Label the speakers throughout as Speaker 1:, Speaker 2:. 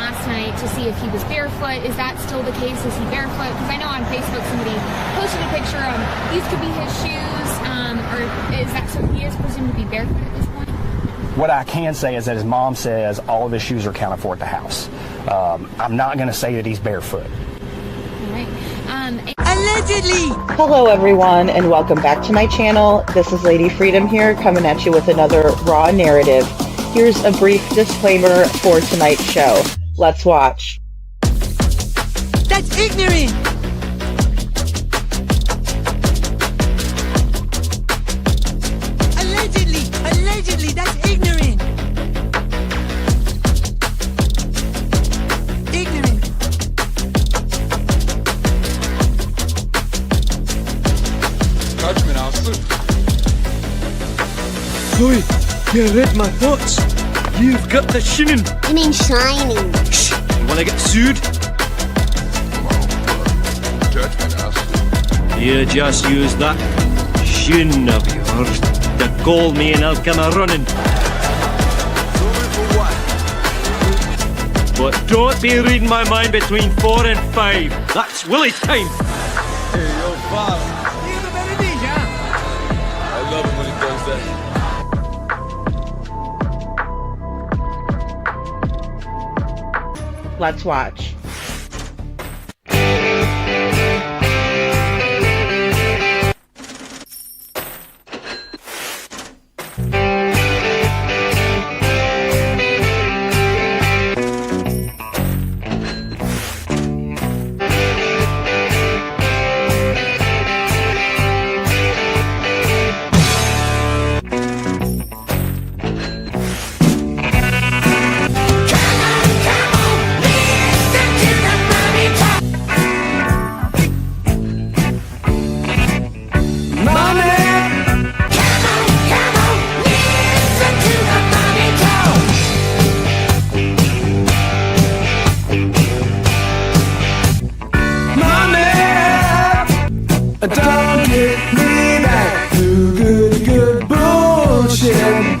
Speaker 1: last night to see if he was barefoot. Is that still the case? Is he barefoot? Because I know on Facebook somebody posted a picture of these could be his shoes, or is that so he is presumed to be barefoot at this point?
Speaker 2: What I can say is that his mom says all of his shoes are accounted for at the house. I'm not going to say that he's barefoot.
Speaker 1: All right.
Speaker 3: Allegedly!
Speaker 4: Hello everyone and welcome back to my channel. This is Lady Freedom here coming at you with another raw narrative. Here's a brief disclaimer for tonight's show. Let's watch.
Speaker 3: That's ignorant! Allegedly, that's ignorant! Ignorant.
Speaker 5: Judgment, Arthur.
Speaker 6: Chloe, you read my thoughts. You've got the shinin.
Speaker 7: You mean shining?
Speaker 6: Shh! You wanna get sued?
Speaker 5: Judgment, Arthur.
Speaker 6: You just use that shin of yours to call me and I'll come a running. But don't be reading my mind between 4 and 5. That's Willie's time.
Speaker 5: Hey, yo, Bob. I love it when he does that.
Speaker 4: Let's watch.
Speaker 8: Don't get me back to good bullshit.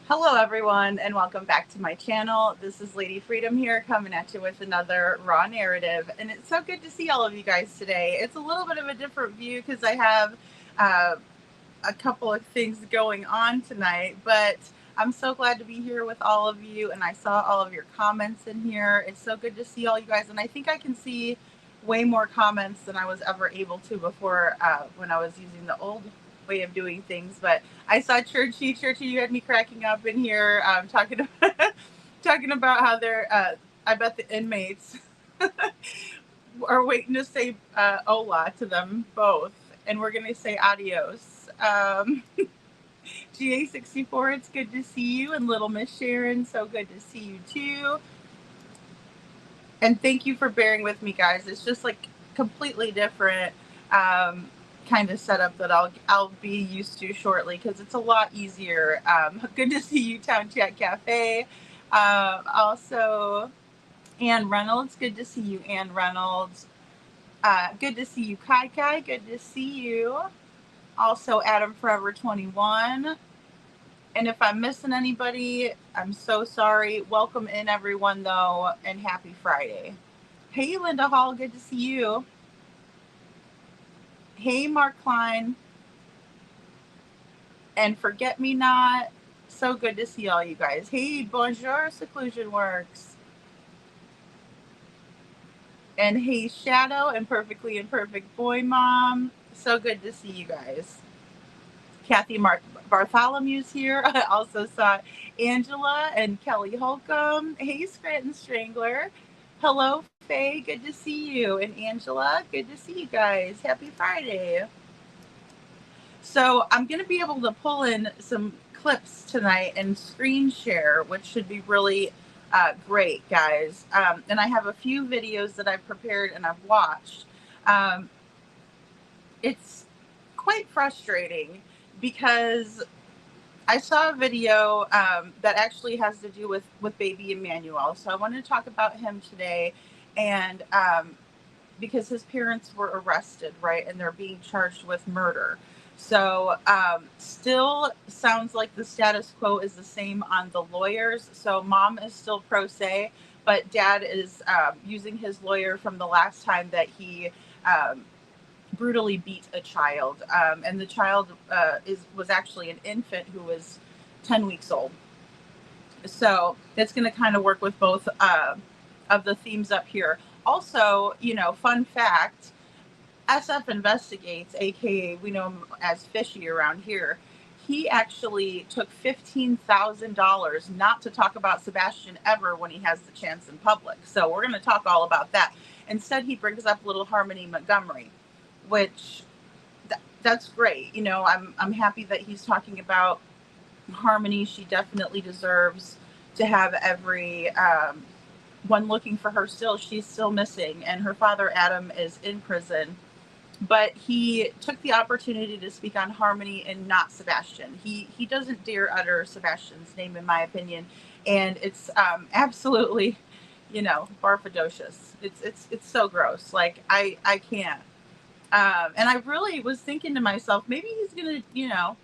Speaker 4: Hello everyone and welcome back to my channel. This is Lady Freedom here coming at you with another raw narrative, and it's so good to see all of you guys today. It's a little bit of a different view because I have a couple of things going on tonight, but I'm so glad to be here with all of you, and I saw all of your comments in here. It's so good to see all you guys, and I think I can see way more comments than I was ever able to before when I was using the old way of doing things. But I saw Churchy, you had me cracking up in here, talking about how they're I bet the inmates are waiting to say Hola to them both, and we're gonna say adios. GA64, it's good to see you. And Little Miss Sharon, so good to see you too. And thank you for bearing with me, guys. It's just like completely different kind of setup that I'll be used to shortly, because it's a lot easier. Good to see you, Town Chat Cafe. Also, Ann Reynolds, good to see you, Ann Reynolds. Good to see you, Kai Kai. Good to see you. Also, Adam Forever 21. And if I'm missing anybody, I'm so sorry. Welcome in, everyone, though, and happy Friday. Hey, Linda Hall, good to see you. Hey, Mark Klein. And Forget Me Not. So good to see all you guys. Hey, bonjour, Seclusion Works. And hey, Shadow and Perfectly Imperfect Boy Mom. So good to see you guys. Kathy Bartholomew's here. I also saw Angela and Kelly Holcomb. Hey, Scranton Strangler. Hello, Faye. Good to see you. And Angela, good to see you guys. Happy Friday. So I'm going to be able to pull in some clips tonight and screen share, which should be really great, guys. And I have a few videos that I've prepared and I've watched. It's quite frustrating because I saw a video that actually has to do with baby Emmanuel. So I wanted to talk about him today, and because his parents were arrested, right? And they're being charged with murder. So still sounds like the status quo is the same on the lawyers. So mom is still pro se, but dad is using his lawyer from the last time that he brutally beat a child, and the child was actually an infant who was 10 weeks old. So it's going to kind of work with both of the themes up here. Also, fun fact, SF Investigates, aka we know him as Fishy around here, he actually took $15,000 not to talk about Sebastian ever when he has the chance in public. So we're going to talk all about that. Instead, he brings up little Harmony Montgomery, which that's great. I'm happy that he's talking about Harmony. She definitely deserves to have every one looking for her still. She's still missing, and her father Adam is in prison, but he took the opportunity to speak on Harmony and not Sebastian. He doesn't dare utter Sebastian's name, in my opinion, and it's absolutely barfadocious. It's so gross. Like I can't. And I really was thinking to myself, maybe he's going to,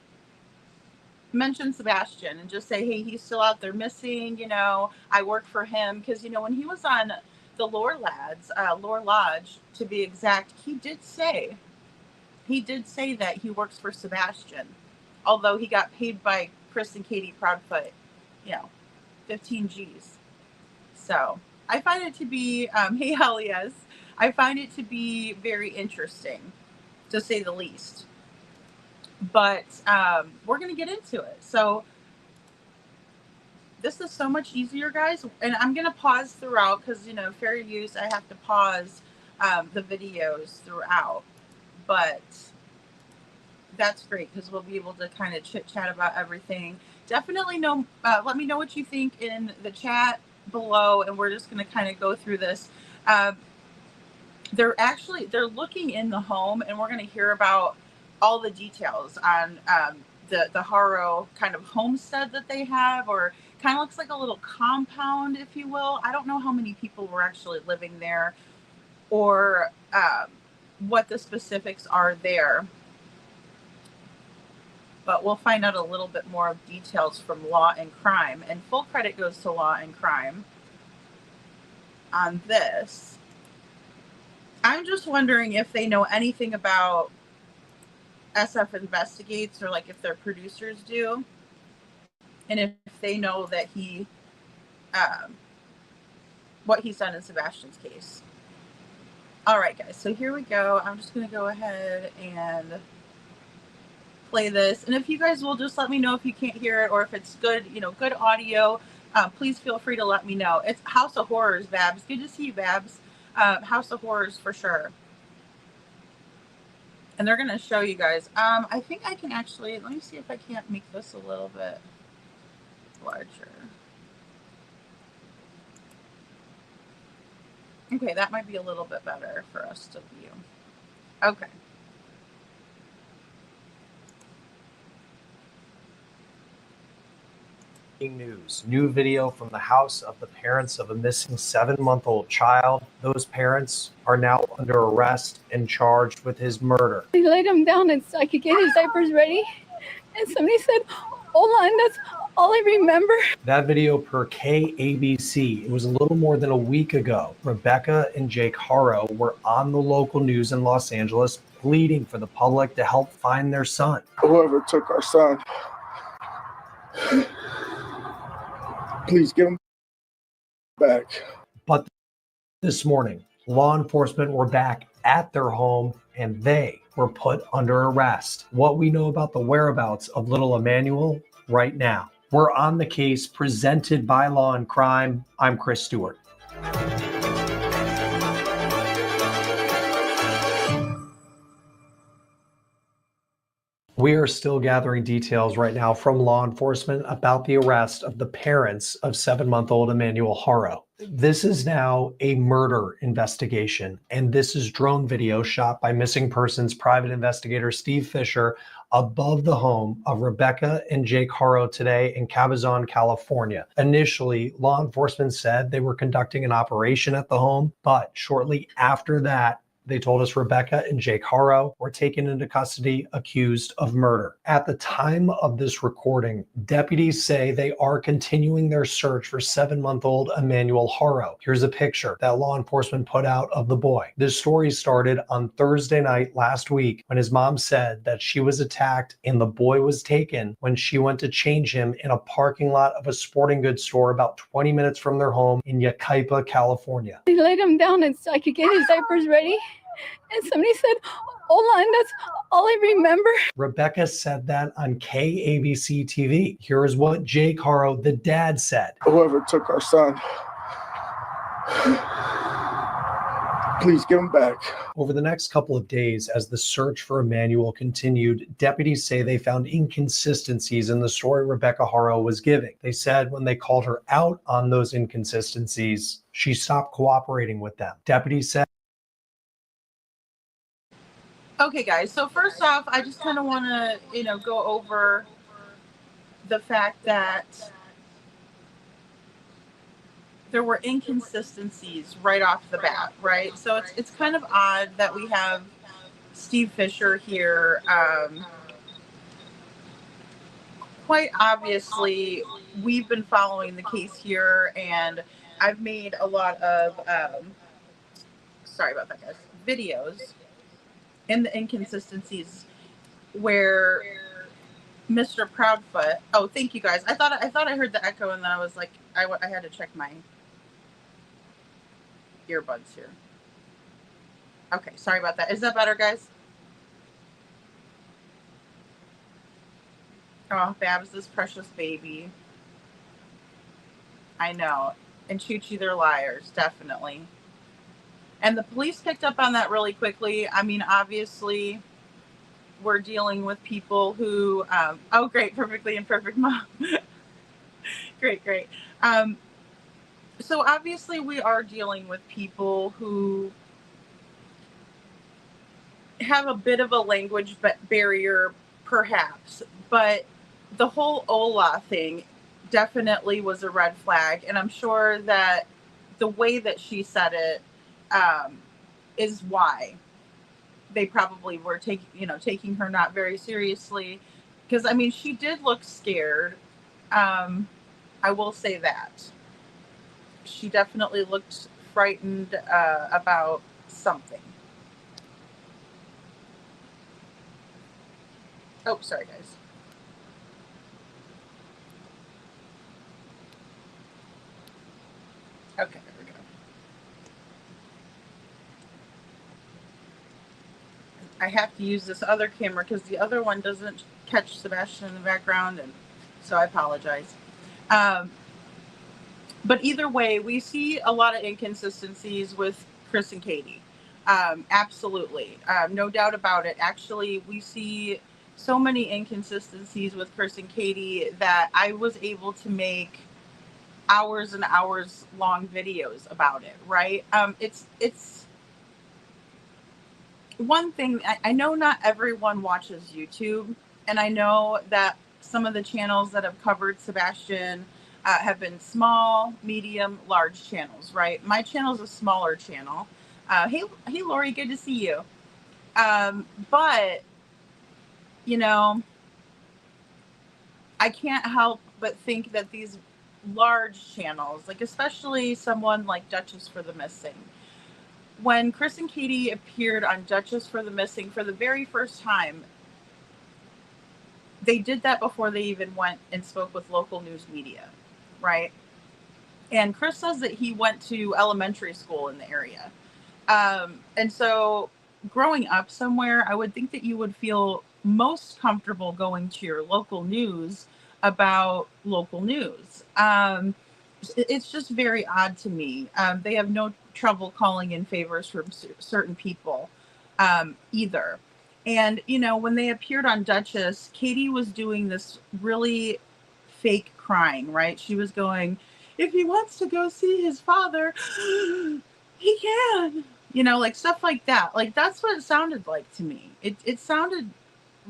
Speaker 4: mention Sebastian and just say, hey, he's still out there missing. I work for him. Because, when he was on the Lore Lodge, to be exact, he did say that he works for Sebastian, although he got paid by Chris and Katie Proudfoot, 15 G's. So I find it to be, hey, Elias, I find it to be very interesting, to say the least. But we're going to get into it. So this is so much easier, guys. And I'm going to pause throughout because, fair use, I have to pause the videos throughout. But that's great because we'll be able to kind of chit chat about everything. Definitely let me know what you think in the chat below. And we're just going to kind of go through this. They're looking in the home, and we're going to hear about all the details on the Haro kind of homestead that they have, or kind of looks like a little compound, if you will. I don't know how many people were actually living there, or what the specifics are there. But we'll find out a little bit more of details from Law and Crime, and full credit goes to Law and Crime on this. I'm just wondering if they know anything about SF Investigates, or like if their producers do, and if they know that he what he's done in Sebastian's case. All right, guys, so here we go. I'm just going to go ahead and play this, and if you guys will just let me know if you can't hear it, or if it's good, good audio, please feel free to let me know. It's House of Horrors, Babs. Good to see you, Babs. House of Horrors for sure. And they're going to show you guys. I think I can actually, let me see if I can't make this a little bit larger. Okay, that might be a little bit better for us to view. Okay.
Speaker 7: News. New video from the house of the parents of a missing 7-month-old child. Those parents are now under arrest and charged with his murder.
Speaker 9: They laid him down and so I could get his diapers ready. And somebody said, Hola, and that's all I remember.
Speaker 7: That video per KABC. It was a little more than a week ago. Rebecca and Jake Haro were on the local news in Los Angeles pleading for the public to help find their son.
Speaker 10: Whoever took our son, please give him back.
Speaker 7: But this morning, law enforcement were back at their home and they were put under arrest. What we know about the whereabouts of little Emmanuel right now. We're on the case presented by Law and Crime. I'm Chris Stewart. We are still gathering details right now from law enforcement about the arrest of the parents of 7-month-old Emmanuel Haro. This is now a murder investigation, and this is drone video shot by missing persons private investigator Steve Fisher above the home of Rebecca and Jake Haro today in Cabazon, California. Initially, law enforcement said they were conducting an operation at the home, but shortly after that, they told us Rebecca and Jake Haro were taken into custody accused of murder. At the time of this recording, deputies say they are continuing their search for 7-month-old Emmanuel Haro. Here's a picture that law enforcement put out of the boy. This story started on Thursday night last week when his mom said that she was attacked and the boy was taken when she went to change him in a parking lot of a sporting goods store about 20 minutes from their home in Yucaipa, California.
Speaker 9: They laid him down and so I could get his diapers ready. And somebody said, Hola, and that's all I remember.
Speaker 7: Rebecca said that on KABC TV. Here is what Jake Haro, the dad, said.
Speaker 10: Whoever took our son, please give him back.
Speaker 7: Over the next couple of days, as the search for Emmanuel continued, deputies say they found inconsistencies in the story Rebecca Haro was giving. They said when they called her out on those inconsistencies, she stopped cooperating with them. Deputies said,
Speaker 4: Okay, guys. So first off, I just kind of want to, go over the fact that there were inconsistencies right off the bat, right? So it's kind of odd that we have Steve Fisher here. Quite obviously, we've been following the case here, and I've made a lot of, sorry about that, guys, videos in the inconsistencies where Mr. Proudfoot. Oh, thank you guys. I thought I heard the echo, and then I was like, I had to check my earbuds here. Okay, sorry about that. Is that better, guys? Oh, Babs, this precious baby. I know. And Choo Choo, they're liars, definitely. And the police picked up on that really quickly. I mean, obviously, we're dealing with people who, oh, great, perfectly imperfect mom. Great. So obviously we are dealing with people who have a bit of a language barrier, perhaps, but the whole Hola thing definitely was a red flag. And I'm sure that the way that she said it, is why they probably were taking her not very seriously, because I mean, she did look scared. I will say that she definitely looked frightened about something. Oh, sorry guys. Okay. I have to use this other camera because the other one doesn't catch Sebastian in the background, and so I apologize. But either way, we see a lot of inconsistencies with Chris and Katie. Absolutely. No doubt about it. Actually, we see so many inconsistencies with Chris and Katie that I was able to make hours and hours long videos about it, right? It's one thing. I know not everyone watches YouTube, and I know that some of the channels that have covered Sebastian have been small, medium, large channels, right? My channel is a smaller channel. Hey, Lori, good to see you. But you know, I can't help but think that these large channels, like especially someone like Duchess for the Missing, when Chris and Katie appeared on Duchess for the Missing for the very first time, they did that before they even went and spoke with local news media, right? And Chris says that he went to elementary school in the area. And so growing up somewhere, I would think that you would feel most comfortable going to your local news about local news. It's just very odd to me. They have no trouble calling in favors from certain people either. And, you know, when they appeared on Duchess, Katie was doing this really fake crying, right? She was going, if he wants to go see his father, he can, you know, like stuff like that. Like that's what it sounded like to me. It sounded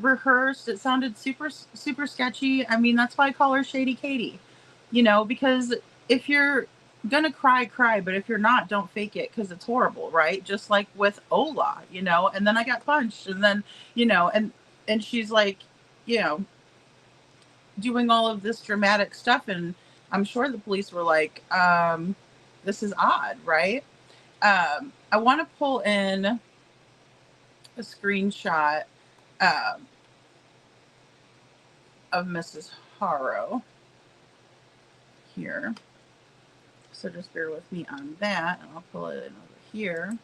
Speaker 4: rehearsed. It sounded super sketchy. I mean, that's why I call her Shady Katie, you know, because if you're gonna cry, but if you're not, don't fake it because it's horrible, right? Just like with Hola, you know, and then I got punched, and then, you know, and she's like, you know, doing all of this dramatic stuff, and I'm sure the police were like, this is odd, right? I want to pull in a screenshot of Mrs. Haro here. So just bear with me on that, and I'll pull it in over here.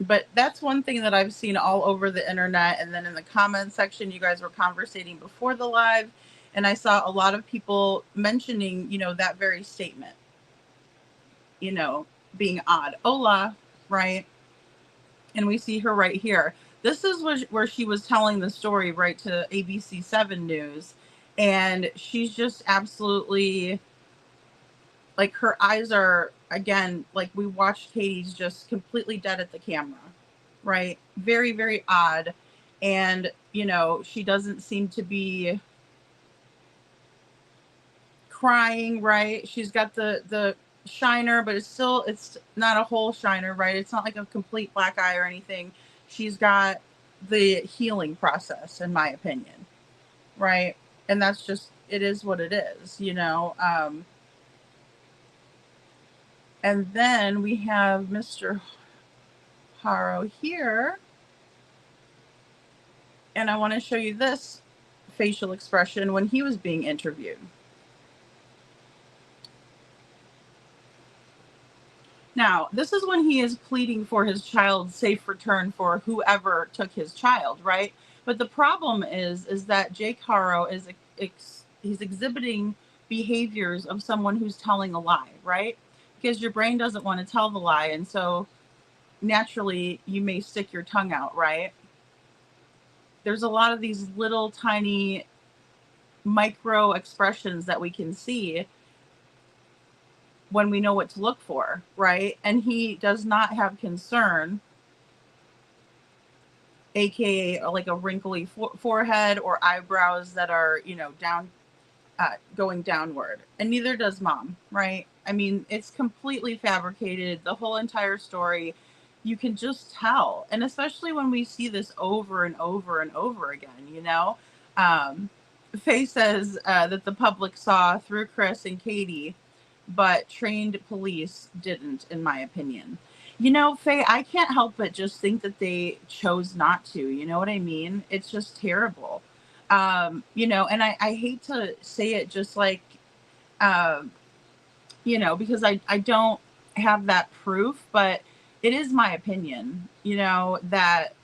Speaker 4: But that's one thing that I've seen all over the internet. And then in the comment section, you guys were conversating before the live, and I saw a lot of people mentioning, you know, that very statement, you know, being odd. Hola, right? And we see her right here. This is where she was telling the story, right, to ABC 7 News. And she's just absolutely, like, her eyes are, again, like we watched Katie's, just completely dead at the camera, right? Very, very odd. And, you know, she doesn't seem to be crying, right? She's got the shiner, but it's not a whole shiner, right? It's not like a complete black eye or anything. She's got the healing process, in my opinion, right? And that's just, it is what it is, you know. And then we have Mr. Haro here. And I want to show you this facial expression when he was being interviewed. Now, this is when he is pleading for his child's safe return for whoever took his child, right? But the problem is that Jake Haro is he's exhibiting behaviors of someone who's telling a lie, right? Because your brain doesn't want to tell the lie, and so naturally you may stick your tongue out, right? There's a lot of these little tiny micro expressions that we can see when we know what to look for, right? And he does not have concern, aka like a wrinkly forehead or eyebrows that are, you know, down, going downward. And neither does mom, right? I mean, it's completely fabricated. The whole entire story, you can just tell. And especially when we see this over and over and over again, you know? Faye says that the public saw through Chris and Katie, but trained police didn't, in my opinion. You know, Faye, I can't help but just think that they chose not to. You know what I mean? It's just terrible. You know, and I hate to say it just like, you know, because I don't have that proof, but it is my opinion, you know, that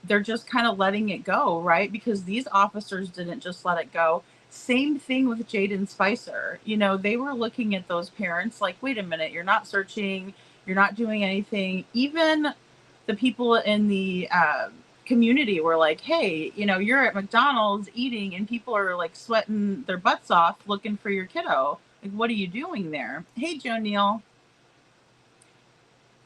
Speaker 4: they're just kind of letting it go, right? Because these officers didn't just let it go. Same thing with Jaden Spicer. You know, they were looking at those parents like, wait a minute, you're not searching, you're not doing anything. Even the people in the community were like, hey, you know, you're at McDonald's eating and people are like sweating their butts off looking for your kiddo. Like, what are you doing there? Hey, Joe Neal.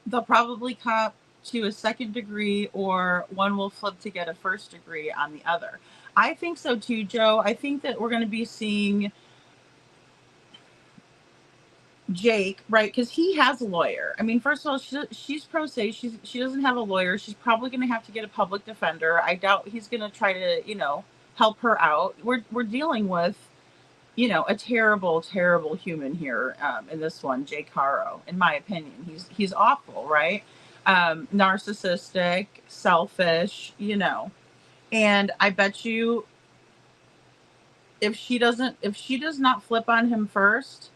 Speaker 4: They'll probably cop to a second degree, or one will flip to get a first degree on the other. I think so too, Joe. I think that we're going to be seeing Jake, right? Because he has a lawyer. I mean, first of all, she's pro se. She doesn't have a lawyer. She's probably going to have to get a public defender. I doubt he's going to try to, you know, help her out. We're dealing with, you know, a terrible, terrible human here in this one, Jake Haro. In my opinion, he's awful, right? Narcissistic, selfish, you know. And I bet you, if she does not flip on him first,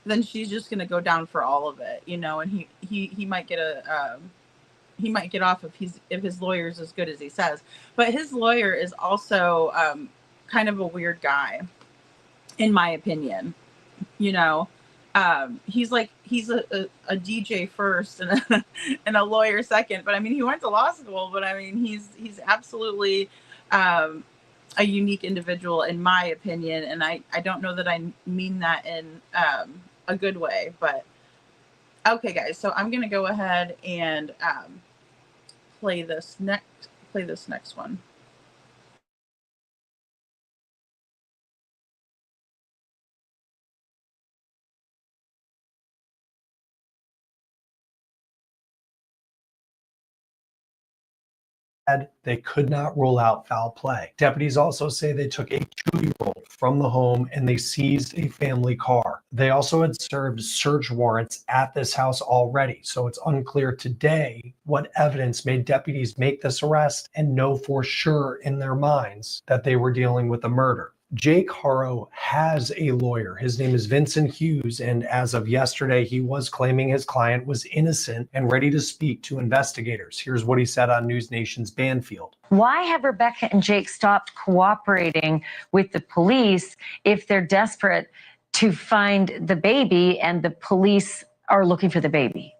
Speaker 4: then she's just going to go down for all of it, you know. And he might get he might get off if his lawyer's as good as he says. But his lawyer is also kind of a weird guy, in my opinion. You know, he's a DJ first and a lawyer second. But I mean, he went to law school. But I mean, he's absolutely a unique individual, in my opinion. And I don't know that I mean that in a good way. But okay, guys. So I'm gonna go ahead and play this next one.
Speaker 7: They could not rule out foul play. Deputies also say they took a 2-year-old from the home and they seized a family car. They also had served search warrants at this house already, so it's unclear today what evidence made deputies make this arrest and know for sure in their minds that they were dealing with a murder. Jake Haro has a lawyer. His name is Vincent Hughes, and as of yesterday, he was claiming his client was innocent and ready to speak to investigators. Here's what he said on News Nation's Banfield.
Speaker 11: Why have Rebecca and Jake stopped cooperating with the police if they're desperate to find the baby and the police are looking for the baby?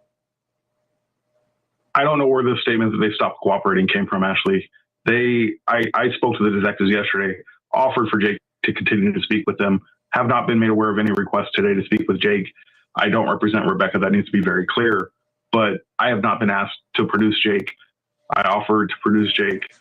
Speaker 12: I don't know where the statement that they stopped cooperating came from, Ashley. I spoke to the detectives yesterday, offered for Jake to continue to speak with them, have not been made aware of any requests today to speak with Jake. I don't represent Rebecca. That needs to be very clear, but I have not been asked to produce Jake. I offered to produce Jake.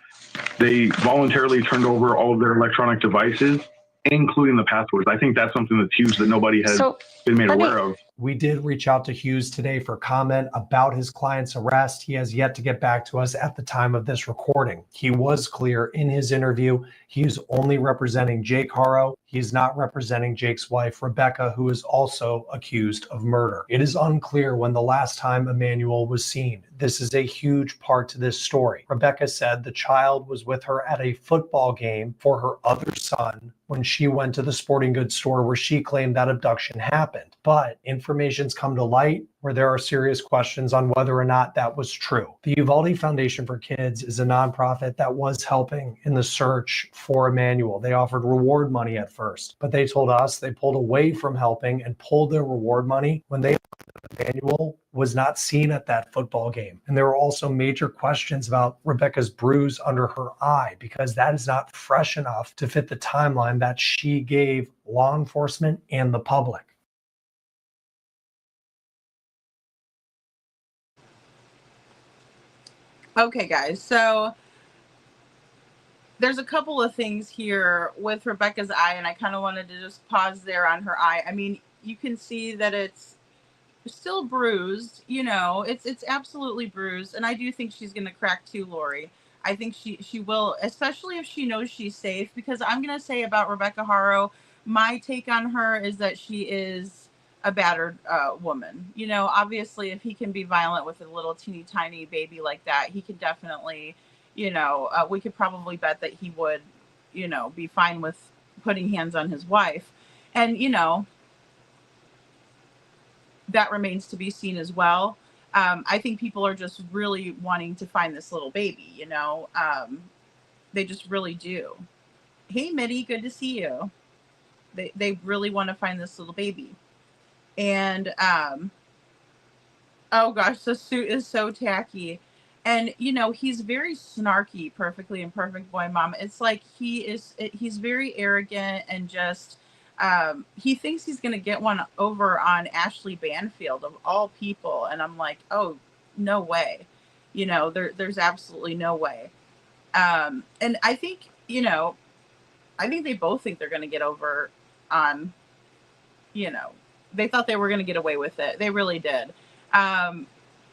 Speaker 12: They voluntarily turned over all of their electronic devices, including the passwords. I think that's something that's huge that nobody has been made aware of.
Speaker 7: We did reach out to Hughes today for comment about his client's arrest. He has yet to get back to us at the time of this recording. He was clear in his interview. He's only representing Jake Haro. He's not representing Jake's wife, Rebecca, who is also accused of murder. It is unclear when the last time Emmanuel was seen. This is a huge part to this story. Rebecca said the child was with her at a football game for her other son when she went to the sporting goods store where she claimed that abduction happened. But information's come to light where there are serious questions on whether or not that was true. The Uvalde Foundation for Kids is a nonprofit that was helping in the search for Emmanuel. They offered reward money at first, but they told us they pulled away from helping and pulled their reward money when they Emmanuel was not seen at that football game. And there were also major questions about Rebecca's bruise under her eye because that is not fresh enough to fit the timeline that she gave law enforcement and the public.
Speaker 4: Okay, guys, so there's a couple of things here with Rebecca's eye, and I kind of wanted to just pause there on her eye. I mean, you can see that it's still bruised, you know, it's absolutely bruised, and I do think she's going to crack too, Lori. I think she will, especially if she knows she's safe, because I'm going to say about Rebecca Haro, my take on her is that she is a battered woman. You know, obviously, if he can be violent with a little teeny tiny baby like that, he could definitely, you know, we could probably bet that he would, you know, be fine with putting hands on his wife. And, you know, that remains to be seen as well. I think people are just really wanting to find this little baby, you know? They just really do. Hey, Mitty, good to see you. They really want to find this little baby. And, oh gosh, the suit is so tacky. And, you know, he's very snarky, Perfectly Imperfect Boy Mom. It's like he's very arrogant and just, he thinks he's going to get one over on Ashley Banfield of all people. And I'm like, oh, no way. You know, there's absolutely no way. And I think, you know, I think they both think they're going to get over on, you know, they thought they were going to get away with it. They really did.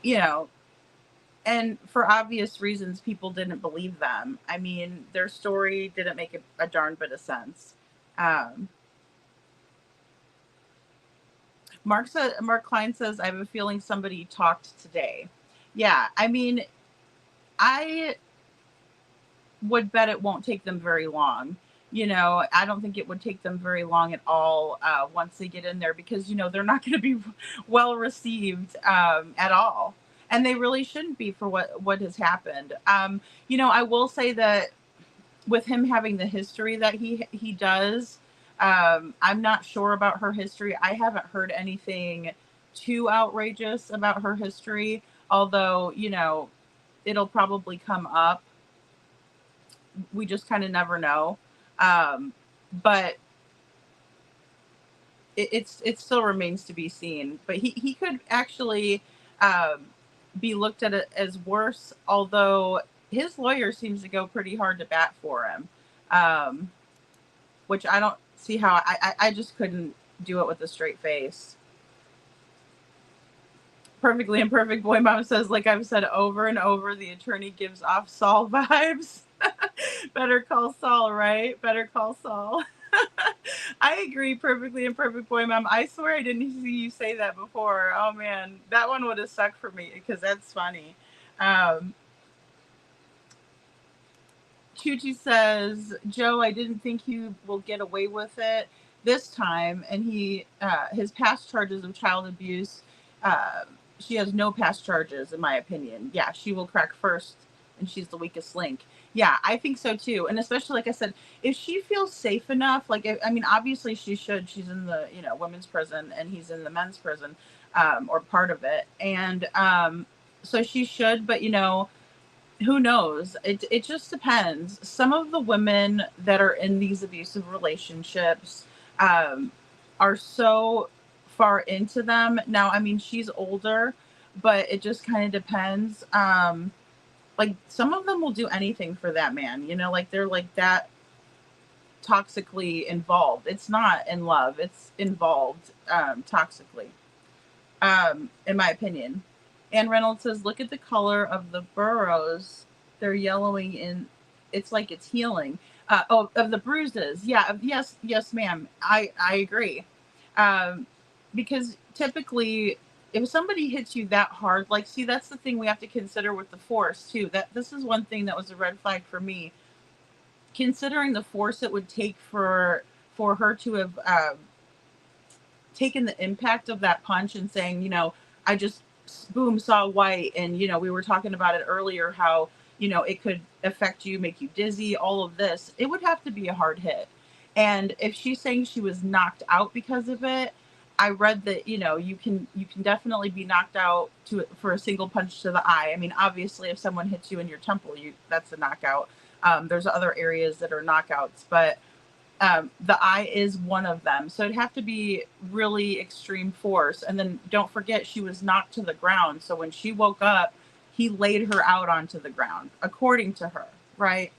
Speaker 4: You know, and for obvious reasons, people didn't believe them. I mean, their story didn't make a darn bit of sense. Mark Klein says, I have a feeling somebody talked today. Yeah, I mean, I would bet it won't take them very long. You know, I don't think it would take them very long at all once they get in there, because, you know, they're not going to be well received at all. And they really shouldn't be for what has happened. You know, I will say that with him having the history that he does, I'm not sure about her history. I haven't heard anything too outrageous about her history, although, you know, it'll probably come up. We just kind of never know. But it still remains to be seen. But he could actually be looked at it as worse, although his lawyer seems to go pretty hard to bat for him, which I don't see how. I just couldn't do it with a straight face. Perfectly Imperfect Boy Mom says, like I've said over and over, the attorney gives off Saul vibes. Better call Saul, right? Better call Saul. I agree, Perfectly Imperfect Boy Mom. I swear I didn't see you say that before. Oh man, that one would have sucked for me, because that's funny. Chuchi says, Joe, I didn't think he will get away with it this time, and his past charges of child abuse, she has no past charges, in my opinion. Yeah, she will crack first, and she's the weakest link. Yeah, I think so too. And especially, like I said, if she feels safe enough, like, I mean, obviously she should. She's in the, you know, women's prison, and he's in the men's prison, or part of it. And so she should, but, you know, who knows? It just depends. Some of the women that are in these abusive relationships are so far into them. Now, I mean, she's older, but it just kind of depends. Like, some of them will do anything for that man, you know, like they're like that toxically involved. It's not in love, it's involved toxically, in my opinion. Ann Reynolds says, look at the color of the burrows. They're yellowing in. It's like it's healing. Of the bruises. Yeah. Yes, ma'am. I agree. Because typically, if somebody hits you that hard, like, see, that's the thing we have to consider with the force too. That this is one thing that was a red flag for me. Considering the force it would take for her to have taken the impact of that punch and saying, you know, I just boom saw white, and, you know, we were talking about it earlier, how, you know, it could affect you, make you dizzy, all of this. It would have to be a hard hit. And if she's saying she was knocked out because of it, I read that, you know, you can definitely be knocked out for a single punch to the eye. I mean, obviously, if someone hits you in your temple, that's a knockout. There's other areas that are knockouts, but the eye is one of them. So it'd have to be really extreme force. And then don't forget, she was knocked to the ground. So when she woke up, he laid her out onto the ground, according to her, right?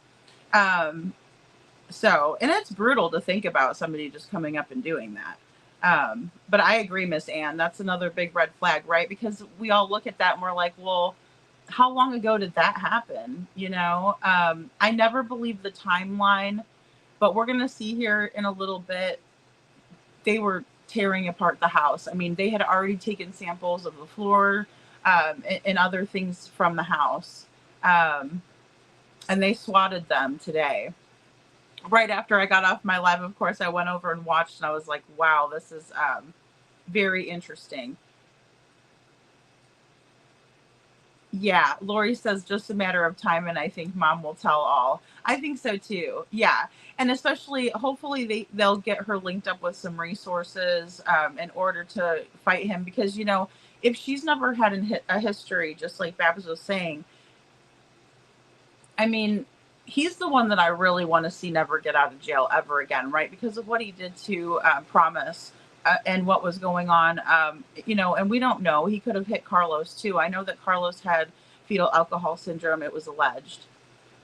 Speaker 4: So, and it's brutal to think about somebody just coming up and doing that. But I agree, Miss Ann, that's another big red flag, right? Because we all look at that and we're like, well, how long ago did that happen? You know, I never believed the timeline, but we're going to see here in a little bit, they were tearing apart the house. I mean, they had already taken samples of the floor, and other things from the house. And they swatted them today. Right after I got off my live, of course, I went over and watched, and I was like, wow, this is very interesting. Yeah, Lori says just a matter of time, and I think mom will tell all. I think so too. Yeah, and especially, hopefully, they'll get her linked up with some resources in order to fight him, because if she's never had a history, just like Babs was saying, I mean, he's the one that I really want to see never get out of jail ever again, right? Because of what he did to Promise. And what was going on, and we don't know. He could have hit Carlos too. I know that Carlos had fetal alcohol syndrome. It was alleged.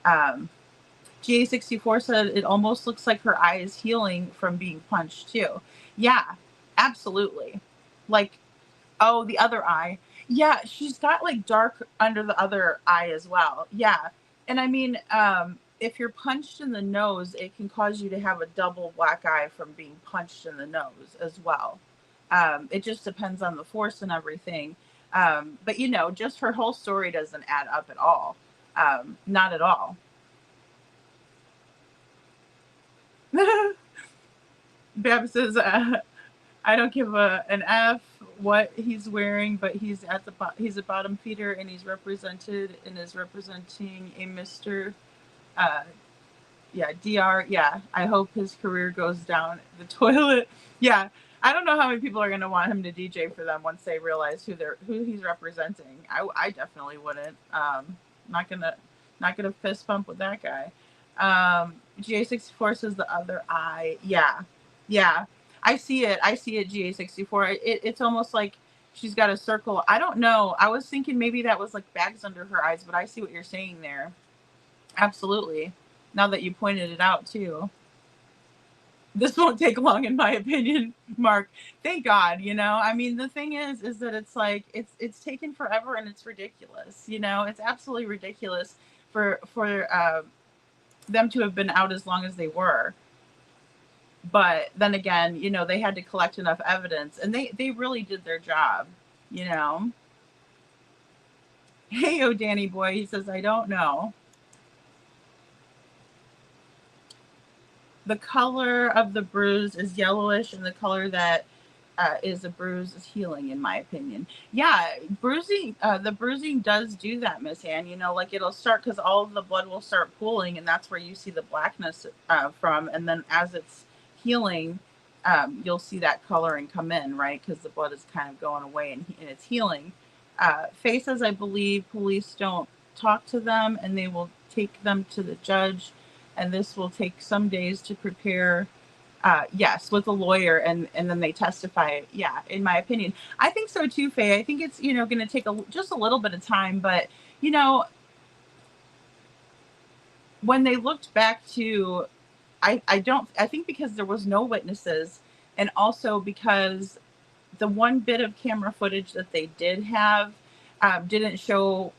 Speaker 4: GA64 said it almost looks like her eye is healing from being punched too. Yeah, absolutely. Like, oh, the other eye. Yeah, she's got like dark under the other eye as well. Yeah. And I mean, if you're punched in the nose, it can cause you to have a double black eye from being punched in the nose as well. It just depends on the force and everything. But just her whole story doesn't add up at all. Not at all. Bab says, I don't give an F what he's wearing, but he's he's a bottom feeder, and he's represented and is representing a Mr. DR. Yeah, I hope his career goes down the toilet. Yeah, I don't know how many people are going to want him to DJ for them once they realize who he's representing. I definitely wouldn't. Not gonna fist bump with that guy. GA64 says the other eye. Yeah. I see it, GA64. It's almost like she's got a circle. I don't know. I was thinking maybe that was like bags under her eyes, but I see what you're saying there. Absolutely. Now that you pointed it out too. This won't take long, in my opinion, Mark. Thank God, I mean, the thing is that it's like, it's taken forever, and it's ridiculous. It's absolutely ridiculous for them to have been out as long as they were. But then again, they had to collect enough evidence, and they really did their job, Hey, oh, Danny boy, he says, I don't know. The color of the bruise is yellowish, and the color that is a bruise is healing, in my opinion. Yeah, bruising, the bruising does do that, Miss Ann. Like it'll start because all of the blood will start pooling, and that's where you see the blackness from. And then as it's healing, you'll see that coloring come in, right? Because the blood is kind of going away and it's healing. Faye says, I believe police don't talk to them, and they will take them to the judge, and this will take some days to prepare. Yes, with a lawyer, and then they testify. Yeah, in my opinion, I think so too, Faye. I think it's going to take just a little bit of time, but when they looked back to, I think because there was no witnesses, and also because the one bit of camera footage that they did have didn't show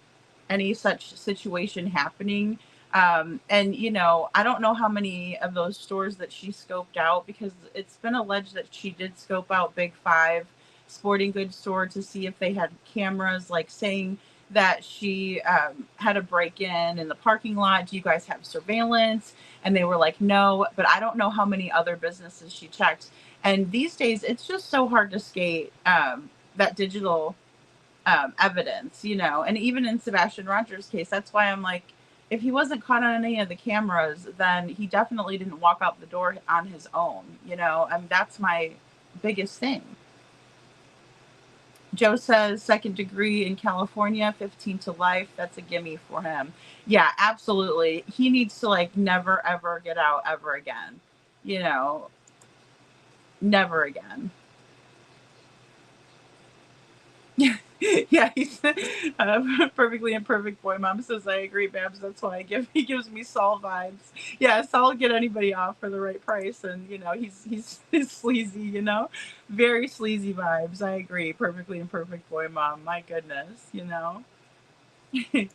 Speaker 4: any such situation happening. And I don't know how many of those stores that she scoped out, because it's been alleged that she did scope out Big Five sporting goods store to see if they had cameras, like saying that she had a break-in in the parking lot. Do you guys have surveillance? And they were like, no, but I don't know how many other businesses she checked. And these days, it's just so hard to skate that digital evidence, and even in Sebastian Rogers' case, that's why I'm like, if he wasn't caught on any of the cameras, then he definitely didn't walk out the door on his own, and that's my biggest thing. Joe says second degree in California, 15 to life. That's a gimme for him. Yeah, absolutely. He needs to never, ever get out ever again, never again. Yeah, he's perfectly imperfect boy. Mom says, I agree, Babs. That's why he gives me Saul vibes. Yeah, Saul will get anybody off for the right price, and he's sleazy, very sleazy vibes. I agree. Perfectly imperfect boy, Mom. My goodness, Hey,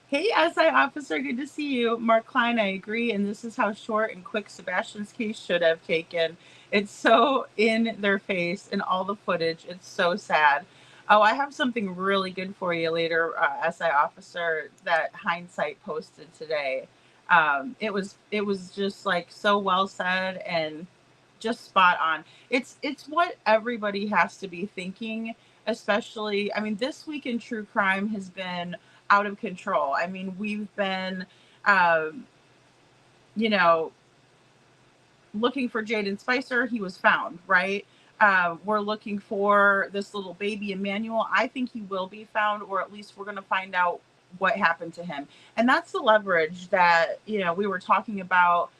Speaker 4: SI officer, good to see you. Mark Klein, I agree, and this is how short and quick Sebastian's case should have taken. It's so in their face in all the footage. It's so sad. Oh, I have something really good for you later, SI officer, that Hindsight posted today. It was just so well said and just spot on. It's what everybody has to be thinking especially, I mean, this week in true crime has been out of control. I mean, we've been, you know, looking for Jaden Spicer. He was found, right? We're looking for this little baby Emmanuel. I think he will be found, or at least we're going to find out what happened to him. And that's the leverage that, you know, we were talking about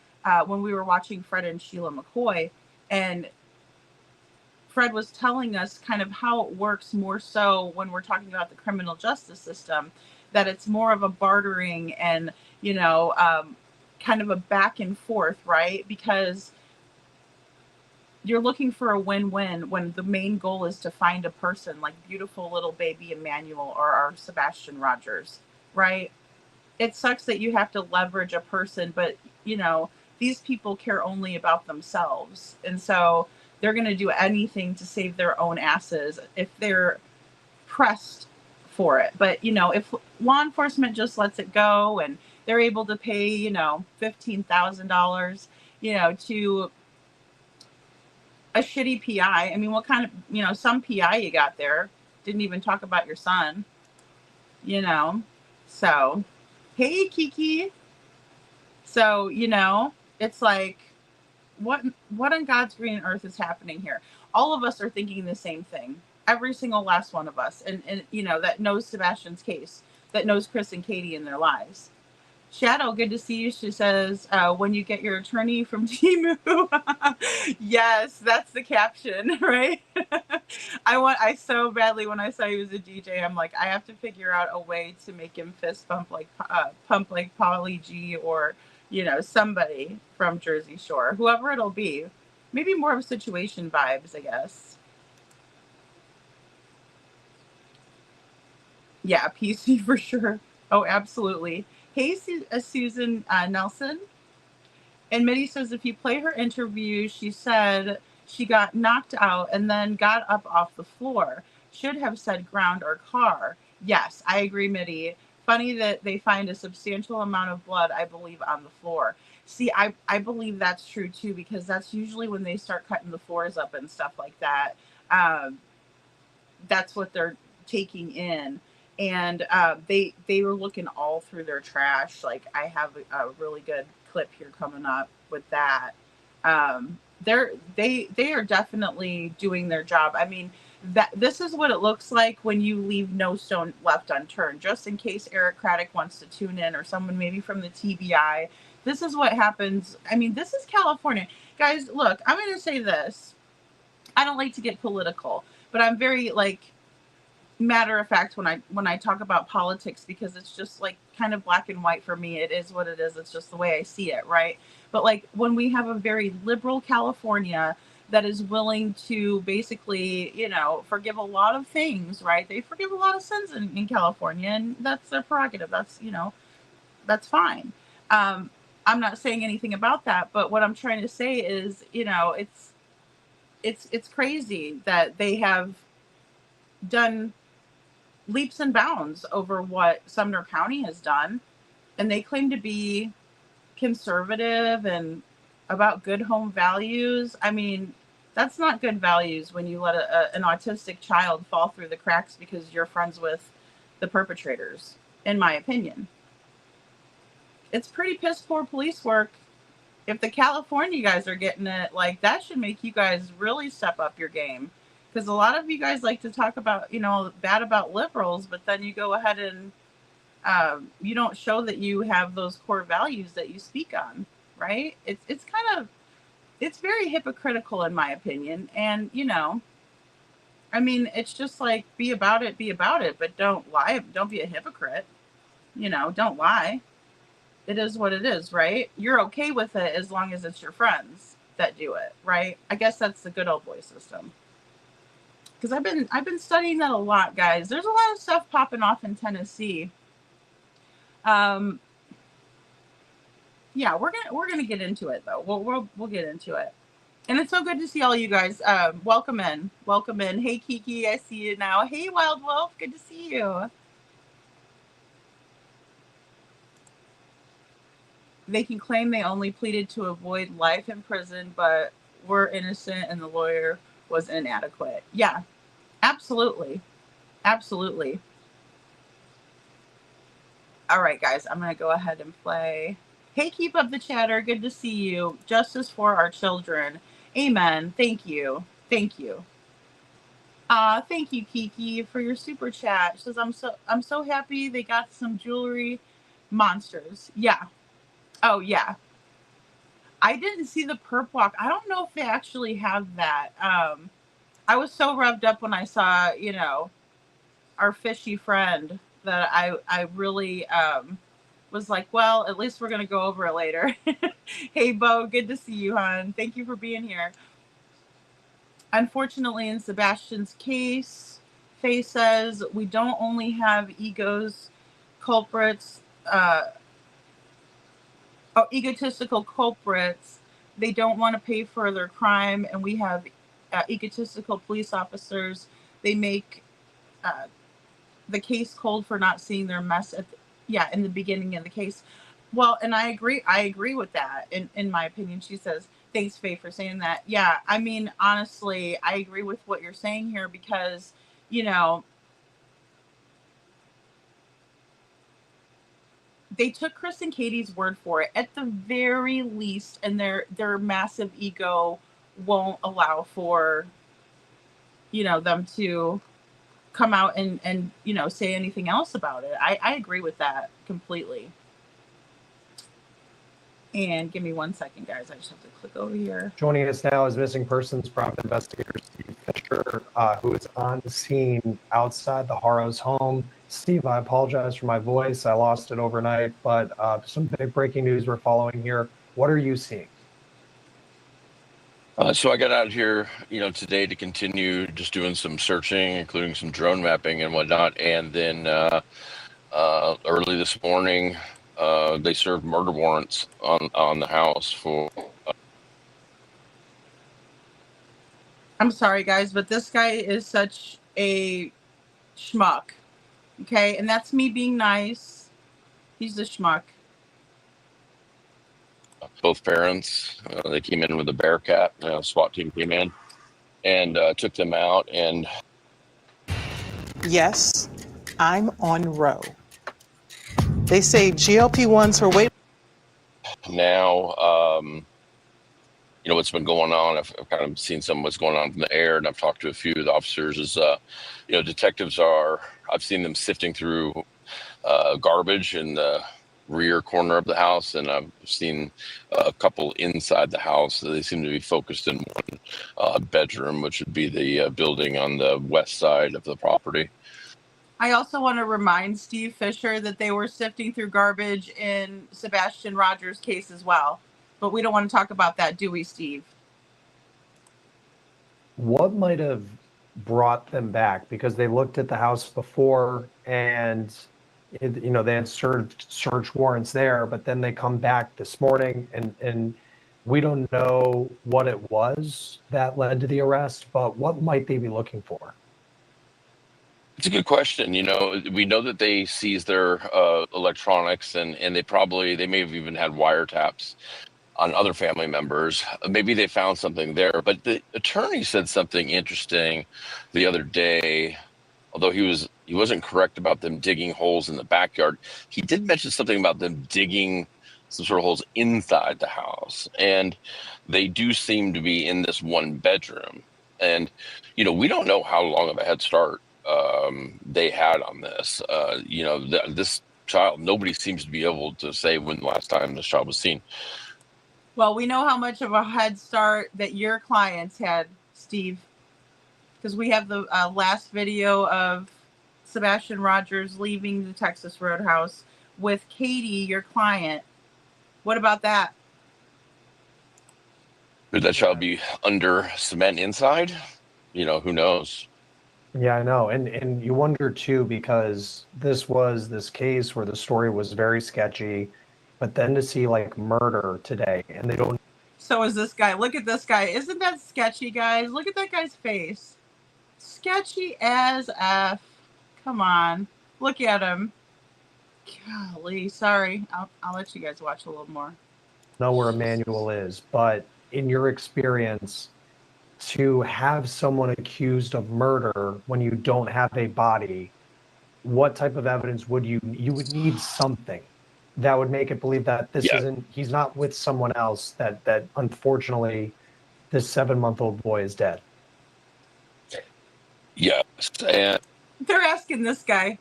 Speaker 4: when we were watching Fred and Sheila McCoy. And Fred was telling us kind of how it works more so when we're talking about the criminal justice system, that it's more of a bartering and, you know, kind of a back and forth, right? Because you're looking for a win-win when the main goal is to find a person like beautiful little baby Emmanuel or our Sebastian Rogers, right? It sucks that you have to leverage a person, but, you know, these people care only about themselves. And so they're going to do anything to save their own asses if they're pressed for it. But, you know, if law enforcement just lets it go and they're able to pay, you know, $15,000, you know, to a shitty PI. I mean, what kind of, you know, some PI you got there didn't even talk about your son, you know? So, hey, Kiki. So, you know, it's like, what on God's green earth is happening here? All of us are thinking the same thing. Every single last one of us. And you know, that knows Sebastian's case, that knows Chris and Katie in their lives. Shadow, good to see you. She says, when you get your attorney from Timu. Yes, that's the caption, right? I so badly, when I saw he was a DJ, I'm like, I have to figure out a way to make him fist pump like Polly G, or, you know, somebody from Jersey Shore, whoever it'll be. Maybe more of situation vibes, I guess. Yeah, PC for sure. Oh, absolutely. Hey, Susan Nelson. And Mitty says if you play her interview, she said she got knocked out and then got up off the floor. Should have said ground or car. Yes, I agree, Mitty. Funny that they find a substantial amount of blood, I believe, on the floor. See, I believe that's true, too, because that's usually when they start cutting the floors up and stuff like that. That's what they're taking in. And they were looking all through their trash. Like, I have a really good clip here coming up with that. They are definitely doing their job. I mean, this is what it looks like when you leave no stone left unturned. Just in case Eric Craddock wants to tune in, or someone maybe from the TBI, this is what happens. I mean, this is California. Guys, look, I'm going to say this. I don't like to get political, but I'm very, like, matter of fact when I talk about politics, because it's just like kind of black and white for me. It is what it is. It's just the way I see it, right? But like when we have a very liberal California that is willing to basically, you know, forgive a lot of things, right? They forgive a lot of sins in California, and that's their prerogative. That's, you know, that's fine. I'm not saying anything about that, but what I'm trying to say is, you know, it's crazy that they have done leaps and bounds over what Sumner County has done. And they claim to be conservative and about good home values. I mean, that's not good values when you let an autistic child fall through the cracks because you're friends with the perpetrators, in my opinion. It's pretty piss poor police work. If the California guys are getting it, like, that should make you guys really step up your game. Because a lot of you guys like to talk about, you know, bad about liberals, but then you go ahead and you don't show that you have those core values that you speak on, right? It's very hypocritical, in my opinion. And, you know, I mean, it's just like, be about it, but don't lie. Don't be a hypocrite. You know, don't lie. It is what it is, right? You're okay with it as long as it's your friends that do it, right? I guess that's the good old boy system. Because I've been studying that a lot, guys. There's a lot of stuff popping off in Tennessee. Yeah, we're gonna get into it though. We'll get into it. And it's so good to see all you guys. Welcome in. Hey Kiki, I see you now. Hey Wild Wolf, good to see you. They can claim they only pleaded to avoid life in prison, but were innocent and the lawyer was inadequate. Yeah, Absolutely. Absolutely. All right, guys, I'm going to go ahead and play. Hey, keep up the chatter. Good to see you. Justice for our children. Amen. Thank you. Thank you. Thank you, Kiki, for your super chat. She says, I'm so happy they got some jewelry monsters. Yeah. Oh, yeah. I didn't see the perp walk. I don't know if they actually have that. I was so revved up when I saw, you know, our fishy friend that I really was like, well, at least we're gonna go over it later. Hey, Bo, good to see you, hon. Thank you for being here. Unfortunately, in Sebastian's case, Faye says we don't only have egotistical culprits. They don't want to pay for their crime, and we have egotistical police officers. They make the case cold for not seeing their mess in the beginning of the case. Well, and I agree with that. In my opinion, she says, thanks, Faye, for saying that. Yeah, I mean, honestly, I agree with what you're saying here because, you know, they took Chris and Katie's word for it at the very least, and their massive ego won't allow for, you know, them to come out and you know, say anything else about it. I agree with that completely. And give me 1 second, guys. I just have to click over here.
Speaker 7: Joining us now is missing persons private investigator Steve Fisher, who is on the scene outside the Haro's home. Steve, I apologize for my voice. I lost it overnight, but some big breaking news we're following here. What are you seeing?
Speaker 13: So I got out here, you know, today to continue just doing some searching, including some drone mapping and whatnot. And then early this morning, they served murder warrants on the house for.
Speaker 4: I'm sorry, guys, but this guy is such a schmuck. Okay, and that's me being nice. He's a schmuck.
Speaker 13: Both parents, they came in with a Bearcat. SWAT team came in and took them out. And
Speaker 14: yes, I'm on row. They say GLP-1s for weight.
Speaker 13: Now, you know, what's been going on. I've kind of seen some of what's going on from the air, and I've talked to a few of the officers. Is you know, detectives I've seen them sifting through garbage in the rear corner of the house, and I've seen a couple inside the house. They seem to be focused in one bedroom, which would be the building on the west side of the property.
Speaker 4: I also want to remind Steve Fisher that they were sifting through garbage in Sebastian Rogers' case as well. But we don't want to talk about that, do we, Steve?
Speaker 7: What might have brought them back? Because they looked at the house before and you know, they had served search warrants there, but then they come back this morning and we don't know what it was that led to the arrest, but what might they be looking for?
Speaker 13: It's a good question. You know, we know that they seized their electronics and they may have even had wiretaps on other family members. Maybe they found something there, but the attorney said something interesting the other day. Although he wasn't correct about them digging holes in the backyard, he did mention something about them digging some sort of holes inside the house. And they do seem to be in this one bedroom. And, you know, we don't know how long of a head start they had on this. You know, this child, nobody seems to be able to say when the last time this child was seen.
Speaker 4: Well, we know how much of a head start that your clients had, Steve, because we have the last video of Sebastian Rogers leaving the Texas Roadhouse with Katie, your client. What about that?
Speaker 13: Could that child be under cement inside? You know, who knows?
Speaker 7: Yeah, I know. And you wonder too, because this case where the story was very sketchy, but then to see like murder today and they don't.
Speaker 4: So is this guy. Look at this guy. Isn't that sketchy, guys? Look at that guy's face. Sketchy as F. Come on. Look at him. Golly. Sorry. I'll let you guys watch a little more.
Speaker 7: Know where Emmanuel is, but in your experience, to have someone accused of murder when you don't have a body, what type of evidence would you would need something that would make it believe that this
Speaker 13: Yeah.
Speaker 7: isn't, he's not with someone else, that unfortunately this 7-month-old boy is dead.
Speaker 13: Yes, and
Speaker 4: They're asking this guy.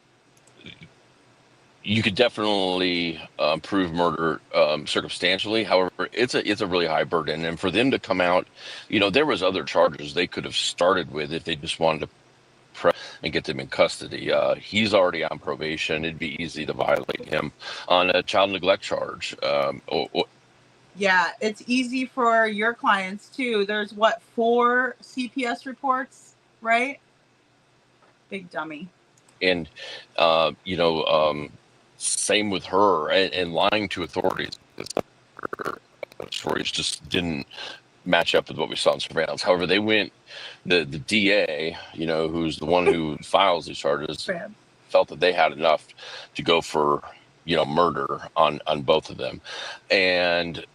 Speaker 13: you could definitely prove murder circumstantially. However, it's a really high burden, and for them to come out, there was other charges they could have started with if they just wanted to and get them in custody. He's already on probation. It'd be easy to violate him on a child neglect charge.
Speaker 4: Yeah, it's easy for your clients too. There's 4 CPS reports, right? Big dummy.
Speaker 13: And same with her and lying to authorities. Her stories just didn't match up with what we saw in surveillance. However, they went, the DA, who's the one who files these charges, felt that they had enough to go for, murder on both of them. And,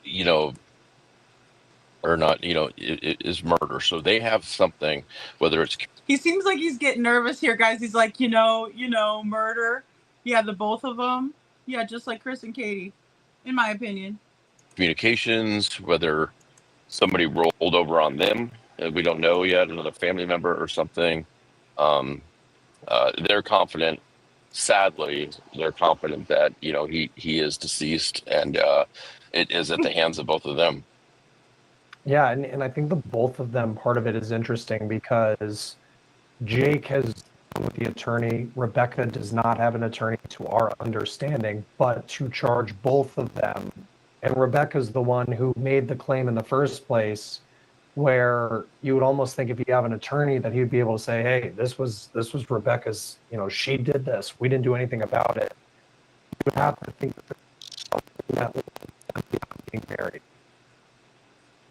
Speaker 13: or not, it is murder. So they have something, whether it's...
Speaker 4: He seems like he's getting nervous here, guys. He's like, murder. Yeah, the both of them. Yeah, just like Chris and Katie, in my opinion.
Speaker 13: Communications, whether somebody rolled over on them, we don't know yet, another family member or something. They're confident, sadly, they're confident that, he is deceased, and it is at the hands of both of them.
Speaker 7: Yeah, and I think the both of them, part of it is interesting because Jake has with the attorney, Rebecca does not have an attorney to our understanding, but to charge both of them. And Rebecca's the one who made the claim in the first place, where you would almost think if you have an attorney that he'd be able to say, hey, this was Rebecca's, she did this. We didn't do anything about it. You would have to think that being married.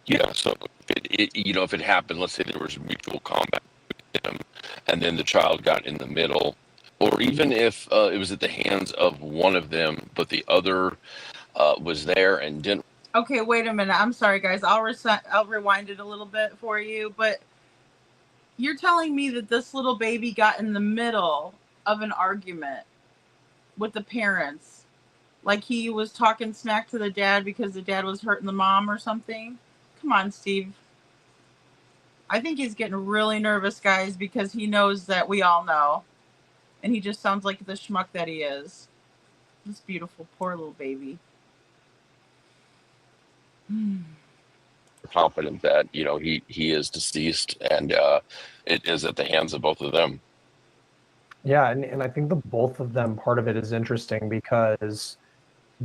Speaker 13: Yeah, so if it happened, let's say there was mutual combat with him, and then the child got in the middle, or even if it was at the hands of one of them, but the other was there and didn't.
Speaker 4: Okay, wait a minute. I'm sorry, guys. I'll rewind it a little bit for you, but you're telling me that this little baby got in the middle of an argument with the parents, like he was talking smack to the dad because the dad was hurting the mom or something? Come on, Steve. I think he's getting really nervous, guys, because he knows that we all know. And he just sounds like the schmuck that he is. This beautiful, poor little baby.
Speaker 13: Confident that, he is deceased, and it is at the hands of both of them.
Speaker 7: Yeah, and I think the both of them, part of it is interesting because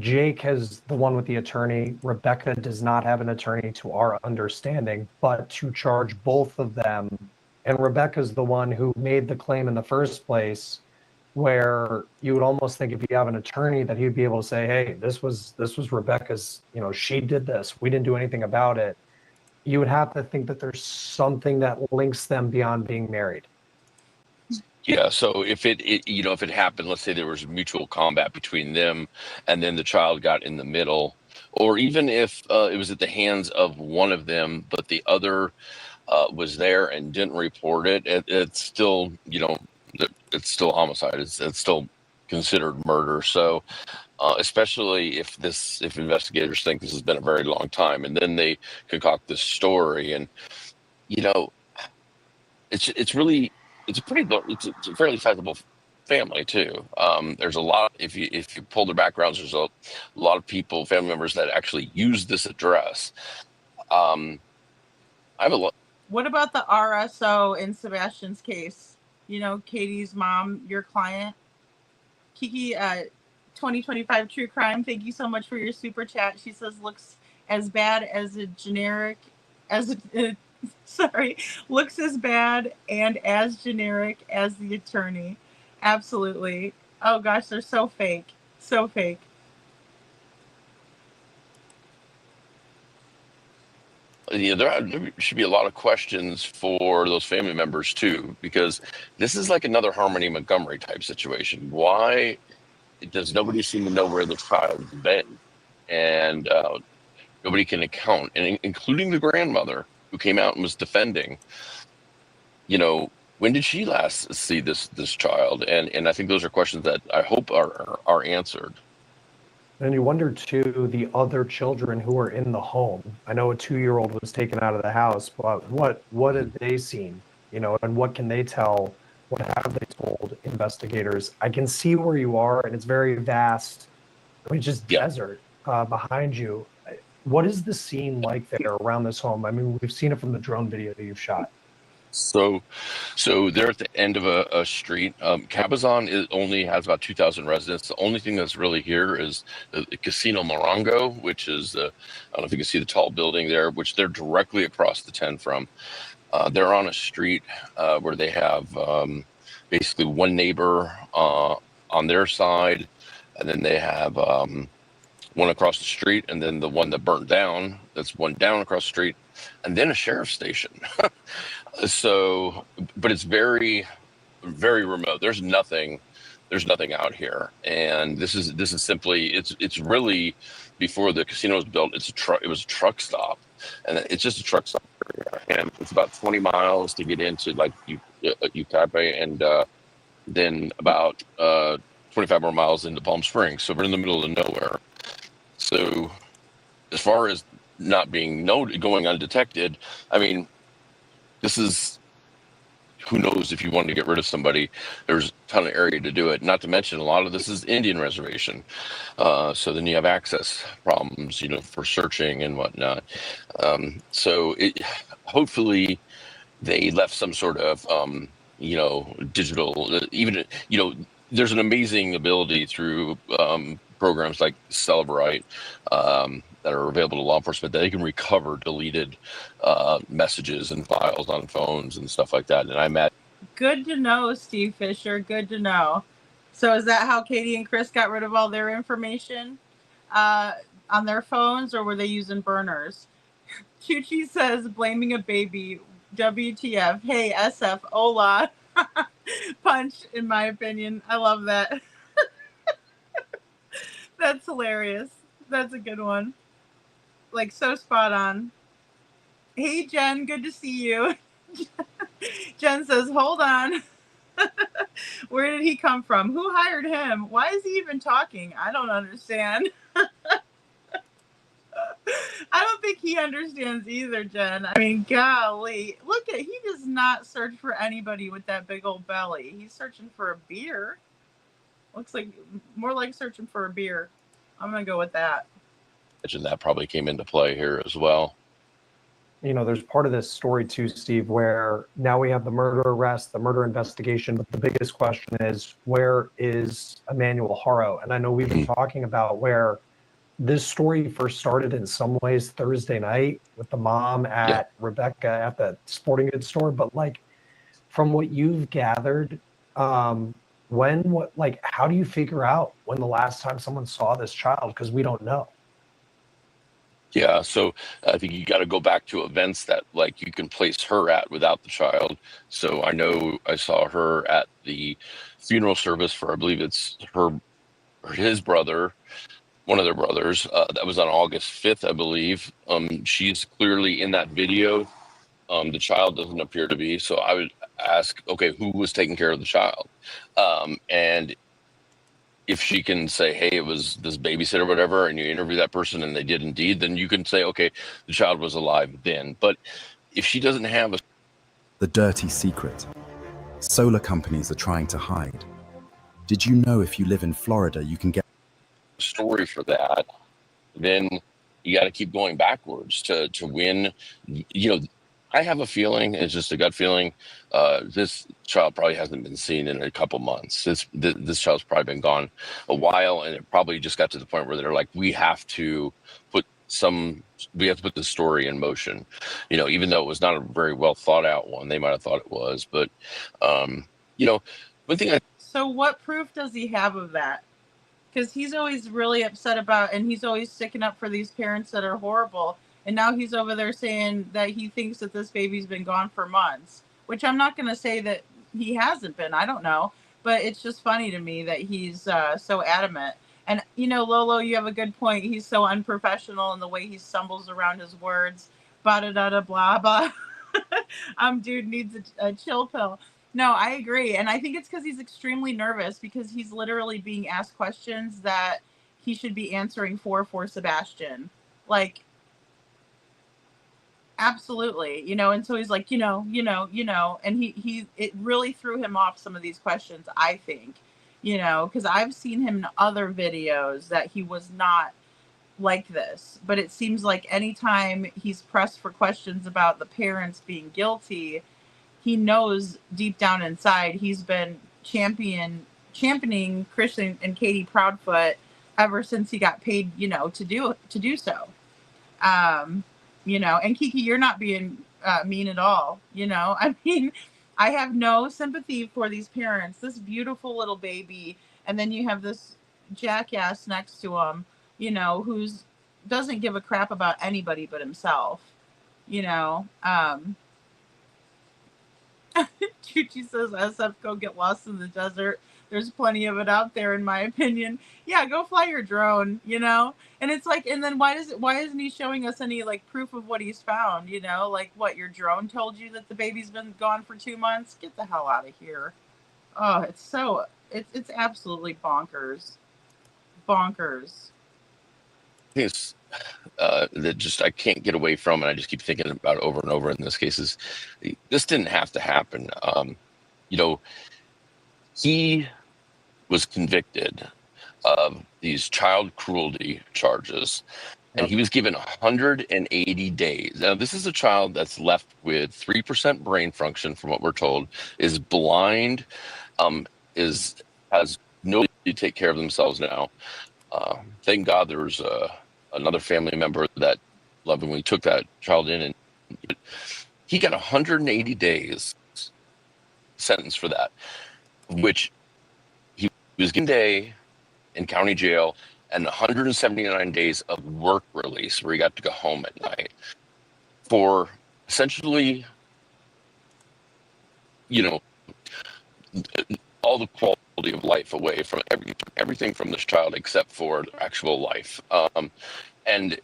Speaker 7: Jake has the one with the attorney. Rebecca does not have an attorney to our understanding, but to charge both of them. And Rebecca's the one who made the claim in the first place, where you would almost think if you have an attorney that he'd be able to say, hey, this was Rebecca's, she did this. We didn't do anything about it. You would have to think that there's something that links them beyond being married.
Speaker 13: Yeah, so if it happened, let's say there was mutual combat between them, and then the child got in the middle, or even if it was at the hands of one of them, but the other was there and didn't report it, it's still, it's still homicide. It's still considered murder. So, especially if investigators think this has been a very long time, and then they concoct this story, and it's a fairly sizable family too. There's a lot. If you pull their backgrounds, there's a lot of family members that actually use this address. I have a lot.
Speaker 4: What about the RSO in Sebastian's case? Katie's mom, your client, Kiki. 2025 True Crime. Thank you so much for your super chat. She says looks as bad as a generic looks as bad and as generic as the attorney. Absolutely. Oh gosh, they're so fake. So fake.
Speaker 13: There should be a lot of questions for those family members too, because this is like another Harmony Montgomery type situation. Why does nobody seem to know where the child's been? And nobody can account, and including the grandmother, who came out and was defending, you know, when did she last see this child? And I think those are questions that I hope are answered.
Speaker 7: And you wonder too, the other children who are in the home. I know a 2-year-old was taken out of the house, but what have they seen? You know, and what can they tell? What have they told investigators? I can see where you are, and it's very vast. I mean, just desert behind you. What is the scene like there around this home? I mean, we've seen it from the drone video that you've shot.
Speaker 13: So they're at the end of a street. Cabazon only has about 2,000 residents. The only thing that's really here is the Casino Morongo, which is, I don't know if you can see the tall building there, which they're directly across the 10 from. They're on a street where they have basically one neighbor on their side, and then they have one across the street, and then the one that burnt down, that's one down across the street, and then a sheriff's station. So, but it's very, very remote. There's nothing out here, and this is simply it's really, before the casino was built, it was a truck stop, and it's just a truck stop area, and it's about 20 miles to get into like Ucaipa, and then about 25 more miles into Palm Springs. So we're in the middle of nowhere. So as far as not being going undetected, I mean, this is, who knows, if you wanted to get rid of somebody, there's a ton of area to do it. Not to mention, a lot of this is Indian reservation. So then you have access problems, you know, for searching and whatnot. So hopefully they left some sort of, you know, digital, even, you know, there's an amazing ability through programs like Celebrite that are available to law enforcement that they can recover deleted messages and files on phones and stuff like that. And I met.
Speaker 4: Good to know, Steve Fisher. Good to know. So is that how Katie and Chris got rid of all their information on their phones, or were they using burners? Chuchi says, blaming a baby. WTF. Hey, SF. Hola. Punch, in my opinion. I love that. That's hilarious. That's a good one. Like, so spot on. Hey, Jen, good to see you. Jen says, hold on. Where did he come from? Who hired him? Why is he even talking? I don't understand. I don't think he understands either, Jen. I mean, golly. Look at, he does not search for anybody with that big old belly. He's searching for a beer. Looks like more like searching for a beer. I'm going to go with that.
Speaker 13: And that probably came into play here as well.
Speaker 7: You know, there's part of this story too, Steve, where now we have the murder arrest, the murder investigation, but the biggest question is, where is Emmanuel Haro? And I know we've been talking about where this story first started in some ways Thursday night with the mom at Rebecca at the sporting goods store. But like, from what you've gathered, how do you figure out when the last time someone saw this child? Because we don't know.
Speaker 13: Yeah, so I think you got to go back to events that like you can place her at without the child. So I know I saw her at the funeral service for, I believe it's his brother, one of their brothers. That was on August 5th, I believe. She's clearly in that video. The child doesn't appear to be. So I would ask, okay, who was taking care of the child? And if she can say, hey, it was this babysitter or whatever, and you interview that person and they did indeed, then you can say, okay, the child was alive then. But if she doesn't have a...
Speaker 15: The dirty secret. Solar companies are trying to hide. Did you know if you live in Florida, you can get
Speaker 13: a story for that? Then you got to keep going backwards to win. You know, I have a feeling, it's just a gut feeling, this child probably hasn't been seen in a couple months. This child's probably been gone a while, and it probably just got to the point where they're like, we have to put the story in motion. You know, even though it was not a very well thought out one, they might have thought it was. But, you know, one thing
Speaker 4: So what proof does he have of that? Because he's always really upset about, and he's always sticking up for these parents that are horrible. And now he's over there saying that he thinks that this baby's been gone for months, which I'm not going to say that he hasn't been. I don't know. But it's just funny to me that he's so adamant. And, you know, Lolo, you have a good point. He's so unprofessional in the way he stumbles around his words. ba-da-da-da, blah, blah. Dude needs a chill pill. No, I agree. And I think it's because he's extremely nervous because he's literally being asked questions that he should be answering for Sebastian. Like, absolutely, and so he's like, and it really threw him off, some of these questions, I think, because I've seen him in other videos that he was not like this, but it seems like anytime he's pressed for questions about the parents being guilty, he knows deep down inside he's been championing Christian and Katie Proudfoot ever since he got paid, to do so. And Kiki, you're not being mean at all. I mean, I have no sympathy for these parents, this beautiful little baby. And then you have this jackass next to him, who's doesn't give a crap about anybody but himself, Chuchi says, SF, go get lost in the desert. There's plenty of it out there, in my opinion. Yeah, go fly your drone, And it's like, and then why isn't he showing us any like proof of what he's found? Like what, your drone told you that the baby's been gone for 2 months? Get the hell out of here. Oh, it's absolutely bonkers. Bonkers.
Speaker 13: It's that just I can't get away from, and I just keep thinking about it over and over in this case, is this didn't have to happen. He was convicted of these child cruelty charges, and he was given 180 days. Now, this is a child that's left with 3% brain function, from what we're told, is blind, has no ability to take care of themselves now. Thank God there was another family member that lovingly took that child in, and he got 180 days sentence for that, which he was given a day in county jail and 179 days of work release where he got to go home at night for essentially, all the quality of life away from everything from this child except for their actual life. And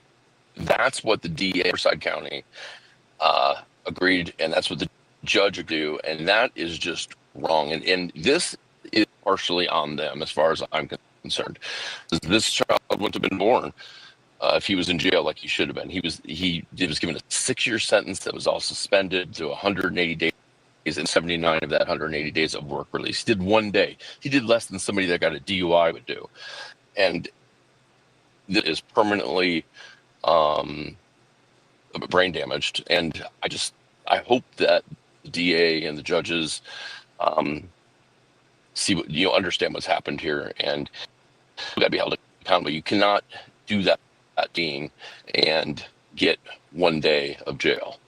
Speaker 13: that's what the DA of Riverside County agreed, and that's what the judge would do, and that is just wrong. And this is partially on them, as far as I'm concerned. This child wouldn't have been born if he was in jail like he should have been. He was given a 6-year sentence that was all suspended to 180 days. And 79 of that 180 days of work release. He did 1 day. He did less than somebody that got a DUI would do. And that is permanently brain damaged. And I hope that the DA and the judges understand what's happened here, and you got to be held accountable. You cannot do that being and get 1 day of jail.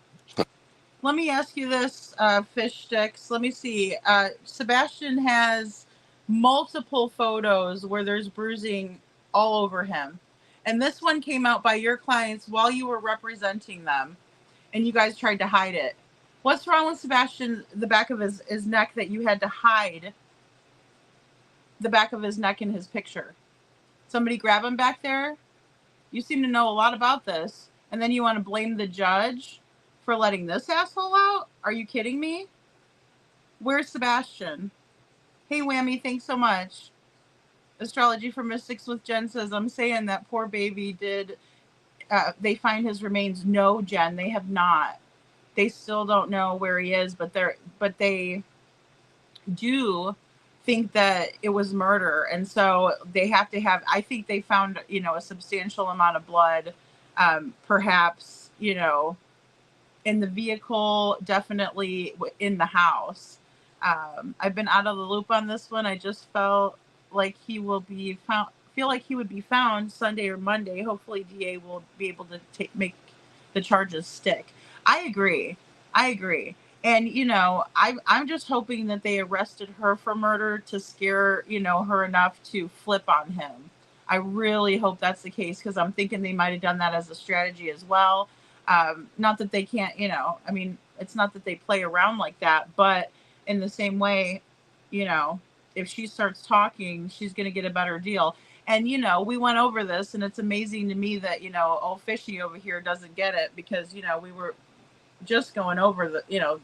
Speaker 4: Let me ask you this, Fish Sticks. Let me see. Sebastian has multiple photos where there's bruising all over him. And this one came out by your clients while you were representing them, and you guys tried to hide it. What's wrong with Sebastian, the back of his neck, that you had to hide the back of his neck in his picture? Somebody grab him back there? You seem to know a lot about this. And then you want to blame the judge for letting this asshole out? Are you kidding me? Where's Sebastian? Hey, Whammy, thanks so much. Astrology for Mystics with Jen says, I'm saying that poor baby did, they find his remains. No, Jen, they have not. They still don't know where he is, but they do think that it was murder. And so they have to have, I think they found, a substantial amount of blood, perhaps, in the vehicle, definitely in the house. I've been out of the loop on this one. I just felt like he would be found Sunday or Monday. Hopefully DA will be able to make the charges stick. I agree. And, I'm just hoping that they arrested her for murder to scare, her enough to flip on him. I really hope that's the case, because I'm thinking they might have done that as a strategy as well. Not that they can't, it's not that they play around like that, but in the same way, if she starts talking, she's going to get a better deal. And, you know, we went over this, and it's amazing to me that, you know, old Fishy over here doesn't get it, because, you know, we were just going over the, you know,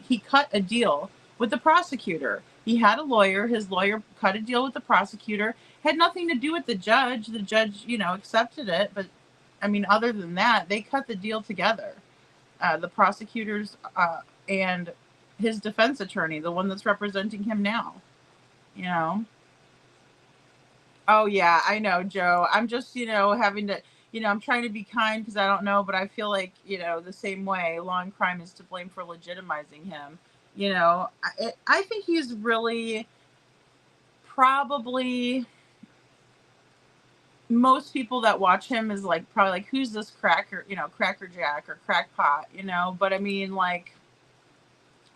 Speaker 4: he cut a deal with the prosecutor. He had a lawyer. His lawyer cut a deal with the prosecutor. Had nothing to do with the judge. The judge, you know, accepted it. But, I mean, other than that, they cut the deal together. The prosecutors and his defense attorney, the one that's representing him now, you know. Oh, yeah, I know, Joe. I'm just, you know, having to, you know, I'm trying to be kind because I don't know, but I feel like, you know, the same way, law and crime is to blame for legitimizing him. You know, I think he's really probably, most people that watch him is like, probably like, who's this cracker, you know, Cracker Jack or crackpot, you know, but I mean, like,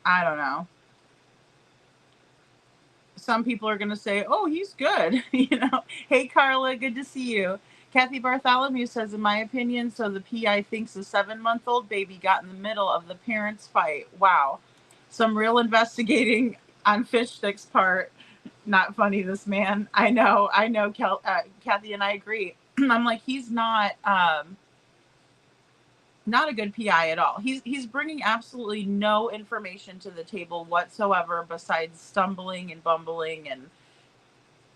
Speaker 4: I don't know. Some people are going to say, oh, he's good. You know, hey, Carla, good to see you. Kathy Bartholomew says, in my opinion, so the PI thinks the 7-month-old baby got in the middle of the parents' fight. Wow. Some real investigating on Fish Stick's part. Not funny, this man. I know, Kathy, and I agree. I'm like, he's not a good PI at all. He's bringing absolutely no information to the table whatsoever, besides stumbling and bumbling and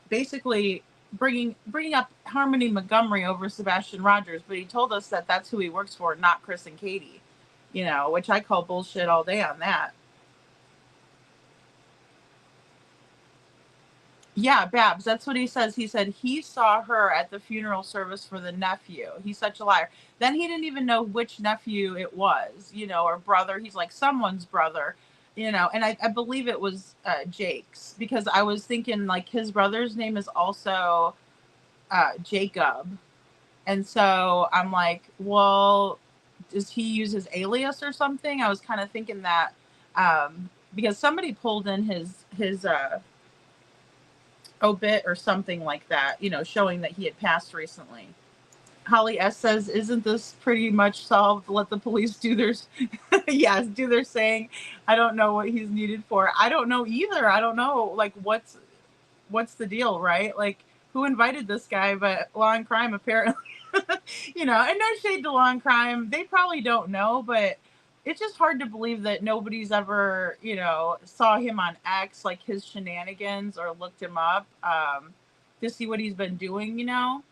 Speaker 4: basically bringing up Harmony Montgomery over Sebastian Rogers. But he told us that that's who he works for, not Chris and Katie, you know, which I call bullshit all day on that. Yeah, Babs, that's what he says. He said he saw her at the funeral service for the nephew. He's such a liar. Then he didn't even know which nephew it was, you know, or brother. He's like, someone's brother, you know, and I believe it was Jake's, because I was thinking like his brother's name is also Jacob. And so I'm like, well, does he use his alias or something? I was kind of thinking that because somebody pulled in his obit or something like that, you know, showing that he had passed recently. Holly S says, isn't this pretty much solved? Let the police do their yes, do their saying. I don't know what he's needed for. I don't know either. I don't know, like, what's the deal, right? Like, who invited this guy? But Law and Crime apparently, you know, and no shade to Law and Crime, they probably don't know, but it's just hard to believe that nobody's ever, you know, saw him on X, like his shenanigans, or looked him up to see what he's been doing, you know.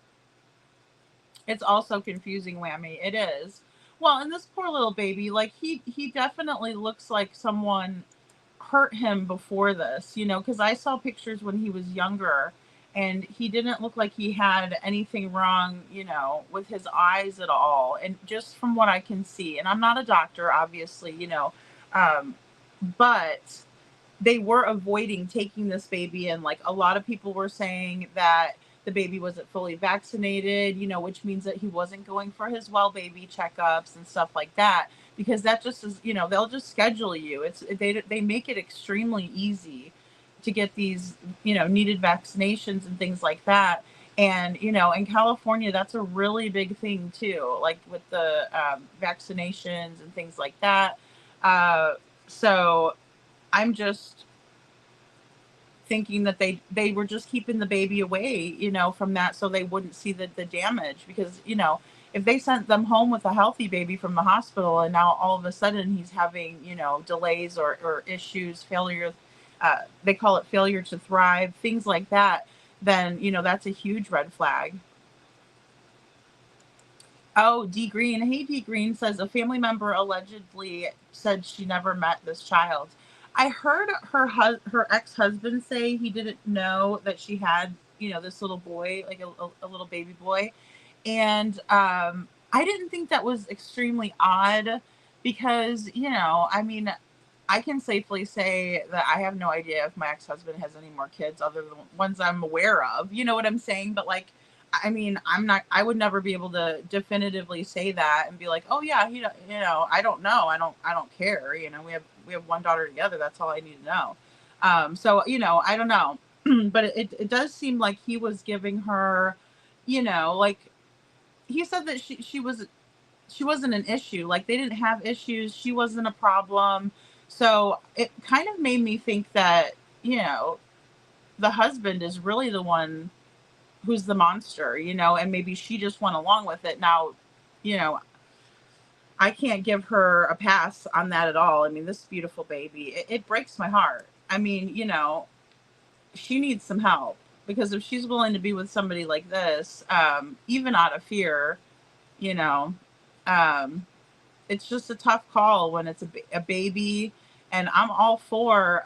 Speaker 4: It's also confusing, Whammy. It is. Well, and this poor little baby, like, he definitely looks like someone hurt him before this, you know, because I saw pictures when he was younger, and he didn't look like he had anything wrong, you know, with his eyes at all. And just from what I can see, and I'm not a doctor, obviously, you know, but they were avoiding taking this baby in. Like, a lot of people were saying that the baby wasn't fully vaccinated, you know, which means that he wasn't going for his well baby checkups and stuff like that, because that just is, you know, they'll just schedule you. They make it extremely easy to get these, you know, needed vaccinations and things like that. And, you know, in California, that's a really big thing too, like with the vaccinations and things like that. So I'm just thinking that they were just keeping the baby away, you know, from that, so they wouldn't see the damage. Because, you know, if they sent them home with a healthy baby from the hospital, and now all of a sudden he's having, you know, delays or issues, failure, they call it failure to thrive, things like that, then, you know, that's a huge red flag. Oh, D Green. Hey, D Green says a family member allegedly said she never met this child. I heard her ex-husband say he didn't know that she had, you know, this little boy, like a little baby boy. And I didn't think that was extremely odd, because, you know, I mean, I can safely say that I have no idea if my ex-husband has any more kids other than ones I'm aware of. You know what I'm saying? But, like, I mean, I would never be able to definitively say that and be like, oh yeah, you know, I don't know. I don't care. You know, we have one daughter together. That's all I need to know. So, you know, I don't know, but it does seem like he was giving her, you know, like, he said that she wasn't an issue. Like, they didn't have issues. She wasn't a problem. So it kind of made me think that, you know, the husband is really the one who's the monster, you know, and maybe she just went along with it. Now, you know, I can't give her a pass on that at all. I mean, this beautiful baby, it breaks my heart. I mean, you know, she needs some help, because if she's willing to be with somebody like this, even out of fear, you know, it's just a tough call when it's a baby. And I'm all for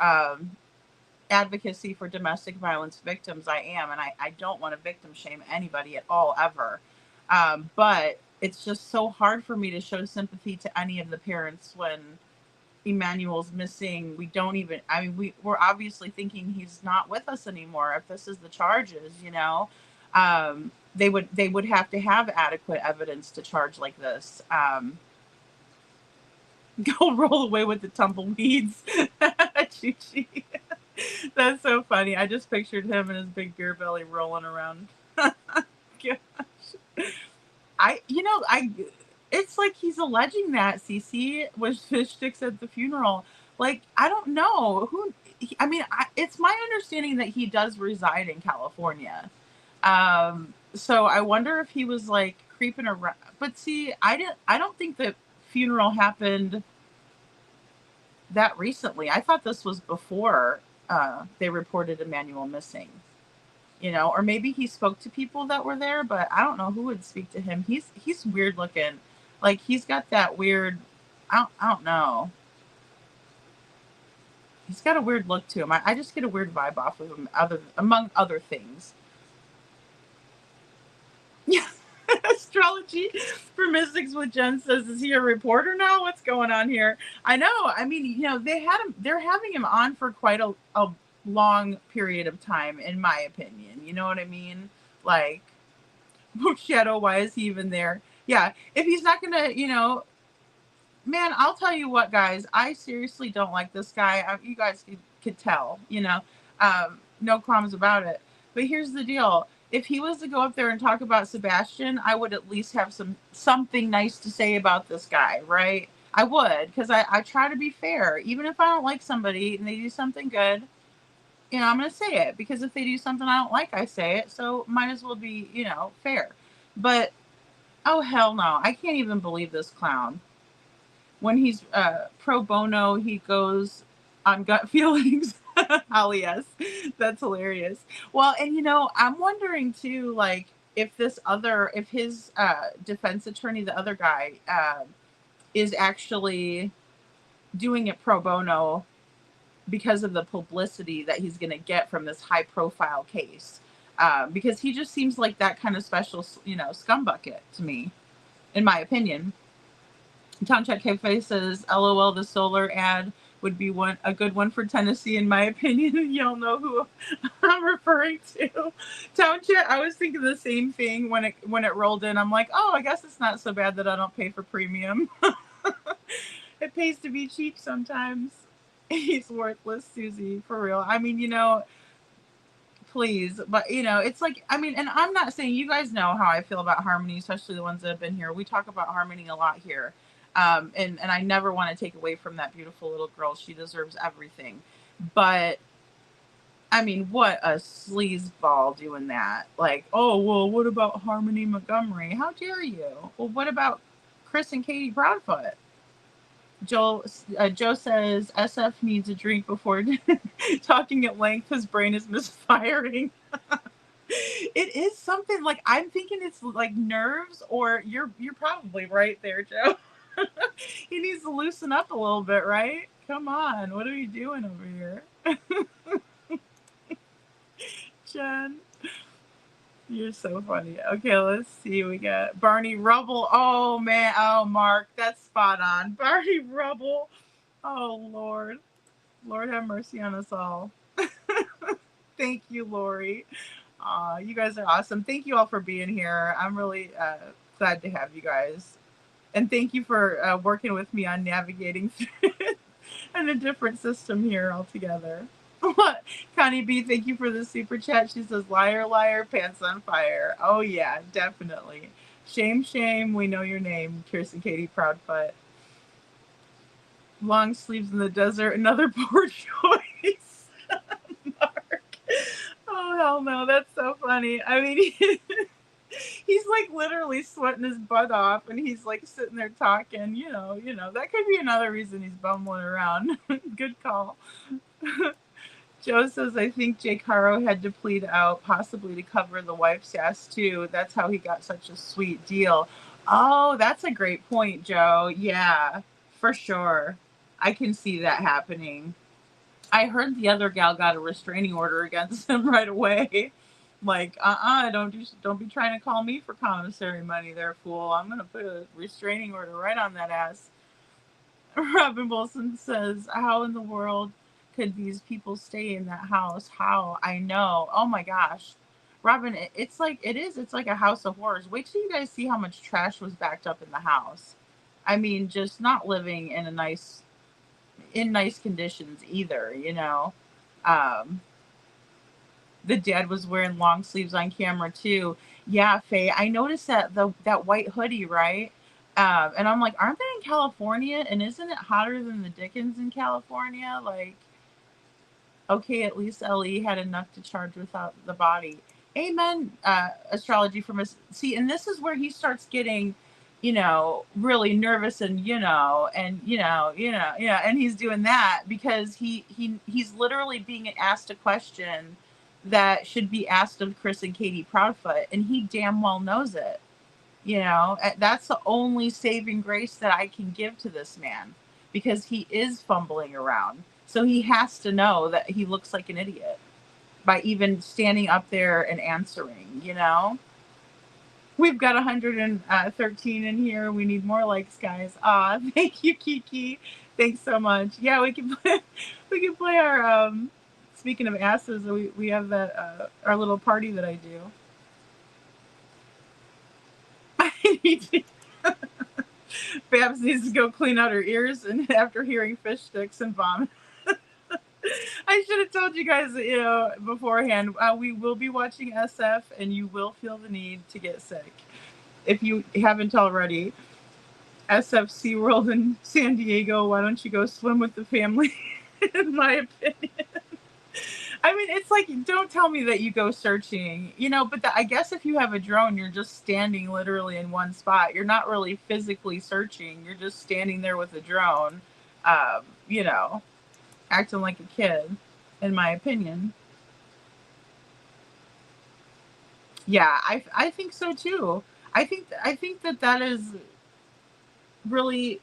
Speaker 4: advocacy for domestic violence victims. I am. And I don't want to victim shame anybody at all, ever. But it's just so hard for me to show sympathy to any of the parents when Emmanuel's missing. We don't even, I mean, we're obviously thinking he's not with us anymore. If this is the charges, you know, they would have to have adequate evidence to charge like this. Go roll away with the tumbleweeds. Chi-Chi. That's so funny. I just pictured him and his big beer belly rolling around. Gosh. It's like he's alleging that Cece was fish sticks at the funeral. Like, I don't know who. It's my understanding that he does reside in California. So I wonder if he was like creeping around. But see, I don't think the funeral happened that recently. I thought this was before they reported Emmanuel missing. You know, or maybe he spoke to people that were there, but I don't know who would speak to him. He's weird looking. Like, he's got that weird, I don't know. He's got a weird look to him. I just get a weird vibe off of him, among other things. Yeah. Astrology for Mystics with Jen says, is he a reporter now? What's going on here? I know. I mean, you know, they're having him on for quite a long period of time, in my opinion. You know what I mean? Like, Shadow, why is he even there? Yeah, if he's not gonna, you know, man, I'll tell you what, guys, I seriously don't like this guy. You guys could tell, you know, no qualms about it. But here's the deal. If he was to go up there and talk about Sebastian, I would at least have something nice to say about this guy, right? I would, because I try to be fair. Even if I don't like somebody and they do something good, you know, I'm going to say it. Because if they do something I don't like, I say it. So might as well be, you know, fair. But, oh, hell no. I can't even believe this clown. When he's pro bono, he goes on gut feelings. Alias. That's hilarious. Well, and you know, I'm wondering too, like, if his defense attorney, the other guy, is actually doing it pro bono because of the publicity that he's going to get from this high profile case. Because he just seems like that kind of special, you know, scumbucket to me, in my opinion. Town Chat Cafe says, LOL, the solar ad would be a good one for Tennessee, in my opinion. You'll know who I'm referring to. Town Chat, I was thinking the same thing when it rolled in. I'm like, oh, I guess it's not so bad that I don't pay for premium. It pays to be cheap sometimes. He's worthless, Susie, for real. I mean, you know, please. But, you know, it's like, I mean, and I'm not saying, you guys know how I feel about Harmony, especially the ones that have been here. We talk about Harmony a lot here. And I never want to take away from that beautiful little girl. She deserves everything. But, I mean, what a sleazeball doing that. Like, oh, well, what about Harmony Montgomery? How dare you? Well, what about Chris and Katie Proudfoot? Joe says, SF needs a drink before talking at length. His brain is misfiring. It is something, like, I'm thinking it's like nerves, or you're probably right there, Joe. He needs to loosen up a little bit, right? Come on, what are you doing over here? Jen, you're so funny. Okay, let's see. We got Barney Rubble. Oh, man. Oh, Mark, that's spot on. Barney Rubble. Oh, Lord. Lord have mercy on us all. Thank you, Lori. You guys are awesome. Thank you all for being here. I'm really glad to have you guys. And thank you for working with me on navigating through in a different system here altogether. Connie B, thank you for the super chat. She says, liar, liar, pants on fire. Oh, yeah, definitely. Shame, shame, we know your name, Kirsten Katie Proudfoot. Long sleeves in the desert, another poor choice. Mark. hell no. That's so funny. I mean, he's like literally sweating his butt off and he's like sitting there talking, that could be another reason he's bumbling around. Good call. Joe says, I think Jake Haro had to plead out, possibly to cover the wife's ass too. That's how he got such a sweet deal. Oh, that's a great point, Joe. Yeah, for sure. I can see that happening. I heard the other gal got a restraining order against him right away. Like, don't be trying to call me for commissary money there, fool. I'm gonna put a restraining order right on that ass. Robin Wilson says, how in the world could these people stay in that house? How? I know. Oh my gosh. Robin, it's like a house of horrors. Wait till you guys see how much trash was backed up in the house. I mean, just not living in nice conditions either, The dad was wearing long sleeves on camera too. Yeah, Faye, I noticed that white hoodie, right? And I'm like, aren't they in California? And isn't it hotter than the Dickens in California? Like, okay, at least LE had enough to charge without the body. Amen. Astrology from us. See, and this is where he starts getting, really nervous and and he's doing that because he's literally being asked a question that should be asked of Chris and Katie Proudfoot, and he damn well knows it. That's the only saving grace that I can give to this man because he is fumbling around. So he has to know that he looks like an idiot by even standing up there and answering, We've got 113 in here. We need more likes, guys. Thank you, Kiki. Thanks so much. Yeah, we can play our speaking of asses, we have that our little party that I do. Babs needs to go clean out her ears and after hearing fish sticks and vomit. I should have told you guys, beforehand. We will be watching SF, and you will feel the need to get sick if you haven't already. SF SeaWorld in San Diego. Why don't you go swim with the family? In my opinion. I mean, it's like, don't tell me that you go searching, but I guess if you have a drone, you're just standing literally in one spot. You're not really physically searching. You're just standing there with a drone, acting like a kid, in my opinion. Yeah, I think so too. I think that is really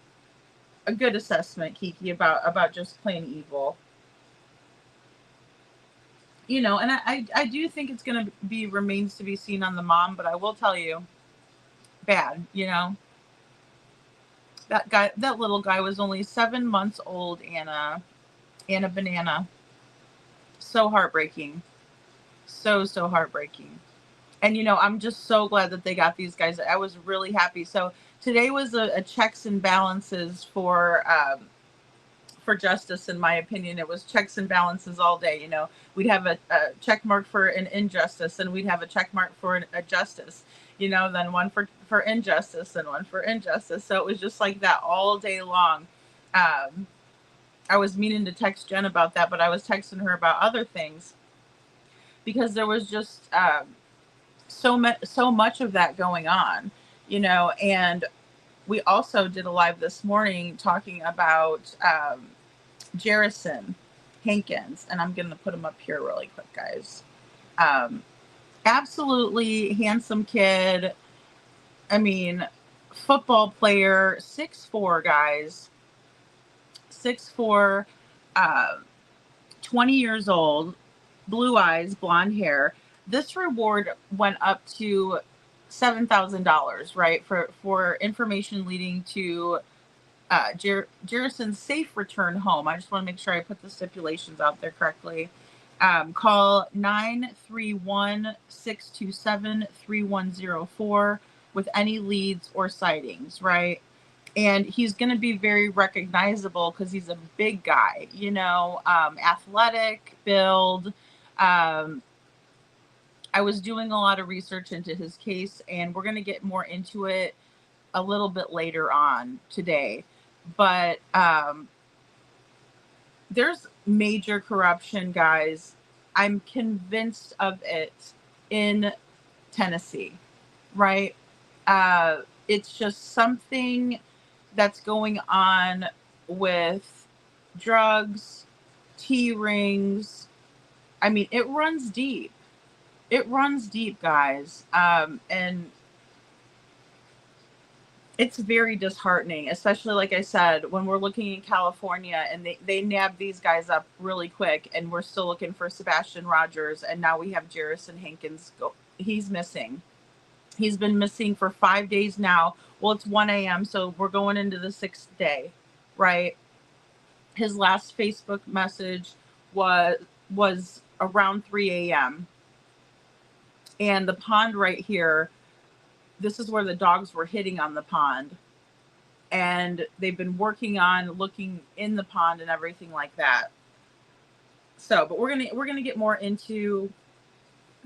Speaker 4: a good assessment, Kiki, about just plain evil. And I do think it's going to remains to be seen on the mom, but I will tell you, bad, that little guy was only 7 months old, Anna Banana. So heartbreaking. So heartbreaking. And, I'm just so glad that they got these guys. I was really happy. So today was a checks and balances for justice, in my opinion. It was checks and balances all day. We'd have a check mark for an injustice, and we'd have a check mark for a justice, then one for injustice and one for injustice. So it was just like that all day long. I was meaning to text Jen about that, but I was texting her about other things because there was just so much of that going on, and we also did a live this morning talking about Jerison Hankins, and I'm going to put him up here really quick, guys. Absolutely handsome kid. I mean, football player, 6'4", guys. 6'4", 20 years old, blue eyes, blonde hair. This reward went up to $7,000, right, for information leading to Jerison's safe return home. I just want to make sure I put the stipulations out there correctly. Call 931-627-3104 with any leads or sightings, right? And he's going to be very recognizable because he's a big guy, athletic build. I was doing a lot of research into his case, and we're going to get more into it a little bit later on today. But there's major corruption, guys, I'm convinced of it in Tennessee, right? It's just something that's going on with drugs, T-rings. I mean, it runs deep. It runs deep, guys. And it's very disheartening, especially, like I said, when we're looking in California and they nab these guys up really quick, and we're still looking for Sebastian Rogers, and now we have Jarrison Hankins. He's missing. He's been missing for 5 days now. Well, it's 1 a.m., so we're going into the 6th day, right? His last Facebook message was around 3 a.m. And the pond right here, this is where the dogs were hitting on the pond. And they've been working on looking in the pond and everything like that. So, but we're gonna get more into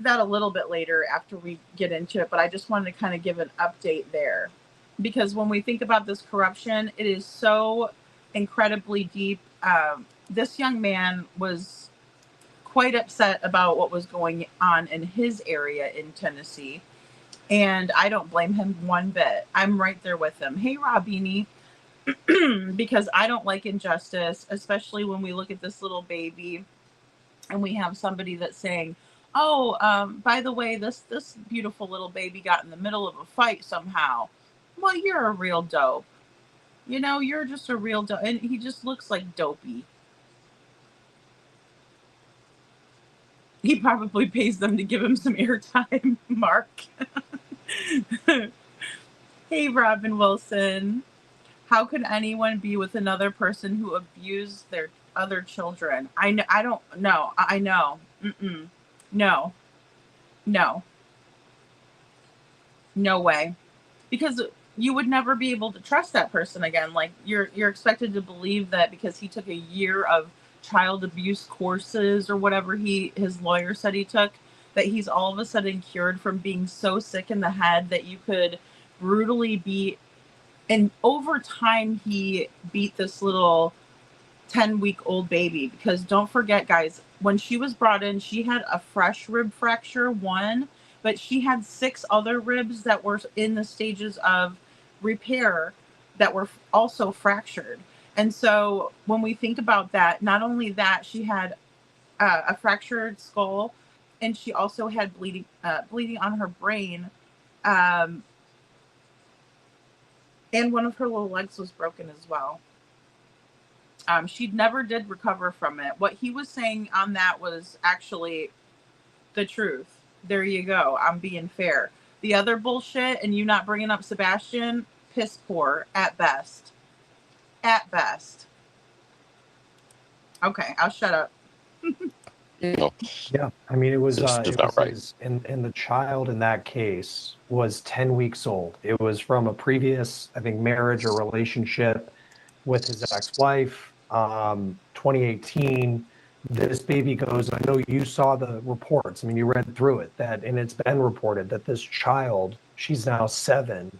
Speaker 4: that a little bit later after we get into it. But I just wanted to kind of give an update there, because when we think about this corruption, it is so incredibly deep. This young man was quite upset about what was going on in his area in Tennessee. And I don't blame him one bit. I'm right there with him. Hey, Robini, because I don't like injustice, especially when we look at this little baby and we have somebody that's saying, oh, by the way, this beautiful little baby got in the middle of a fight somehow. Well, you're a real dope. You know, you're just a real dope. And he just looks like dopey. He probably pays them to give him some airtime, Mark. Hey, Robin Wilson. How could anyone be with another person who abused their other children? I don't know. I know. No. No way. Because you would never be able to trust that person again. Like, you're expected to believe that because he took a year of child abuse courses or whatever his lawyer said he took, that he's all of a sudden cured from being so sick in the head that you could brutally beat. And over time, he beat this little 10-week-old baby. Because don't forget, guys, when she was brought in, she had a fresh rib fracture, one, but she had 6 other ribs that were in the stages of repair that were also fractured. And so when we think about that, not only that, she had a fractured skull, and she also had bleeding on her brain. And one of her little legs was broken as well. She never did recover from it. What he was saying on that was actually the truth. There you go. I'm being fair. The other bullshit and you not bringing up Sebastian, piss poor at best. At best. Okay, I'll shut up.
Speaker 7: Yeah, I mean, it was
Speaker 13: It's just not right.
Speaker 7: and the child in that case was 10 weeks old. It was from a previous, I think, marriage or relationship with his ex-wife. 2018, this baby goes, I know you saw the reports. I mean, you read through it, and it's been reported that this child, she's now 7,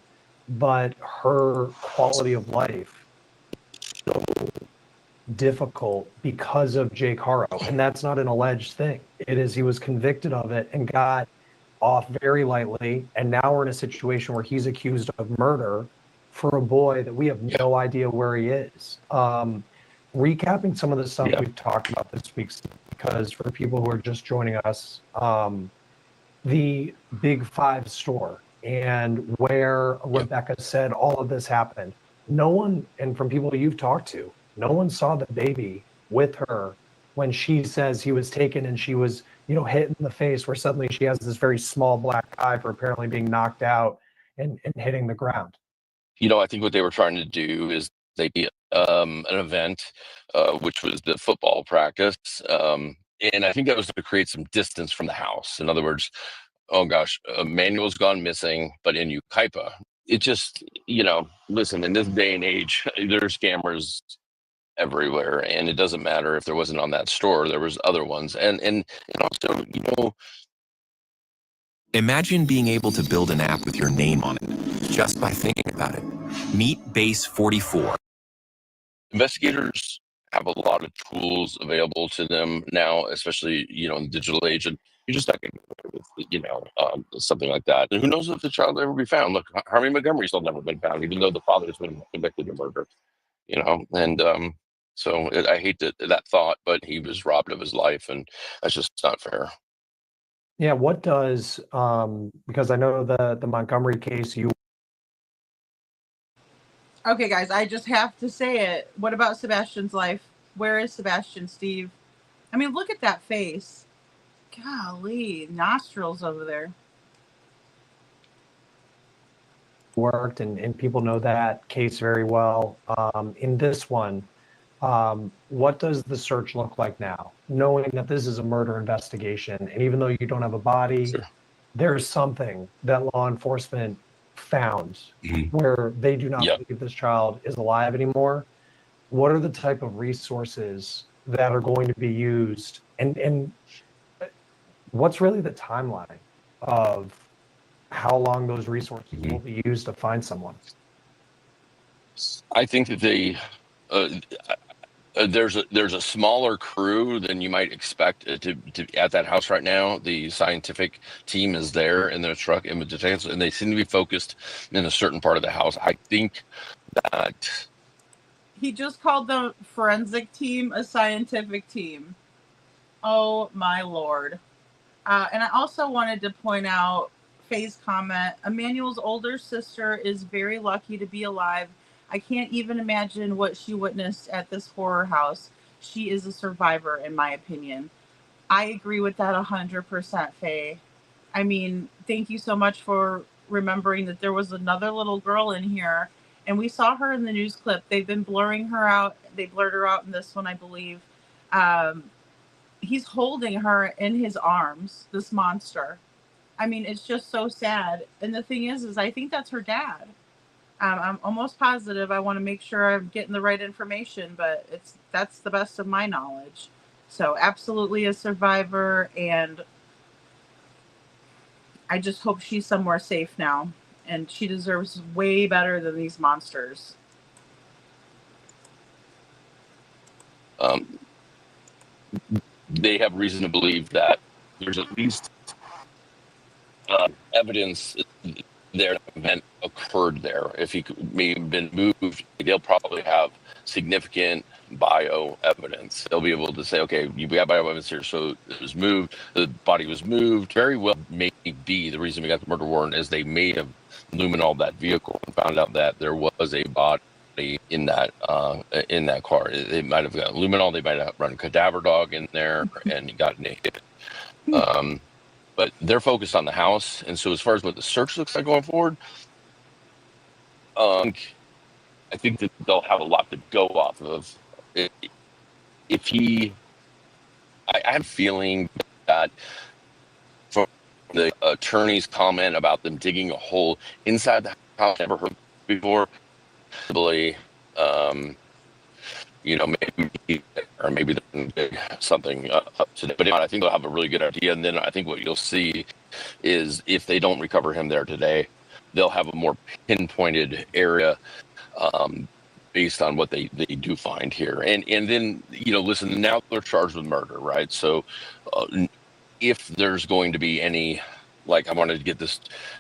Speaker 7: but her quality of life so difficult because of Jake Haro. And that's not an alleged thing. It is, he was convicted of it and got off very lightly. And now we're in a situation where he's accused of murder for a boy that we have no idea where he is. Recapping some of the stuff we've talked about this week, because for people who are just joining us, the Big 5 store and where Rebecca said all of this happened. No one, and from people you've talked to, no one saw the baby with her when she says he was taken and she was, hit in the face, where suddenly she has this very small black eye for apparently being knocked out and hitting the ground.
Speaker 13: I think what they were trying to do is they an event, which was the football practice. And I think that was to create some distance from the house. In other words, oh gosh, Emmanuel's gone missing, but in Ukaipa, it just, listen, in this day and age, there's scammers everywhere, and it doesn't matter if there wasn't on that store, there was other ones. And also,
Speaker 16: Imagine being able to build an app with your name on it, just by thinking about it. Meet Base 44.
Speaker 13: Investigators have a lot of tools available to them now, especially, in the digital age. And you just not going to get away with, something like that. And who knows if the child will ever be found? Look, Harvey Montgomery's still never been found, even though the father has been convicted of murder, and I hate that thought, but he was robbed of his life, and that's just not fair.
Speaker 7: Yeah, what does because I know the Montgomery case you
Speaker 4: Okay, guys, I just have to say it. What about Sebastian's life? Where is Sebastian, Steve? I mean, look at that face. Golly, nostrils over there.
Speaker 7: worked and people know that case very well. In this one, what does the search look like now? Knowing that this is a murder investigation, and even though you don't have a body, there's something that law enforcement found where they do not believe this child is alive anymore. What are the type of resources that are going to be used, and what's really the timeline of how long those resources will be used to find someone?
Speaker 13: I think that there's a smaller crew than you might expect to at that house right now. The scientific team is there in their truck and with detectives, and they seem to be focused in a certain part of the house. I think that
Speaker 4: He just called the forensic team a scientific team. Oh my Lord. And I also wanted to point out Faye's comment. Emmanuel's older sister is very lucky to be alive. I can't even imagine what she witnessed at this horror house. She is a survivor, in my opinion. I agree with that 100%, Faye. I mean, thank you so much for remembering that there was another little girl in here, and we saw her in the news clip. They've been blurring her out. They blurred her out in this one, I believe. He's holding her in his arms, this monster. I mean, it's just so sad. And the thing is I think that's her dad. I'm almost positive. I want to make sure I'm getting the right information, but that's the best of my knowledge. So absolutely a survivor, and I just hope she's somewhere safe now. And she deserves way better than these monsters.
Speaker 13: they have reason to believe that there's at least evidence there that the event occurred there. If he may have been moved, they'll probably have significant bio evidence. They'll be able to say, okay, we have bio evidence here, so it was moved, the body was moved. Very well may be the reason we got the murder warrant is they may have luminol that vehicle and found out that there was a body in that car. They might have got luminol, they might have run a cadaver dog in there and got naked. But they're focused on the house, and so as far as what the search looks like going forward, I think that they'll have a lot to go off of. I have a feeling that from the attorney's comment about them digging a hole inside the house, never heard before, probably, maybe something up to that. But I think they'll have a really good idea. And then I think what you'll see is if they don't recover him there today, they'll have a more pinpointed area based on what they do find here. And then, listen, now they're charged with murder, right? So if there's going to be any, I wanted to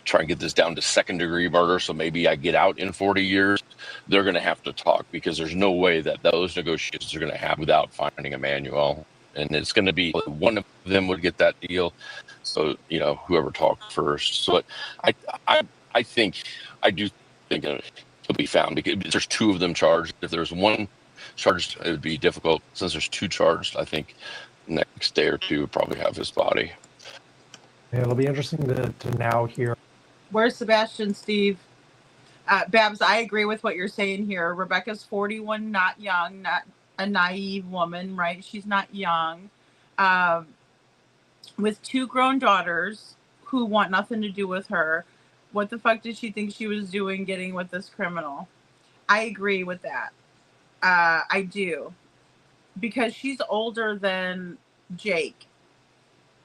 Speaker 13: try and get this down to second-degree murder, so maybe I get out in 40 years, they're going to have to talk, because there's no way that those negotiations are going to happen without finding Emmanuel. And it's going to be one of them would get that deal. So, whoever talked first. So I do think he'll be found, because there's two of them charged. If there's one charged, it would be difficult. Since there's two charged, I think next day or two, we'll probably have his body.
Speaker 7: Yeah, it'll be interesting to now hear.
Speaker 4: Where's Sebastian, Steve? Babs, I agree with what you're saying here. Rebecca's 41, not young, not a naive woman, right? She's not young. With two grown daughters who want nothing to do with her. What the fuck did she think she was doing getting with this criminal? I agree with that. I do. Because she's older than Jake,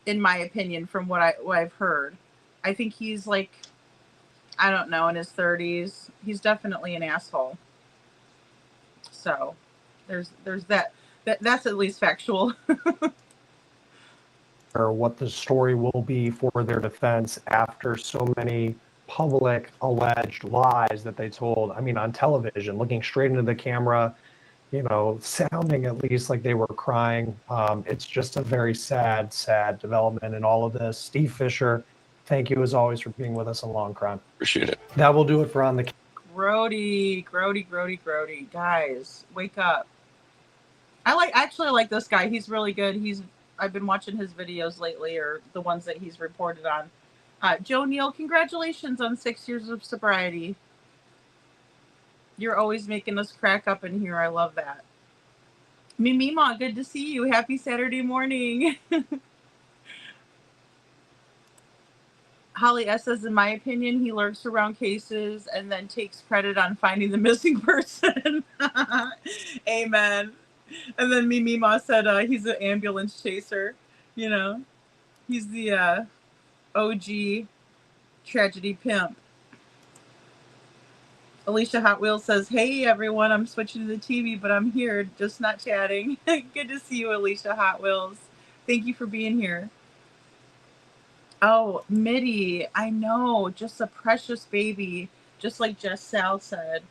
Speaker 4: in my opinion, from what I've heard. I think he's in his 30s. He's definitely an asshole. So There's that's at least factual.
Speaker 7: Or what the story will be for their defense after so many public alleged lies that they told. I mean, on television, looking straight into the camera, sounding at least like they were crying. It's just a very sad, sad development in all of this. Steve Fisher, thank you as always for being with us on Long Crime.
Speaker 13: Appreciate it.
Speaker 7: That will do it for On the
Speaker 4: Grody. Guys, wake up. I actually like this guy. He's really good. I've been watching his videos lately, or the ones that he's reported on. Joe Neal, congratulations on 6 years of sobriety. You're always making us crack up in here. I love that. Mimima, good to see you. Happy Saturday morning. Holly S says, in my opinion, he lurks around cases and then takes credit on finding the missing person. Amen. And then Mimima said he's an ambulance chaser. He's the OG tragedy pimp. Alicia Hot Wheels says, hey everyone, I'm switching to the TV, but I'm here, just not chatting. Good to see you, Alicia Hot Wheels. Thank you for being here. Oh, Mitty, I know, just a precious baby, just like Jess Sal said.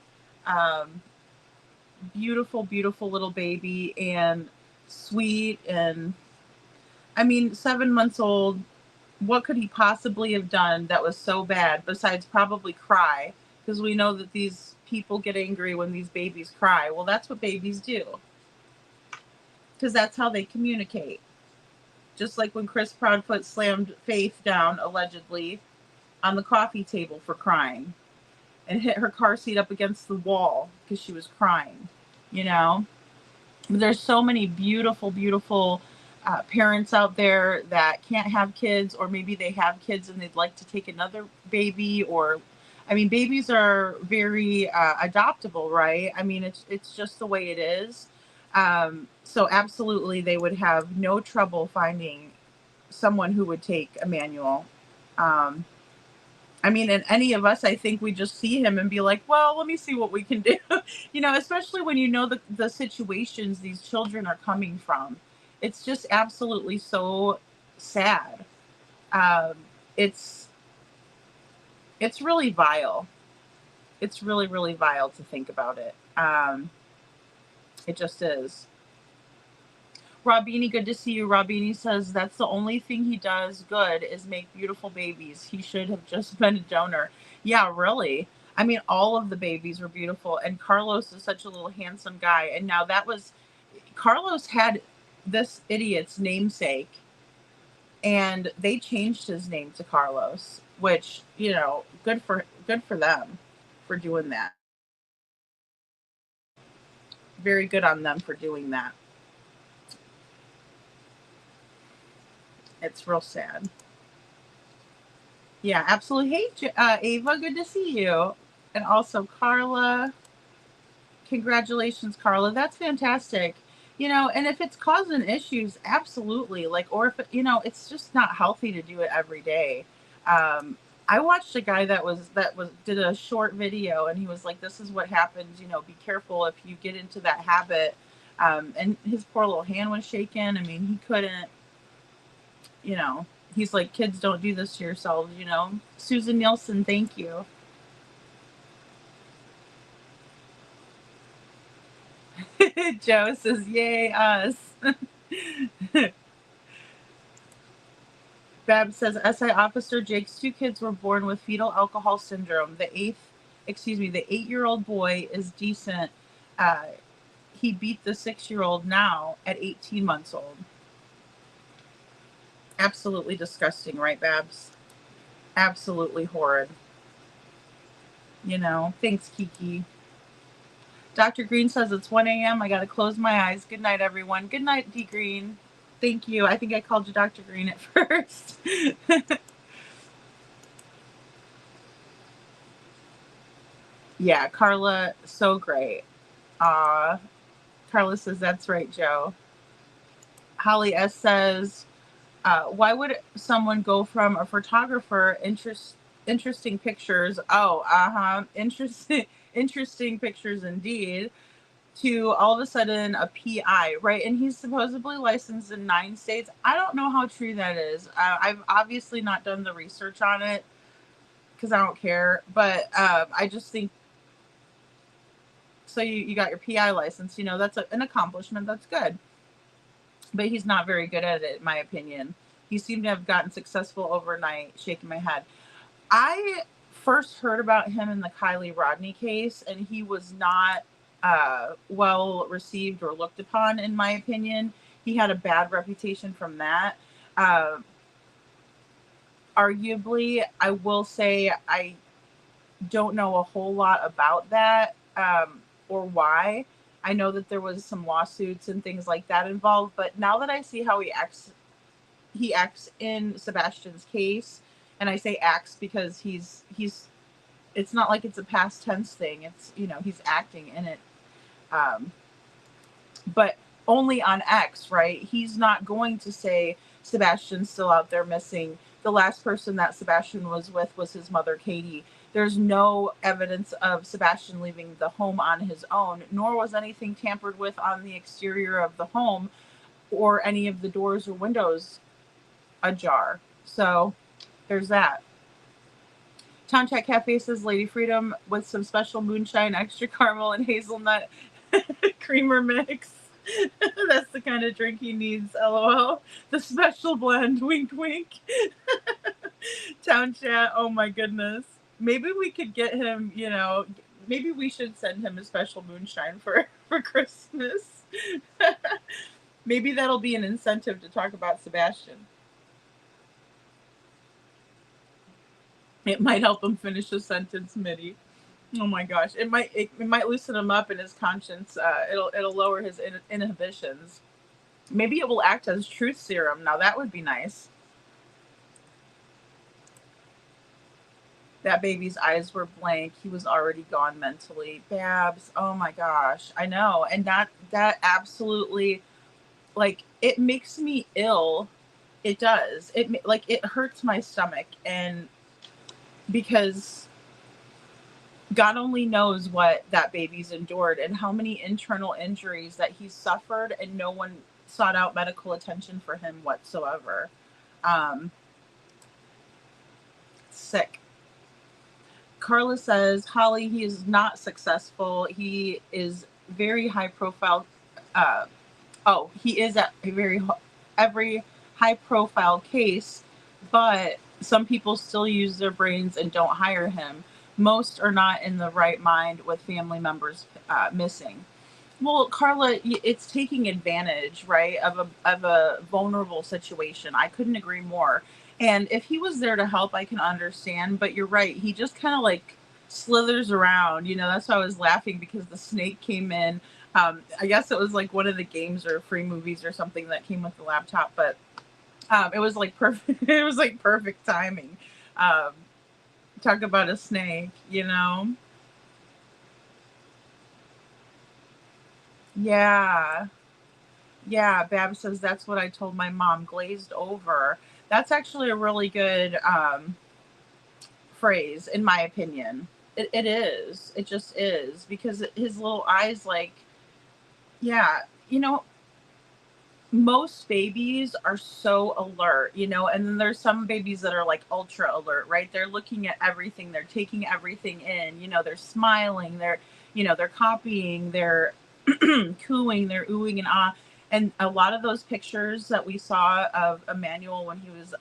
Speaker 4: Beautiful, beautiful little baby, and sweet, and 7 months old. What could he possibly have done that was so bad besides probably cry? Because we know that these people get angry when these babies cry. Well, that's what babies do. Because that's how they communicate. Just like when Chris Proudfoot slammed Faith down, allegedly, on the coffee table for crying. And hit her car seat up against the wall because she was crying. There's so many beautiful, beautiful parents out there that can't have kids, or maybe they have kids and they'd like to take another baby, or babies are very adoptable, right? It's just the way it is. So absolutely, they would have no trouble finding someone who would take Emmanuel. And any of us, I think we just see him and be like, well, let me see what we can do. Especially when the situations these children are coming from. It's just absolutely so sad. It's really vile. It's really, really vile to think about it. It just is. Robini, good to see you. Robini says that's the only thing he does good is make beautiful babies. He should have just been a donor. Yeah, really. All of the babies were beautiful. And Carlos is such a little handsome guy. And now Carlos had this idiot's namesake, and they changed his name to Carlos, which, good for them for doing that. Very good on them for doing that. It's real sad. Yeah, absolutely. Hey, Ava, good to see you. And also Carla. Congratulations, Carla. That's fantastic. And if it's causing issues, absolutely. Or if, it's just not healthy to do it every day. I watched a guy that did a short video, and he was like, this is what happens, be careful if you get into that habit. And his poor little hand was shaking. He couldn't, he's like, kids, don't do this to yourselves, Susan Nielsen, thank you. Joe says, yay, us. Bab says, SI officer Jake's 2 kids were born with fetal alcohol syndrome. The 8-year-old boy is decent. He beat the 6-year-old now at 18 months old. Absolutely disgusting, right, Babs? Absolutely horrid. Thanks, Kiki. Dr. Green says it's 1 a.m. I got to close my eyes. Good night, everyone. Good night, D. Green. Thank you. I think I called you Dr. Green at first. Yeah, Carla, so great. Carla says, that's right, Joe. Holly S says, why would someone go from a photographer, interesting pictures? Oh, interesting pictures indeed. to all of a sudden a PI, right? And he's supposedly licensed in 9 states. I don't know how true that is. I've obviously not done the research on it because I don't care. But I just think, so you got your PI license, you know, that's an accomplishment. That's good. But he's not very good at it, in my opinion. He seemed to have gotten successful overnight. Shaking my head. I first heard about him in the Kylie Rodney case, and he was not well received or looked upon, in my opinion. He had a bad reputation from that. Arguably, I will say I don't know a whole lot about that or why. I know that there was some lawsuits and things like that involved, but now that I see how he acts in Sebastian's case, and I say acts because he's it's not like it's a past tense thing. It's, you know, he's acting in it. But only on X, right? He's not going to say Sebastian's still out there missing. The last person that Sebastian was with was his mother, Katie. There's no evidence of Sebastian leaving the home on his own, nor was anything tampered with on the exterior of the home or any of the doors or windows ajar. So there's that. Town Chat Cafe says Lady Freedom with some special moonshine, extra caramel, and hazelnut creamer mix. That's the kind of drink he needs, LOL. The special blend, wink, wink. Town Chat, oh my goodness. Maybe we could get him, you know, maybe we should send him a special moonshine for Christmas. Maybe that'll be an incentive to talk about Sebastian. It might help him finish a sentence, Mitty. Oh my gosh, it might loosen him up in his conscience. It'll lower his inhibitions. Maybe it will act as truth serum. Now that would be nice. That baby's eyes were blank. He was already gone mentally. Babs, oh my gosh, I know, and that absolutely, like, it makes me ill. It does. It hurts my stomach, and because God only knows what that baby's endured and how many internal injuries that he's suffered, and no one sought out medical attention for him whatsoever. Sick. Carla says, Holly, he is not successful. He is very high profile. He is at every high profile case, but some people still use their brains and don't hire him. Most are not in the right mind with family members missing. Well, Carla, it's taking advantage, right, of a vulnerable situation. I couldn't agree more. And if he was there to help, I can understand. But you're right. He just kind of like slithers around. You know, that's why I was laughing, because the snake came in. I guess it was like one of the games or free movies or something that came with the laptop. But it was like perfect. It was like perfect timing. Talk about a snake, you know? Yeah. Yeah, Bab says that's what I told my mom, glazed over. That's actually a really good phrase, in my opinion. It is. It just is. Because his little eyes, like, yeah, you know, most babies are so alert, you know, and then there's some babies that are like ultra alert, right? They're looking at everything, they're taking everything in, you know, they're smiling, they're, you know, they're copying, they're cooing, they're oohing and ah. And a lot of those pictures that we saw of Emmanuel when he was,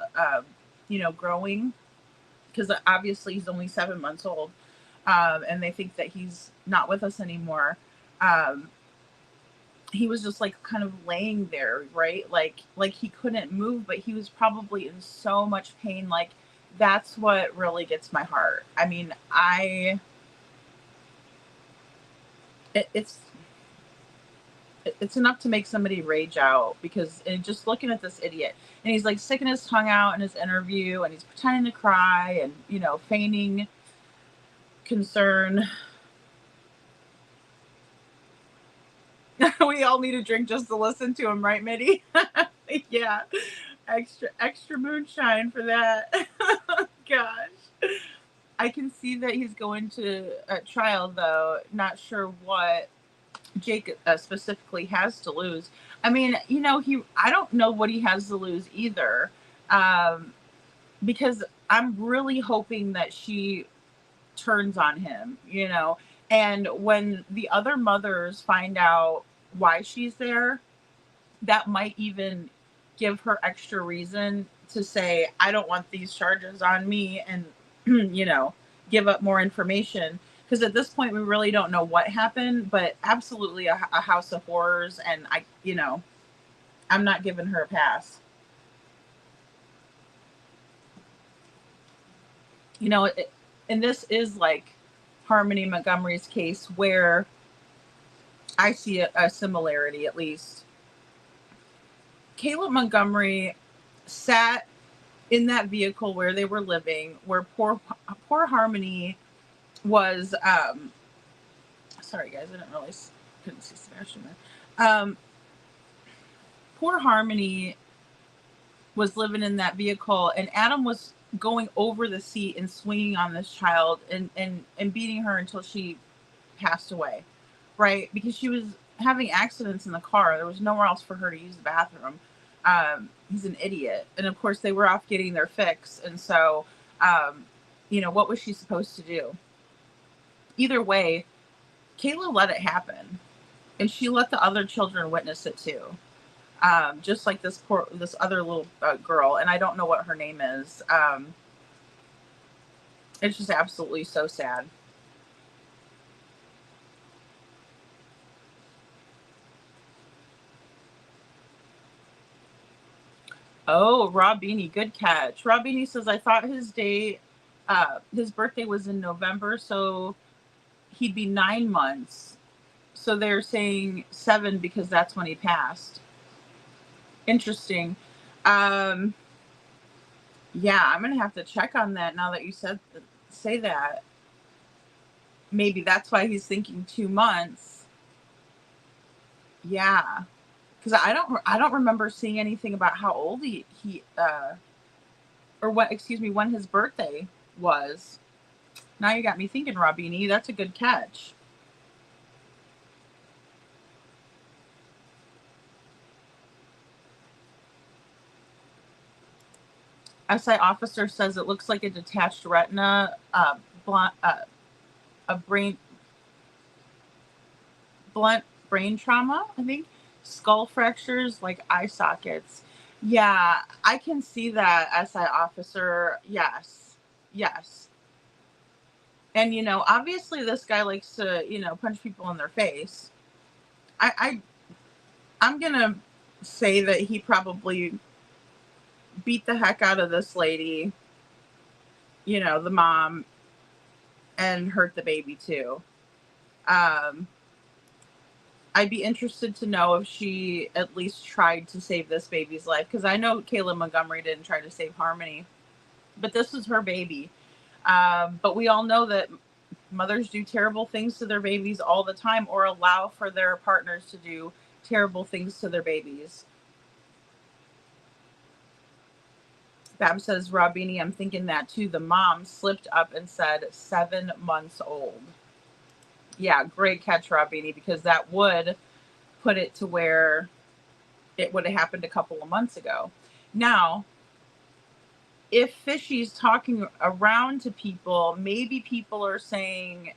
Speaker 4: you know, growing, because obviously he's only 7 months old, and they think that he's not with us anymore. He was just like kind of laying there, right? Like he couldn't move, but he was probably in so much pain. Like, that's what really gets my heart. I mean, it's enough to make somebody rage out, because just looking at this idiot, and he's like sticking his tongue out in his interview, and he's pretending to cry and, you know, feigning concern. We all need a drink just to listen to him, right, Mitty? Yeah, extra moonshine for that. Gosh, I can see that he's going to a trial, though. Not sure what Jake specifically has to lose. I mean, I don't know what he has to lose either, because I'm really hoping that she turns on him, and when the other mothers find out why she's there, that might even give her extra reason to say, I don't want these charges on me, and, give up more information. Because at this point, we really don't know what happened, but absolutely a house of horrors. And I'm not giving her a pass. And this is like Harmony Montgomery's case, where I see a similarity, at least. Caleb Montgomery sat in that vehicle where they were living, where poor Harmony was, sorry guys, I didn't really, couldn't see Sebastian there. Poor Harmony was living in that vehicle, and Adam was going over the seat and swinging on this child and beating her until she passed away, right? Because she was having accidents in the car. There was nowhere else for her to use the bathroom. He's an idiot. And of course they were off getting their fix. And so, what was she supposed to do? Either way, Kayla let it happen. And she let the other children witness it too. Just like this other little girl. And I don't know what her name is. It's just absolutely so sad. Oh, Rob Beanie, good catch. Rob Beanie says, I thought his birthday was in November, so he'd be 9 months. So they're saying 7 because that's when he passed. Interesting. Yeah, I'm gonna have to check on that now that you say that. Maybe that's why he's thinking 2 months. Yeah. Because I don't remember seeing anything about how old when his birthday was. Now you got me thinking, Robini. That's a good catch. SI officer says it looks like a detached retina, blunt brain trauma, I think. Skull fractures, like eye sockets. Yeah, I can see that, SI officer. Yes. And, obviously this guy likes to, punch people in their face. I'm going to say that he probably beat the heck out of this lady, the mom, and hurt the baby too. I'd be interested to know if she at least tried to save this baby's life, because I know Kayla Montgomery didn't try to save Harmony, but this was her baby. But we all know that mothers do terrible things to their babies all the time, or allow for their partners to do terrible things to their babies. Bab says, Robini, I'm thinking that too. The mom slipped up and said 7 months old. Yeah, great catch, Robini, because that would put it to where it would have happened a couple of months ago. Now, if Fishy's talking around to people, maybe people are saying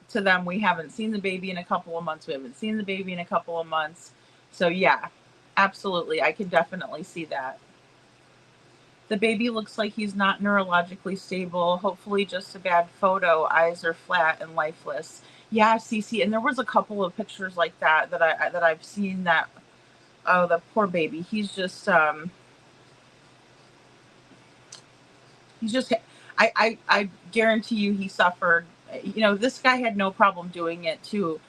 Speaker 4: to them, we haven't seen the baby in a couple of months. We haven't seen the baby in a couple of months. So yeah, absolutely. I can definitely see that. The baby looks like he's not neurologically stable. Hopefully just a bad photo. Eyes are flat and lifeless. Yeah, Cece. And there was a couple of pictures like that I've seen that, oh, the poor baby. He's just, I guarantee you he suffered. This guy had no problem doing it too.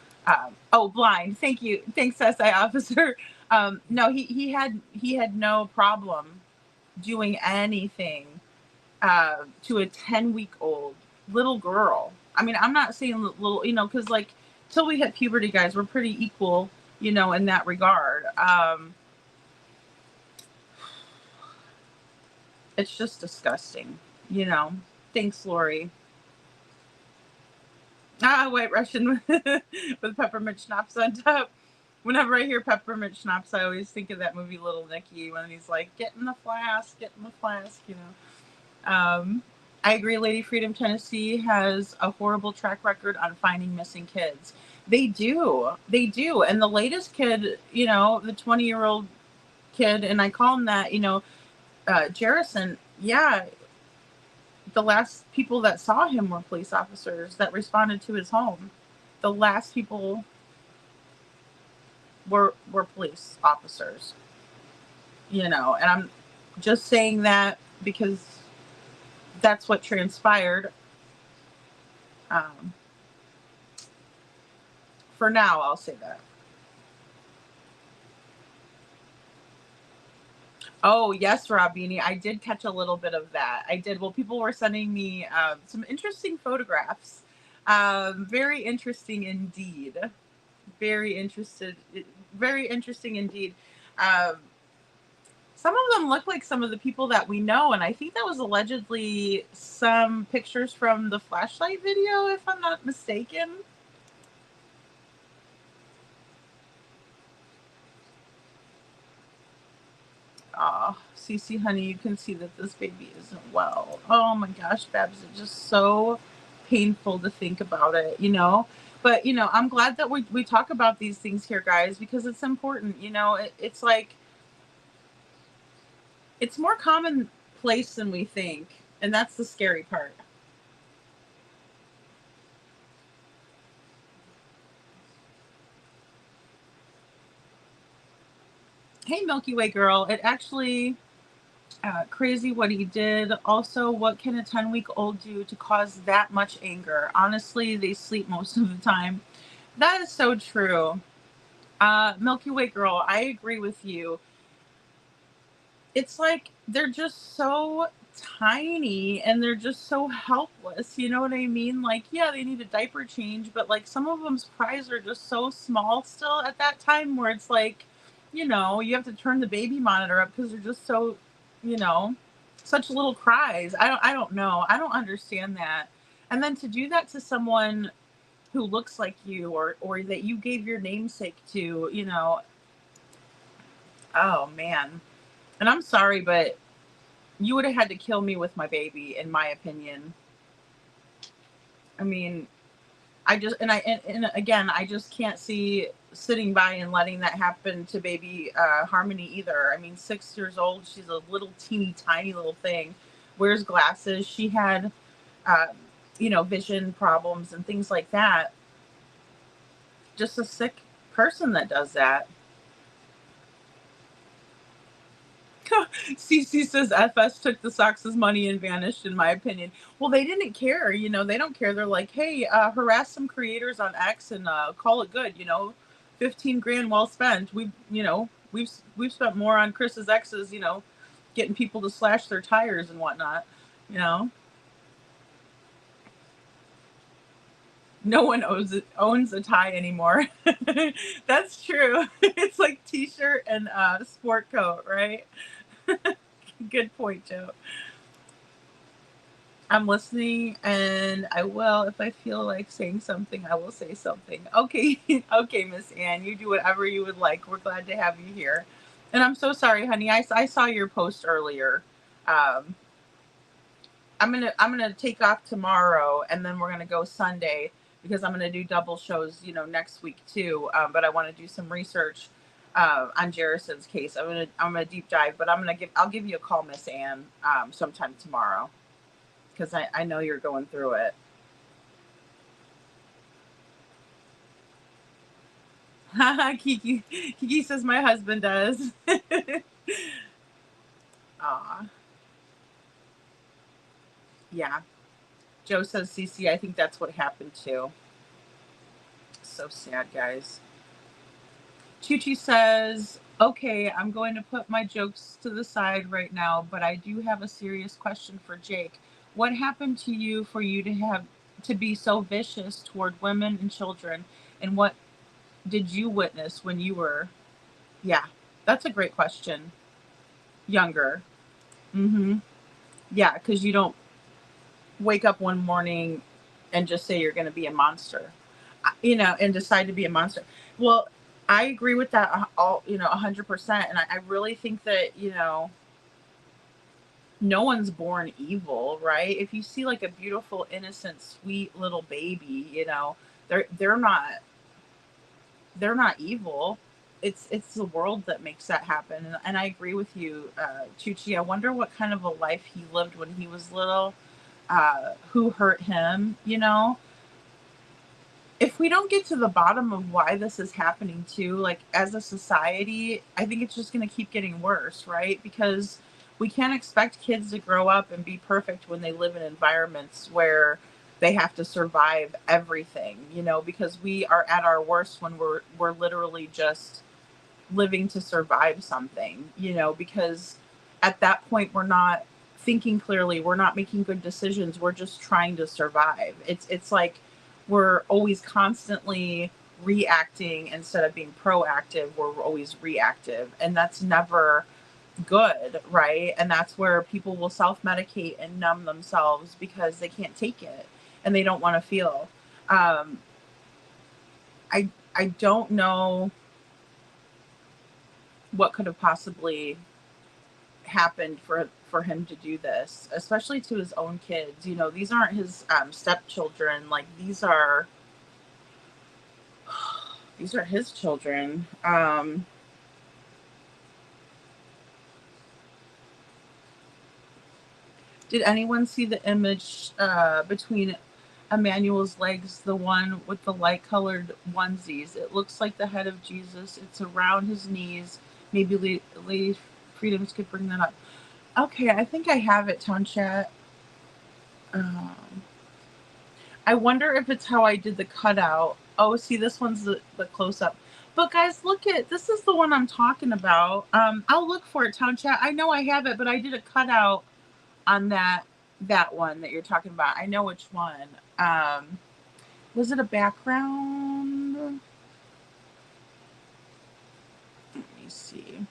Speaker 4: Blind. Thank you. Thanks, SI officer. No, he had no problem doing anything to a 10-week-old little girl. I mean, I'm not saying little, because like till we hit puberty, guys, we're pretty equal, in that regard. It's just disgusting, Thanks, Lori. White Russian with peppermint schnapps on top. Whenever I hear peppermint schnapps, I always think of that movie Little Nicky when he's like, get in the flask, you know. I agree, Lady Freedom, Tennessee has a horrible track record on finding missing kids. They do. And the latest kid, you know, the 20-year-old kid, and I call him that, you know, Jerrison, yeah, the last people that saw him were police officers that responded to his home. The last people were police officers, you know, and I'm just saying that because that's what transpired. For now, I'll say that. Oh, yes, Robini. I did catch a little bit of that. I did. Well, people were sending me some interesting photographs. Very interesting indeed. Very interesting indeed. Some of them look like some of the people that we know, and I think that was allegedly some pictures from the flashlight video, if I'm not mistaken. Oh, Cece, honey, you can see that this baby isn't well. Oh my gosh, Babs, it's just so painful to think about it, you know? But, you know, I'm glad that we talk about these things here, guys, because it's important, you know? It's like, it's more commonplace than we think, and that's the scary part. Hey, Milky Way girl, it actually... crazy what he did. Also, what can a 10-week-old do to cause that much anger? Honestly, they sleep most of the time. That is so true. Milky Way girl, I agree with you. It's like they're just so tiny and they're just so helpless. You know what I mean? Like, yeah, they need a diaper change, but like some of them's cries are just so small still at that time where it's like, you know, you have to turn the baby monitor up because they're just so, you know, such little cries. I don't know. I don't understand that. And then to do that to someone who looks like you or that you gave your namesake to, you know, oh man. And I'm sorry, but you would have had to kill me with my baby, in my opinion. I mean, and again, I just can't see sitting by and letting that happen to baby Harmony either. I mean, 6 years old, she's a little teeny tiny little thing, wears glasses. She had, you know, vision problems and things like that. Just a sick person that does that. CC says FS took the Sox's money and vanished, in my opinion. Well, they didn't care, you know, they don't care. They're like, hey, harass some creators on X and call it good, you know, 15 grand well spent. We've spent more on Chris's exes, you know, getting people to slash their tires and whatnot, you know. No one owns a tie anymore. That's true. It's like t-shirt and sport coat, right? Good point, Joe. I'm listening, and I will, if I feel like saying something, I will say something. Okay, okay, Miss Ann, you do whatever you would like. We're glad to have you here. And I'm so sorry, honey. I saw your post earlier. I'm gonna take off tomorrow, and then we're gonna go Sunday because I'm gonna do double shows, you know, next week too. But I want to do some research on Jerrison's case. I'm gonna deep dive, but I'll give you a call, Miss Ann, sometime tomorrow because I know you're going through it. Kiki says my husband does. Aw. Yeah. Joe says, CC, I think that's what happened too. So sad, guys. Chi says, okay, I'm going to put my jokes to the side right now, but I do have a serious question for Jake. What happened to you for you to be so vicious toward women and children? And what did you witness when you were, yeah, that's a great question. Younger. Mm-hmm. Yeah, because you don't wake up one morning and just say you're going to be a monster, and decide to be a monster. Well, I agree with that 100%. And I really think that, no one's born evil, right? If you see like a beautiful, innocent, sweet little baby, they're not evil. It's the world that makes that happen. And I agree with you, Chuchi. I wonder what kind of a life he lived when he was little, who hurt him, If we don't get to the bottom of why this is happening too, like as a society, I think it's just going to keep getting worse, right? Because we can't expect kids to grow up and be perfect when they live in environments where they have to survive everything, because we are at our worst when we're literally just living to survive something, because at that point we're not thinking clearly, we're not making good decisions, we're just trying to survive. It's like we're always constantly reacting instead of being proactive. We're always reactive, and that's never good, right? And that's where people will self-medicate and numb themselves because they can't take it and they don't want to feel. I don't know what could have possibly happened for him to do this, especially to his own kids. These aren't his stepchildren. Like these are his children. Did anyone see the image between Emmanuel's legs, the one with the light-colored onesies? It looks like the head of Jesus. It's around his knees. Maybe Lady Freedoms could bring that up. Okay, I think I have it, Town Chat. I wonder if it's how I did the cutout. Oh, see, this one's the close-up. But guys, this is the one I'm talking about. I'll look for it, Town Chat. I know I have it, but I did a cutout on that one that you're talking about. I know which one. Was it a background? Let me see.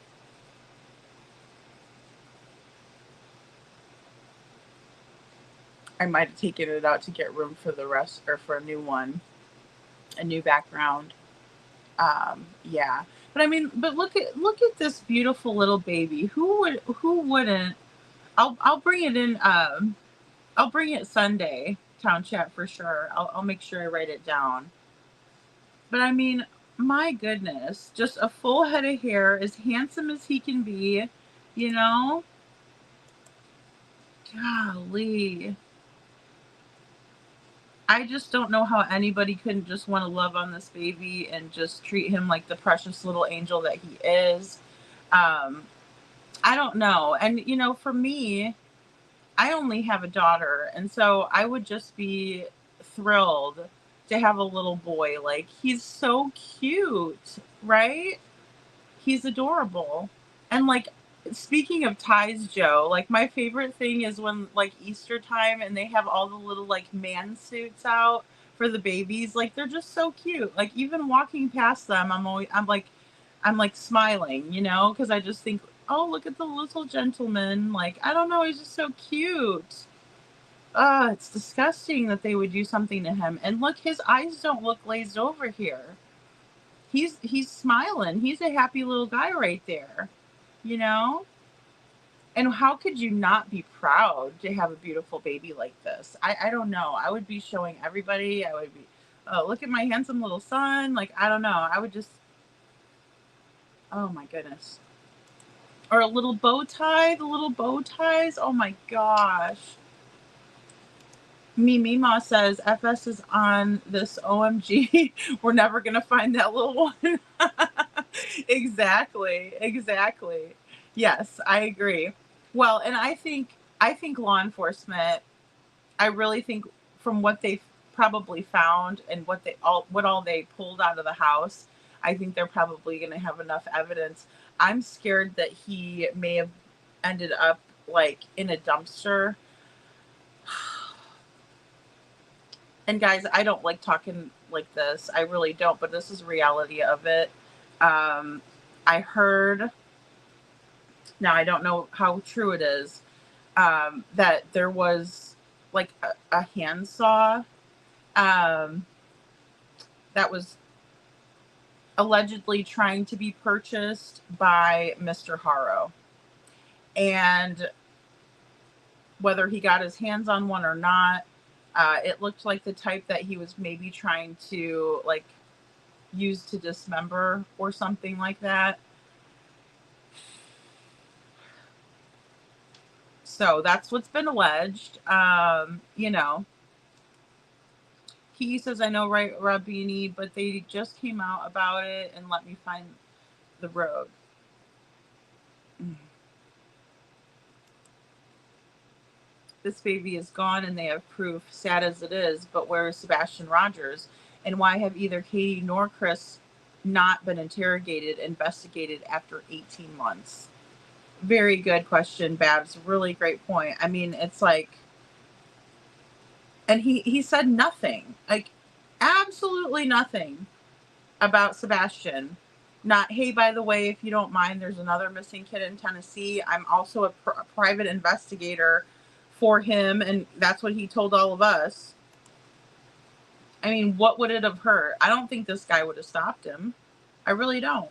Speaker 4: I might have taken it out to get room for the rest, or for a new one, a new background. Yeah. But I mean, look at this beautiful little baby. Who wouldn't? I'll bring it in. I'll bring it Sunday, Town Chat, for sure. I'll make sure I write it down. But I mean, my goodness, just a full head of hair, as handsome as he can be, Golly. I just don't know how anybody couldn't just want to love on this baby and just treat him like the precious little angel that he is. I don't know. And, for me, I only have a daughter. And so I would just be thrilled to have a little boy. Like, he's so cute, right? He's adorable. And, like, speaking of ties, Joe, like, my favorite thing is when, like, Easter time and they have all the little, like, man suits out for the babies. Like, they're just so cute. Like, even walking past them, I'm like smiling, because I just think, oh, look at the little gentleman. Like, I don't know, he's just so cute. It's disgusting that they would do something to him. And look, his eyes don't look glazed over here. He's smiling. He's a happy little guy right there. And how could you not be proud to have a beautiful baby like this? I don't know. I would be showing everybody. I would be, oh, look at my handsome little son. Like, I don't know. I would just, oh my goodness. Or a little bow tie, the little bow ties. Oh my gosh. Mima says, FS is on this, OMG. We're never going to find that little one. Exactly. Yes, I agree. Well, and I think law enforcement, I really think from what they probably found and what all they pulled out of the house, I think they're probably going to have enough evidence. I'm scared that he may have ended up like in a dumpster. And guys, I don't like talking like this. I really don't, but this is reality of it. I heard, now I don't know how true it is, that there was like a handsaw that was allegedly trying to be purchased by Mr. Haro. And whether he got his hands on one or not, it looked like the type that he was maybe trying to like use to dismember or something like that. So that's what's been alleged. You know, he says, I know, right, Rabini, but they just came out about it and let me find the road. This baby is gone and they have proof, sad as it is, but where is Sebastian Rogers? And why have either Katie nor Chris not been interrogated, investigated after 18 months? Very good question, Babs. Really great point. I mean, it's like, and he said nothing, like absolutely nothing about Sebastian. Not, hey, by the way, if you don't mind, there's another missing kid in Tennessee. I'm also a private investigator for him, and that's what he told all of us. I mean, what would it have hurt? I don't think this guy would have stopped him. I really don't.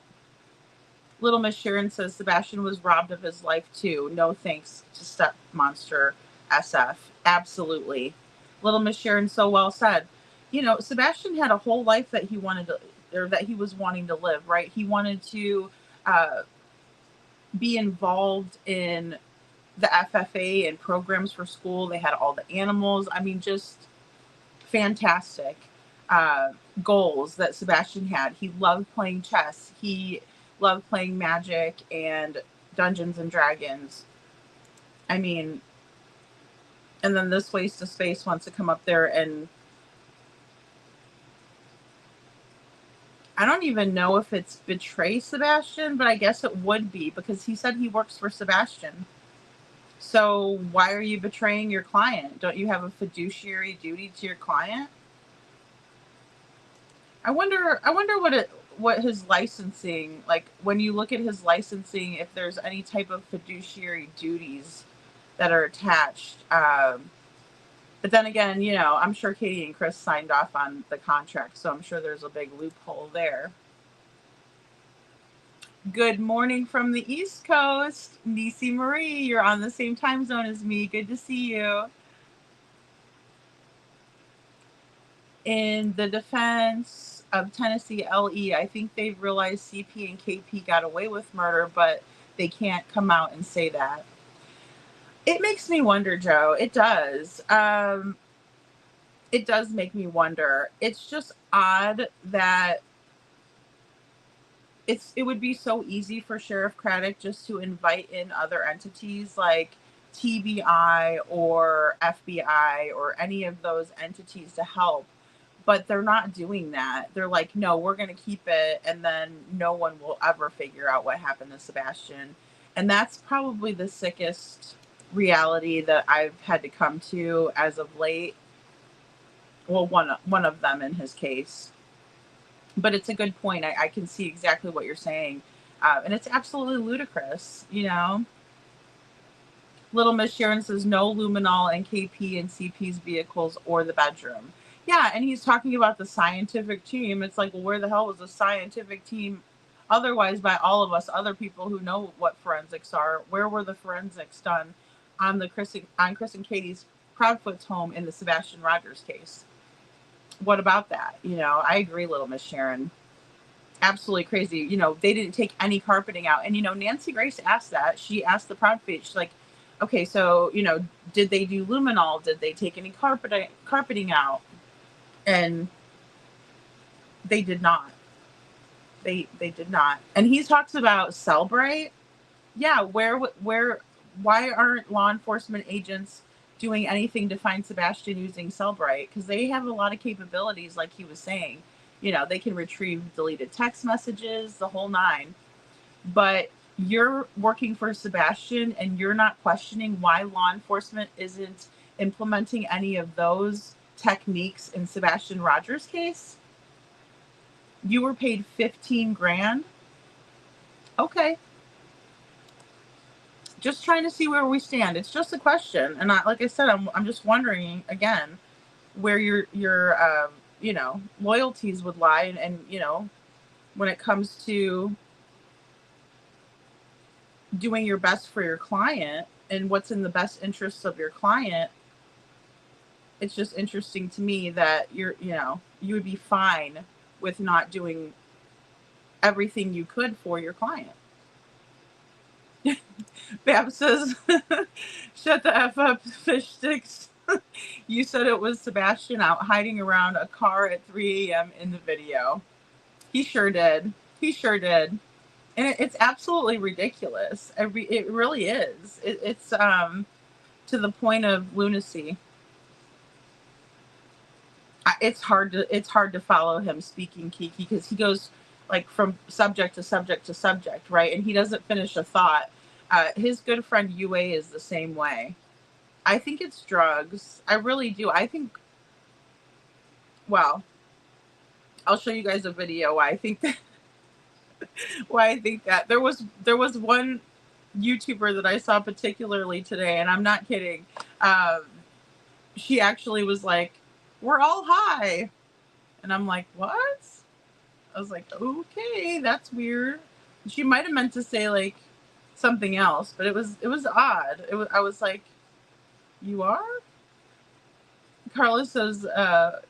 Speaker 4: Little Miss Sharon says Sebastian was robbed of his life too. No thanks to Step Monster SF. Absolutely. Little Miss Sharon so well said. You know, Sebastian had a whole life that he wanted to, or that he was wanting to live, right? He wanted to be involved in the FFA and programs for school. They had all the animals. I mean, just fantastic goals that Sebastian had. He loved playing chess. He loved playing Magic and Dungeons and Dragons. I mean, and then this waste of space wants to come up there, and I don't even know if it's betray Sebastian, but I guess it would be, because he said he works for Sebastian. So why are you betraying your client? Don't you have a fiduciary duty to your client? I wonder what his licensing, like when you look at his licensing, if there's any type of fiduciary duties that are attached. But then again, you know, I'm sure Katie and Chris signed off on the contract, so I'm sure there's a big loophole there. Good morning from the East Coast. Nisi Marie, you're on the same time zone as me. Good to see you. In the defense of Tennessee LE, I think they've realized CP and KP got away with murder, but they can't come out and say that. It makes me wonder, Joe. It does. It does make me wonder. It's just odd that it would be so easy for Sheriff Craddock just to invite in other entities like TBI or FBI or any of those entities to help. But they're not doing that. They're like, no, we're going to keep it. And then no one will ever figure out what happened to Sebastian. And that's probably the sickest reality that I've had to come to as of late. Well, one of them in his case. But it's a good point. I can see exactly what you're saying. And it's absolutely ludicrous, you know. Little Miss Sharon says no luminol in KP and CP's vehicles or the bedroom. Yeah, and he's talking about the scientific team. It's like, well, where the hell was the scientific team otherwise by all of us other people who know what forensics are? Where were the forensics done on Chris and Katie's Proudfoot's home in the Sebastian Rogers case? What about that? You know, I agree, Little Miss Sharon. Absolutely crazy. You know, they didn't take any carpeting out. And, you know, Nancy Grace asked that. She asked the Proudfoot, she's like, okay, so, you know, did they do luminol? Did they take any carpeting out? And they did not. They did not. And he talks about Cellbrite. Yeah, why aren't law enforcement agents doing anything to find Sebastian using Cellbrite? Because they have a lot of capabilities, like he was saying. You know, they can retrieve deleted text messages, the whole nine. But you're working for Sebastian and you're not questioning why law enforcement isn't implementing any of those techniques in Sebastian Rogers' case? You were paid $15,000. Okay. Just trying to see where we stand. It's just a question. And like I said, I'm just wondering again, where your you know, loyalties would lie, and you know, when it comes to doing your best for your client and what's in the best interests of your client. It's just interesting to me that you know, you would be fine with not doing everything you could for your client. Bab says, shut the F up, fish sticks. You said it was Sebastian out hiding around a car at 3 a.m. in the video. He sure did. He sure did. And it's absolutely ridiculous. It really is. It's to the point of lunacy. It's hard to follow him speaking, Kiki, because he goes like from subject to subject to subject, right? And he doesn't finish a thought. His good friend Yue is the same way. I think it's drugs. I really do. I think, well, I'll show you guys a video why I think that there was one YouTuber that I saw particularly today, and I'm not kidding. She actually was like, "We're all high," and I'm like, "What?" I was like, "Okay, that's weird." She might have meant to say like something else, but it was odd. I was like, "You are?" Carlos says,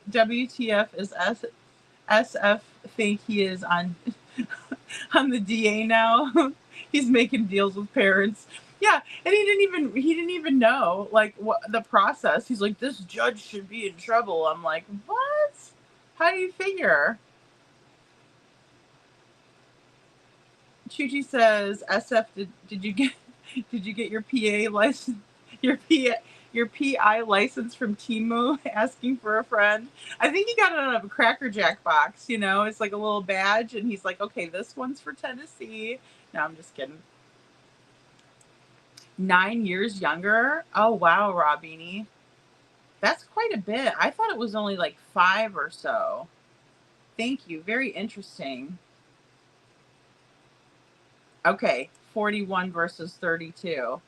Speaker 4: "WTF is SF think he is on on the DA now." He's making deals with parents. Yeah, and he didn't even know like what the process. He's like, "This judge should be in trouble." I'm like, "What? How do you figure?" Chuchi says, "SF, did you get your PA license? Your PI license from Temu asking for a friend?" I think he got it out of a Cracker Jack box, you know, it's like a little badge, and he's like, "Okay, this one's for Tennessee." No, I'm just kidding. 9 years younger? Oh wow, Robini. That's quite a bit. I thought it was only like 5 or so. Thank you. Very interesting. Okay, 41 versus 32.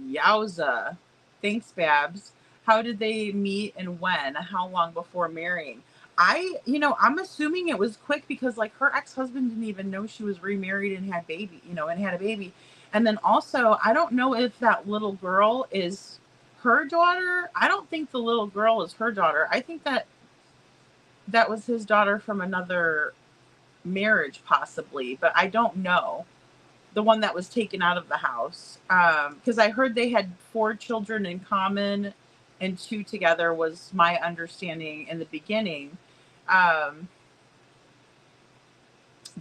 Speaker 4: Yowza. Thanks, Babs. How did they meet and when? How long before marrying? I'm assuming it was quick because like her ex-husband didn't even know she was remarried and had a baby. And then also, I don't know if that little girl is her daughter. I don't think the little girl is her daughter. I think that was his daughter from another marriage possibly, but I don't know. The one that was taken out of the house. Because I heard they had 4 children in common and 2 together was my understanding in the beginning.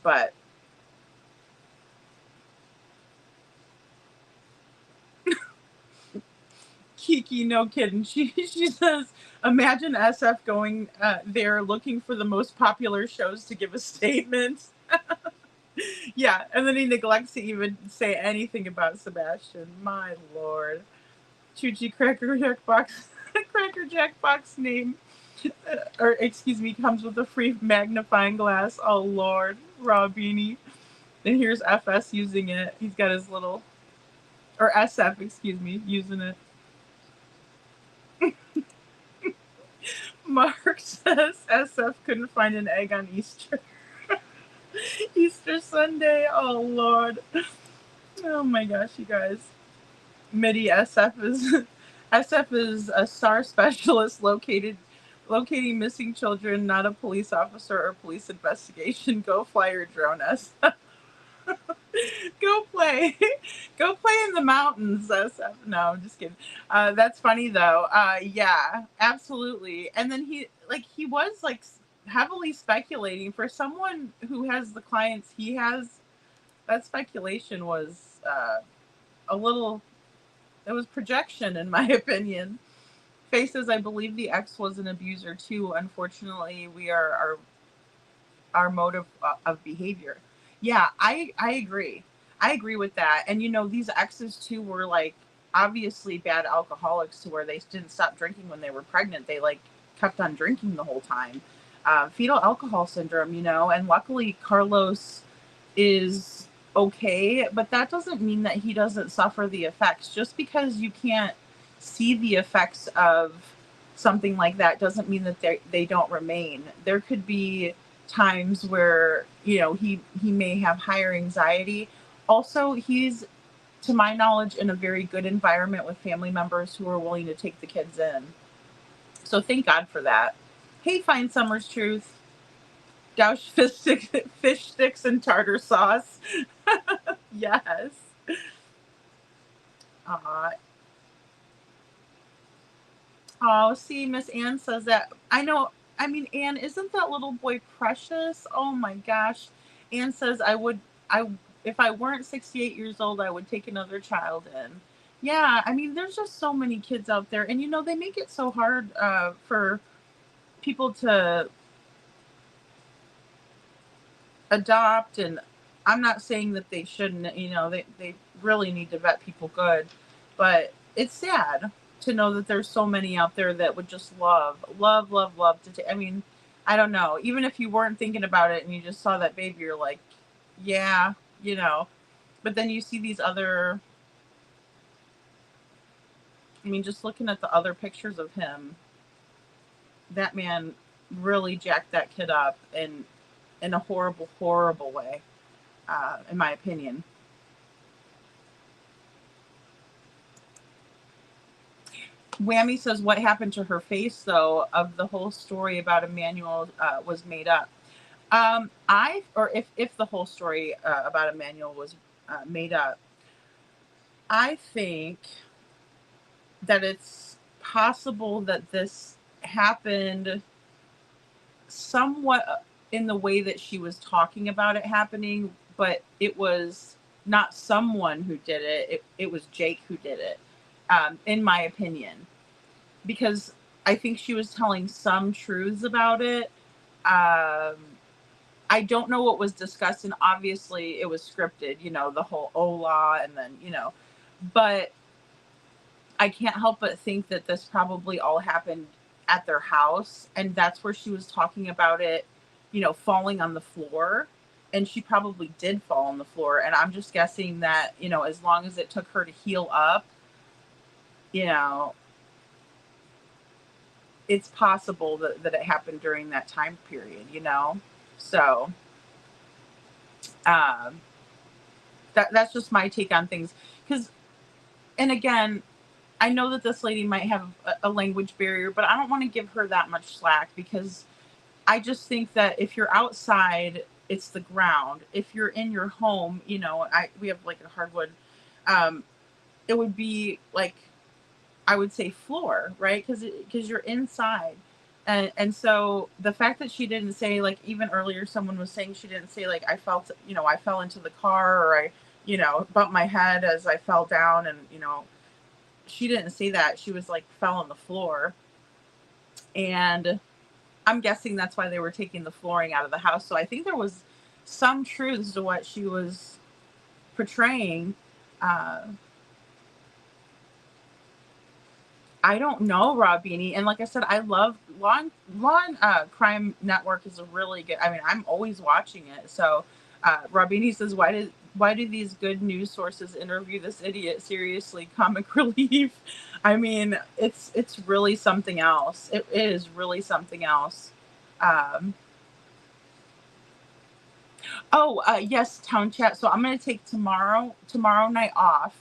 Speaker 4: But Kiki, no kidding. She says, imagine SF going there looking for the most popular shows to give a statement. Yeah, and then he neglects to even say anything about Sebastian. My lord. Chuchi Cracker Jack box Cracker Jack box name or excuse me, comes with a free magnifying glass. Oh lord, Robini. And here's FS using it. He's got his little, or SF, excuse me, using it. Mark says SF couldn't find an egg on Easter. Easter Sunday. Oh lord. Oh my gosh, you guys. MIDI SF is a SAR specialist locating missing children, not a police officer or police investigation. Go fly your drone, SF. Go play in the mountains, SF. No, I'm just kidding. That's funny though. Yeah, absolutely. And then he was like heavily speculating for someone who has the clients he has. That speculation was a little. It was projection, in my opinion. Faye says, I believe the ex was an abuser too. Unfortunately, we are our motive of behavior. Yeah, I agree. I agree with that. And these exes too were like obviously bad alcoholics to where they didn't stop drinking when they were pregnant. They like kept on drinking the whole time. Fetal alcohol syndrome, and luckily Carlos is okay, but that doesn't mean that he doesn't suffer the effects. Just because you can't see the effects of something like that doesn't mean that they don't remain. There could be times where, you know, he may have higher anxiety. Also, he's, to my knowledge, in a very good environment with family members who are willing to take the kids in. So thank God for that. Hey, Fine Summer's Truth. Douse fish sticks in tartar sauce. Yes. Oh, see, Miss Ann says that. I know. I mean, Ann, isn't that little boy precious? Oh my gosh. Ann says if I weren't 68 years old, I would take another child in. Yeah, I mean, there's just so many kids out there, and you know, they make it so hard for people to adopt. And I'm not saying that they shouldn't, you know, they really need to vet people good, but it's sad to know that there's so many out there that would just love to take. I mean, I don't know, even if you weren't thinking about it and you just saw that baby, you're like, yeah, you know. But then you see these other, I mean, just looking at the other pictures of him, that man really jacked that kid up in a horrible way, in my opinion. Whammy says, what happened to her face, though, of the whole story about Emmanuel was made up? If the whole story about Emmanuel was made up, I think that it's possible that this happened somewhat in the way that she was talking about it happening, but it was not someone who did it. It was Jake who did it, in my opinion, because I think she was telling some truths about it. I don't know what was discussed, and obviously it was scripted, you know, the whole Hola, and then, you know, but I can't help but think that this probably all happened at their house, and that's where she was talking about it, you know, falling on the floor, and she probably did fall on the floor. And I'm just guessing that, you know, as long as it took her to heal up, you know, it's possible that it happened during that time period, you know. So that's just my take on things. Because, and again, I know that this lady might have a language barrier, but I don't want to give her that much slack, because I just think that if you're outside, it's the ground. If you're in your home, you know, we have like a hardwood, it would be like, I would say floor, right? Because you're inside. And so the fact that she didn't say, like, even earlier someone was saying she didn't say, like, I fell into the car, or I, you know, bumped my head as I fell down, and, you know, she didn't say that. She was like, fell on the floor. And I'm guessing that's why they were taking the flooring out of the house. So I think there was some truths to what she was portraying. I don't know, Robini. And like I said, I love Law and Crime Network is a really good, I mean, I'm always watching it. So Robini says, why do these good news sources interview this idiot? Seriously, comic relief. I mean, it's really something else. It is really something else. Yes, Town Chat. So I'm going to take tomorrow night off.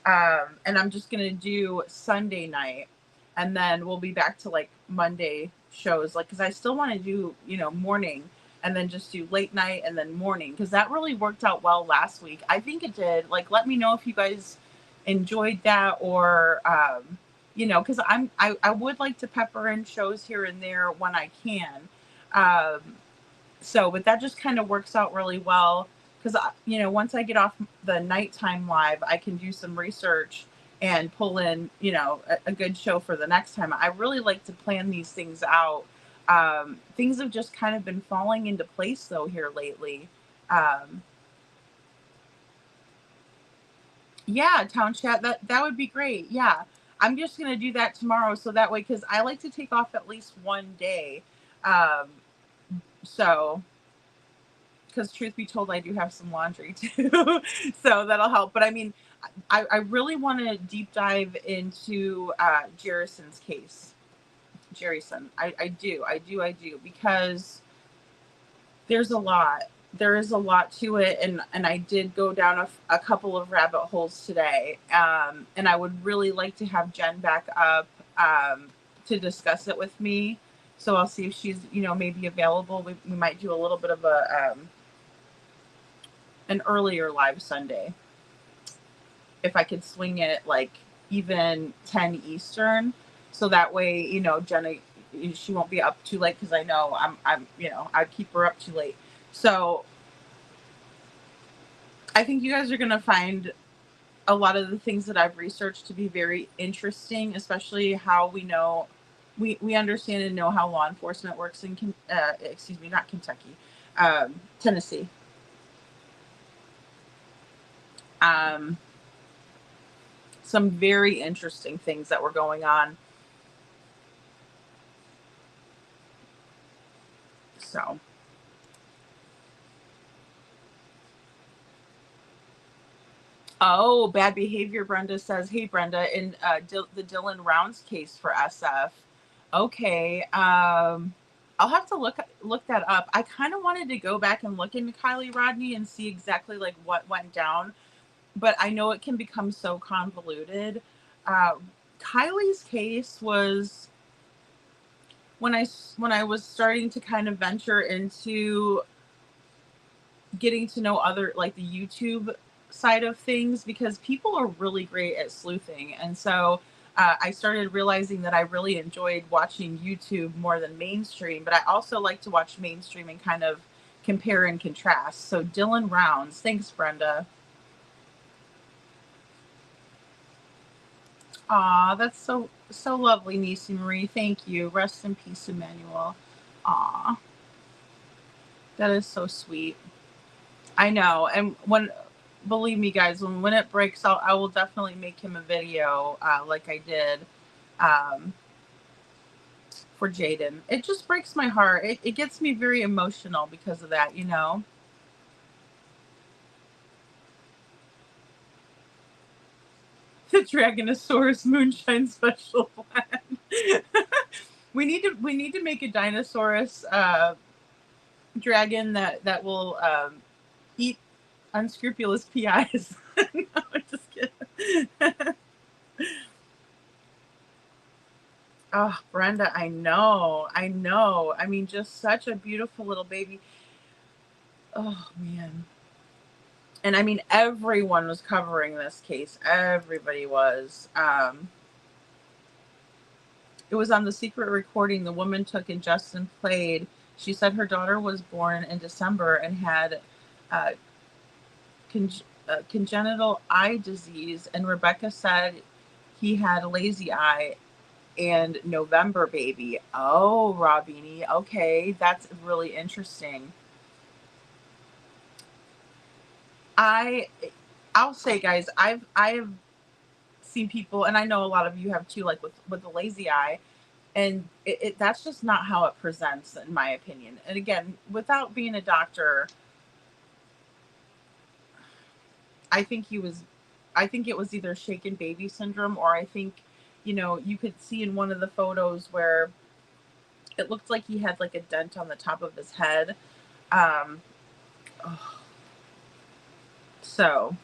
Speaker 4: And I'm just going to do Sunday night, and then we'll be back to like Monday shows, like, because I still want to do, you know, morning, and then just do late night and then morning, because that really worked out well last week. I think it did. Like, let me know if you guys enjoyed that, or you know, because I would like to pepper in shows here and there when I can. But that just kind of works out really well, because, you know, once I get off the nighttime live, I can do some research and pull in, you know, a good show for the next time. I really like to plan these things out. Things have just kind of been falling into place, though, here lately. Yeah, Town Chat, that would be great. Yeah, I'm just going to do that tomorrow, so that way, because I like to take off at least one day. Because truth be told, I do have some laundry too, so that'll help. But I mean, I really want to deep dive into Jerrison's case, Jerryson. I do, because there's a lot. There is a lot to it, and I did go down a couple of rabbit holes today. And I would really like to have Jen back up to discuss it with me. So I'll see if she's, maybe available. We might do a little bit of an earlier live Sunday. If I could swing it like even 10 Eastern, so that way, Jenna, she won't be up too late, because I know I'd keep her up too late. So I think you guys are going to find a lot of the things that I've researched to be very interesting, especially how we understand and know how law enforcement works in, not Kentucky, Tennessee. Some very interesting things that were going on. So. Oh, bad behavior, Brenda says. Hey, Brenda, in the Dylan Rounds case for SF. Okay. I'll have to look that up. I kind of wanted to go back and look into Kylie Rodney and see exactly like what went down, but I know it can become so convoluted. Kylie's case was when I was starting to kind of venture into getting to know other, like, the YouTube side of things, because people are really great at sleuthing. And so I started realizing that I really enjoyed watching YouTube more than mainstream, but I also like to watch mainstream and kind of compare and contrast. So Dylan Rounds, thanks, Brenda. Aw, that's so lovely, Nisi Marie. Thank you. Rest in peace, Emmanuel. Aw, that is so sweet. I know. And believe me, guys, when it breaks out, I will definitely make him a video like I did for Jaden. It just breaks my heart. It gets me very emotional because of that, The Dragonosaurus Moonshine Special Blend. we need to make a Dinosaurus dragon that will eat unscrupulous PIs. No, I'm just kidding. Oh, Brenda, I know. I mean, just such a beautiful little baby. Oh, man. And I mean, everyone was covering this case. Everybody was. It was on the secret recording the woman took and Justin played. She said her daughter was born in December and had congenital eye disease, and Rebecca said he had a lazy eye and November baby. Oh, Robini. Okay, that's really interesting. I'll say, guys, I've seen people, and I know a lot of you have too, like with the lazy eye, and it that's just not how it presents, in my opinion. And again, without being a doctor, I think it was either shaken baby syndrome, or I think, you could see in one of the photos where it looked like he had like a dent on the top of his head. So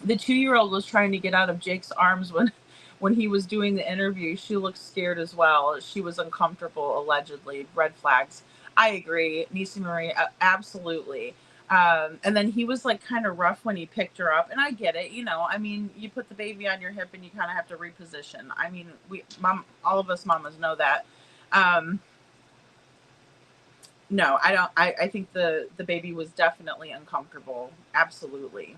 Speaker 4: the 2-year-old was trying to get out of Jake's arms when he was doing the interview. She looked scared as well. She was uncomfortable, allegedly. Red flags. I agree, Nisi Marie, absolutely. And then he was like kind of rough when he picked her up, and I get it. I mean, you put the baby on your hip and you kind of have to reposition. I mean, all of us mamas know that. No, I don't. I think the baby was definitely uncomfortable. Absolutely.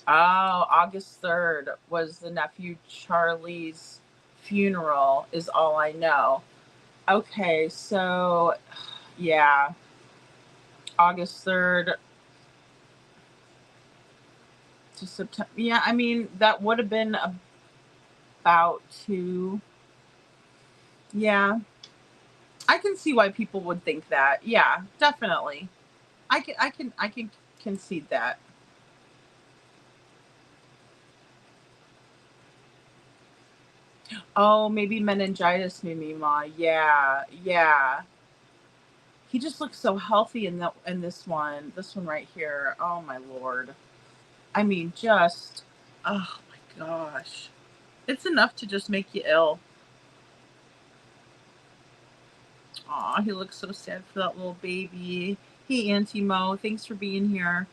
Speaker 4: Oh, August 3rd was the nephew Charlie's funeral, is all I know. Okay, so yeah, August 3rd to September. Yeah, I mean, that would have been about 2. Yeah, I can see why people would think that. Yeah, definitely. I can concede that. Oh, maybe meningitis, Mimima. Yeah, yeah. He just looks so healthy in this one. This one right here. Oh my lord. I mean, just oh my gosh. It's enough to just make you ill. Aw, he looks so sad for that little baby. Hey, Auntie Mo, thanks for being here.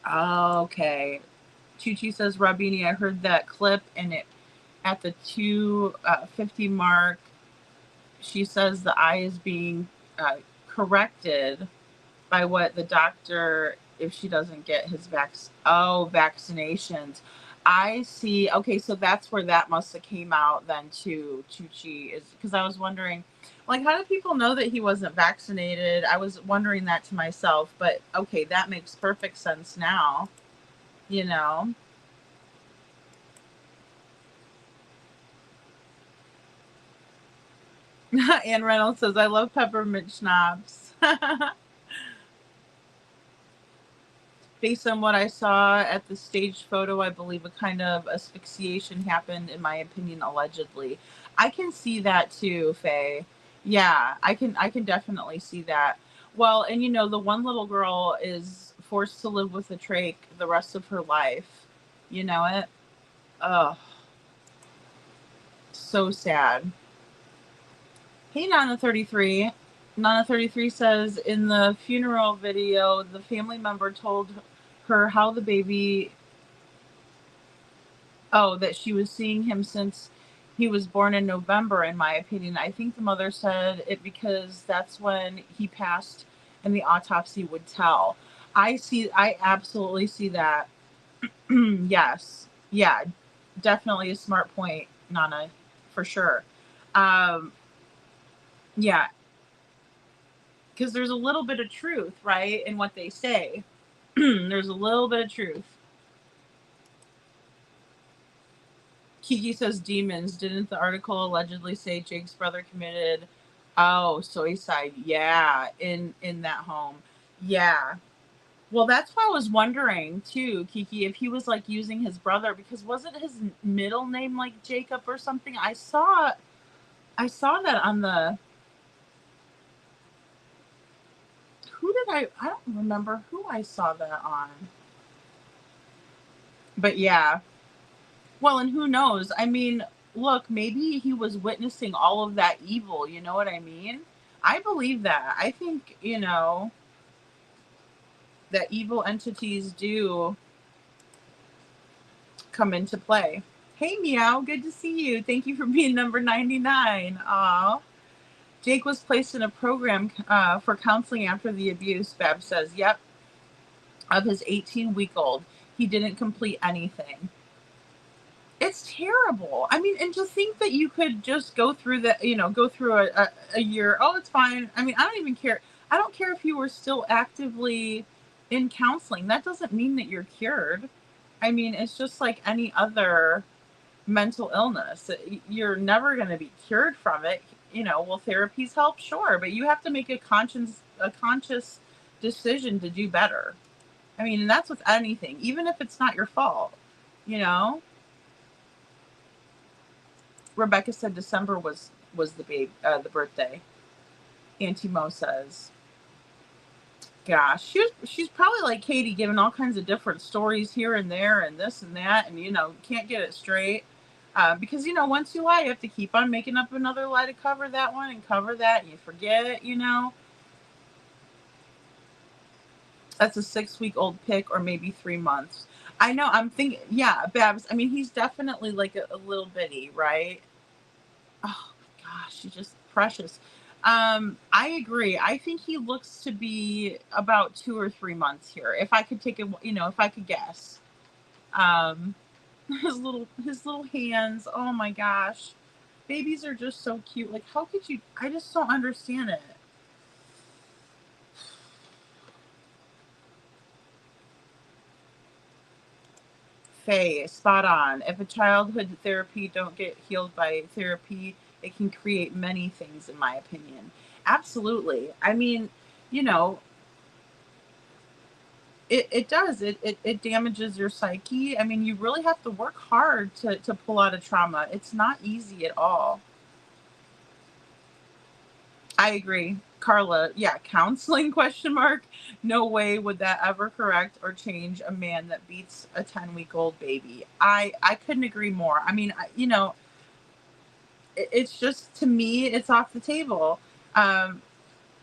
Speaker 4: Okay. Chuchi says, Rabini, I heard that clip and it at the 250 mark. She says the eye is being corrected by what the doctor, if she doesn't get his vaccinations. I see. Okay, so that's where that must have came out then too, Chuchi, is because I was wondering, like, how do people know that he wasn't vaccinated? I was wondering that to myself, but okay, that makes perfect sense now, you know? Ann Reynolds says, I love peppermint schnapps. Based on what I saw at the staged photo, I believe a kind of asphyxiation happened, in my opinion, allegedly. I can see that too, Faye. Yeah, I can definitely see that. Well, and you know, the one little girl is forced to live with a trach the rest of her life. You know it? Ugh, so sad. Hey, Nana33. Nana33 says in the funeral video, the family member told her how the baby, that she was seeing him since he was born in November, in my opinion. I think the mother said it because that's when he passed and the autopsy would tell. I absolutely see that. Yes. Yeah, definitely a smart point, Nana, for sure. Um, yeah, because there's a little bit of truth, right, in what they say. There's a little bit of truth. Kiki says demons. Didn't the article allegedly say Jake's brother committed suicide? Yeah, in that home. Yeah. Well, that's why I was wondering too, Kiki, if he was like using his brother, because wasn't his middle name like Jacob or something? I saw that on the who did I don't remember who I saw that on. But yeah. Well, and who knows? I mean, look, maybe he was witnessing all of that evil, you know what I mean? I believe that. I think, that evil entities do come into play. Hey, Meow, good to see you. Thank you for being number 99. Aw. Jake was placed in a program for counseling after the abuse, Bab says. Yep, of his 18-week-old. He didn't complete anything. It's terrible. I mean, and to think that you could just go through go through a year. Oh, it's fine. I mean, I don't even care. I don't care if you were still actively in counseling. That doesn't mean that you're cured. I mean, it's just like any other mental illness. You're never going to be cured from it. Will therapies help? Sure, but you have to make a conscious decision to do better. I mean, and that's with anything, even if it's not your fault, you know? Rebecca said December was the birthday. Auntie Mo says, "Gosh, she's probably like Katie, giving all kinds of different stories here and there, and this and that, and can't get it straight because once you lie, you have to keep on making up another lie to cover that one and cover that, and you forget it. That's a 6-week-old pick, or maybe 3 months. I know. I'm thinking, yeah, Babs. I mean, he's definitely like a little bitty, right? Oh gosh, she's just precious. I agree. I think he looks to be about 2 or 3 months here. If I could if I could guess. Um, his little hands. Oh my gosh, babies are just so cute. Like, how could you? I just don't understand it. Faye, spot on. If a childhood therapy don't get healed by therapy, it can create many things, in my opinion. Absolutely. I mean, you know, It does. It damages your psyche. I mean, you really have to work hard to pull out a trauma. It's not easy at all. I agree. Carla, yeah, counseling question mark. No way would that ever correct or change a man that beats a 10-week-old baby. I couldn't agree more. I mean, you know, it's just, to me, it's off the table.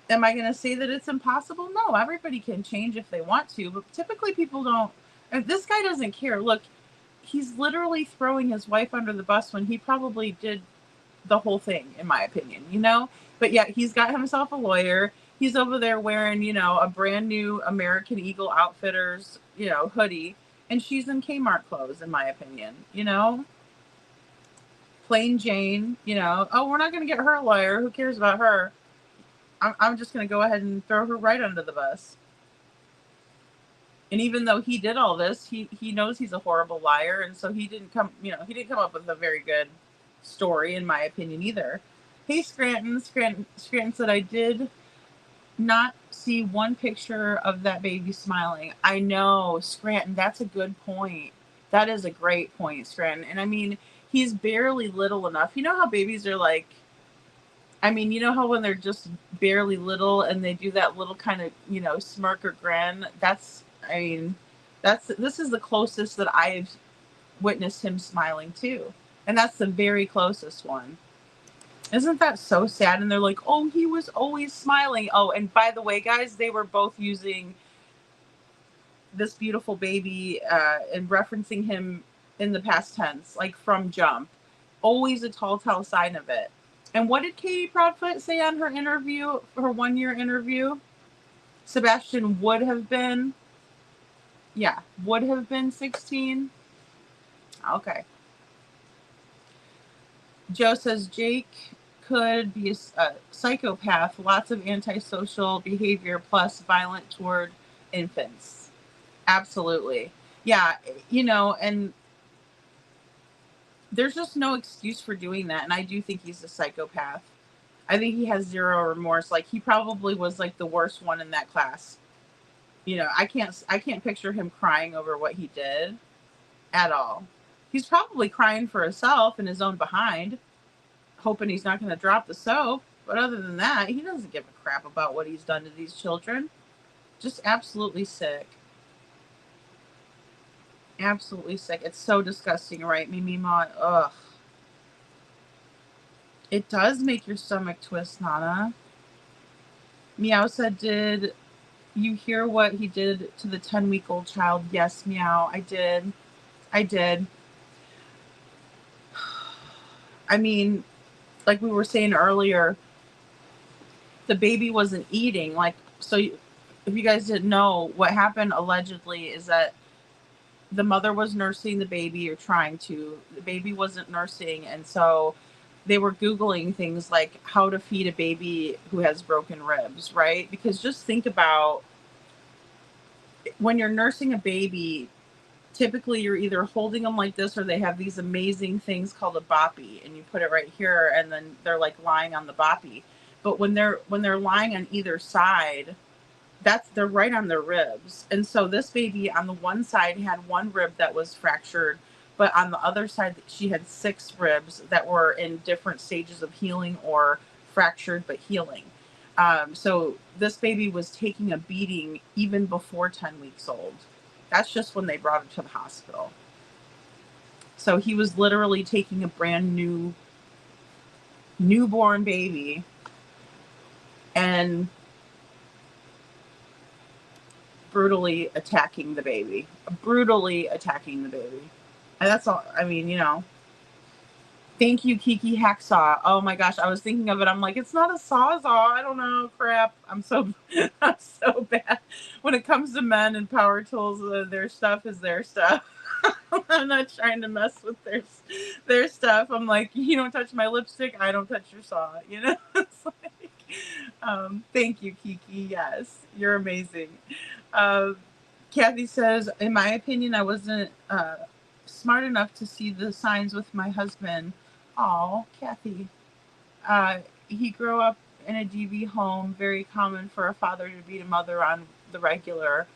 Speaker 4: Am I going to say that it's impossible? No, everybody can change if they want to, but typically people don't. And this guy doesn't care. Look, he's literally throwing his wife under the bus when he probably did the whole thing, in my opinion, you know? But yeah, he's got himself a lawyer. He's over there wearing, you know, a brand new American Eagle Outfitters, you know, hoodie. And she's in Kmart clothes, in my opinion, you know? Plain Jane, you know, oh, we're not going to get her a lawyer. Who cares about her? I'm just going to go ahead and throw her right under the bus. And even though he did all this, he knows he's a horrible liar. And so he didn't come up with a very good story, in my opinion, either. Hey, Scranton said, I did not see one picture of that baby smiling. I know, Scranton, that's a good point. That is a great point, Scranton. And I mean, he's barely little enough. You know how babies are like, I mean, you know how when they're just barely little and they do that little kind of, you know, smirk or grin? This is the closest that I've witnessed him smiling too. And that's the very closest one. Isn't that so sad? And they're like, oh, he was always smiling. Oh, and by the way, guys, they were both using this beautiful baby and referencing him in the past tense, like from jump. Always a telltale sign of it. And what did Katie Proudfoot say on her interview, her 1-year interview? Sebastian would have been 16. Okay. Joe says Jake could be a psychopath, lots of antisocial behavior plus violent toward infants. Absolutely. Yeah, you know, and there's just no excuse for doing that. And I do think he's a psychopath. I think he has zero remorse. Like, he probably was like the worst one in that class. You know, I can't picture him crying over what he did at all. He's probably crying for himself and his own behind, hoping he's not going to drop the soap. But other than that, he doesn't give a crap about what he's done to these children. Just absolutely sick. Absolutely sick. It's so disgusting, right, Mimi Ma? Ugh. It does make your stomach twist, Nana. Meow said, did you hear what he did to the 10-week-old child? Yes, Meow, I did. I mean, like we were saying earlier, the baby wasn't eating. Like, so if you guys didn't know, what happened allegedly is that the mother was nursing the baby, or trying to. The baby wasn't nursing, and so they were Googling things like how to feed a baby who has broken ribs, right? Because just think about when you're nursing a baby, typically you're either holding them like this, or they have these amazing things called a boppy, and you put it right here, and then they're like lying on the boppy. But when they're lying on either side, they're right on their ribs. And so this baby on the one side had one rib that was fractured, but on the other side she had 6 ribs that were in different stages of healing or fractured but healing. So this baby was taking a beating even before 10 weeks old. That's just when they brought him to the hospital. So he was literally taking a brand new newborn baby and brutally attacking the baby. And that's all. I mean, you know. Thank you, Kiki Hacksaw. Oh my gosh, I was thinking of it. I'm like, it's not a sawzall. I don't know. Crap. I'm so bad. When it comes to men and power tools, their stuff is their stuff. I'm not trying to mess with their stuff. I'm like, you don't touch my lipstick, I don't touch your saw. You know? It's like, thank you, Kiki. Yes, you're amazing. Kathy says, in my opinion, I wasn't smart enough to see the signs with my husband. Oh, Kathy. He grew up in a DV home. Very common for a father to beat a mother on the regular.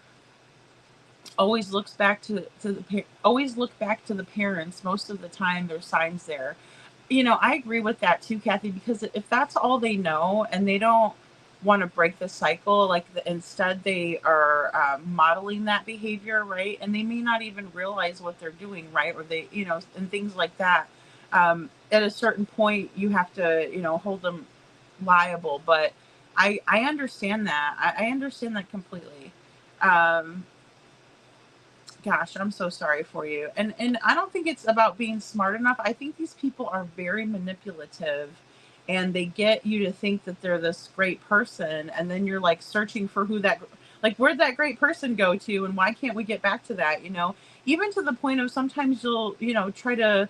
Speaker 4: always looks back always look back to the parents. Most of the time there's signs there. I agree with that too, Kathy, because if that's all they know and they don't want to break the cycle, instead they are modeling that behavior, right? And they may not even realize what they're doing, right? Or they, and things like that. At a certain point, you have to, hold them liable. But I understand that. I understand that completely. Gosh, I'm so sorry for you. And I don't think it's about being smart enough. I think these people are very manipulative, and they get you to think that they're this great person, and then you're like searching for where'd that great person go to, and why can't we get back to that, even to the point of sometimes you'll, try to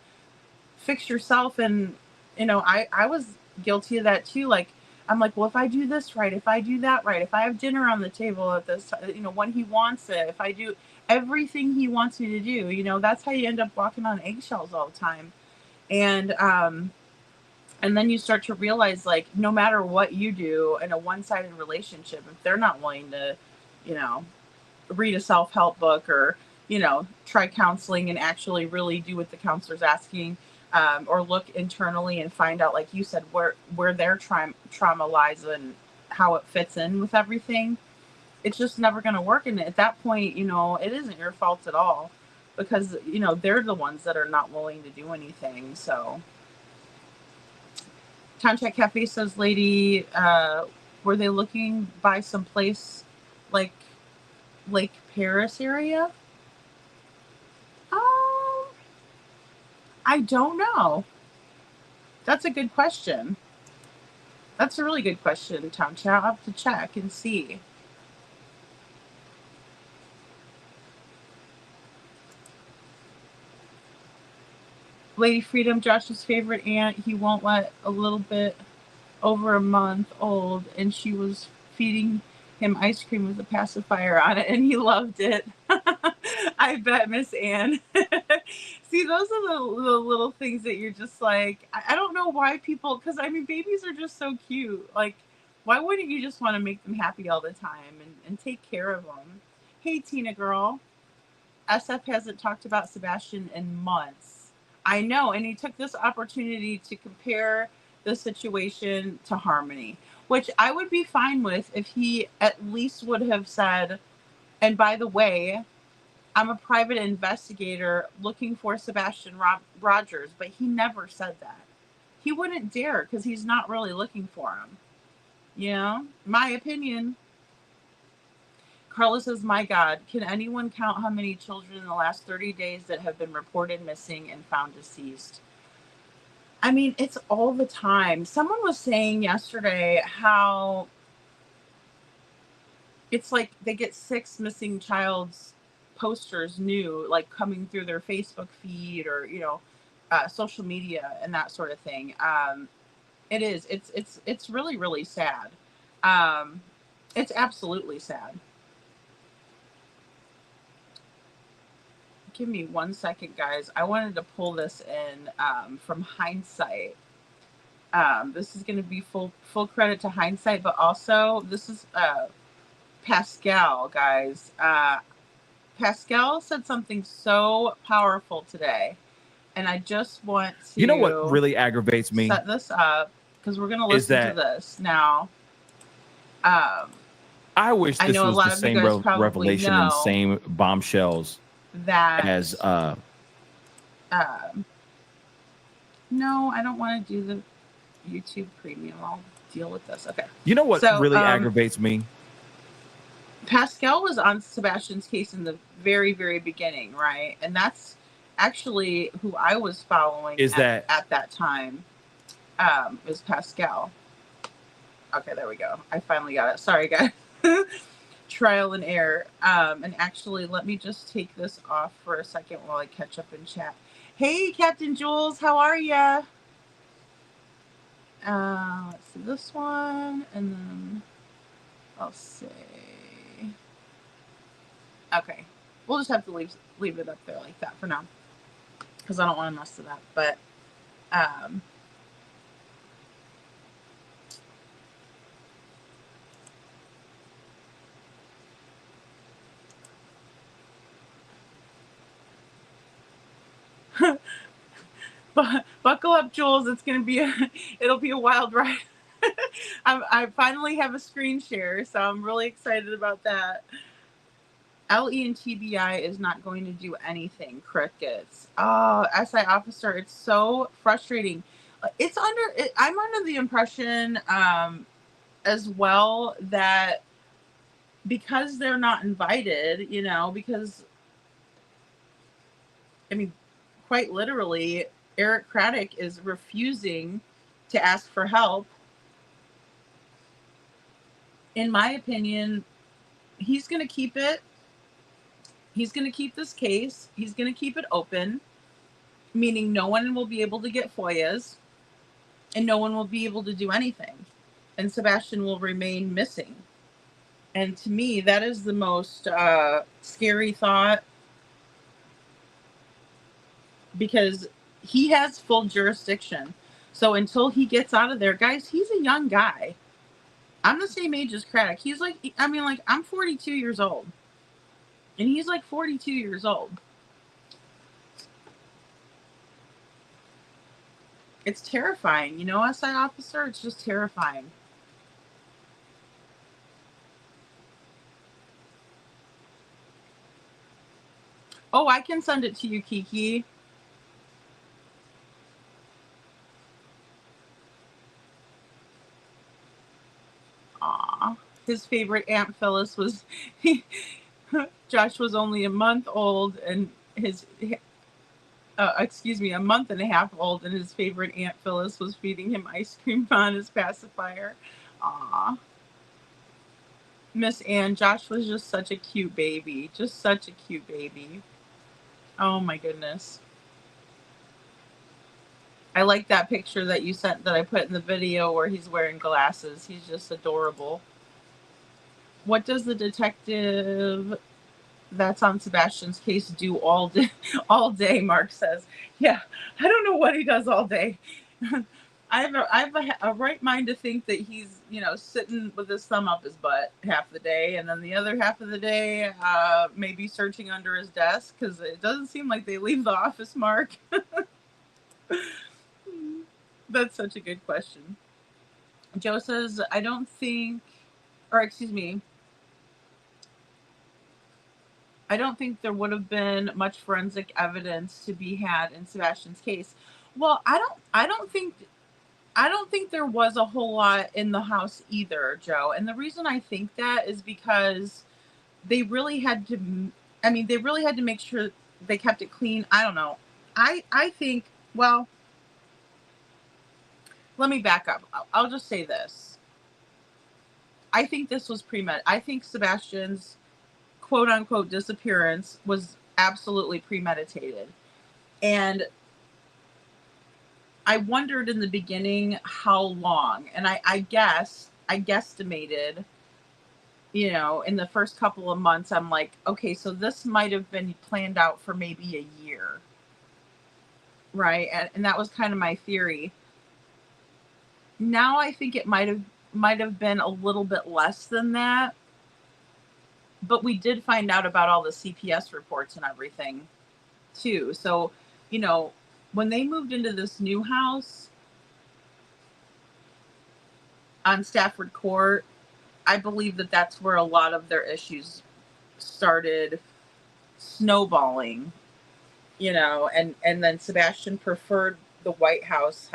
Speaker 4: fix yourself. And I was guilty of that too. I'm like, well, if I do this right, if I do that right, if I have dinner on the table at this when he wants it, if I do everything he wants me to do, that's how you end up walking on eggshells all the time. And then you start to realize, no matter what you do in a one-sided relationship, if they're not willing to read a self-help book or try counseling and actually really do what the counselor's asking, or look internally and find out, like you said, where their trauma lies and how it fits in with everything, it's just never going to work. And at that point, it isn't your fault at all, because they're the ones that are not willing to do anything. So Time Check Cafe says, lady, were they looking by some place like Lake Paris area? I don't know. That's a good question. That's a really good question, Tom. I'll have to check and see. Lady Freedom, Josh's favorite aunt, he won't let a little bit over a month old, and she was feeding him ice cream with a pacifier on it, and he loved it. I bet, Miss Ann. See, those are the little things that you're just like, I don't know why people, because babies are just so cute. Why wouldn't you just want to make them happy all the time and take care of them? Hey, Tina girl. SF hasn't talked about Sebastian in months. I know, and he took this opportunity to compare the situation to Harmony, which I would be fine with if he at least would have said, and by the way, I'm a private investigator looking for Sebastian Rogers, but he never said that. He wouldn't dare, because he's not really looking for him. My opinion. Carla says, my God, can anyone count how many children in the last 30 days that have been reported missing and found deceased? It's all the time. Someone was saying yesterday how it's like they get 6 missing child's posters new, coming through their Facebook feed or, social media and that sort of thing. It is. It's really, really sad. It's absolutely sad. Give me 1 second, guys. I wanted to pull this in from Hindsight. This is going to be full credit to Hindsight, but also this is Pascal, guys. Pascal said something so powerful today, and I just want to.
Speaker 17: You know what really aggravates me?
Speaker 4: Set this up because we're going to listen to this now.
Speaker 17: I wish this was the same revelation and same bombshells
Speaker 4: that
Speaker 17: as
Speaker 4: no, I don't want to do the YouTube premium. I'll deal with this. Okay.
Speaker 17: You know what really aggravates me?
Speaker 4: Pascal was on Sebastian's case in the very, very beginning, right? And that's actually who I was following at that time. Is Pascal. Okay, there we go. I finally got it. Sorry, guys. Trial and error. And actually, let me just take this off for a second while I catch up in chat. Hey, Captain Jules, how are ya? Let's see this one, and then I'll say, okay, we'll just have to leave it up there like that for now, because I don't want to mess it up. But But buckle up, Jules. It'll be a wild ride. I finally have a screen share, so I'm really excited about that. LE and TBI is not going to do anything. Crickets. Oh, SI officer, it's so frustrating. I'm under the impression as well that because they're not invited, because I mean, quite literally, Eric Craddock is refusing to ask for help. In my opinion, he's going to keep it. He's going to keep this case. He's going to keep it open, meaning no one will be able to get FOIAs and no one will be able to do anything. And Sebastian will remain missing. And to me, that is the most scary thought, because he has full jurisdiction. So until he gets out of there, guys, he's a young guy. I'm the same age as Craddock. He's I'm 42 years old. And he's 42 years old. It's terrifying, SI officer? It's just terrifying. Oh, I can send it to you, Kiki. Aw. His favorite Aunt Phyllis was... Josh was only a month old and a month and a half old, and his favorite Aunt Phyllis was feeding him ice cream on his pacifier. Aw. Miss Ann, Josh was just such a cute baby. Just such a cute baby. Oh my goodness. I like that picture that you sent that I put in the video where he's wearing glasses. He's just adorable. What does the detective that's on Sebastian's case do all day, Mark says. Yeah, I don't know what he does all day. I have a right mind to think that he's, sitting with his thumb up his butt half the day, and then the other half of the day, maybe searching under his desk, because it doesn't seem like they leave the office, Mark. That's such a good question. Joe says, I don't think there would have been much forensic evidence to be had in Sebastian's case. Well, I don't think there was a whole lot in the house either, Joe. And the reason I think that is because they really had to make sure they kept it clean. I don't know. I think, well, let me back up. I'll just say this. I think this was premeditated. I think Sebastian's quote unquote disappearance was absolutely premeditated. And I wondered in the beginning how long, and I guesstimated, in the first couple of months, I'm like, okay, so this might have been planned out for maybe a year. Right. And that was kind of my theory. Now I think it might have been a little bit less than that. But we did find out about all the CPS reports and everything too. So, when they moved into this new house on Stafford Court, I believe that that's where a lot of their issues started snowballing, and then Sebastian preferred the White House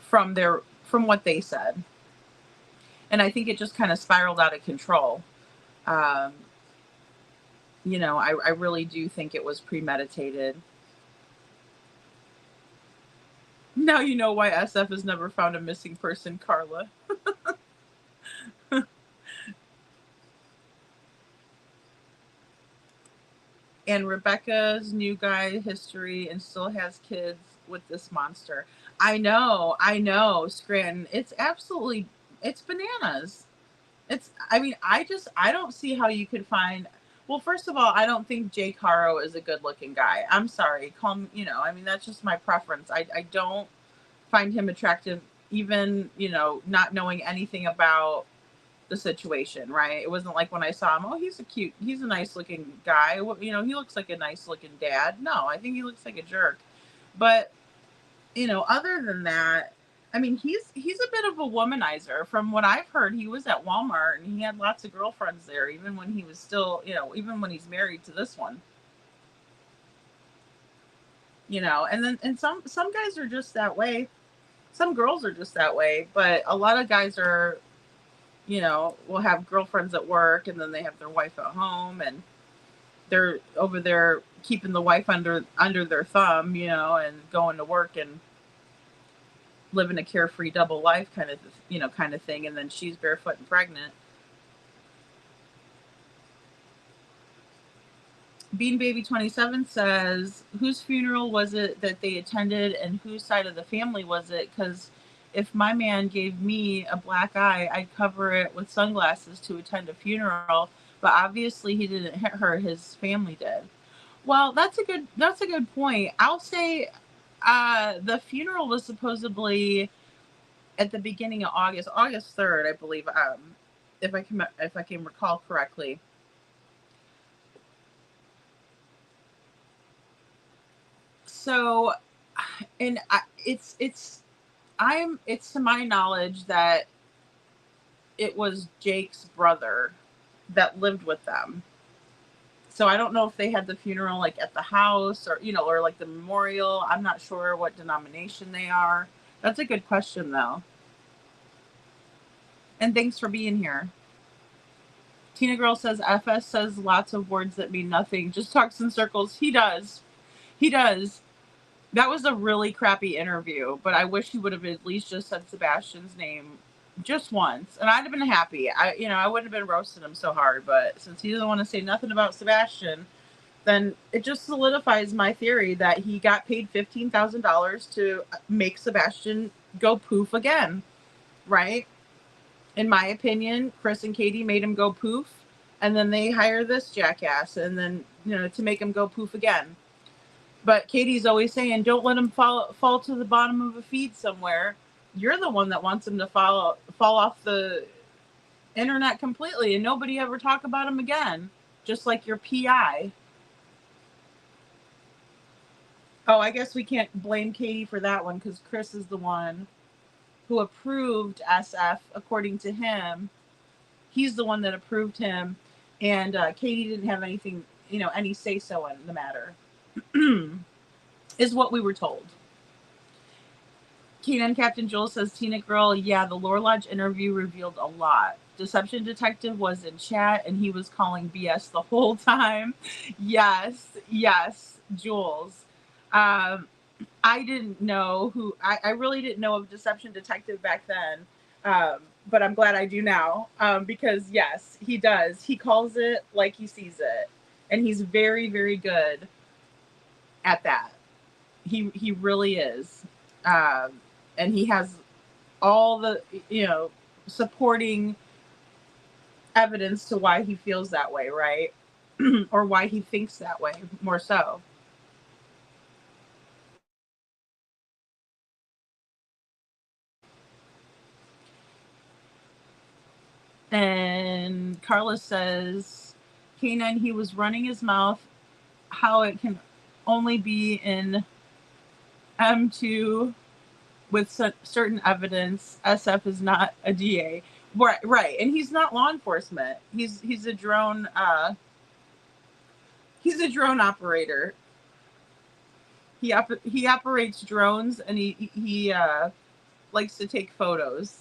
Speaker 4: from what they said. And I think it just kind of spiraled out of control. I really do think it was premeditated. Now you know why SF has never found a missing person, Carla. And Rebecca's new guy history and still has kids with this monster. I know, Scranton. It's bananas. I don't see how you could find. Well, first of all, I don't think Jake Haro is a good-looking guy. I'm sorry. That's just my preference. I don't find him attractive, even, not knowing anything about the situation, right? It wasn't like when I saw him, oh, he's a nice looking guy. You know, he looks like a nice looking dad. No, I think he looks like a jerk. But, you know, other than that, I mean, he's a bit of a womanizer. From what I've heard, he was at Walmart and he had lots of girlfriends there, even when he was still, you know, even when he's married to this one. You know, and some guys are just that way. Some girls are just that way, but a lot of guys are, you know, will have girlfriends at work and then they have their wife at home and they're over there keeping the wife under their thumb, you know, and going to work and living a carefree double life kind of thing. And then she's barefoot and pregnant. Bean Baby 27 says, whose funeral was it that they attended and whose side of the family was it? Because if my man gave me a black eye, I'd cover it with sunglasses to attend a funeral. But obviously he didn't hit her, his family did. Well, that's a good point. I'll say the funeral was supposedly at the beginning of August 3rd, I believe, if I can recall correctly. So, and it's to my knowledge that it was Jake's brother that lived with them. So I don't know if they had the funeral like at the house or, you know, or like the memorial. I'm not sure what denomination they are. That's a good question though. And thanks for being here. Tina Girl says FS says lots of words that mean nothing. Just talks in circles. He does. That was a really crappy interview, but I wish he would have at least just said Sebastian's name just once, and I'd have been happy. I wouldn't have been roasting him so hard, but since he doesn't want to say nothing about Sebastian, then it just solidifies my theory that he got paid $15,000 to make Sebastian go poof again, right? In my opinion, Chris and Katie made him go poof, and then they hire this jackass, and then, you know, to make him go poof again. But Katie's always saying, don't let him fall to the bottom of a feed somewhere. You're the one that wants him to fall off the internet completely and nobody ever talk about him again. Just like your PI. Oh, I guess we can't blame Katie for that one because Chris is the one who approved SF, according to him. He's the one that approved him. And Katie didn't have anything, you know, any say-so in the matter. Is what we were told. Keenan Captain Joel says, Tina Girl, yeah, the Lore Lodge interview revealed a lot. Deception Detective was in chat and he was calling BS the whole time. Yes, Jules. I didn't know I really didn't know of Deception Detective back then. But I'm glad I do now. Because yes, he does. He calls it like he sees it. And he's very, very good at that. He really is. And he has all the, you know, supporting evidence to why he feels that way, right? Or why he thinks that way, more so. And Carla says, K9, he was running his mouth how it can only be in M2 with certain evidence. SF is not a DA. Right. And he's not law enforcement. He's a drone operator. He operates drones and he likes to take photos.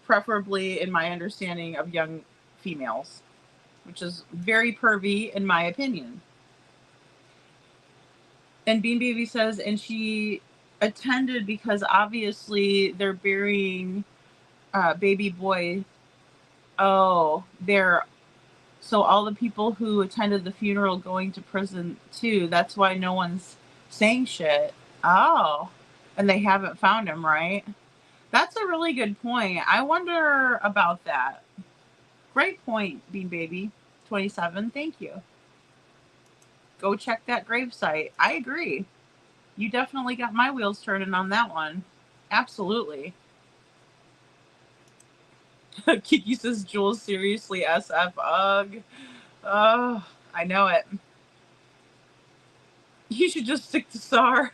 Speaker 4: Preferably, in my understanding, of young females, which is very pervy in my opinion. And Bean Baby says, and she attended because obviously they're burying baby boy. Oh, so all the people who attended the funeral going to prison too. That's why no one's saying shit. Oh, and they haven't found him, right? That's a really good point. I wonder about that. Great point, Bean Baby 27. Thank you. Go check that gravesite. I agree. You definitely got my wheels turning on that one. Absolutely. Kiki says, Jules, seriously, SF, ugh. Oh, I know it. You should just stick to SAR.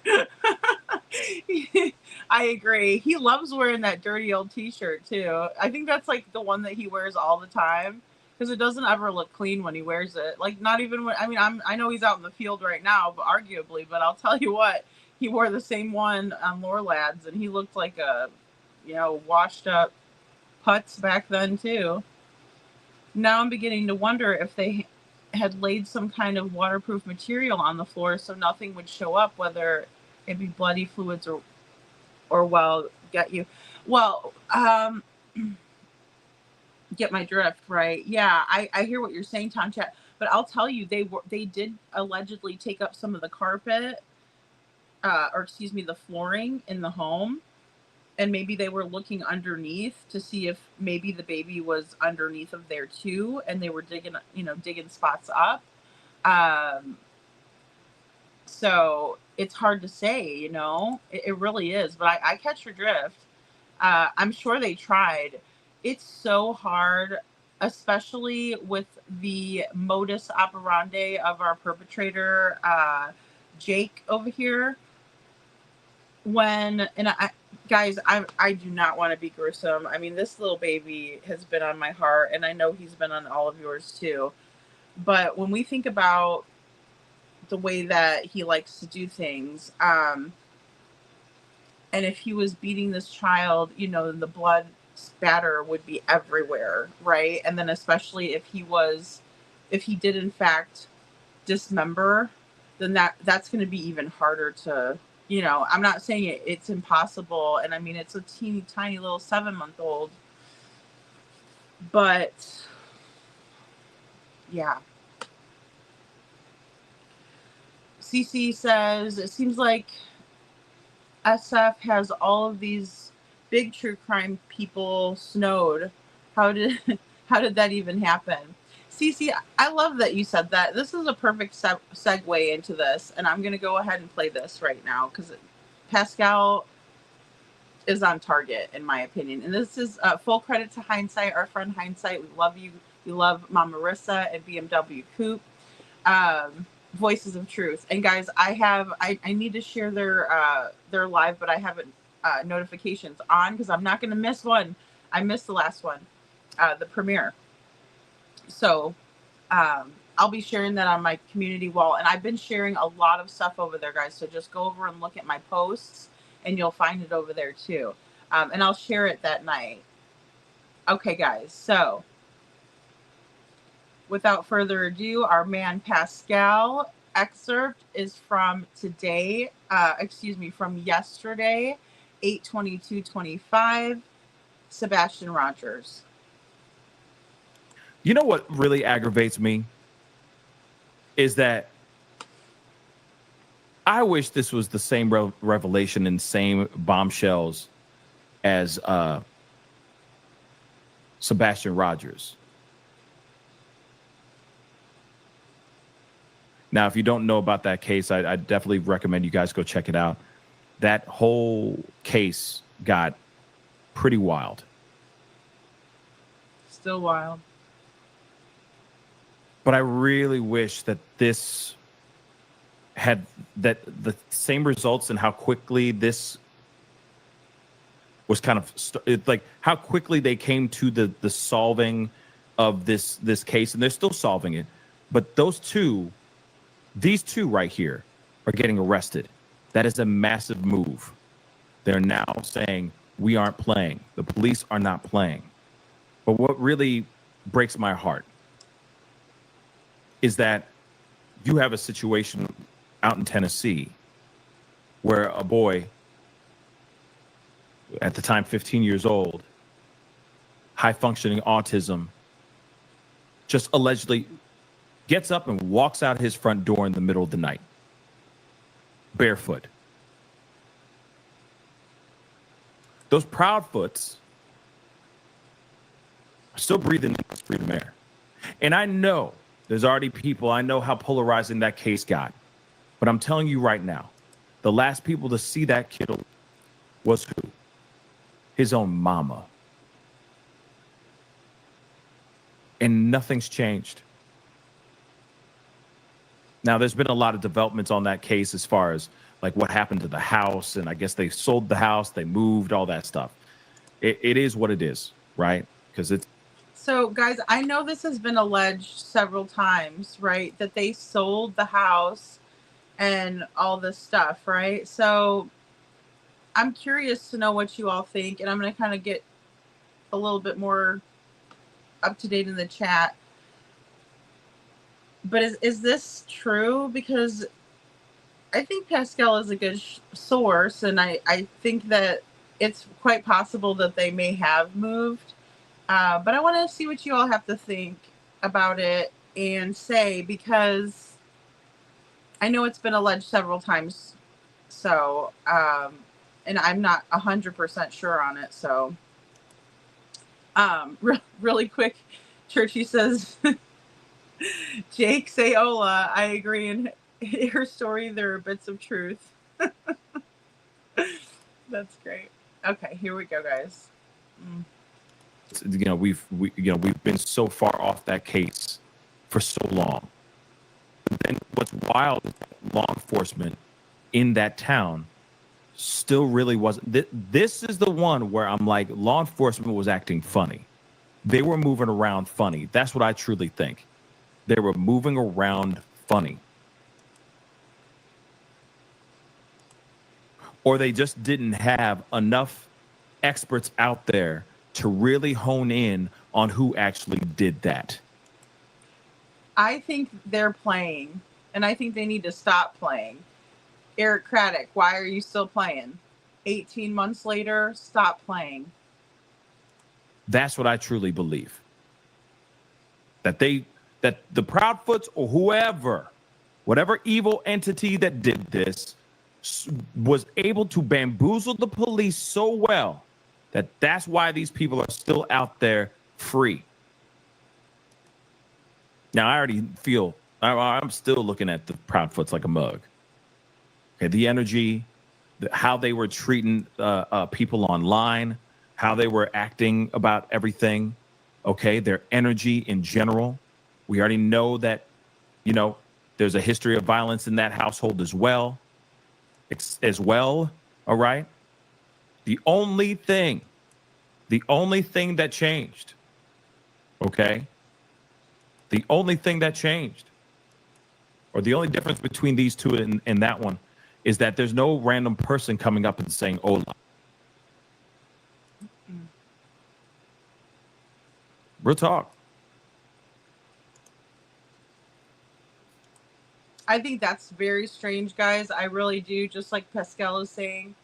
Speaker 4: I agree. He loves wearing that dirty old t-shirt too. I think that's like the one that he wears all the time because it doesn't ever look clean when he wears it. Like not even when, I mean, I know he's out in the field right now, but arguably, but I'll tell you what, he wore the same one on Lore Lads and he looked like a, washed up putz back then too. Now I'm beginning to wonder if they had laid some kind of waterproof material on the floor so nothing would show up, whether it be bloody fluids or get you. Well, get my drift, right? Yeah, I hear what you're saying, Tom Chat, but I'll tell you, they did allegedly take up some of the carpet, the flooring in the home. And maybe they were looking underneath to see if maybe the baby was underneath of there too. And they were digging spots up. So it's hard to say, it really is, but I catch your drift. I'm sure they tried. It's so hard, especially with the modus operandi of our perpetrator, Jake over here. Guys, I do not want to be gruesome. I mean, this little baby has been on my heart, and I know he's been on all of yours too. But when we think about the way that he likes to do things, and if he was beating this child, the blood spatter would be everywhere, right? And then especially if he did in fact dismember, then that's going to be even harder to. I'm not saying it's impossible. And I mean, it's a teeny tiny little 7-month-old, but yeah. CC says, it seems like SF has all of these big true crime people snowed. How did that even happen? Cece, I love that you said that. This is a perfect segue into this, and I'm going to go ahead and play this right now because Pascal is on target, in my opinion. And this is full credit to Hindsight, our friend Hindsight. We love you. We love Mom Marissa and BMW Coupe. Voices of Truth. And guys, I need to share their live, but I haven't notifications on because I'm not going to miss one. I missed the last one, the premiere. So I'll be sharing that on my community wall. And I've been sharing a lot of stuff over there, guys. So just go over and look at my posts and you'll find it over there too. And I'll share it that night. Okay, guys. So without further ado, our man Pascal excerpt is from today, from yesterday, 8/22/25, Sebastian Rogers.
Speaker 17: You know what really aggravates me is that I wish this was the same revelation and same bombshells as Sebastian Rogers. Now, if you don't know about that case, I definitely recommend you guys go check it out. That whole case got pretty wild.
Speaker 4: Still wild.
Speaker 17: But I really wish that this had the same results and how quickly this was kind of like how quickly they came to the solving of this case, and they're still solving it. But these two right here are getting arrested. That is a massive move. They're now saying we aren't playing. The police are not playing. But what really breaks my heart is that you have a situation out in Tennessee where a boy, at the time 15 years old, high-functioning autism, just allegedly gets up and walks out his front door in the middle of the night, barefoot. Those Proudfoots are still breathing in this freedom air. And I know there's already people, I know how polarizing that case got. But I'm telling you right now, the last people to see that kid was who? His own mama. and nothing's changed. Now, there's been a lot of developments on that case as far as like what happened to the house, and I guess they sold the house, they moved, all that stuff. It is what it is, right? Because it's
Speaker 4: So, guys, I know this has been alleged several times, right? That they sold the house and all this stuff, right? So, I'm curious to know what you all think, and I'm going to kind of get a little bit more up to date in the chat. But is this true? Because I think Pascal is a good source, and I think that it's quite possible that they may have moved. But I want to see what you all have to think about it and say, because I know it's been alleged several times. So, and I'm not 100% sure on it. So, really quick, Churchy says, Jake, say hola. I agree. In her story, there are bits of truth. That's great. Okay, here we go, guys.
Speaker 17: we've been so far off that case for so long. But then what's wild is that law enforcement in that town still really wasn't. This is the one where I'm like, law enforcement was acting funny. They were moving around funny. That's what I truly think. They were moving around funny. Or they just didn't have enough experts out there to really hone in on who actually did that.
Speaker 4: I think they're playing, and I think they need to stop playing. Eric Craddock, why are you still playing? 18 months later, stop playing.
Speaker 17: That's what I truly believe. That the Proudfoots or whoever, whatever evil entity that did this, was able to bamboozle the police so well that that's why these people are still out there free. Now, I already feel, I'm still looking at the Proudfoots like a mug. Okay, the energy, how they were treating people online, how they were acting about everything. Okay, their energy in general. We already know that, there's a history of violence in that household as well. All right. The only thing that changed, okay? The only thing that changed, or the only difference between these two and that one, is that there's no random person coming up and saying hola. Real talk.
Speaker 4: I think that's very strange, guys. I really do, just like Pascal is saying.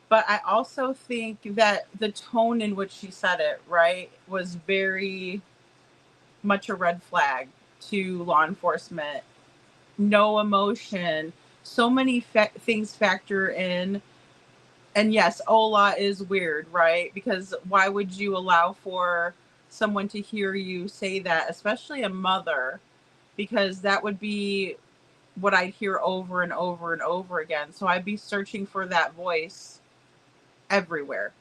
Speaker 4: But I also think that the tone in which she said it, right, was very much a red flag to law enforcement. No emotion. So many things factor in. And yes, hola is weird, right? Because why would you allow for someone to hear you say that, especially a mother? Because that would be what I'd hear over and over and over again. So I'd be searching for that voice everywhere,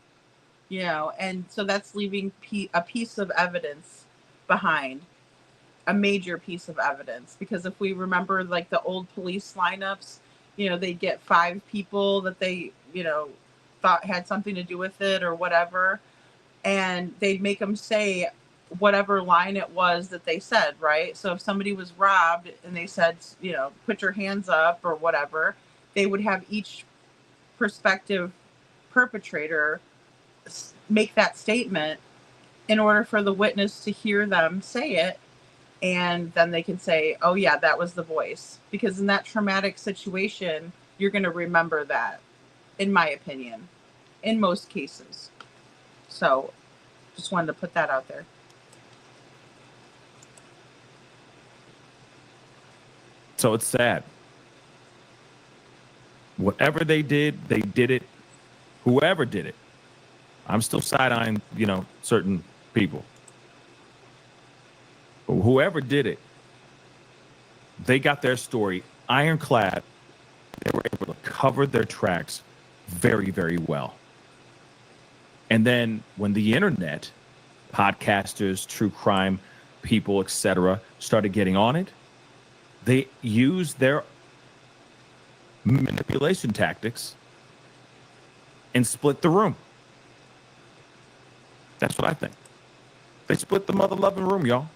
Speaker 4: and so that's leaving a piece of evidence behind, a major piece of evidence. Because if we remember, like, the old police lineups, they'd get 5 people that they, thought had something to do with it or whatever, and they'd make them say whatever line it was that they said, right? So if somebody was robbed and they said, put your hands up or whatever, they would have each prospective perpetrator make that statement in order for the witness to hear them say it, and then they can say, oh yeah, that was the voice. Because in that traumatic situation, you're going to remember that, in my opinion, in most cases. So just wanted to put that out there.
Speaker 17: So it's sad. Whatever they did it. Whoever did it. I'm still side-eyeing, certain people. But whoever did it, they got their story ironclad. They were able to cover their tracks very, very well. And then when the internet, podcasters, true crime, people, etc., started getting on it, they used their manipulation tactics and split the room. That's what I think. They split the mother-loving room, y'all.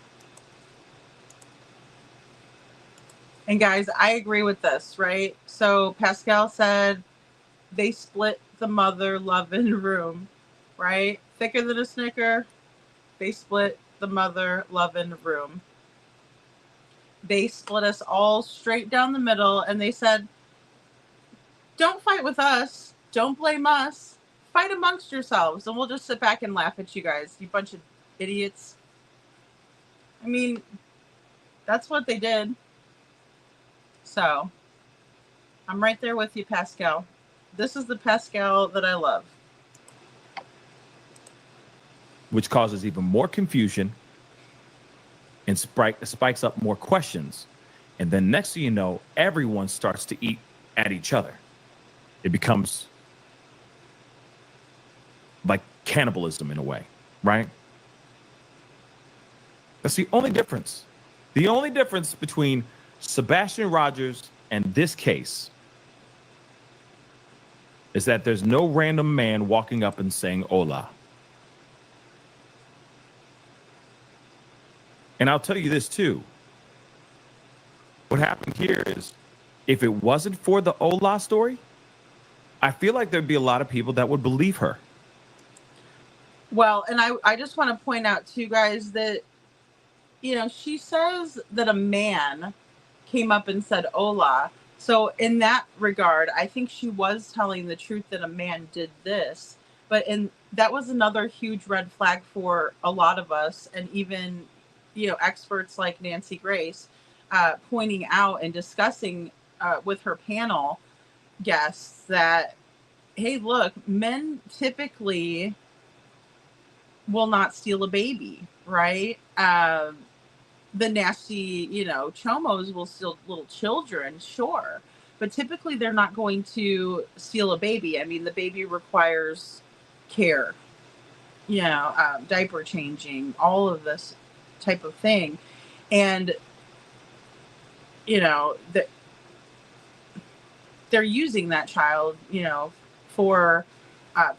Speaker 4: And guys, I agree with this, right? So Pascal said they split the mother-loving room, right? Thicker than a Snicker, they split the mother-loving room. They split us all straight down the middle, and they said, don't fight with us. Don't blame us. Fight amongst yourselves, and we'll just sit back and laugh at you guys, you bunch of idiots. I mean, that's what they did. So, I'm right there with you, Pascal. This is the Pascal that I love.
Speaker 17: Which causes even more confusion and spikes up more questions. And then next thing you know, everyone starts to eat at each other. It becomes like cannibalism in a way, right? That's the only difference. The only difference between Sebastian Rogers and this case is that there's no random man walking up and saying hola. And I'll tell you this too. What happened here is, if it wasn't for the hola story, I feel like there'd be a lot of people that would believe her.
Speaker 4: Well, and I just want to point out to you guys that, you know, she says that a man came up and said hola. So in that regard, I think she was telling the truth that a man did this. But that was another huge red flag for a lot of us, and even, you know, experts like Nancy Grace pointing out and discussing with her panel guests that, hey, look, men typically will not steal a baby, right? The nasty, you know, chomos will steal little children, sure. But typically they're not going to steal a baby. I mean, the baby requires care, you know, diaper changing, all of this type of thing. And, you know, they're using that child, you know, for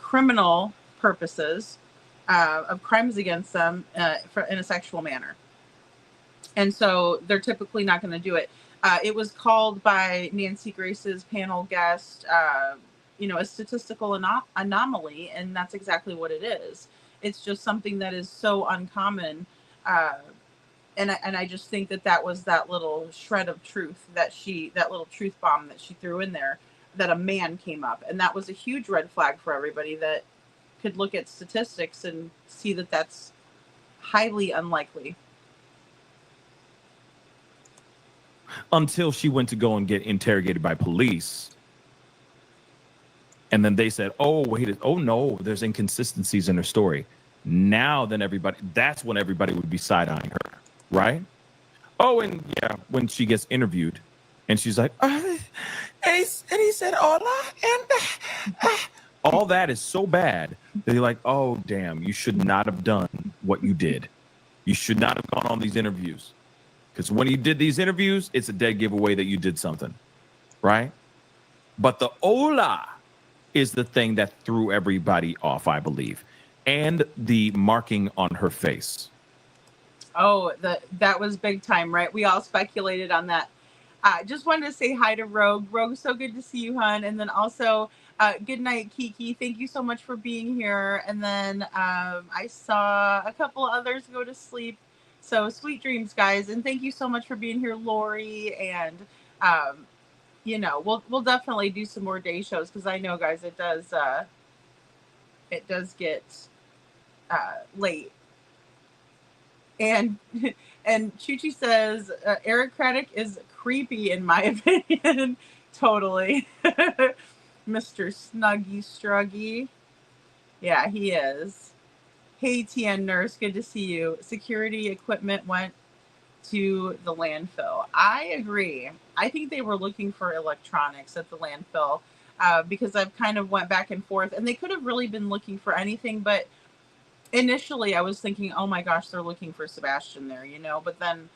Speaker 4: criminal purposes of crimes against them in a sexual manner. And so they're typically not going to do it. It was called by Nancy Grace's panel guest, you know, a statistical anomaly, and that's exactly what it is. It's just something that is so uncommon. And I just think that was that little shred of truth that little truth bomb that she threw in there, that a man came up. And that was a huge red flag for everybody that could look at statistics and see that that's highly unlikely.
Speaker 17: Until she went to go and get interrogated by police. And then they said, oh, wait, oh no, there's inconsistencies in her story. Now then that's when everybody would be side-eyeing her, right? Oh, and yeah, when she gets interviewed and she's like, and he said, hola, and all that is so bad that you're like, oh, damn, you should not have done what you did. You should not have gone on these interviews. Because when you did these interviews, it's a dead giveaway that you did something, right? But the hola is the thing that threw everybody off, I believe. And the marking on her face.
Speaker 4: Oh, that was big time, right? We all speculated on that. Just wanted to say hi to Rogue. Rogue, so good to see you, hon. And then also, good night, Kiki. Thank you so much for being here. And then I saw a couple others go to sleep. So sweet dreams, guys. And thank you so much for being here, Lori. And, you know, we'll definitely do some more day shows, because I know, guys, it does get late. And Chuchi says, Eric Craddock is creepy in my opinion. Totally. Mr. Snuggy Struggy. Yeah, he is. Hey, TN Nurse, good to see you. Security equipment went to the landfill. I agree. I think they were looking for electronics at the landfill because I've kind of went back and forth, and they could have really been looking for anything, but initially I was thinking, oh my gosh, they're looking for Sebastian there, you know, but then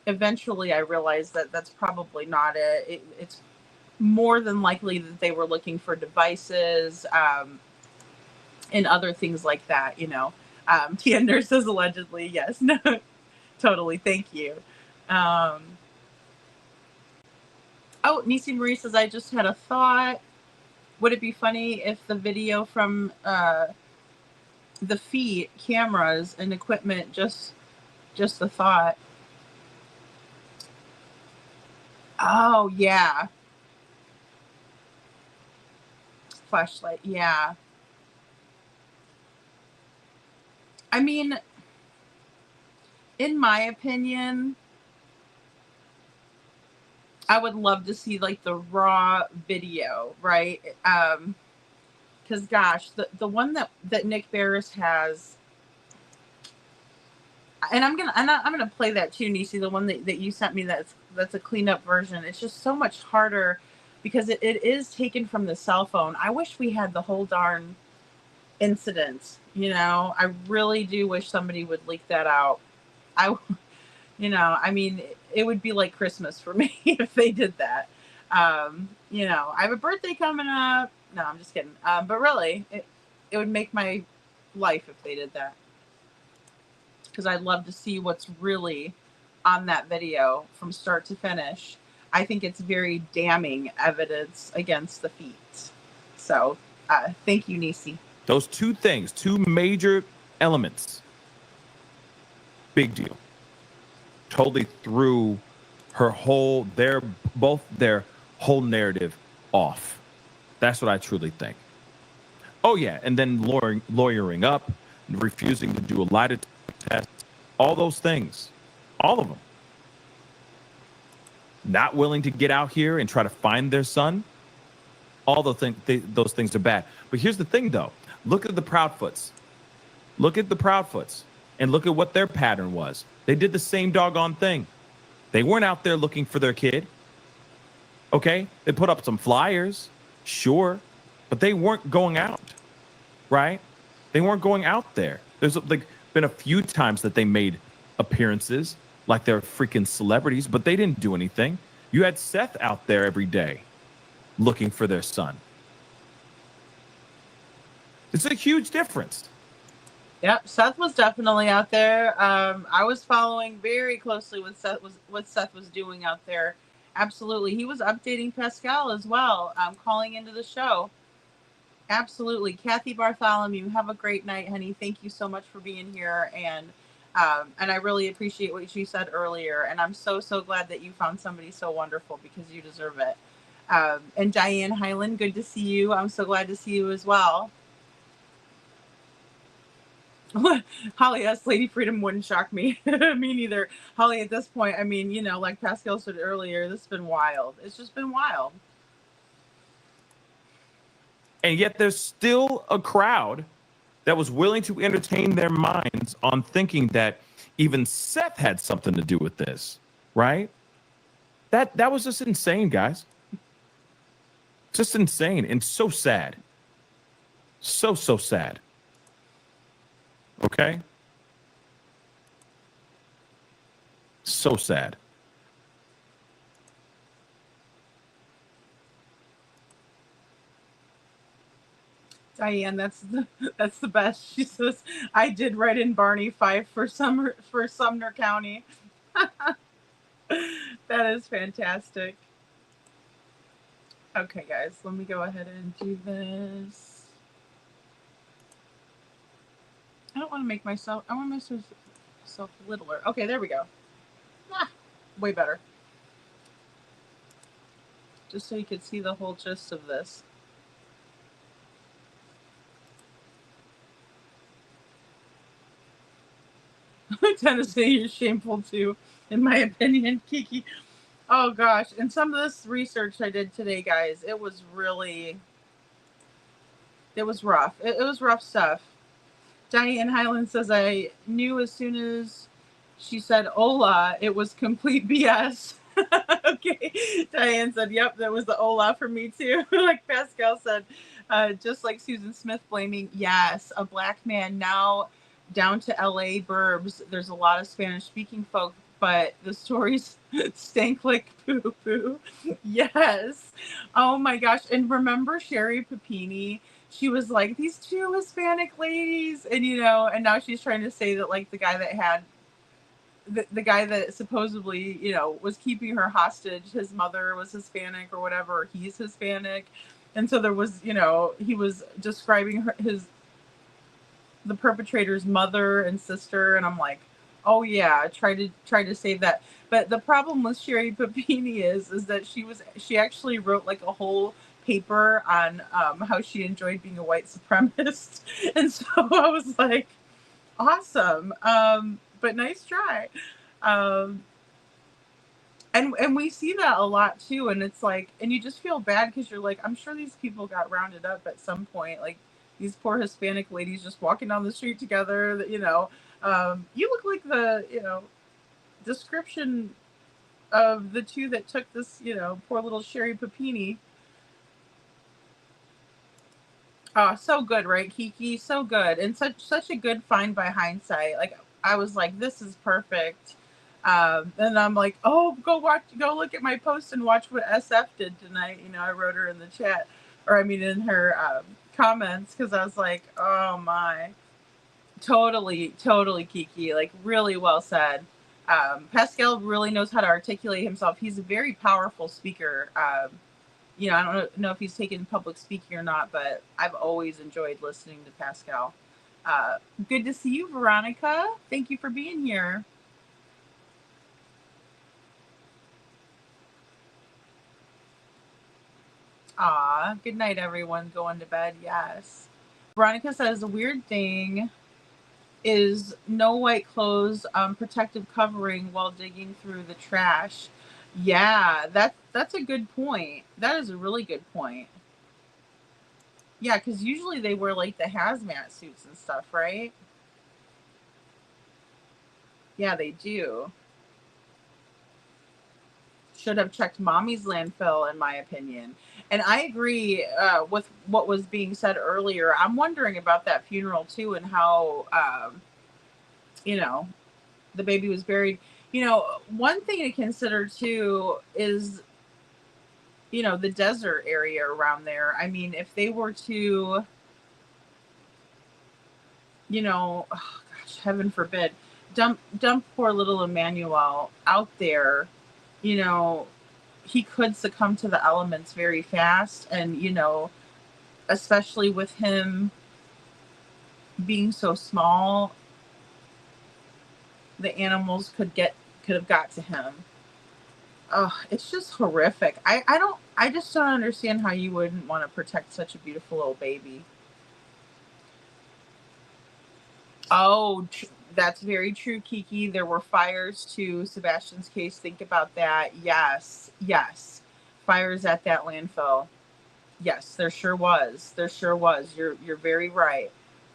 Speaker 4: eventually I realized that that's probably not it. It's more than likely that they were looking for devices and other things like that, you know. Tiander says allegedly, yes. No, totally. Thank you. Oh, Nisi Marie says, I just had a thought. Would it be funny if the video from the feet, cameras, and equipment, just a thought. Oh, yeah. Flashlight, yeah. I mean, in my opinion, I would love to see like the raw video, right? Because gosh, the one that Nick Barris has, and I'm gonna play that too, Nisi, the one that you sent me that's a cleaned up version. It's just so much harder because it is taken from the cell phone. I wish we had the whole darn incident, you know. I really do wish somebody would leak that out. You know, I mean, it would be like Christmas for me if they did that. You know, I have a birthday coming up. No, I'm just kidding. But really, it would make my life if they did that. Because I'd love to see what's really on that video from start to finish. I think it's very damning evidence against the feet. So, thank you, Nisi.
Speaker 17: Those two things, two major elements. Big deal. Totally threw both their whole narrative off. That's what I truly think. Oh yeah, and then lawyering up, refusing to do a lie detector test, all those things, all of them. Not willing to get out here and try to find their son. All those things are bad. But here's the thing, though. Look at the Proudfoots. Look at the Proudfoots, and look at what their pattern was. They did the same doggone thing. They weren't out there looking for their kid. Okay? They put up some flyers, sure, but they weren't going out, right? They weren't going out there. There's like been a few times that they made appearances like they're freaking celebrities, but they didn't do anything. You had Seth out there every day looking for their son. It's a huge difference.
Speaker 4: Yep, Seth was definitely out there. I was following very closely what Seth was doing out there. Absolutely. He was updating Pascal as well, calling into the show. Absolutely. Kathy Bartholomew, have a great night, honey. Thank you so much for being here. And I really appreciate what you said earlier. And I'm so glad that you found somebody so wonderful because you deserve it. And Diane Hyland, good to see you. I'm so glad to see you as well. Holly, yes, Lady Freedom wouldn't shock me. Me neither. Holly, at this point, I mean, you know, like Pascal said earlier, this has been wild. It's just been wild.
Speaker 17: And yet there's still a crowd that was willing to entertain their minds on thinking that even Seth had something to do with this, right? That was just insane, guys. Just insane and so sad. So sad. Okay? So sad.
Speaker 4: Diane, that's the best. She says, I did write in Barney 5 for Sumner County. That is fantastic. Okay, guys, let me go ahead and do this. I don't want to make myself, I want to make myself littler. Okay, there we go. Way better. Just so you could see the whole gist of this. Tennessee, you're shameful too, in my opinion, Kiki. Oh gosh, and some of this research I did today, guys, it was rough. It was rough stuff. Diane Highland says, I knew as soon as she said hola, it was complete BS. Okay. Diane said, yep, that was the hola for me too. Like Pascal said, just like Susan Smith blaming, yes, a black man now down to LA burbs, there's a lot of Spanish speaking folk, but the stories stank like poo poo. Yes. Oh my gosh. And remember Sherry Papini? She was like, these two Hispanic ladies, and and now she's trying to say that like the guy that had the guy that supposedly, was keeping her hostage, his mother was Hispanic or whatever, or he's Hispanic. And so there was, he was describing the perpetrator's mother and sister, and I'm like, oh yeah, try to save that. But the problem with Sherry Papini is that she actually wrote like a whole paper on how she enjoyed being a white supremacist, and so I was like, awesome, but nice try. And we see that a lot too, and it's like, and you just feel bad because you're like, I'm sure these people got rounded up at some point, like these poor Hispanic ladies just walking down the street together. That you look like the description of the two that took this poor little Sherry Papini. Oh, so good, right, Kiki? So good, and such a good find by hindsight. Like I was like, this is perfect. And I'm like, oh, go look at my post and watch what SF did tonight. I wrote her in the chat, or I mean in her comments, because I was like, oh my, totally Kiki, like really well said. Pascal really knows how to articulate himself. He's a very powerful speaker. I don't know if he's taken public speaking or not, but I've always enjoyed listening to Pascal. Good to see you, Veronica. Thank you for being here. Aw, good night, everyone. Going to bed, yes. Veronica says the weird thing is no white clothes, protective covering while digging through the trash. Yeah, that's a good point. That is a really good point. Yeah, because usually they wear like the hazmat suits and stuff, right? Yeah, they do. Should have checked mommy's landfill, in my opinion. And I agree with what was being said earlier. I'm wondering about that funeral too, and how the baby was buried. One thing to consider too is the desert area around there. I mean, if they were to oh gosh, heaven forbid, dump poor little Emmanuel out there, he could succumb to the elements very fast. And especially with him being so small, the animals could have got to him. Oh, it's just horrific. I just don't understand how you wouldn't want to protect such a beautiful little baby. Oh, that's very true, Kiki. There were fires to Sebastian's case. Think about that. Yes. Fires at that landfill. Yes, there sure was. You're very right.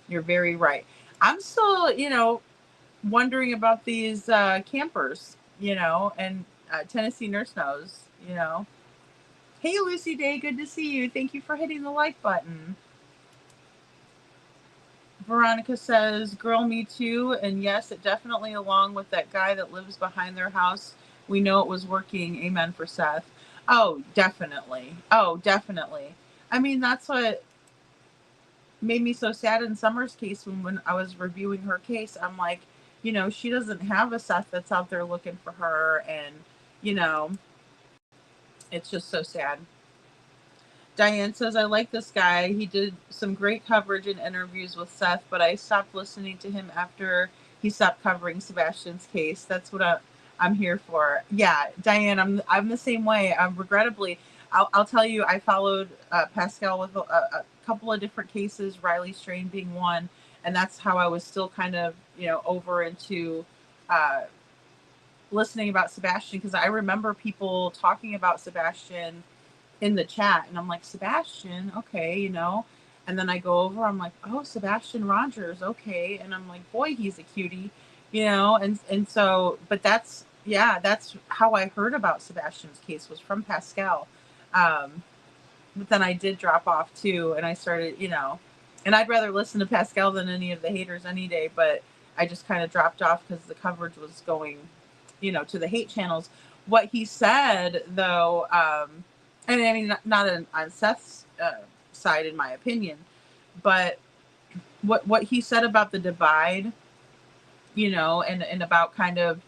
Speaker 4: You're very right. I'm still, wondering about these campers, and Tennessee Nurse Knows, Hey, Lucy Day, good to see you. Thank you for hitting the like button. Veronica says, girl, me too. And yes, it definitely, along with that guy that lives behind their house, we know it was working. Amen for Seth. Oh, definitely. I mean, that's what made me so sad in Summer's case when I was reviewing her case. I'm like, she doesn't have a Seth that's out there looking for her. And, it's just so sad. Diane says, I like this guy. He did some great coverage and interviews with Seth, but I stopped listening to him after he stopped covering Sebastian's case. That's what I'm here for. Yeah, Diane, I'm the same way. Regrettably, I'll tell you, I followed Pascal with a couple of different cases, Riley Strain being one, and that's how I was still kind of, over into listening about Sebastian, because I remember people talking about Sebastian in the chat, and I'm like, Sebastian, okay, and then I go over, I'm like, oh, Sebastian Rogers, okay, and I'm like, boy, he's a cutie, and so, but that's how I heard about Sebastian's case, was from Pascal. But then I did drop off too, and I started, And I'd rather listen to Pascal than any of the haters any day, but I just kind of dropped off because the coverage was going, to the hate channels. What he said, though, and I mean, not on Seth's side, in my opinion, but what he said about the divide, and about kind of,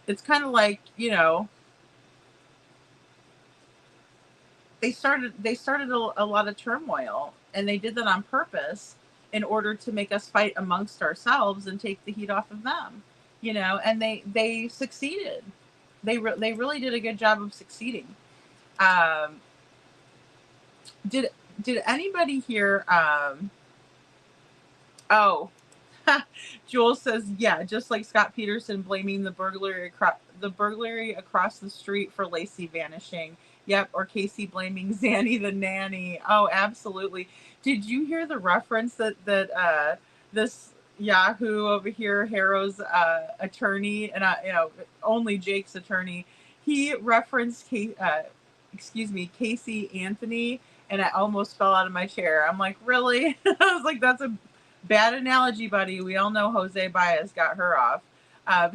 Speaker 4: it's kind of like, they started a lot of turmoil, and they did that on purpose in order to make us fight amongst ourselves and take the heat off of them, and they succeeded. They really did a good job of succeeding. Did anybody hear? Oh, Joel says, yeah, just like Scott Peterson blaming the burglary across the street for Lacey vanishing. Yep, or Casey blaming Zanny the nanny. Oh, absolutely. Did you hear the reference that this Yahoo over here, Haro's attorney, and only Jake's attorney, he referenced Casey Anthony, and I almost fell out of my chair. I'm like, really? I was like, that's a bad analogy, buddy. We all know Jose Baez got her off.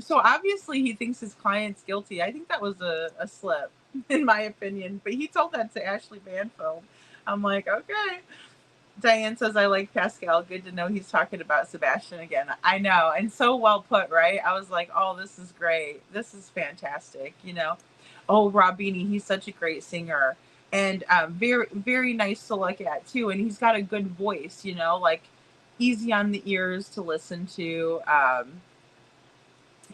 Speaker 4: So obviously he thinks his client's guilty. I think that was a slip, in my opinion. But he told that to Ashley Banfield. I'm like, okay. Diane says, I like Pascal. Good to know he's talking about Sebastian again. I know. And so well put, right? I was like, oh, this is great. This is fantastic, Oh, Rob Beanie, he's such a great singer. And very, very nice to look at, too. And he's got a good voice, like easy on the ears to listen to.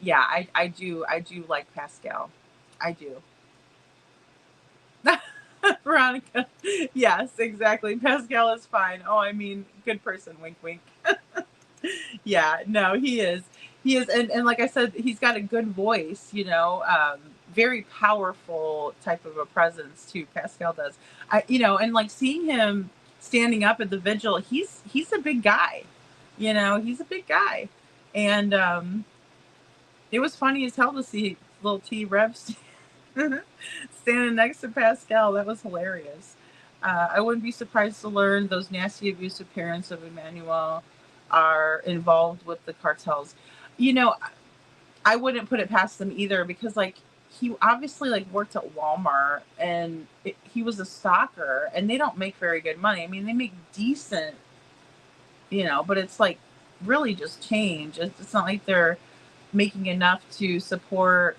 Speaker 4: Yeah, I do like Pascal. I do. Veronica, yes, exactly. Pascal is fine. Oh, I mean, good person. Wink, wink. Yeah, no, he is. And like I said, he's got a good voice. Very powerful type of a presence too. Pascal does. And like seeing him standing up at the vigil, he's a big guy. He's a big guy, and it was funny as hell to see little T Rev standing next to Pascal. That was hilarious. I wouldn't be surprised to learn those nasty, abusive parents of Emmanuel are involved with the cartels. I wouldn't put it past them either, because like he obviously like worked at Walmart, and he was a stalker, and they don't make very good money. I mean, they make decent, but it's like really just change. It's not like they're making enough to support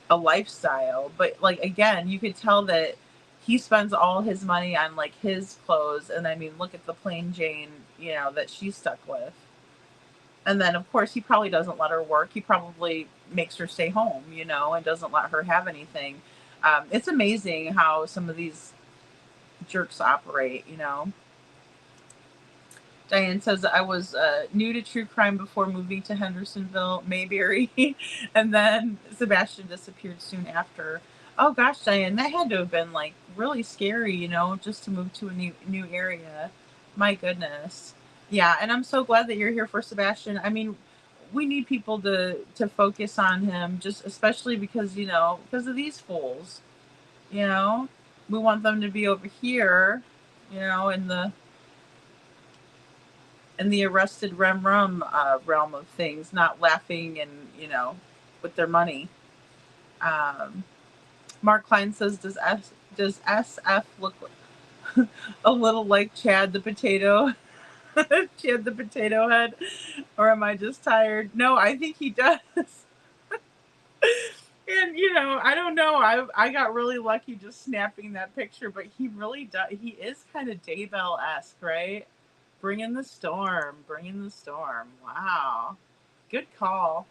Speaker 4: a lifestyle. But like, again, you could tell that he spends all his money on like his clothes, and I mean, look at the plain Jane that she's stuck with. And then of course he probably doesn't let her work. He probably makes her stay home, and doesn't let her have anything. It's amazing how some of these jerks operate. Diane says, I was new to true crime before moving to Hendersonville, Mayberry, and then Sebastian disappeared soon after. Oh gosh, Diane, that had to have been like really scary, just to move to a new area. My goodness. Yeah, and I'm so glad that you're here for Sebastian. I mean, we need people to focus on him, just especially because, because of these fools. We want them to be over here, in the arrested realm of things, not laughing and, with their money. Mark Klein says, does SF look a little like Chad the potato? Chad the potato head? Or am I just tired? No, I think he does. And, I don't know. I got really lucky just snapping that picture, but he really does. He is kind of Daybell-esque, right? Bring in the storm. Wow. Good call.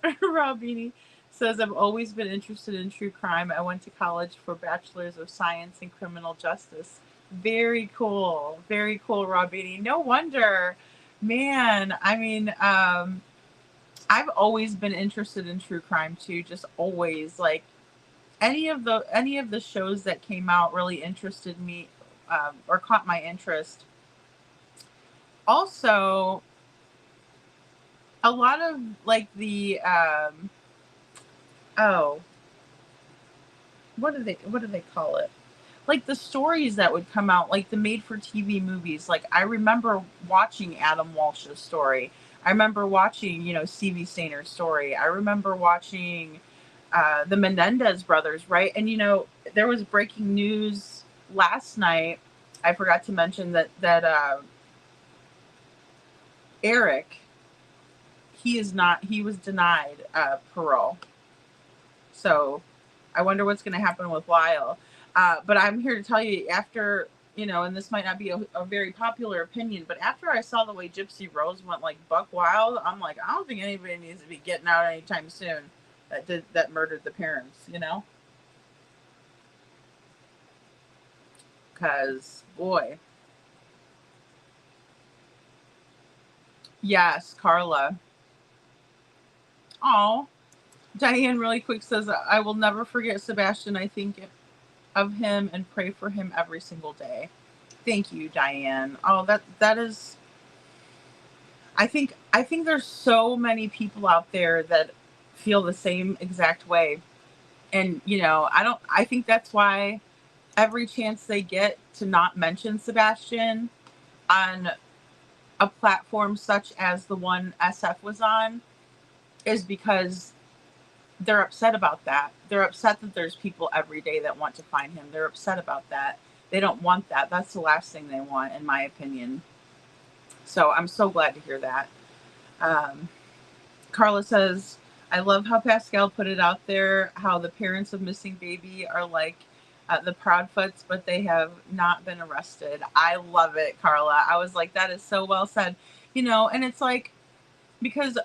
Speaker 4: Rob Beanie says, I've always been interested in true crime. I went to college for Bachelor's of Science in Criminal Justice. Very cool, Rob Beanie. No wonder. Man, I mean, I've always been interested in true crime too, just always. Like any of the shows that came out really interested me, or caught my interest. Also, a lot of like the what do they call it? like the stories that would come out, like the made for TV movies. Like I remember watching Adam Walsh's story. I remember watching, you know, Stevie Stainer's story. I remember watching the Menendez brothers, right? And you know, there was breaking news last night. I forgot to mention that Eric, he was denied parole. So I wonder what's going to happen with Lyle. But I'm here to tell you, after, you know, and this might not be a very popular opinion, but after I saw the way Gypsy Rose went like buck wild, I'm like, I don't think anybody needs to be getting out anytime soon that murdered the parents, you know? Because, boy. Yes, Carla. Oh, Diane really quick says, I will never forget Sebastian. I think of him and pray for him every single day. Thank you, Diane. Oh, that is, I think there's so many people out there that feel the same exact way. And, you know, I think that's why every chance they get to not mention Sebastian on a platform such as the one SF was on is because they're upset about that. They're upset that there's people every day that want to find him. They're upset about that. They don't want that. That's the last thing they want, in my opinion. So I'm so glad to hear that. Carla says, I love how Pascal put it out there, how the parents of missing baby are like the Proudfoots, but they have not been arrested. I love it, Carla. I was like, that is so well said. You know, and it's like, because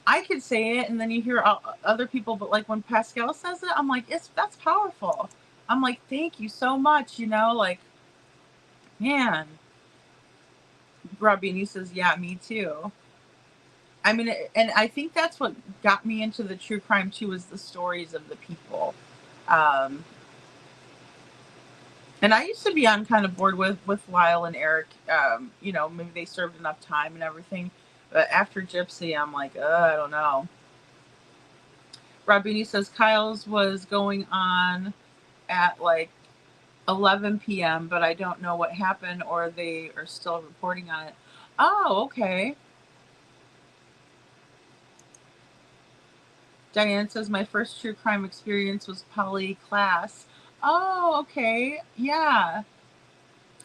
Speaker 4: I could say it and then you hear other people, but like when Pascal says it, I'm like, that's powerful. I'm like, thank you so much, you know, like, man. Robbie, and he says, yeah, me too. I mean, and I think that's what got me into the true crime too, is the stories of the people. And I used to be on kind of board with Lyle and Eric. You know, maybe they served enough time and everything. But after Gypsy, I'm like, I don't know. Robbini says Kyle's was going on at like 11 p.m., but I don't know what happened, or they are still reporting on it. Oh, okay. Diane says, my first true crime experience was poly class. Oh, okay. Yeah.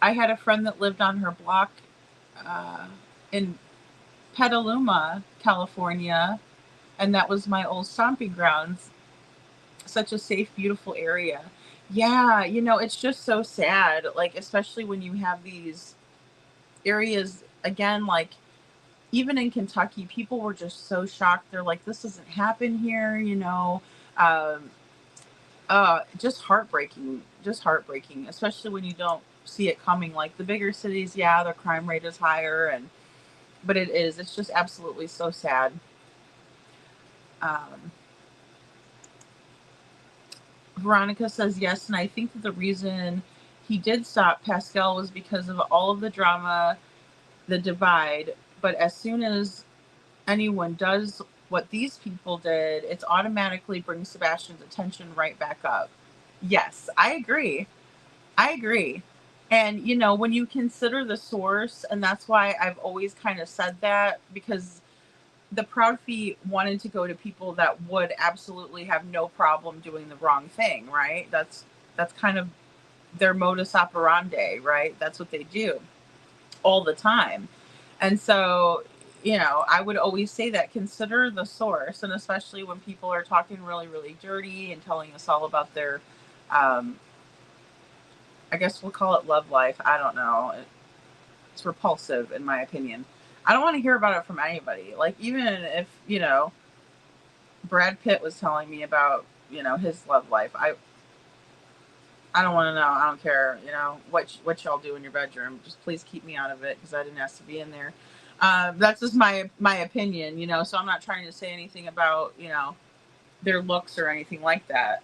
Speaker 4: I had a friend that lived on her block in Petaluma, California, and that was my old stomping grounds. Such a safe, beautiful area. Yeah, you know, it's just so sad, like, especially when you have these areas, again, like, even in Kentucky, people were just so shocked. They're like, this doesn't happen here, you know. Just heartbreaking, especially when you don't see it coming. Like the bigger cities, yeah, the crime rate is higher, but it's just absolutely so sad. Veronica says yes, and I think that the reason he did stop Pascal was because of all of the drama, the divide. But as soon as anyone does what these people did, it's automatically brings Sebastian's attention right back up. Yes, I agree. And, you know, when you consider the source, and that's why I've always kind of said that, because the Proud Feet wanted to go to people that would absolutely have no problem doing the wrong thing, right? That's kind of their modus operandi, right? That's what they do all the time. And so, you know, I would always say that, consider the source, and especially when people are talking really, really dirty and telling us all about their, I guess we'll call it love life. I don't know. It's repulsive, in my opinion. I don't want to hear about it from anybody. Like, even if, you know, Brad Pitt was telling me about, you know, his love life, I don't want to know. I don't care, you know, what y'all do in your bedroom. Just please keep me out of it, because I didn't ask to be in there. That's just my opinion, you know, so I'm not trying to say anything about, you know, their looks or anything like that,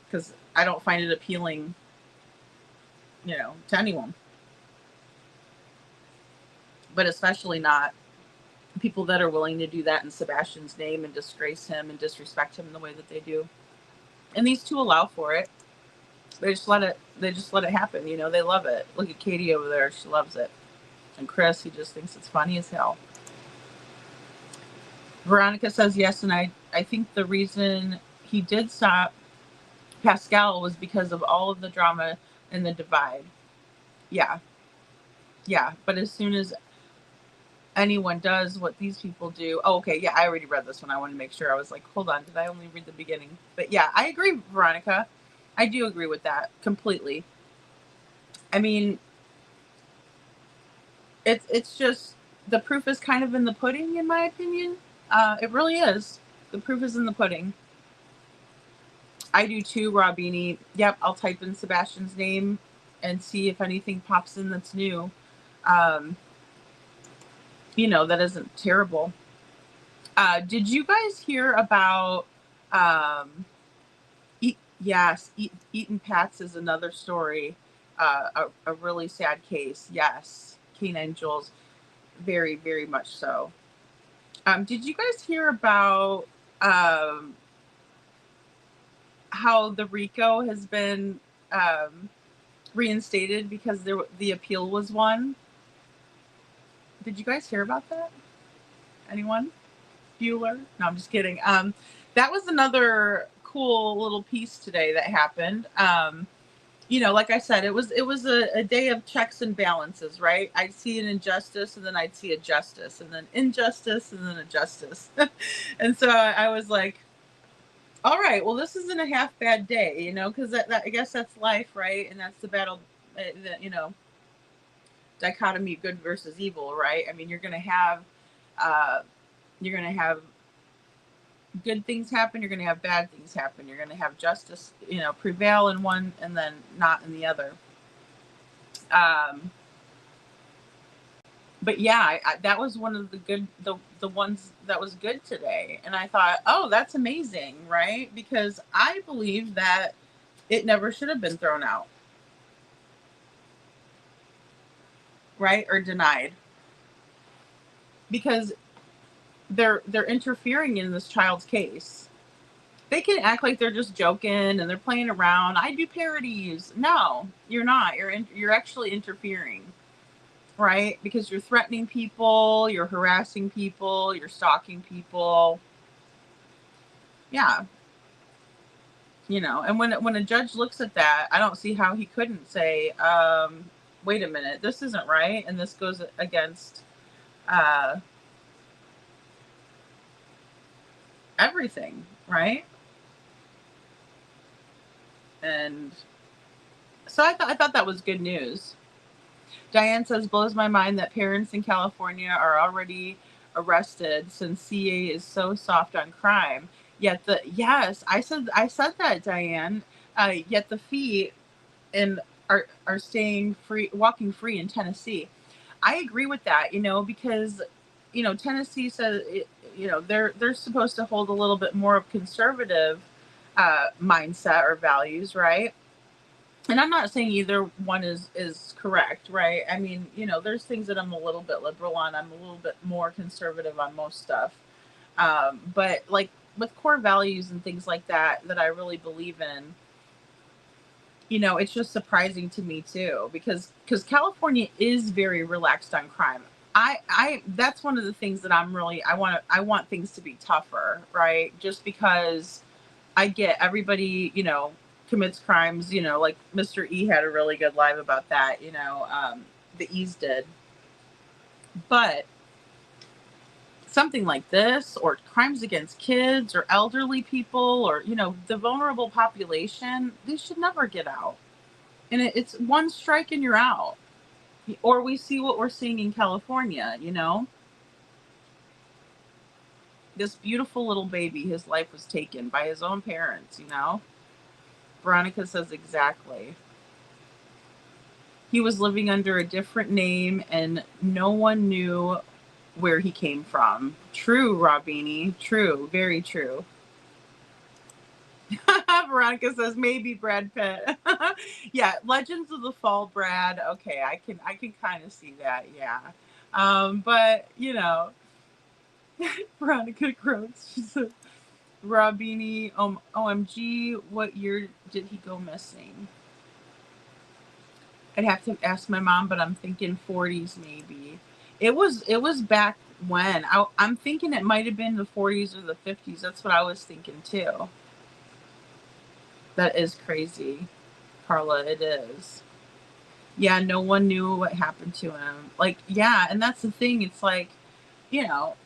Speaker 4: because I don't find it appealing, you know, to anyone. But especially not people that are willing to do that in Sebastian's name and disgrace him and disrespect him the way that they do. And these two allow for it. They just let it they just let it happen. You know, they love it. Look at Katie over there. She loves it. And Chris, he just thinks it's funny as hell. Veronica says yes, and I think the reason he did stop Pascal was because of all of the drama and the divide. Yeah. Yeah. But as soon as anyone does what these people do. Oh, okay. Yeah, I already read this one. I want to make sure. I was like, hold on. Did I only read the beginning? But yeah, I agree, Veronica. I do agree with that completely. I mean, it's just the proof is kind of in the pudding, in my opinion. It really is. The proof is in the pudding. I do too, Robini. Yep, I'll type in Sebastian's name and see if anything pops in that's new. You know, that isn't terrible. Did you guys hear about Eaton Pats is another story. A really sad case. Yes. Canine Jules. Very, very much so. Did you guys hear about how the RICO has been reinstated because the appeal was won? Did you guys hear about that? Anyone? Bueller? No, I'm just kidding. That was another cool little piece today that happened. You know, like I said, it was a day of checks and balances, right? I'd see an injustice, and then I'd see a justice, and then injustice, and then a justice. And so I was like, all right, well, this isn't a half bad day, you know, because that I guess that's life, right? And that's the battle, you know, dichotomy, good versus evil, right? I mean, you're gonna have good things happen, you're going to have bad things happen, you're going to have justice, you know, prevail in one and then not in the other. But yeah, that was one of the good, the ones that was good today. And I thought, oh, that's amazing, right? Because I believe that it never should have been thrown out, right? Or denied. Because they're interfering in this child's case. They can act like they're just joking and they're playing around. I do parodies. No, you're not. You're actually interfering, right? Because you're threatening people, you're harassing people, you're stalking people. Yeah. You know, and when a judge looks at that, I don't see how he couldn't say, wait a minute, this isn't right, and this goes against everything, right? And so I thought that was good news. Diane says, blows my mind that parents in California are already arrested since CA is so soft on crime. Yet I said that, Diane. Yet the fee are staying free, walking free in Tennessee. I agree with that, you know, because, you know, Tennessee says, you know, they're supposed to hold a little bit more of conservative mindset or values, right? And I'm not saying either one is correct, right? I mean, you know, there's things that I'm a little bit liberal on. I'm a little bit more conservative on most stuff. But like with core values and things like that I really believe in, you know, it's just surprising to me too, because California is very relaxed on crime. I that's one of the things that I want things to be tougher, right? Just because I get everybody, you know, commits crimes, you know, like Mr. E had a really good live about that, you know, the E's did. But something like this, or crimes against kids or elderly people, or, you know, the vulnerable population, they should never get out. And it's one strike and you're out. Or we see what we're seeing in California, you know? This beautiful little baby, his life was taken by his own parents, you know? Veronica says exactly. He was living under a different name and no one knew where he came from. True, Robini. True. Very true. Veronica says maybe Brad Pitt. Yeah, Legends of the Fall, Brad. Okay, I can kind of see that. Yeah. But you know, Veronica Groats. She said, Robini, OMG, what year did he go missing? I'd have to ask my mom, but I'm thinking 40s maybe. It was back when. I'm thinking it might have been the 40s or the 50s. That's what I was thinking too. That is crazy, Carla. It is. Yeah, no one knew what happened to him. Like, yeah, and that's the thing. It's like, you know,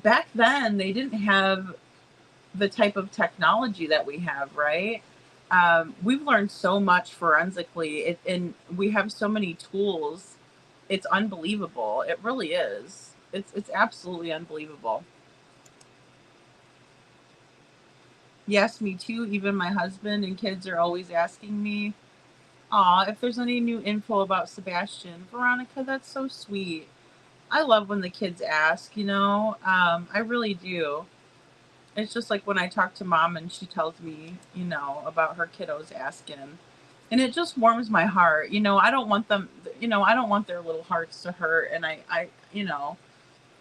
Speaker 4: back then they didn't have the type of technology that we have, right? We've learned so much forensically, and we have so many tools. It's unbelievable. It really is. It's absolutely unbelievable. Yes, me too. Even my husband and kids are always asking me, "Aw, if there's any new info about Sebastian." Veronica, that's so sweet. I love when the kids ask. I really do. It's just like when I talk to mom and she tells me, about her kiddos asking. And it just warms my heart. I don't want them, I don't want their little hearts to hurt. And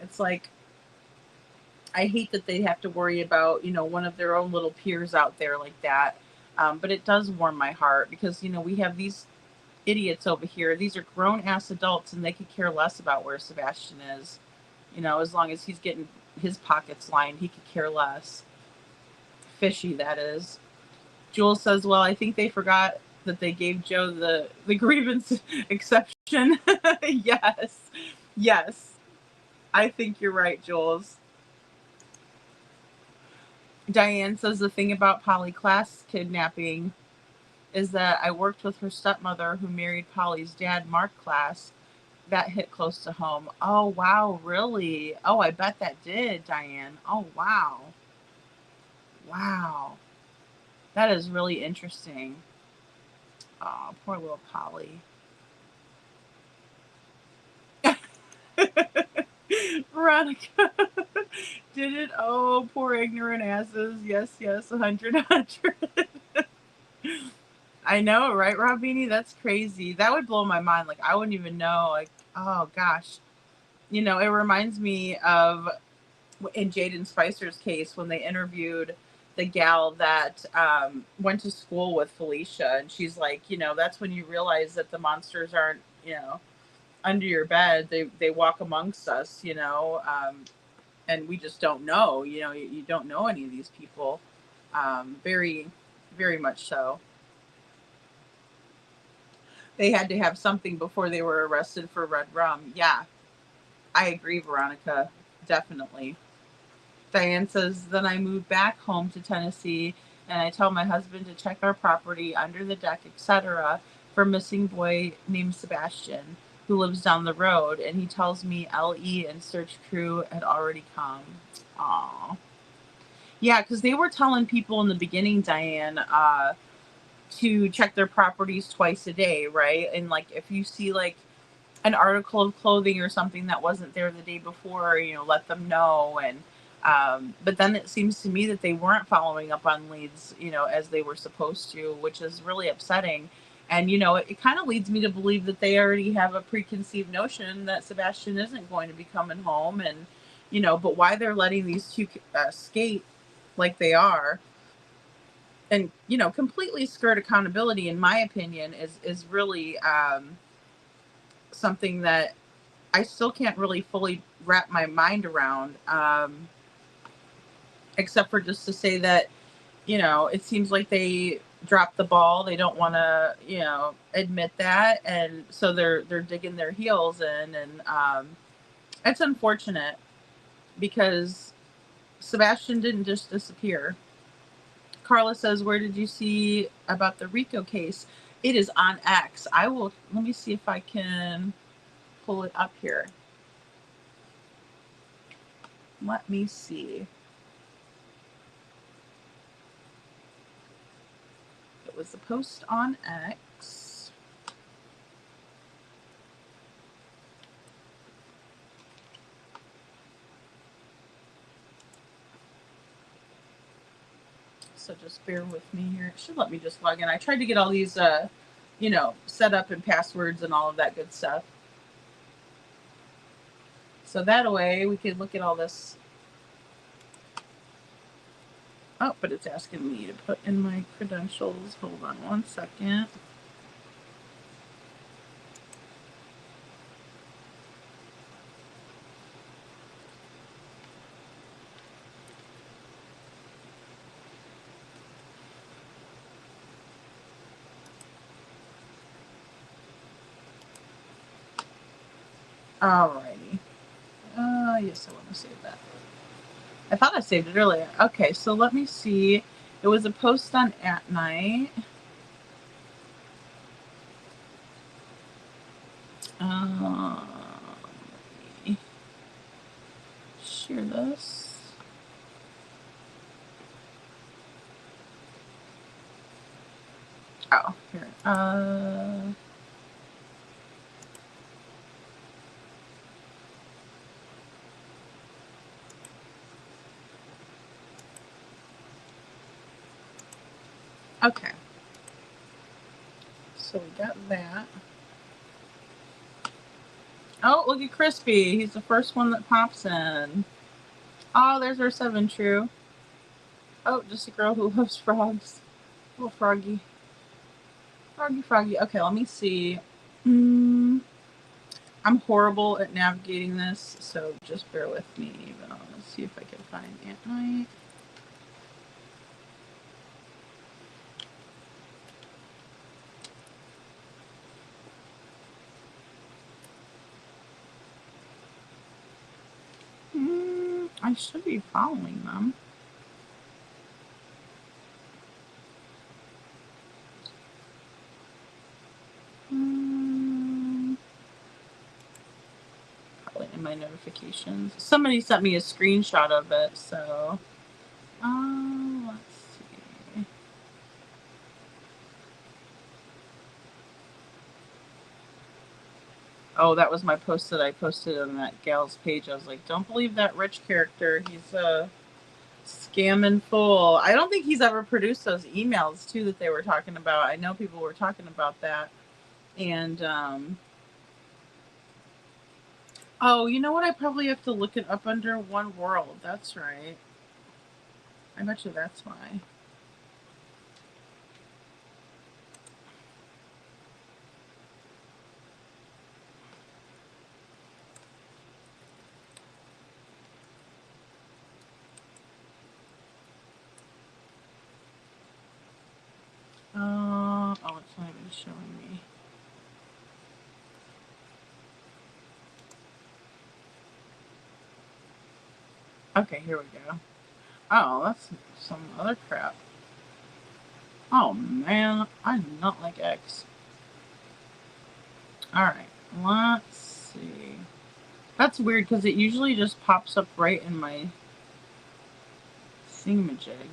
Speaker 4: it's like, I hate that they have to worry about, one of their own little peers out there like that. But it does warm my heart because, we have these idiots over here. These are grown ass adults and they could care less about where Sebastian is. As long as he's getting his pockets lined, he could care less. Fishy, that is. Jules says, well, I think they forgot that they gave Joe the grievance exception. Yes. Yes. I think you're right, Jules. Diane says the thing about Polly Klass kidnapping is that I worked with her stepmother who married Polly's dad, Mark Klass. That hit close to home. Oh, wow, really? Oh, I bet that did, Diane. Oh, wow. Wow. That is really interesting. Oh, poor little Polly. Veronica. Did it? Oh, poor ignorant asses. Yes, yes, 100, 100. I know, right, Robini? That's crazy. That would blow my mind. Like, I wouldn't even know. Like, oh, gosh. It reminds me of in Jaden Spicer's case when they interviewed the gal that went to school with Felicia. And she's like, that's when you realize that the monsters aren't, under your bed. They walk amongst us, and we just don't know. You don't know any of these people. Very, very much so. They had to have something before they were arrested for red rum. Yeah, I agree, Veronica. Definitely. Diane says, then I moved back home to Tennessee and I tell my husband to check our property under the deck, etc., for missing boy named Sebastian, who lives down the road. And he tells me LE and search crew had already come. Aw. Yeah, because they were telling people in the beginning, Diane, to check their properties twice a day, right? And like if you see like an article of clothing or something that wasn't there the day before, let them know. And but then it seems to me that they weren't following up on leads, as they were supposed to, which is really upsetting. And it kind of leads me to believe that they already have a preconceived notion that Sebastian isn't going to be coming home. And but why they're letting these two skate like they are and completely skirt accountability, in my opinion, is really something that I still can't really fully wrap my mind around, except for just to say that it seems like they dropped the ball. They don't want to admit that, and so they're digging their heels in. And it's unfortunate because Sebastian didn't just disappear. Carla says, where did you see about the RICO case? It is on X. Let me see if I can pull it up here. Let me see. It was the post on X. So just bear with me here. It should let me just log in. I tried to get all these, set up and passwords and all of that good stuff. So that way we could look at all this. Oh, but it's asking me to put in my credentials. Hold on one second. Alrighty. Yes, I want to save that. I thought I saved it earlier. Okay, so let me see. It was a post on At Night. Let me share this. Oh, here. Okay. So we got that. Oh, look at Crispy. He's the first one that pops in. Oh, there's our 7 True. Oh, just a girl who loves frogs. Little froggy. Froggy. Okay, let me see. I'm horrible at navigating this, so just bear with me. But I'll see if I can find At Night. I should be following them. Probably in my notifications. Somebody sent me a screenshot of it, so let's see. Oh, that was my post that I posted on that gal's page. I was like, don't believe that rich character. He's a scamming fool. I don't think he's ever produced those emails too that they were talking about. I know people were talking about that. And oh, you know what? I probably have to look it up under One World. That's right. I bet you that's why. Oh, it's not even showing me. Okay, here we go. Oh, that's some other crap. Oh man, I do not like X. Alright, let's see. That's weird because it usually just pops up right in my thingamajig.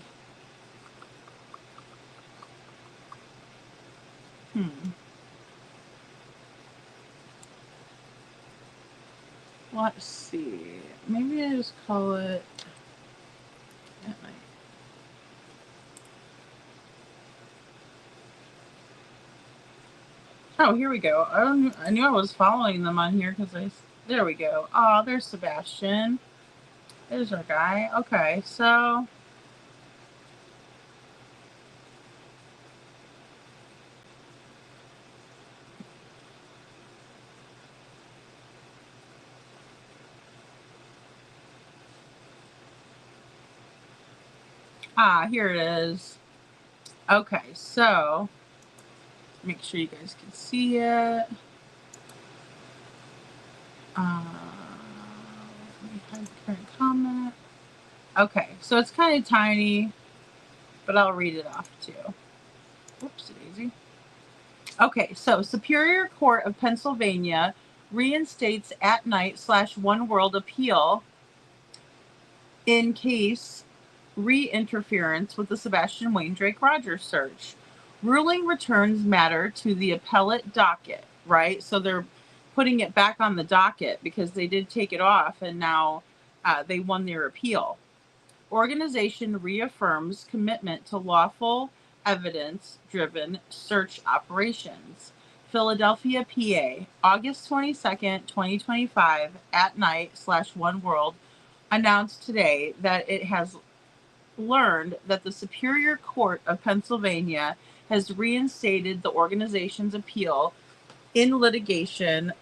Speaker 4: Let's see. Maybe I just call it At Night. Oh, here we go. I knew I was following them on here because there we go. Oh, there's Sebastian. There's our guy. Okay, so here it is. Okay, so make sure you guys can see it. Let me hide the current comment. Okay, so it's kind of tiny, but I'll read it off too. Whoops, daisy. Okay, so Superior Court of Pennsylvania reinstates At Night / One World appeal in case re-interference with the Sebastian Wayne Drake Rogers search. Ruling returns matter to the appellate docket, right? So they're putting it back on the docket because they did take it off and now they won their appeal. Organization reaffirms commitment to lawful, evidence-driven search operations. Philadelphia, PA, August 22nd, 2025, At Night / One World announced today that it has learned that the Superior Court of Pennsylvania has reinstated the organization's appeal in litigation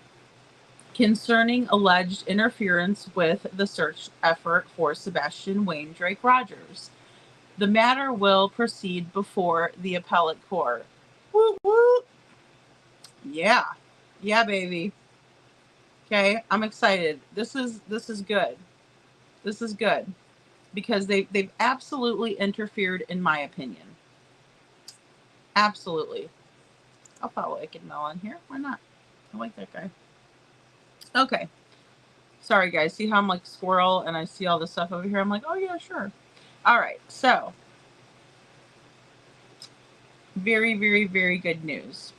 Speaker 4: concerning alleged interference with the search effort for Sebastian Wayne Drake Rogers. The matter will proceed before the appellate court. Woo woo! Yeah, baby. Okay, I'm excited. This is good. This is good because they've absolutely interfered, in my opinion. Absolutely. I'll follow Wicked Melon here. Why not? I like that guy. Okay. Sorry, guys. See how I'm like squirrel and I see all this stuff over here? I'm like, oh, yeah, sure. All right. So, very, very, very good news.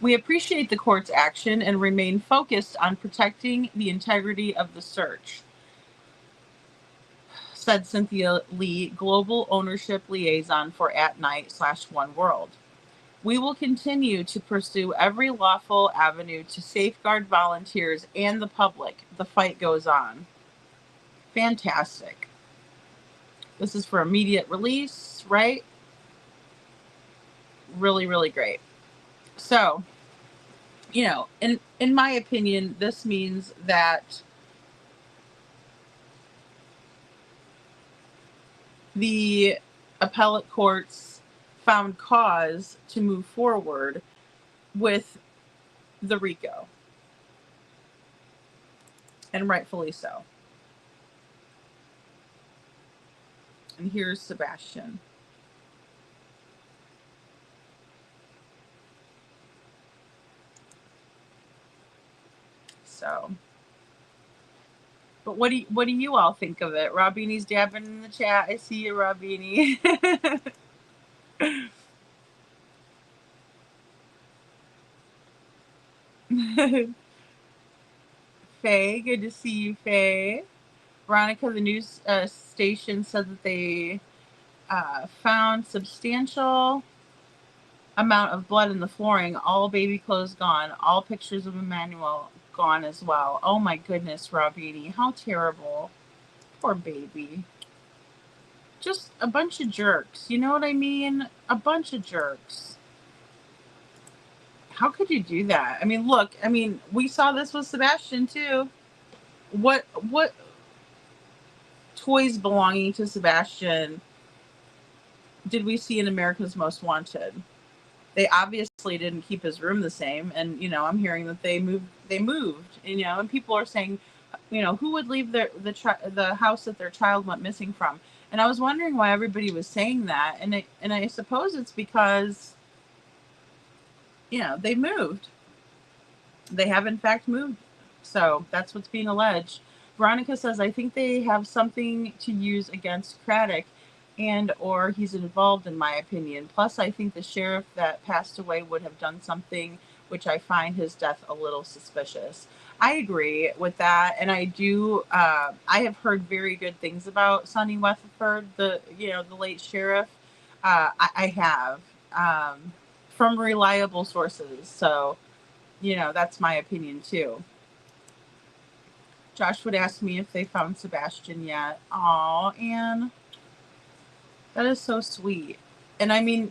Speaker 4: We appreciate the court's action and remain focused on protecting the integrity of the search, said Cynthia Lee, Global Ownership Liaison for At Night/One World. We will continue to pursue every lawful avenue to safeguard volunteers and the public. The fight goes on. Fantastic. This is for immediate release, right? Really, really great. So, you know, in my opinion, this means that the appellate courts found cause to move forward with the RICO. And rightfully so. And here's Sebastian. So, but what do you all think of it? Robini's dabbing in the chat. I see you, Robini. Faye, good to see you, Faye. Veronica, the news station, said that they found substantial amount of blood in the flooring, all baby clothes gone, all pictures of Emmanuel gone as well. Oh my goodness, Robini, how terrible. Poor baby. Just a bunch of jerks. You know what I mean? A bunch of jerks. How could you do that? I mean, look, I mean, we saw this with Sebastian too. What toys belonging to Sebastian did we see in America's Most Wanted? They obviously didn't keep his room the same, and you know, I'm hearing that they moved, you know, and people are saying, you know, who would leave the house that their child went missing from? And I was wondering why everybody was saying that, and I suppose it's because, you know, they moved. They have in fact moved. So that's what's being alleged. Veronica says, I think they have something to use against Craddock and or he's involved, in my opinion. Plus, I think the sheriff that passed away would have done something, which I find his death a little suspicious. I agree with that. And I do, I have heard very good things about Sonny Weatherford, the late sheriff. I have, from reliable sources. So, you know, that's my opinion too. Josh would ask me if they found Sebastian yet. Aw, Anne. That is so sweet. And I mean,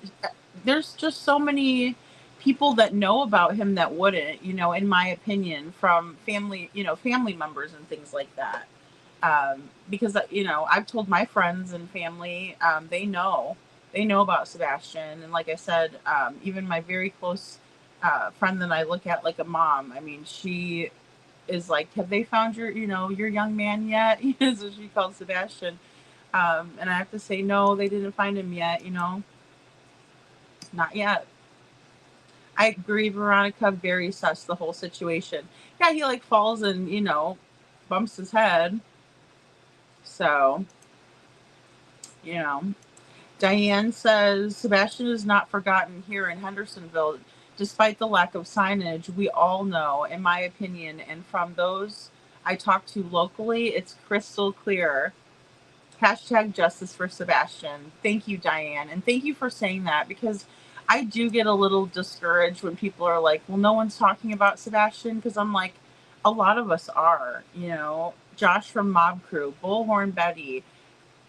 Speaker 4: there's just so many people that know about him that wouldn't, you know, in my opinion, from family, you know, family members and things like that. Because, you know, I've told my friends and family, they know about Sebastian. And like I said, even my very close friend that I look at like a mom, I mean, she is like, have they found your young man yet? So she called Sebastian. And I have to say, no, they didn't find him yet, you know, not yet. I agree, Veronica, very sus, the whole situation. Yeah, he like falls and, you know, bumps his head. So, you know, Diane says, Sebastian is not forgotten here in Hendersonville. Despite the lack of signage, we all know, in my opinion, and from those I talk to locally, it's crystal clear. Hashtag justice for Sebastian. Thank you, Diane. And thank you for saying that, because I do get a little discouraged when people are like, well, no one's talking about Sebastian, because I'm like, a lot of us are, you know. Josh from Mob Crew, Bullhorn Betty,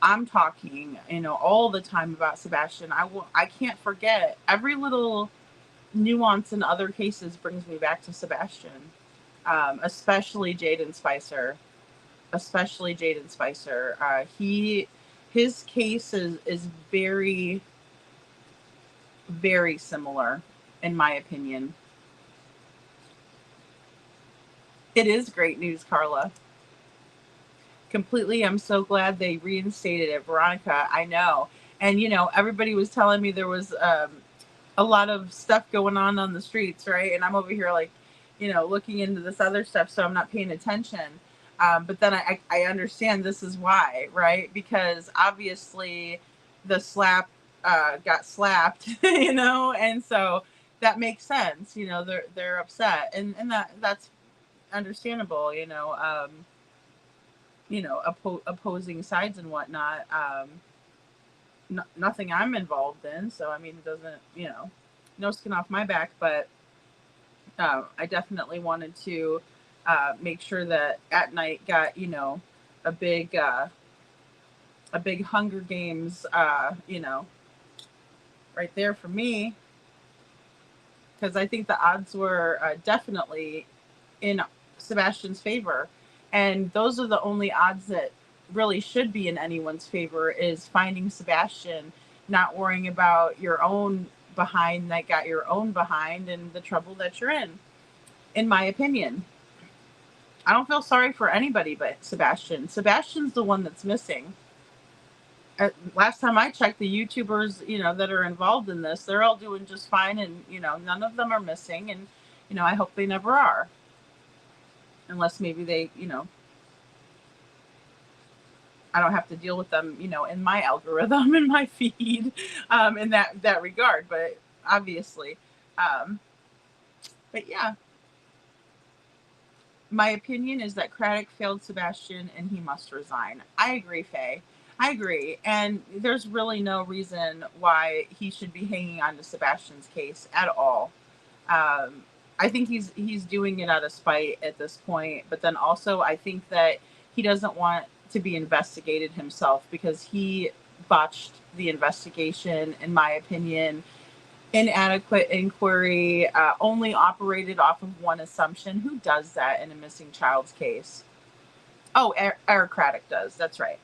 Speaker 4: I'm talking, you know, all the time about Sebastian. I can't forget. Every little nuance in other cases brings me back to Sebastian, especially Jaden Spicer. His case is very, very similar, in my opinion. It is great news, Carla. Completely. I'm so glad they reinstated it. Veronica, I know. And, everybody was telling me there was a lot of stuff going on the streets, right? And I'm over here like, looking into this other stuff, so I'm not paying attention. But then I understand this is why, right? Because obviously the slap got slapped, and so that makes sense. They're upset, and that's understandable. Opposing sides and whatnot. Nothing I'm involved in, so I mean, it doesn't, no skin off my back. But I definitely wanted to make sure that At Night got, a big Hunger Games, right there for me, because I think the odds were definitely in Sebastian's favor, and those are the only odds that really should be in anyone's favor, is finding Sebastian, not worrying about your own behind that got your own behind and the trouble that you're in my opinion. I don't feel sorry for anybody but Sebastian. Sebastian's the one that's missing. Last time I checked, the YouTubers, that are involved in this, they're all doing just fine, and none of them are missing, and I hope they never are, unless maybe they, I don't have to deal with them, in my algorithm, in my feed, in that regard. But obviously, but yeah, my opinion is that Craddock failed Sebastian and he must resign. I agree, Faye. I agree. And there's really no reason why he should be hanging on to Sebastian's case at all. I think he's doing it out of spite at this point. But then also, I think that he doesn't want to be investigated himself, because he botched the investigation, in my opinion. Inadequate inquiry, only operated off of one assumption. Who does that in a missing child's case? Oh, Eric Craddock does. That's right.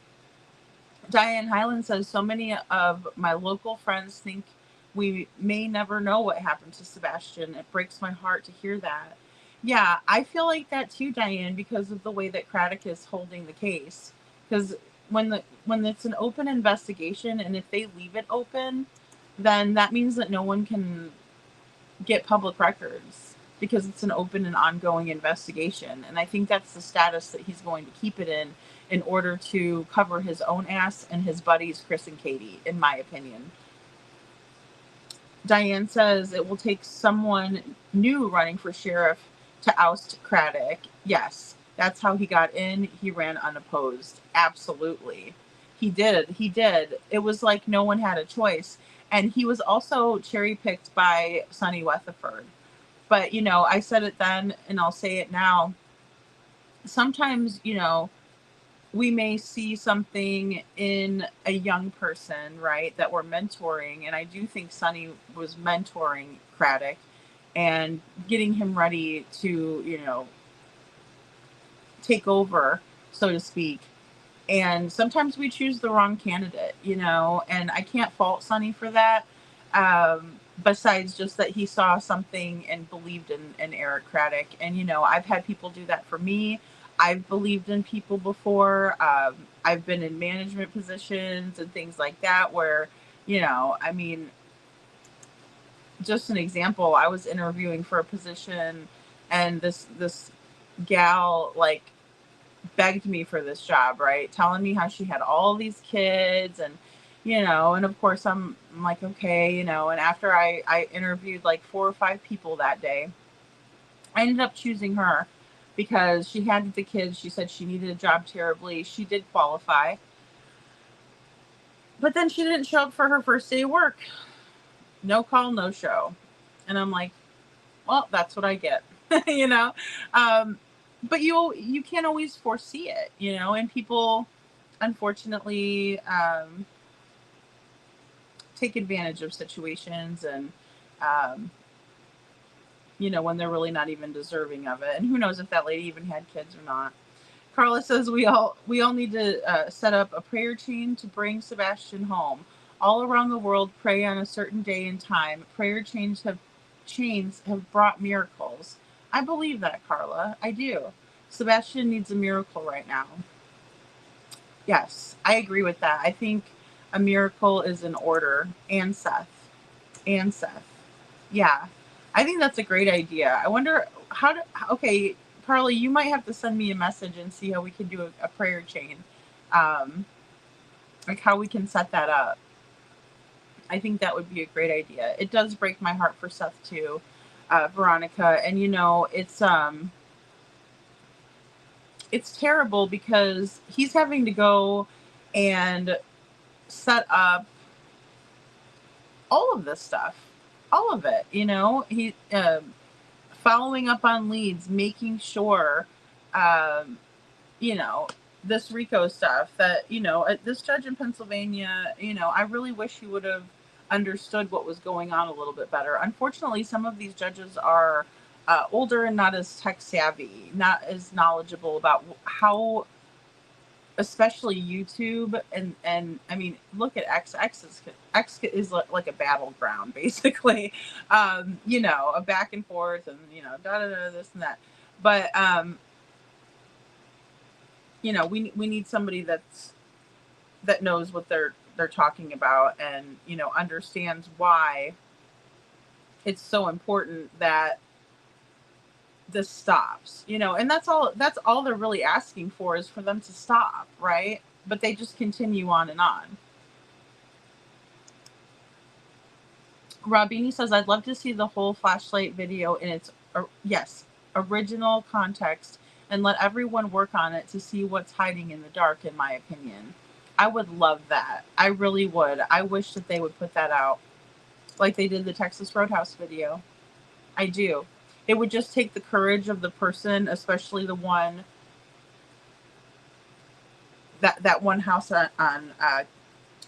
Speaker 4: Diane Highland says, so many of my local friends think we may never know what happened to Sebastian. It breaks my heart to hear that. Yeah, I feel like that too, Diane, because of the way that Craddock is holding the case. Because when it's an open investigation, and if they leave it open, then that means that no one can get public records, because it's an open and ongoing investigation. And I think that's the status that he's going to keep it in order to cover his own ass and his buddies, Chris and Katie, in my opinion. Diane says it will take someone new running for sheriff to oust Craddock. Yes, that's how he got in. He ran unopposed. Absolutely. He did. It was like no one had a choice. And he was also cherry-picked by Sonny Weatherford. But, I said it then, and I'll say it now. Sometimes, we may see something in a young person, right, that we're mentoring. And I do think Sonny was mentoring Craddock and getting him ready to, take over, so to speak. And sometimes we choose the wrong candidate, and I can't fault Sonny for that. Besides just that he saw something and believed in Eric Craddock. And, I've had people do that for me. I've believed in people before. I've been in management positions and things like that where, I mean, just an example, I was interviewing for a position, and this gal, like, begged me for this job, right? Telling me how she had all these kids, and and of course I'm like, okay, and after I interviewed like 4 or 5 people that day, I ended up choosing her because she had the kids. She said she needed a job terribly. She did qualify, but then she didn't show up for her first day of work. No call, no show. And I'm like, well, that's what I get. But you can't always foresee it, and people unfortunately take advantage of situations, and when they're really not even deserving of it. And who knows if that lady even had kids or not. Carla says we all need to set up a prayer chain to bring Sebastian home. All around the world, pray on a certain day and time. Prayer chains have brought miracles. I believe that, Carla. I do. Sebastian needs a miracle right now. Yes, I agree with that. I think a miracle is in order. And Seth. And Seth. Yeah. I think that's a great idea. I wonder how to, okay, Carly, you might have to send me a message and see how we can do a prayer chain. Like how we can set that up. I think that would be a great idea. It does break my heart for Seth too, Veronica. And you know, it's terrible because he's having to go and set up all of this stuff, all of it. You know, he following up on leads, making sure, you know, this RICO stuff that, you know, this judge in Pennsylvania, you know, I really wish he would have understood what was going on a little bit better. Unfortunately, some of these judges are older and not as tech savvy, not as knowledgeable about how, especially YouTube and I mean, look at X is like a battleground basically, you know, a back and forth and, you know, this and that. But you know, we need somebody that knows what they're talking about and, you know, understands why it's so important that this stops, you know. And that's all they're really asking for is for them to stop, right? But they just continue on and on. Robini says, I'd love to see the whole flashlight video in its original context and let everyone work on it to see what's hiding in the dark, in my opinion. I would love that. I really would. I wish that they would put that out like they did the Texas Roadhouse video. I do. It would just take the courage of the person, especially the one, that one house on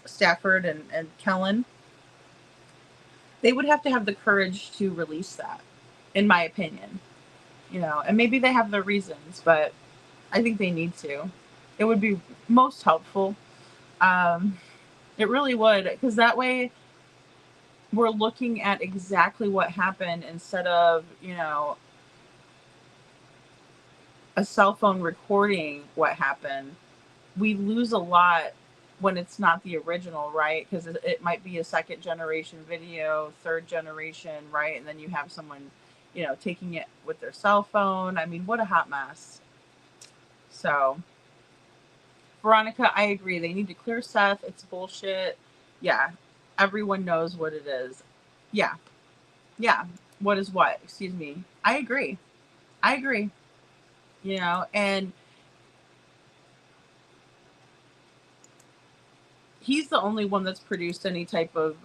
Speaker 4: Stafford and Kellen. They would have to have the courage to release that, in my opinion. You know, and maybe they have their reasons, but I think they need to. It would be most helpful. It really would, because that way we're looking at exactly what happened instead of, you know, a cell phone recording what happened. We lose a lot when it's not the original, right? Because it might be a second generation video, third generation, right? And then you have someone, you know, taking it with their cell phone. I mean, what a hot mess. So, Veronica, I agree. They need to clear Seth. It's bullshit. Yeah. Everyone knows what it is. Yeah. Yeah. What is what? Excuse me. I agree. You know, and he's the only one that's produced any type of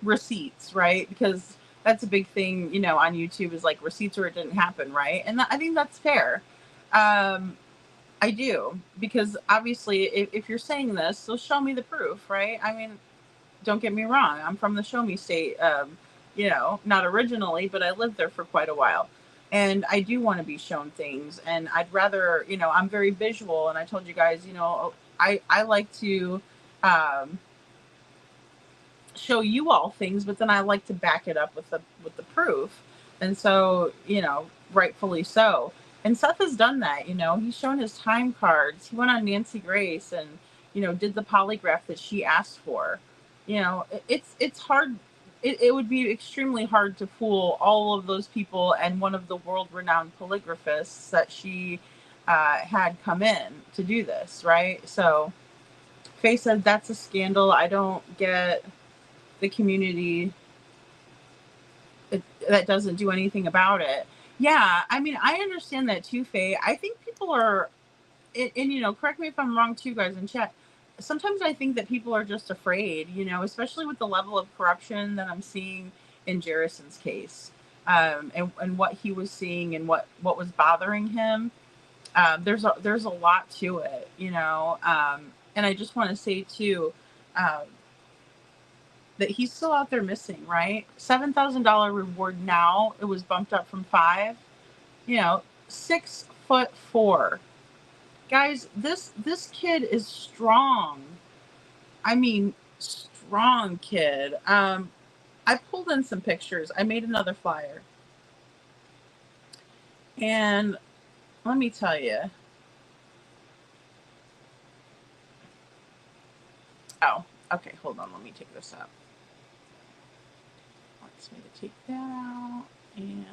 Speaker 4: receipts, right? Because that's a big thing, you know, on YouTube is like receipts or it didn't happen, right? And I think that's fair. I do, because obviously if you're saying this, so show me the proof, right? I mean, don't get me wrong. I'm from the show me state, you know, not originally, but I lived there for quite a while. And I do want to be shown things. And I'd rather, you know, I'm very visual. And I told you guys, you know, I like to show you all things, but then I like to back it up with the proof. And so, you know, rightfully so. And Seth has done that, you know, he's shown his time cards. He went on Nancy Grace and, you know, did the polygraph that she asked for. You know, it's hard. It would be extremely hard to fool all of those people and one of the world-renowned polygraphists that she had come in to do this, right? So Faye said that's a scandal. I don't get the community that doesn't do anything about it. Yeah, I mean, I understand that too, Faye. I think people are, and you know, correct me if I'm wrong too, guys in chat. Sometimes I think that people are just afraid, you know, especially with the level of corruption that I'm seeing in Jerrison's case, and what he was seeing and what was bothering him. There's a lot to it, you know, and I just want to say too, that he's still out there missing, right? $7,000 reward now. It was bumped up from 5. You know, 6'4". Guys, this kid is strong. I mean, strong kid. I pulled in some pictures. I made another flyer. And let me tell you. Oh, okay. Hold on. Let me take this out. Wants me to take that out. And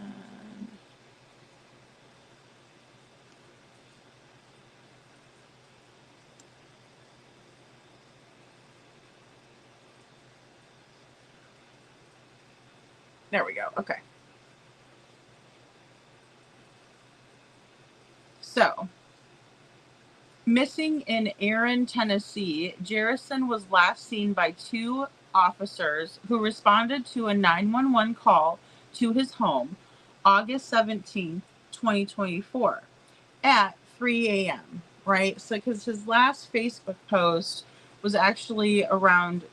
Speaker 4: there we go. Okay. So, missing in Aaron, Tennessee, Jerrison was last seen by 2 officers who responded to a 911 call to his home August 17th, 2024 at 3 a.m., right? So, because his last Facebook post was actually around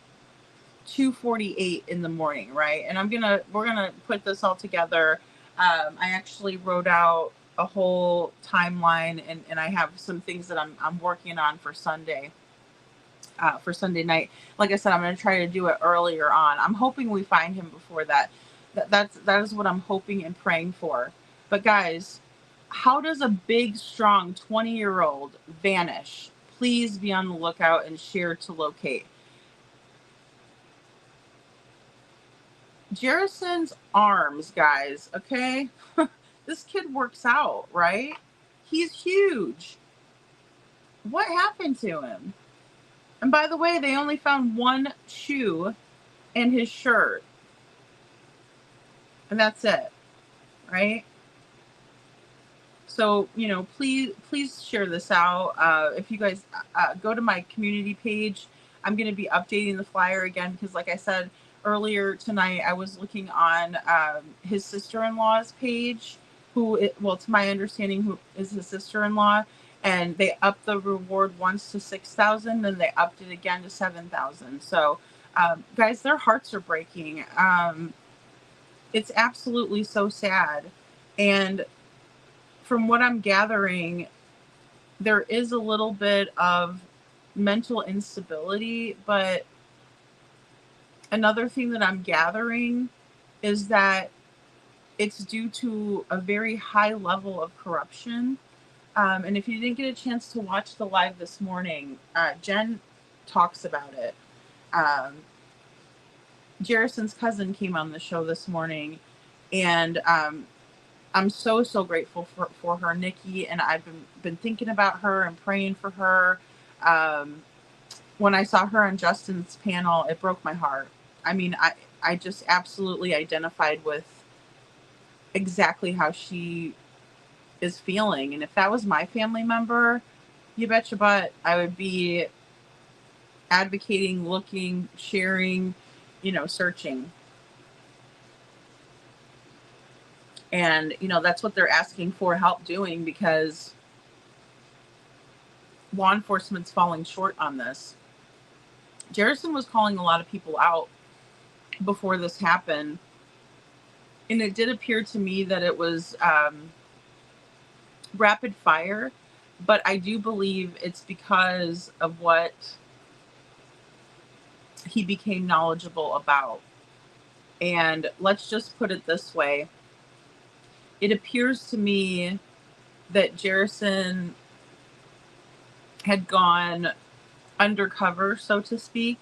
Speaker 4: 2:48 in the morning, right? And we're gonna put this all together. I actually wrote out a whole timeline, and I have some things that I'm working on for Sunday night. Like I said, I'm gonna try to do it earlier on. I'm hoping we find him before that. That is what I'm hoping and praying for. But guys, how does a big, strong 20-year-old vanish? Please be on the lookout and share to locate. Jerrison's arms, guys, okay? This kid works out, right? He's huge. What happened to him? And by the way, they only found 1 shoe and his shirt. And that's it, right? So, please share this out. If you guys go to my community page, I'm going to be updating the flyer again because, like I said earlier tonight, I was looking on his sister-in-law's page, to my understanding, who is his sister-in-law, and they upped the reward once to $6,000, then they upped it again to $7,000. So, guys, their hearts are breaking. It's absolutely so sad, and from what I'm gathering, there is a little bit of mental instability, but another thing that I'm gathering is that it's due to a very high level of corruption. And if you didn't get a chance to watch the live this morning, Jen talks about it. Jerrison's cousin came on the show this morning, and I'm so grateful for her, Nikki, and I've been thinking about her and praying for her. When I saw her on Justin's panel, it broke my heart. I mean, I just absolutely identified with exactly how she is feeling. And if that was my family member, you bet your butt I would be advocating, looking, sharing, searching. And, that's what they're asking for help doing because law enforcement's falling short on this. Jerrison was calling a lot of people out before this happened. And it did appear to me that it was rapid fire, but I do believe it's because of what he became knowledgeable about. And let's just put it this way. It appears to me that Jerrison had gone undercover, so to speak,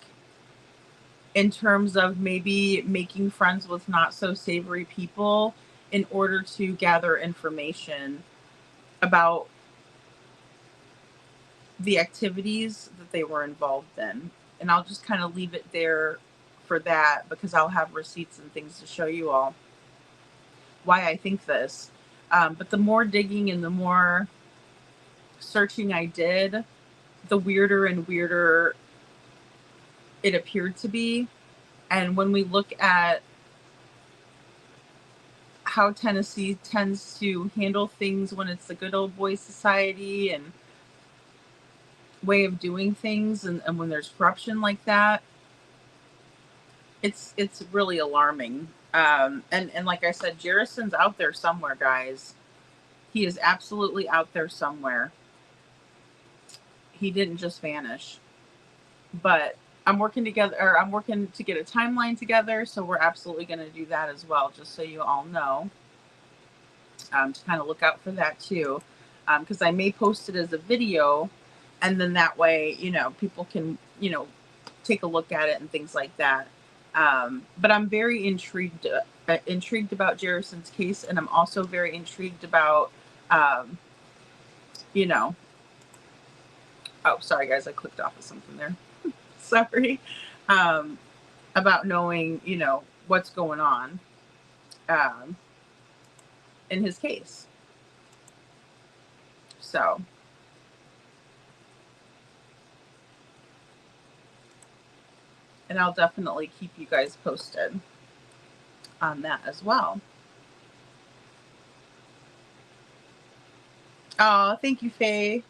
Speaker 4: in terms of maybe making friends with not so savory people in order to gather information about the activities that they were involved in. And I'll just kind of leave it there for that because I'll have receipts and things to show you all why I think this. But the more digging and the more searching I did, the weirder and weirder it appeared to be. And when we look at how Tennessee tends to handle things when it's the good old boy society and way of doing things, and when there's corruption like that, it's really alarming. And like I said, Jerrison's out there somewhere, guys. He is absolutely out there somewhere. He didn't just vanish. But I'm working to get a timeline together, so we're absolutely going to do that as well, just so you all know. to kind of look out for that too, because I may post it as a video, and then that way, people can, take a look at it and things like that. But I'm very intrigued about Jerrison's case, and I'm also very intrigued about, oh, sorry guys, I clicked off of something there. Sorry. About knowing, what's going on in his case. So, and I'll definitely keep you guys posted on that as well. Oh, thank you, Faye.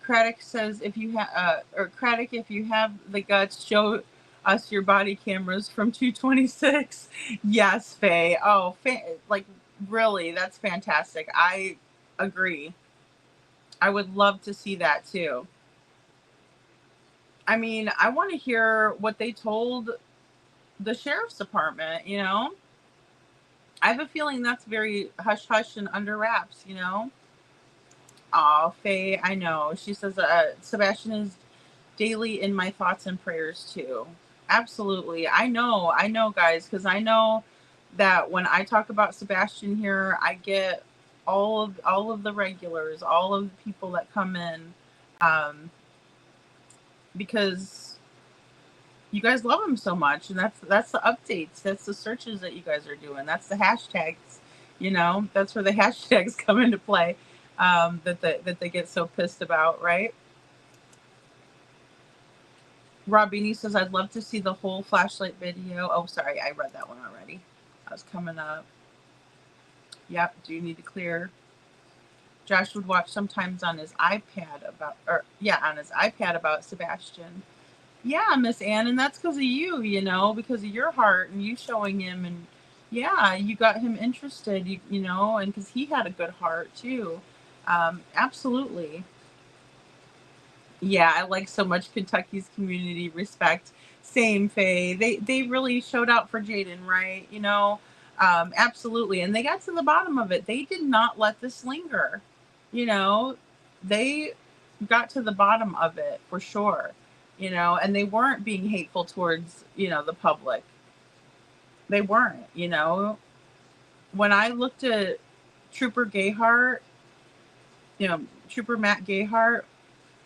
Speaker 4: Craddock says, if you have, Craddock, if you have the guts, show us your body cameras from 226. Yes, Faye. Oh, like, really, that's fantastic. I agree. I would love to see that too. I mean, I want to hear what they told the sheriff's department, I have a feeling that's very hush-hush and under wraps, Oh, Faye, I know. She says, Sebastian is daily in my thoughts and prayers too. Absolutely. I know, guys, because I know that when I talk about Sebastian here, I get all of the regulars, all of the people that come in, because you guys love him so much, and that's the updates, that's the searches that you guys are doing, that's the hashtags, that's where the hashtags come into play, that they get so pissed about, right? Robini says, I'd love to see the whole flashlight video. Oh, sorry, I read that one already. That was coming up. Yep, do you need to clear? Josh would watch sometimes on his iPad about Sebastian. Yeah, Miss Ann, and that's because of you, because of your heart and you showing him, and yeah, you got him interested, and because he had a good heart too. Absolutely. Yeah, I like so much Kentucky's community respect. Same, Faye. They really showed out for Jaden, right? Absolutely. And they got to the bottom of it. They did not let this linger. They got to the bottom of it for sure. And they weren't being hateful towards, the public. They weren't, When I looked at Trooper Gayhart, Trooper Matt Gayhart,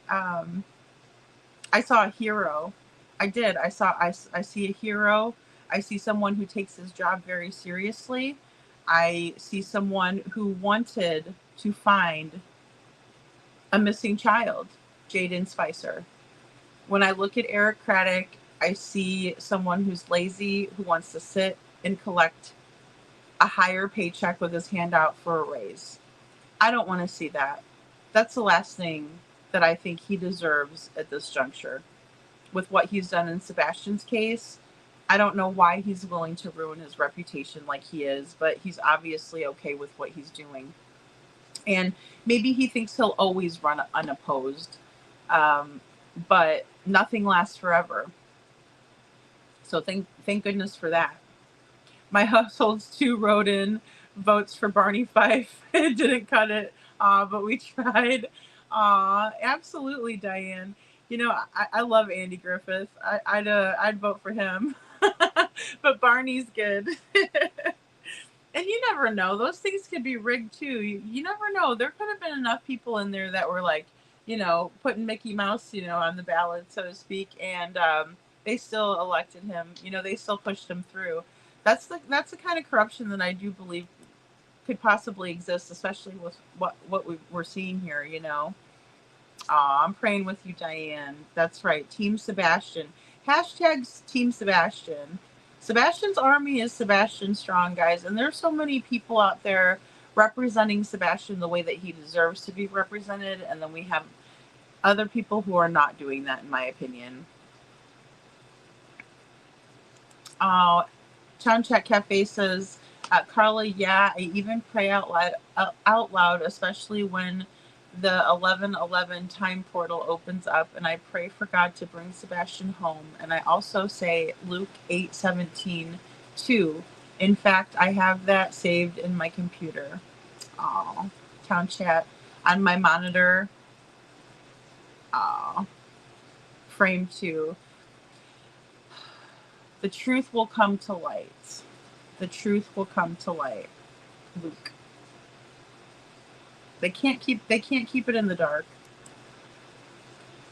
Speaker 4: I saw a hero. I did. I see a hero. I see someone who takes his job very seriously. I see someone who wanted to find a missing child, Jaden Spicer. When I look at Eric Craddock, I see someone who's lazy, who wants to sit and collect a higher paycheck with his hand out for a raise. I don't want to see that. That's the last thing that I think he deserves at this juncture. With what he's done in Sebastian's case, I don't know why he's willing to ruin his reputation like he is, but he's obviously okay with what he's doing. And maybe he thinks he'll always run unopposed, but nothing lasts forever. So thank goodness for that. My household's too wrote in votes for Barney Fife. It didn't cut it, but we tried. Absolutely, Diane. I love Andy Griffith. I'd vote for him, but Barney's good. And you never know; those things could be rigged too. You never know. There could have been enough people in there that were like, putting Mickey Mouse, on the ballot, so to speak, and they still elected him. They still pushed him through. That's the kind of corruption that I do believe could possibly exist, especially with what we're seeing here. I'm praying with you, Diane. That's right. Team Sebastian. Hashtags Team Sebastian. Sebastian's army is Sebastian strong, guys. And there's so many people out there representing Sebastian the way that he deserves to be represented. And then we have other people who are not doing that, in my opinion. Chat Cafe says, Carla, yeah, I even pray out loud, especially when the 11:11 time portal opens up, and I pray for God to bring Sebastian home. And I also say Luke 8:17 too, In fact, I have that saved in my computer. Oh, town chat on my monitor. Oh, frame 2. The truth will come to light. The truth will come to light. Luke. They can't keep it in the dark.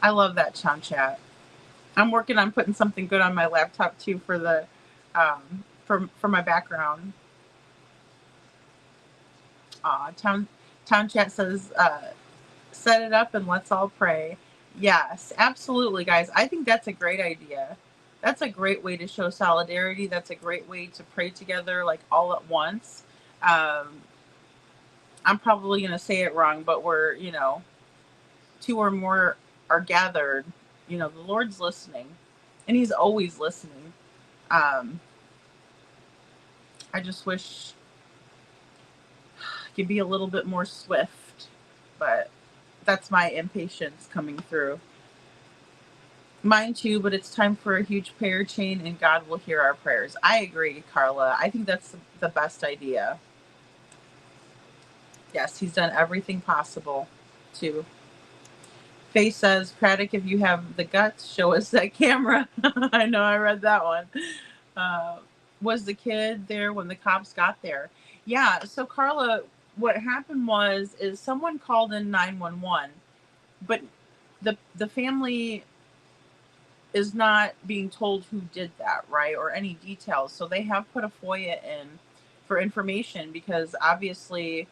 Speaker 4: I love that town chat. I'm working on putting something good on my laptop too for the for my background. Town chat says set it up and let's all pray. Yes, absolutely, guys. I think that's a great idea. That's a great way to show solidarity. That's a great way to pray together, like all at once. I'm probably going to say it wrong, but we're, 2 or more are gathered. The Lord's listening, and He's always listening. I just wish I could be a little bit more swift, but that's my impatience coming through. Mine too, but it's time for a huge prayer chain and God will hear our prayers. I agree, Carla. I think that's the best idea. Yes, He's done everything possible too. Faye says, Craddock, if you have the guts, show us that camera. I know, I read that one. Was the kid there when the cops got there? Yeah, so Carla, what happened is someone called in 911, but the family is not being told who did that, right? Or any details. So they have put a FOIA in for information because obviously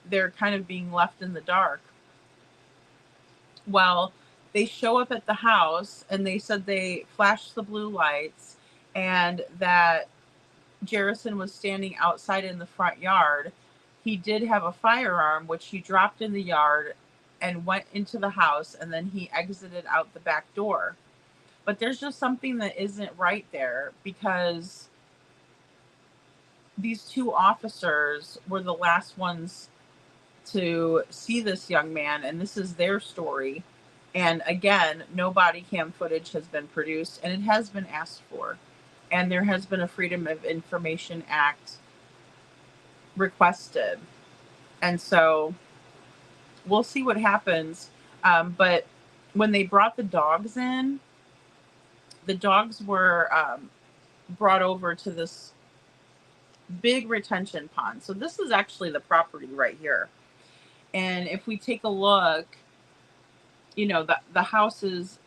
Speaker 4: they're kind of being left in the dark. Well, they show up at the house and they said they flashed the blue lights and that Jerrison was standing outside in the front yard. He did have a firearm, which he dropped in the yard and went into the house, and then he exited out the back door. But there's just something that isn't right there because these 2 officers were the last ones to see this young man, and this is their story. And again, no body cam footage has been produced, and it has been asked for. And there has been a Freedom of Information Act requested. And so we'll see what happens. But when they brought the dogs in, the dogs were brought over to this big retention pond. So this is actually the property right here. And if we take a look, the house is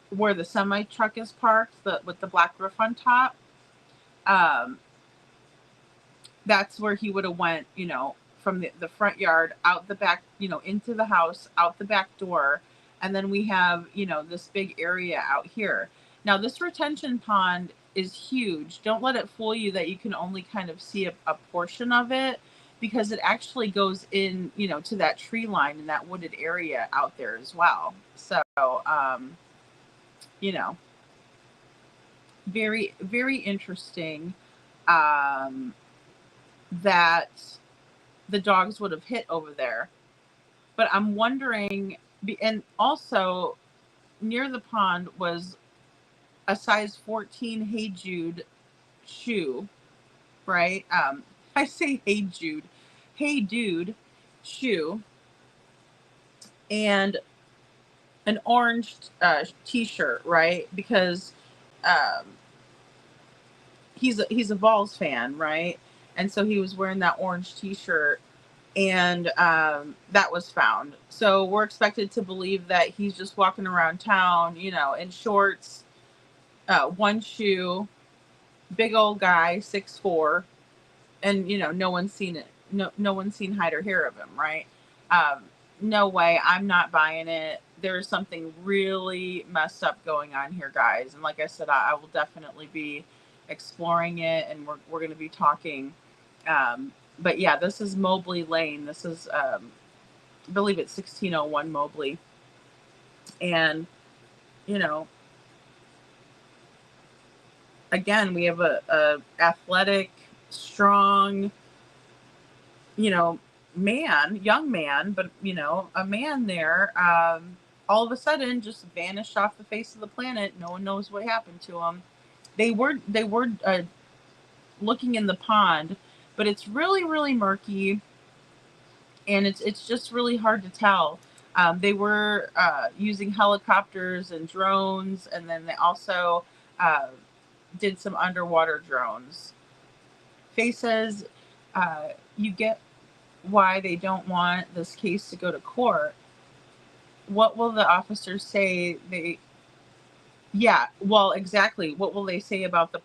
Speaker 4: where the semi truck is parked, with the black roof on top. That's where he would have went, from the front yard out the back, into the house, out the back door. And then we have, this big area out here. Now, this retention pond is huge. Don't let it fool you that you can only kind of see a portion of it, because it actually goes in, to that tree line in that wooded area out there as well. So, very, very interesting that the dogs would have hit over there. But I'm wondering, and also near the pond was a size 14 Hey Jude shoe, right? I say Hey Jude, Hey Dude shoe, and an orange t-shirt, right? Because he's a Vols fan, right? And so he was wearing that orange t-shirt, and that was found. So we're expected to believe that he's just walking around town, in shorts, one shoe, big old guy, 6'4", and no one's seen it. No one's seen hide or hair of him, right? No way. I'm not buying it. There's something really messed up going on here, guys. And like I said, I will definitely be exploring it, and we're going to be talking. But yeah, this is Mobley Lane. This is, I believe it's 1601 Mobley. And, again, we have a athletic, strong, young man, but, a man there, all of a sudden just vanished off the face of the planet. No one knows what happened to him. they were looking in the pond, but it's really murky, and it's just really hard to tell. They were using helicopters and drones, and then they also did some underwater drones. Faye says, you get why they don't want this case to go to court. What will the officers say? Yeah, well, exactly. What will they say about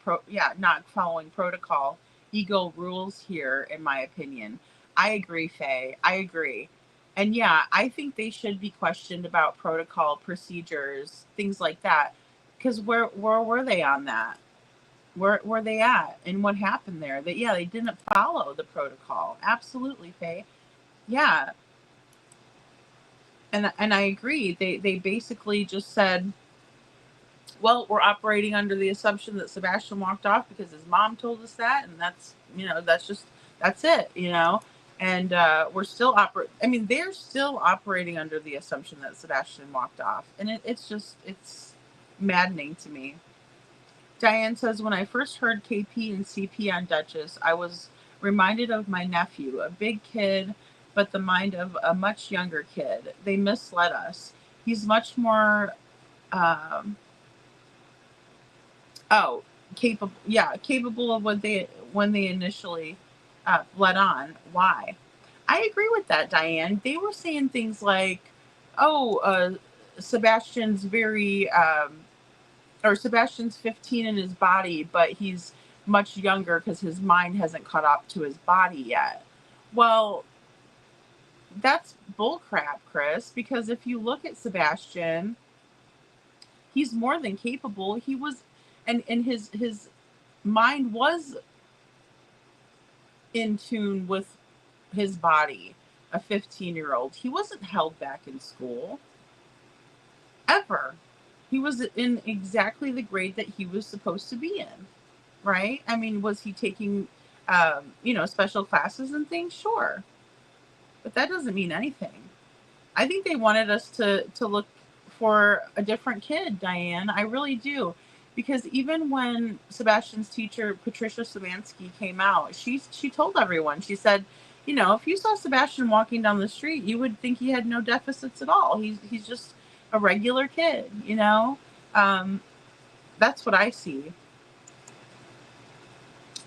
Speaker 4: not following protocol? Ego rules here, in my opinion. I agree, Faye. I agree. And yeah, I think they should be questioned about protocol, procedures, things like that. Because where were they on that? Where were they at? And what happened there? They didn't follow the protocol. Absolutely, Faye. Yeah. And I agree. They basically just said, well, we're operating under the assumption that Sebastian walked off because his mom told us that, and that's it, and we're still they're still operating under the assumption that Sebastian walked off, and it's maddening to me. Diane says, when I first heard KP and CP on Duchess, I was reminded of my nephew, a big kid, but the mind of a much younger kid. They misled us. He's much more capable of when they initially led on. Why? I agree with that, Diane. They were saying things like, Sebastian's Sebastian's 15 in his body, but he's much younger because his mind hasn't caught up to his body yet. Well, that's bullcrap, Chris, because if you look at Sebastian, he's more than capable. He was, and his mind was in tune with his body. A 15-year-old. He wasn't held back in school. Ever. He was in exactly the grade that he was supposed to be in. Right? Was he taking, special classes and things? Sure. But that doesn't mean anything. I think they wanted us to look for a different kid, Diane. I really do. Because even when Sebastian's teacher, Patricia Szymanski, came out, she told everyone, she said, if you saw Sebastian walking down the street, you would think he had no deficits at all. He's just a regular kid, That's what I see.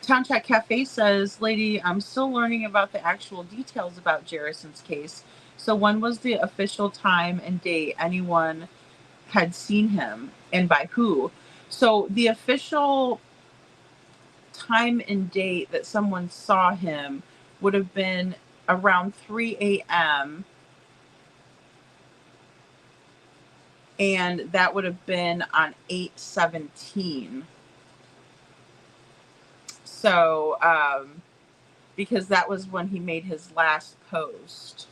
Speaker 4: Town Chat Cafe says, lady, I'm still learning about the actual details about Jerrison's case. So when was the official time and date anyone had seen him, and by who? So the official time and date that someone saw him would have been around 3 a.m. And that would have been on 8/17. So, because that was when he made his last post.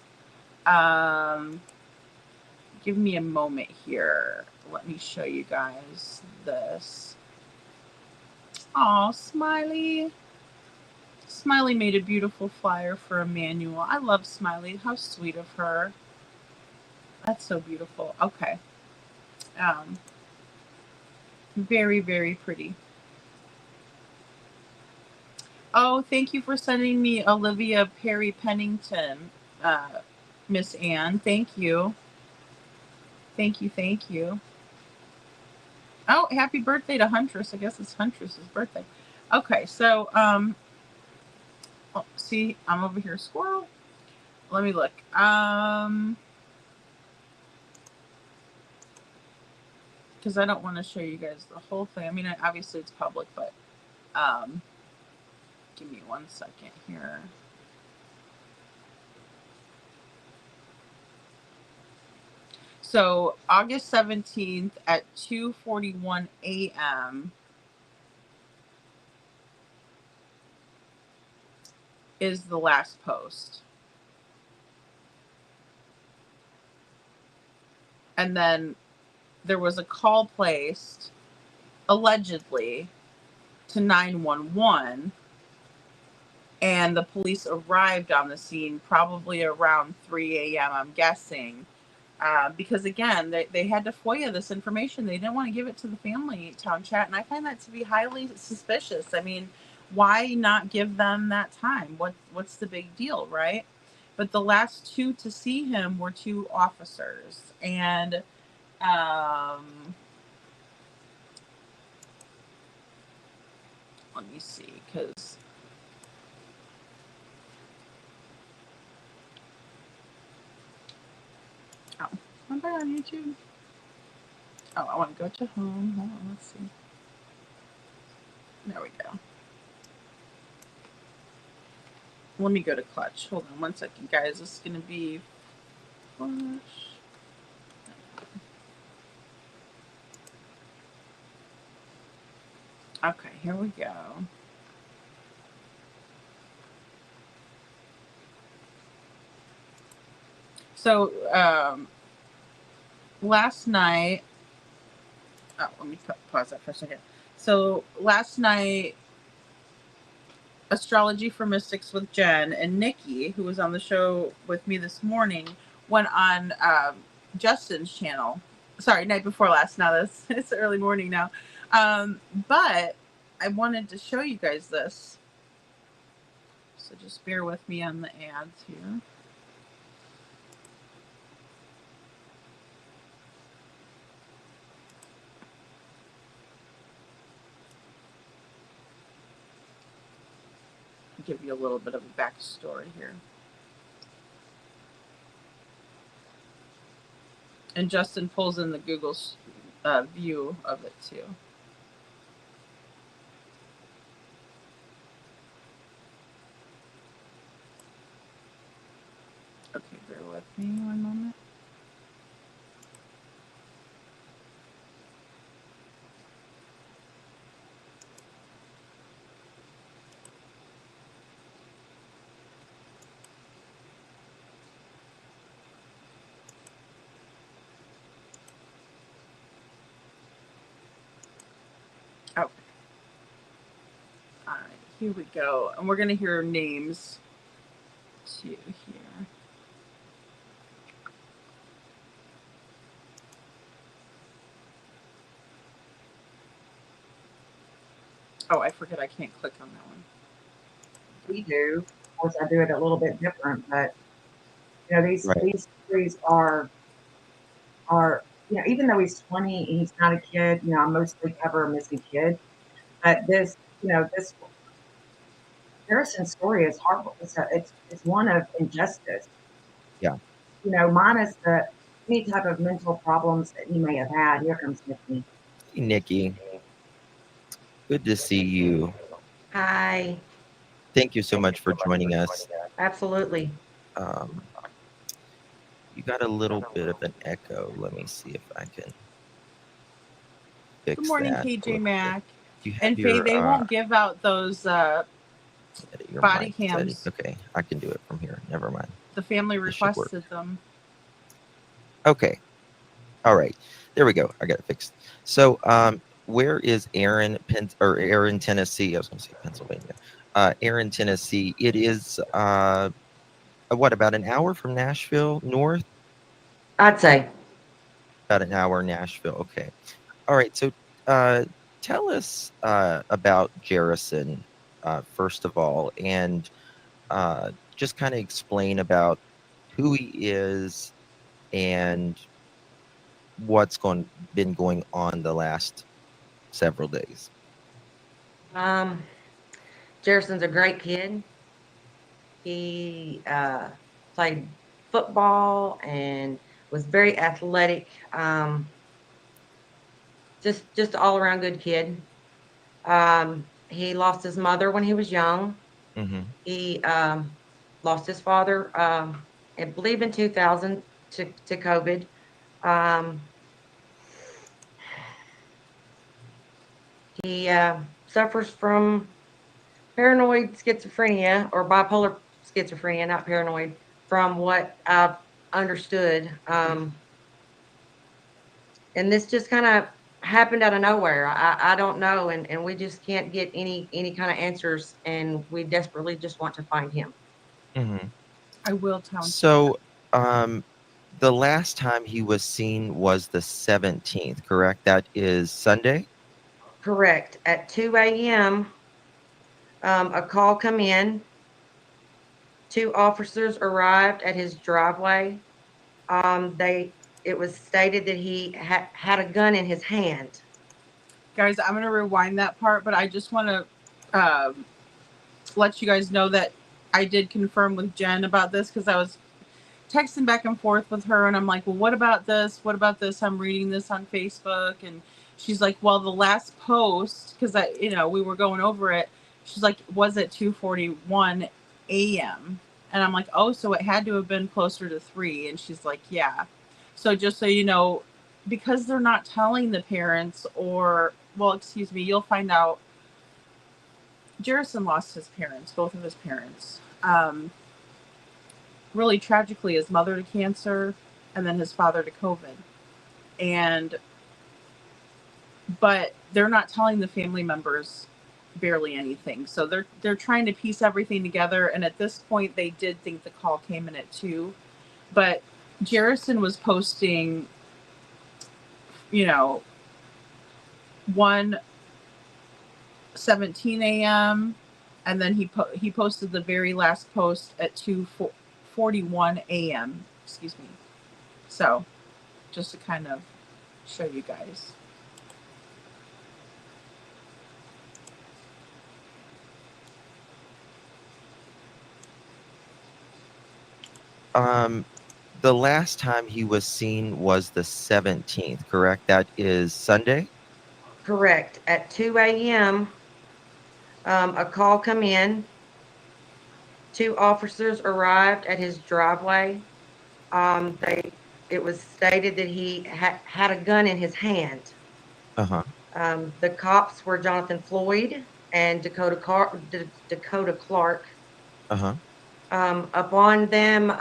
Speaker 4: Give me a moment here. Let me show you guys this. Oh, Smiley. Smiley made a beautiful flyer for Emmanuel. I love Smiley. How sweet of her. That's so beautiful. Okay. Very, very pretty. Oh, thank you for sending me Olivia Perry Pennington, Miss Anne. Thank you. Thank you. Oh, happy birthday to Huntress. I guess it's Huntress's birthday. Okay, so, see, I'm over here, squirrel. Let me look. Because I don't want to show you guys the whole thing. Obviously it's public, but, give me 1 second here. So August 17th at 2:41 a.m. is the last post. And then there was a call placed, allegedly, to 911. And the police arrived on the scene probably around 3 a.m., I'm guessing. because again, they had to FOIA this information. They didn't want to give it to the family town chat, and I find that to be highly suspicious. I mean, why not give them that time? What's the big deal, right? But the last two to see him were two officers, and let me see, because am I on YouTube? Oh, I want to go to home. Hold on, let's see. There we go. Let me go to Clutch. Hold on one second, guys. This is going to be Clutch. Okay, here we go. So, last night, let me pause that for a second. So, last night, Astrology for Mystics with Jen and Nikki, who was on the show with me this morning, went on Justin's channel. Sorry, night before last. Now it's early morning now. But I wanted to show you guys this. So just bear with me on the ads here. Give you a little bit of a backstory here. And Justin pulls in the Google's view of it too. Okay, bear with me one moment. Okay. All right, here we go. And we're going to hear names too here. Oh, I forget I can't click on that one.
Speaker 18: We do. Of course, I do it a little bit different, but you know, these stories are even though he's 20 and he's not a kid, I mostly cover a missing kid. But this Harrison's story is horrible. It's one of injustice.
Speaker 19: Yeah.
Speaker 18: Minus any type of mental problems that he may have had. Here comes Nikki.
Speaker 19: Hey, Nikki. Good to see you.
Speaker 18: Hi.
Speaker 19: Thank you so much for joining us.
Speaker 18: Absolutely.
Speaker 19: You got a little bit of an echo. Let me see if I can fix
Speaker 4: Good morning,
Speaker 19: that.
Speaker 4: KJ Mac.
Speaker 19: And
Speaker 4: Faye, they won't give out those body cams.
Speaker 19: Okay, I can do it from here. Never mind.
Speaker 4: The family requested them.
Speaker 19: Okay. All right. There we go. I got it fixed. So, where is Aaron, Tennessee? I was going to say Pennsylvania. Aaron, Tennessee. It is, what, about an hour from Nashville north?
Speaker 18: I'd say.
Speaker 19: About an hour Nashville. Okay. All right. So, tell us about Jerrison, first of all, and just kind of explain about who he is and what's been going on the last several days.
Speaker 18: Jerrison's a great kid. He played football and was very athletic. Just all around good kid. He lost his mother when he was young.
Speaker 19: Mm-hmm.
Speaker 18: He lost his father, I believe in 2000 to COVID. He suffers from paranoid schizophrenia or bipolar schizophrenia, not paranoid, from what I've understood. And this just kind of happened out of nowhere. I don't know, and we just can't get any kind of answers, and we desperately just want to find him.
Speaker 19: Mm-hmm.
Speaker 4: I will tell him.
Speaker 19: So, The last time he was seen was the 17th, correct? That is Sunday?
Speaker 18: Correct. At 2 a.m., a call come in. 2 officers arrived at his driveway. It was stated that he had a gun in his hand.
Speaker 4: Guys, I'm going to rewind that part, but I just want to let you guys know that I did confirm with Jen about this, because I was texting back and forth with her, and I'm like, well, what about this? What about this? I'm reading this on Facebook. And she's like, well, the last post, because we were going over it. She's like, was at 2:41 a.m. And I'm like, oh, so it had to have been closer to 3. And she's like, yeah. So just so you know, because they're not telling the parents, you'll find out. Jerison lost his parents, both of his parents. Really tragically, his mother to cancer, and then his father to COVID. But they're not telling the family members barely anything. So they're trying to piece everything together. And at this point, they did think the call came in at 2. But Jerison was posting, 1:17 a.m. and then he posted the very last post at 2:41 a.m. Excuse me. So, just to kind of show you guys.
Speaker 19: The last time he was seen was the 17th, correct? That is Sunday?
Speaker 18: Correct. At 2 a.m., a call come in. 2 officers arrived at his driveway. It was stated that he had a gun in his hand.
Speaker 19: Uh-huh.
Speaker 18: The cops were Jonathan Floyd and Dakota Clark.
Speaker 19: Uh-huh.
Speaker 18: Upon them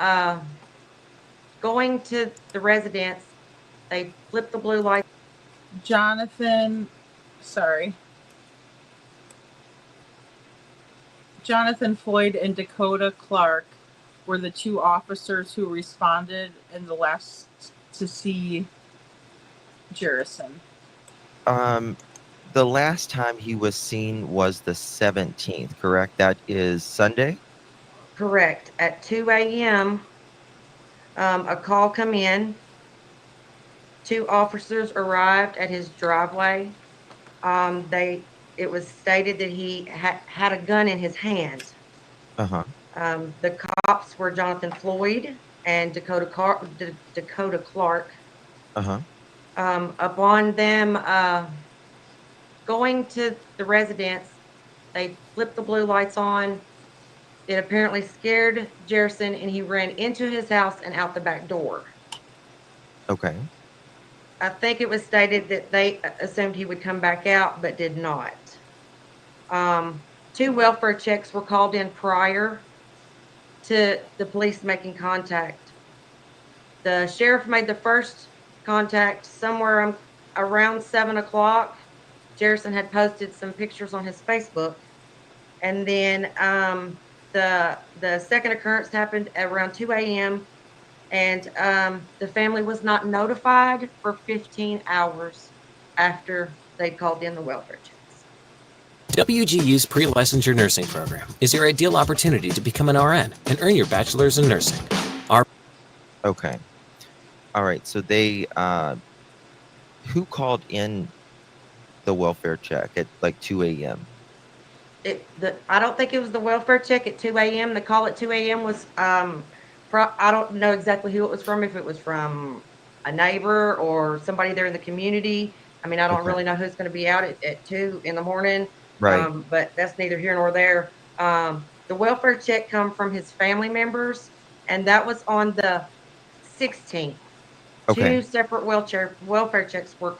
Speaker 18: going to the residence, they flipped the blue light.
Speaker 4: Jonathan Floyd and Dakota Clark were the 2 officers who responded in the last to see Jerison.
Speaker 19: The last time he was seen was the 17th, correct? That is Sunday?
Speaker 18: Correct. At 2 a.m., a call come in. 2 officers arrived at his driveway. It was stated that he had a gun in his hand.
Speaker 19: Uh-huh.
Speaker 18: The cops were Jonathan Floyd and Dakota Clark.
Speaker 19: Uh-huh.
Speaker 18: Upon them going to the residence, they flipped the blue lights on. It apparently scared Jerison, and he ran into his house and out the back door.
Speaker 19: Okay.
Speaker 18: I think it was stated that they assumed he would come back out, but did not. 2 welfare checks were called in prior to the police making contact. The sheriff made the first contact somewhere around 7 o'clock. Jerison had posted some pictures on his Facebook. And then the second occurrence happened at around 2 a.m. And the family was not notified for 15 hours after they called in the welfare checks.
Speaker 20: WGU's pre-licensure nursing program is your ideal opportunity to become an RN and earn your bachelor's in nursing.
Speaker 19: Okay. All right. So they, who called in the welfare check at like 2 a.m.?
Speaker 18: I don't think it was the welfare check at 2 a.m. The call at 2 a.m. was, I don't know exactly who it was from, if it was from a neighbor or somebody there in the community. I mean, I don't really know who's going to be out at 2 in the morning.
Speaker 19: Right.
Speaker 18: But that's neither here nor there. The welfare check come from his family members, and that was on the 16th.
Speaker 19: Okay.
Speaker 18: 2 separate welfare checks were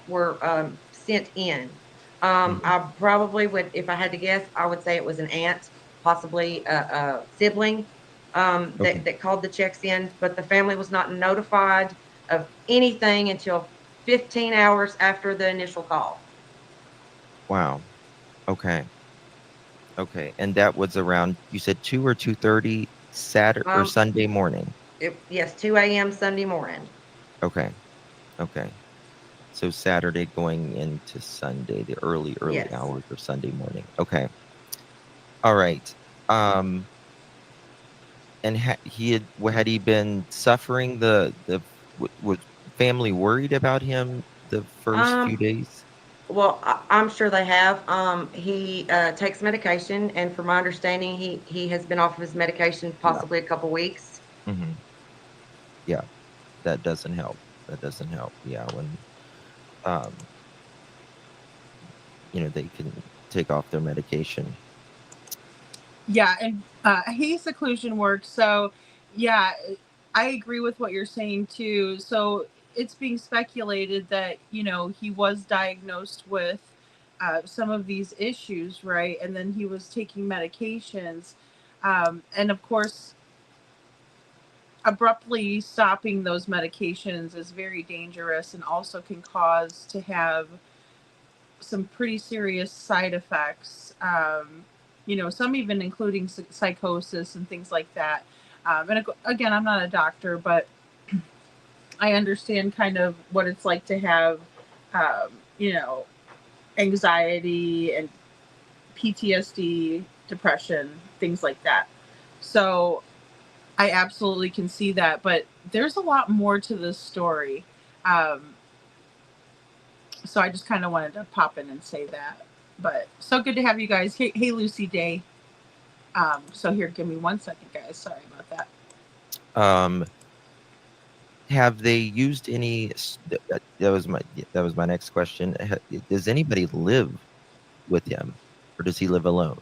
Speaker 18: sent in. I probably would, if I had to guess, I would say it was an aunt, possibly a sibling that called the checks in, but the family was not notified of anything until 15 hours after the initial call.
Speaker 19: Wow. Okay. Okay. And that was around, you said 2 or 2:30 Saturday or Sunday morning?
Speaker 18: Yes, 2 a.m. Sunday morning.
Speaker 19: Okay. Okay. So Saturday going into Sunday, the early
Speaker 18: Yes.
Speaker 19: hours of Sunday morning. Okay. All right. And had he been suffering was family worried about him the first few days?
Speaker 18: Well, I'm sure they have. He takes medication, and from my understanding, he has been off of his medication possibly a couple weeks.
Speaker 19: Mm-hmm. Yeah, that doesn't help. That doesn't help. Yeah, when um, they can take off their medication.
Speaker 4: Yeah, and haze occlusion works. So, yeah, I agree with what you're saying too. So it's being speculated that he was diagnosed with some of these issues, right? And then he was taking medications, and of course, abruptly stopping those medications is very dangerous and also can cause to have some pretty serious side effects. Some even including psychosis and things like that. And again, I'm not a doctor, but I understand kind of what it's like to have, um, you know, anxiety and PTSD, depression, things like that. So I absolutely can see that, but there's a lot more to this story. Um, so I just kind of wanted to pop in and say that. But so good to have you guys. Hey Lucy Day. So here, give me 1 second, guys. Sorry about that.
Speaker 19: Have they used any? That was my next question. Does anybody live with him, or does he live alone?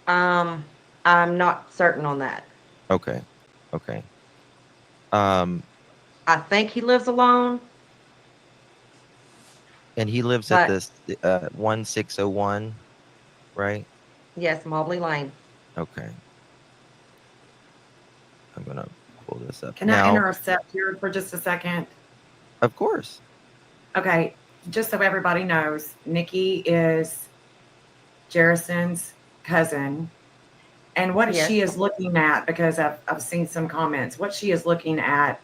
Speaker 18: I'm not certain on that.
Speaker 19: Okay. Okay.
Speaker 18: I think he lives alone.
Speaker 19: And he lives at this 1601, right?
Speaker 18: Yes, Mobley Lane.
Speaker 19: Okay. I'm gonna pull this up.
Speaker 21: Can I intercept here for just a second?
Speaker 19: Of course.
Speaker 21: Okay, just so everybody knows, Nikki is Jerrison's cousin. And what she is looking at, because I've seen some comments, what she is looking at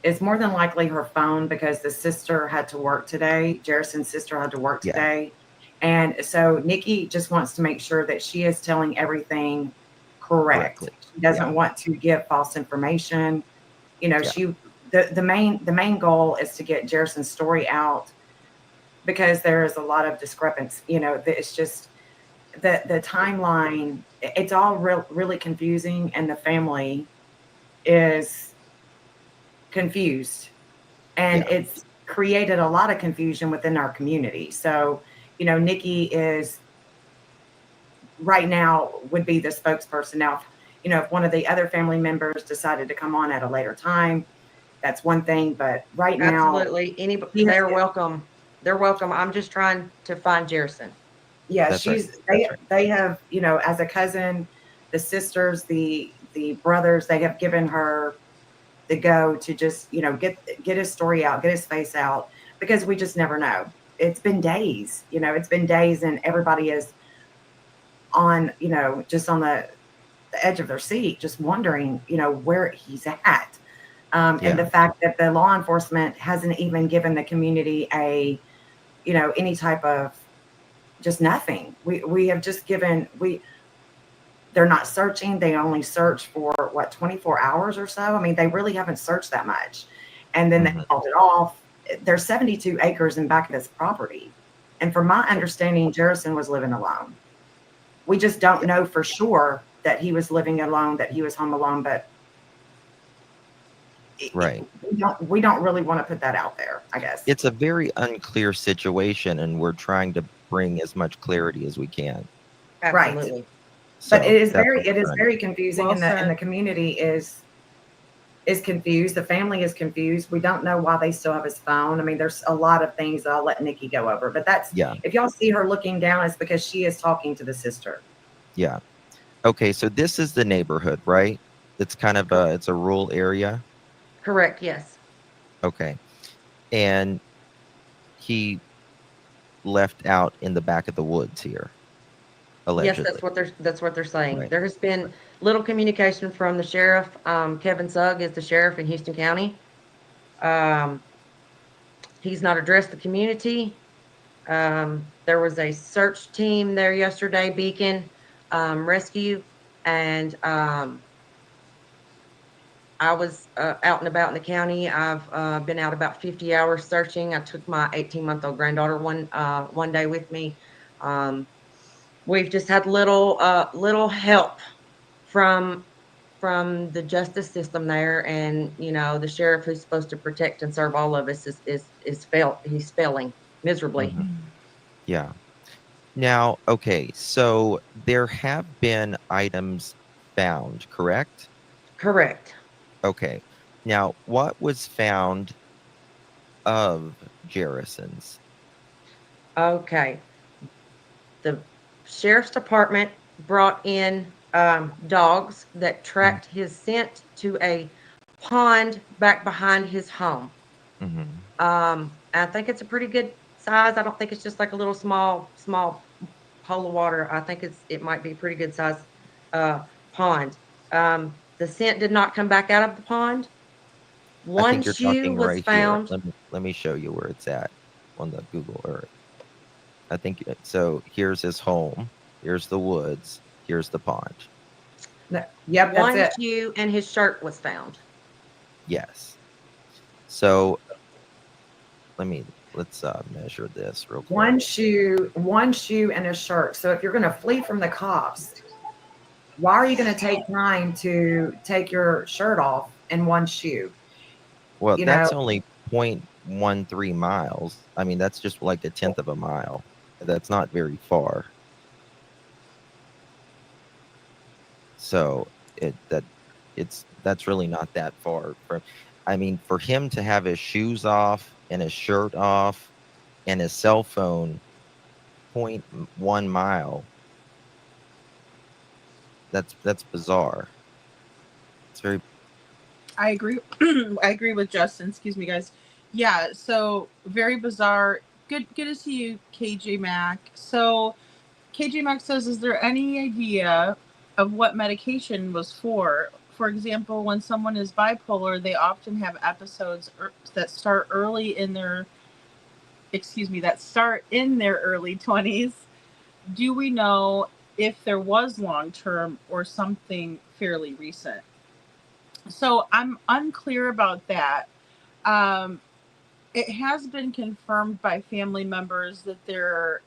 Speaker 21: is more than likely her phone, because the sister had to work today. Jerrison's sister had to work today. And so Nikki just wants to make sure that she is telling everything correctly. She doesn't want to give false information. The main goal is to get Jerrison's story out, because there is a lot of discrepancy. It's just the timeline. It's all really confusing, and the family is confused, and it's created a lot of confusion within our community. So, Nikki is right now would be the spokesperson. Now, if one of the other family members decided to come on at a later time, that's one thing. But right now,
Speaker 18: absolutely, anybody, they're welcome. They're welcome. I'm just trying to find Jerrison.
Speaker 21: Yeah, they have, as a cousin, the sisters, the brothers, they have given her the go to just, get his story out, get his face out, because we just never know. It's been days, and everybody is on, just on the edge of their seat, just wondering, where he's at. And the fact that the law enforcement hasn't even given the community any type of just nothing. We have just given, they're not searching. They only search for 24 hours or so. I mean, they really haven't searched that much. And then they called it off. There's 72 acres in back of this property. And from my understanding, Jerrison was living alone. We just don't know for sure that he was living alone, that he was home alone, but we don't really want to put that out there, I guess.
Speaker 19: It's a very unclear situation, and we're trying to bring as much clarity as we can.
Speaker 18: Absolutely.
Speaker 21: Right. But it is very confusing, and the community is confused. The family is confused. We don't know why they still have his phone. I mean, there's a lot of things that I'll let Nikki go over, but that's if y'all see her looking down, it's because she is talking to the sister.
Speaker 19: Yeah. Okay, so this is the neighborhood, right? It's kind of it's a rural area.
Speaker 18: Correct. Yes.
Speaker 19: Okay. And he left out in the back of the woods here. Allegedly.
Speaker 18: Yes, that's what they're saying.
Speaker 19: Right.
Speaker 18: There has been little communication from the sheriff. Kevin Sugg is the sheriff in Houston County. He's not addressed the community. There was a search team there yesterday, Beacon Rescue, and I was out and about in the county. I've been out about 50 hours searching. I took my 18-month-old granddaughter one day with me. We've just had little help from the justice system there, and the sheriff who's supposed to protect and serve all of us he's failing miserably.
Speaker 19: Yeah. Now, okay, so there have been items found, correct?
Speaker 18: Correct.
Speaker 19: Okay. Now, what was found of Jerrison's?
Speaker 18: Okay. The sheriff's department brought in dogs that tracked his scent to a pond back behind his home. I think it's a pretty good size. I don't think it's just like a little small hole of water. I think it might be a pretty good size pond. The scent did not come back out of the pond.
Speaker 19: I
Speaker 18: One
Speaker 19: think you're
Speaker 18: shoe
Speaker 19: talking
Speaker 18: was
Speaker 19: right
Speaker 18: found.
Speaker 19: here. Let me show you where it's at on the Google Earth. I think so. Here's his home. Here's the woods. Here's the pond.
Speaker 21: Yep,
Speaker 18: One
Speaker 21: that's it.
Speaker 18: shoe and his shirt was found.
Speaker 19: Yes. So let's measure this real quick.
Speaker 21: One shoe and a shirt. So if you're going to flee from the cops, why are you going to take time to take your shirt off and one shoe?
Speaker 19: Well, that's only 0.13 miles. I mean, that's just like a tenth of a mile. That's not very far. So that's really not that far. I mean, for him to have his shoes off and his shirt off and his cell phone 0.1 mile, that's bizarre. It's very.
Speaker 4: I agree. I agree with Justin. Excuse me, guys. Yeah. So very bizarre. Good to see you, KJ Mac. So KJ Mac says, is there any idea of what medication was for? For example, when someone is bipolar, they often have episodes that start in their early 20s. Do we know if there was long-term or something fairly recent? So I'm unclear about that. It has been confirmed by family members that there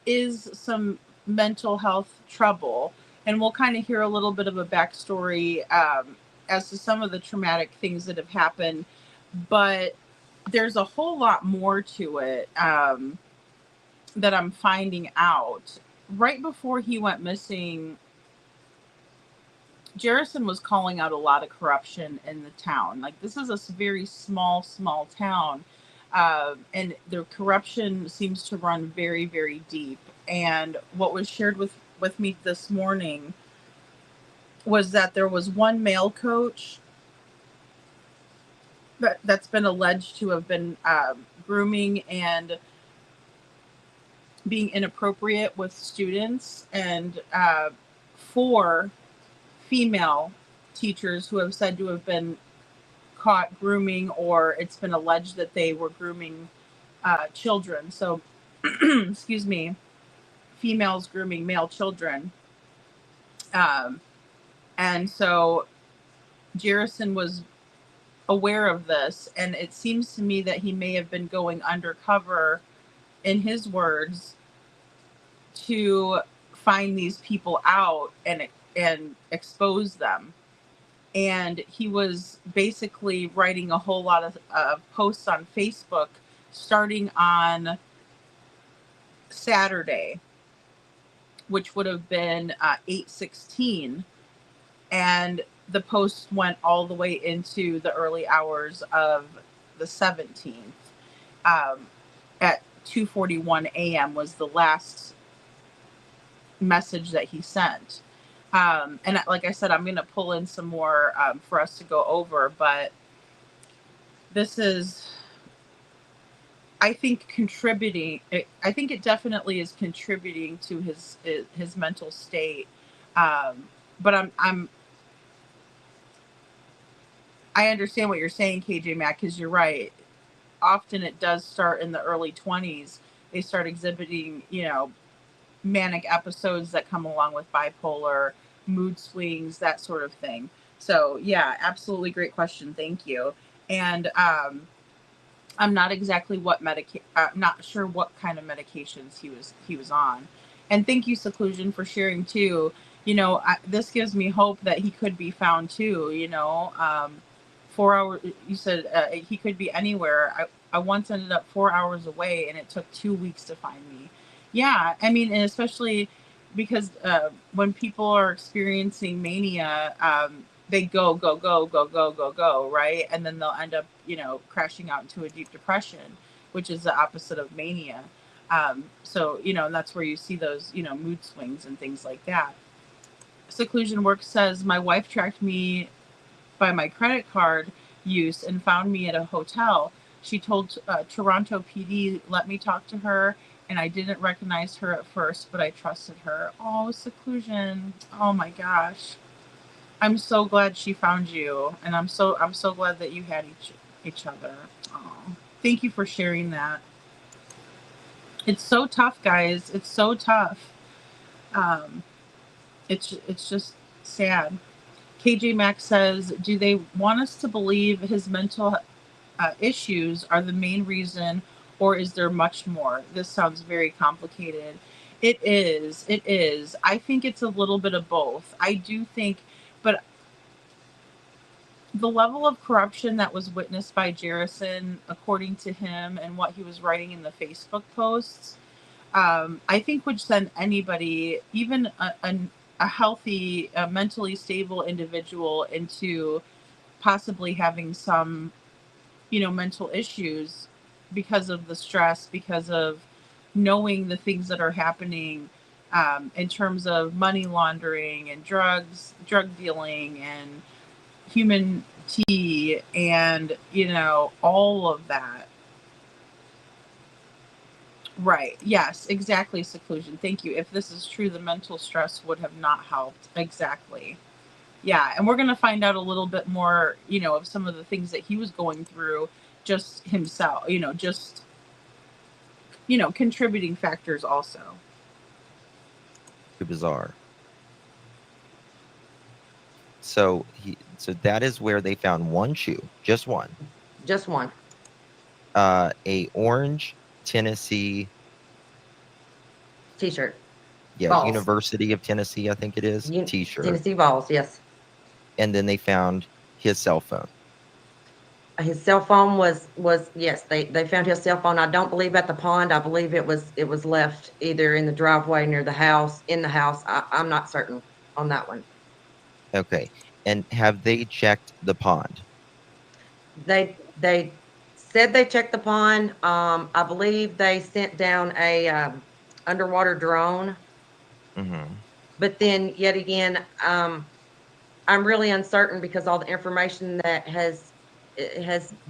Speaker 4: is some mental health trouble, and we'll kind of hear a little bit of a backstory as to some of the traumatic things that have happened, but there's a whole lot more to it that I'm finding out. Right before he went missing, Jerrison was calling out a lot of corruption in the town. Like, this is a very small town. And the corruption seems to run very, very deep. And what was shared with me this morning was that there was one male coach that's been alleged to have been grooming and being inappropriate with students, and 4 female teachers who have said to have been caught grooming, or it's been alleged that they were grooming children. So, excuse me, females grooming male children. And so Jerrison was aware of this, and it seems to me that he may have been going undercover, in his words, to find these people out and expose them. And he was basically writing a whole lot of posts on Facebook starting on Saturday, which would have been 8/16, and the post went all the way into the early hours of the 17th. At 2:41 a.m. was the last message that he sent. And like I said, I'm going to pull in some more for us to go over, but this is, I think contributing. I think it definitely is contributing to his mental state. But I understand what you're saying, KJ Mac, because you're right. Often it does start in the early 20s. They start exhibiting, manic episodes that come along with bipolar, mood swings, that sort of thing. So yeah, absolutely great question. Thank you. And I'm not exactly not sure what kind of medications he was on. And thank you, Seclusion, for sharing too. This gives me hope that he could be found too. 4 hours. You said he could be anywhere. I once ended up 4 hours away, and it took 2 weeks to find me. Yeah, I mean, and especially because when people are experiencing mania, they go, go, go, go, go, go, go, right? And then they'll end up, crashing out into a deep depression, which is the opposite of mania. So, and that's where you see those, mood swings and things like that. Seclusion Work says, my wife tracked me by my credit card use and found me at a hotel. She told Toronto PD, let me talk to her. And I didn't recognize her at first, but I trusted her. Oh, Seclusion. Oh my gosh. I'm so glad she found you, and I'm so glad that you had each other. Oh, thank you for sharing that. It's so tough, guys. It's so tough. It's just sad. KJ Max says, do they want us to believe his mental issues are the main reason, or is there much more? This sounds very complicated. It is. It is. I think it's a little bit of both. I do think, but the level of corruption that was witnessed by Jerrison, according to him and what he was writing in the Facebook posts, I think would send anybody, even a healthy, mentally stable individual, into possibly having some, mental issues because of the stress, because of knowing the things that are happening in terms of money laundering and drug dealing and human tea and all of that. Right. Yes, exactly. Seclusion. Thank you. If this is true, the mental stress would have not helped. Exactly. Yeah, and we're going to find out a little bit more, of some of the things that he was going through just himself, contributing factors also.
Speaker 19: Bizarre. So that is where they found one shoe, just one.
Speaker 18: Just one.
Speaker 19: A orange Tennessee
Speaker 18: T-shirt.
Speaker 19: Yeah,
Speaker 18: Balls.
Speaker 19: University of Tennessee, I think it is. T-shirt.
Speaker 18: Tennessee Balls, yes.
Speaker 19: And then they found his cell phone.
Speaker 18: His cell phone was yes, they found his cell phone. I don't believe at the pond. I believe it was left either in the driveway near the house, in the house. I'm not certain on that one.
Speaker 19: Okay. And have they checked the pond?
Speaker 18: They said they checked the pond. I believe they sent down a underwater drone.
Speaker 19: Mm-hmm.
Speaker 18: But then yet again, I'm really uncertain because all the information that has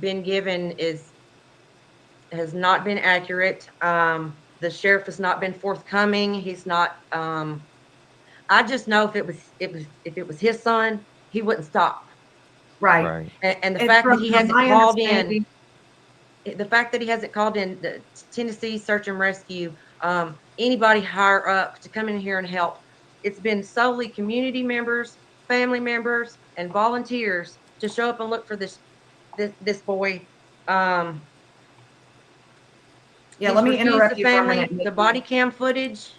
Speaker 18: been given has not been accurate. The sheriff has not been forthcoming. He's not. I just know if it was his son, he wouldn't stop.
Speaker 21: Right.
Speaker 18: And the fact that he hasn't called in, the fact that he hasn't called in the Tennessee Search and Rescue, anybody higher up to come in here and help. It's been solely community members, family members, and volunteers to show up and look for this boy.
Speaker 21: Yeah, let me interrupt you for a minute.
Speaker 18: The body cam footage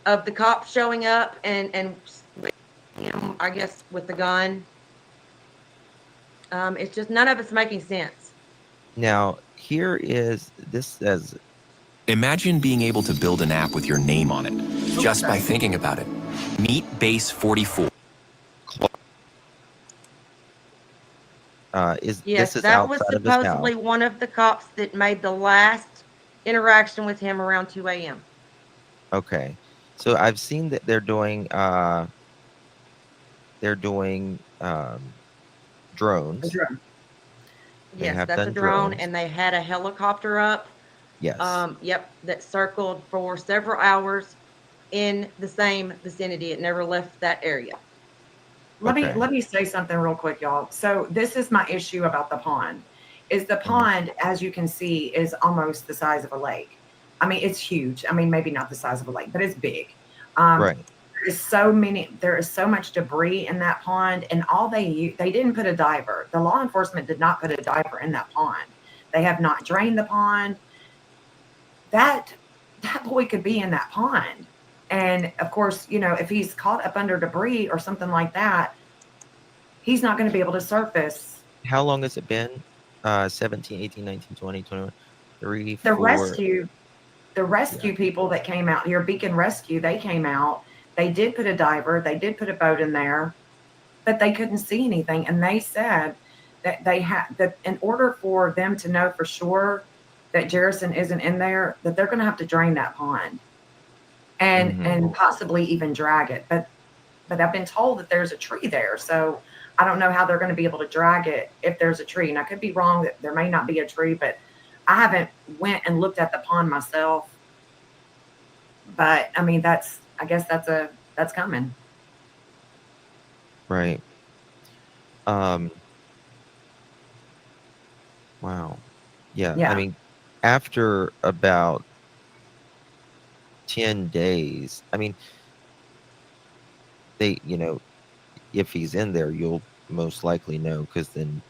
Speaker 18: of the cops showing up and I guess with the gun. It's just none of it's making sense.
Speaker 19: Now, here is, this says,
Speaker 16: imagine being able to build an app with your name on it, just by thinking about it. Meet Base 44.
Speaker 18: Yes, that was supposedly one of the cops that made the last interaction with him around 2 a.m.
Speaker 19: Okay. So I've seen that they're doing drones. They
Speaker 18: Yes,
Speaker 19: have
Speaker 18: that's a
Speaker 19: done
Speaker 18: drone,
Speaker 19: drones.
Speaker 18: and they had a helicopter up.
Speaker 19: Yes.
Speaker 18: Yep, that circled for several hours in the same vicinity. It never left that area.
Speaker 19: Okay.
Speaker 21: Let me say something real quick, y'all. So this is my issue about the pond. Is the pond, as you can see, is almost the size of a lake. I mean, it's huge. I mean, maybe not the size of a lake, but it's big.
Speaker 19: Right.
Speaker 21: There is so much debris in that pond, and they didn't put a diver. The law enforcement did not put a diver in that pond. They have not drained the pond. That boy could be in that pond. And of course, if he's caught up under debris or something like that, he's not going to be able to surface.
Speaker 19: How long has it been? 17, 18, 19, 20, 21, 3,
Speaker 21: The
Speaker 19: 4.
Speaker 21: rescue people that came out here, Beacon Rescue, they came out. They did put a diver, they did put a boat in there, but they couldn't see anything. And they said that that in order for them to know for sure that Jerrison isn't in there, that they're going to have to drain that pond and possibly even drag it. But I've been told that there's a tree there, so I don't know how they're going to be able to drag it if there's a tree. And I could be wrong that there may not be a tree, but I haven't went and looked at the pond myself. But I mean, I guess that's coming.
Speaker 19: Right. Wow. Yeah.
Speaker 21: Yeah.
Speaker 19: I mean, after about 10 days, I mean, if he's in there, you'll most likely know, because then,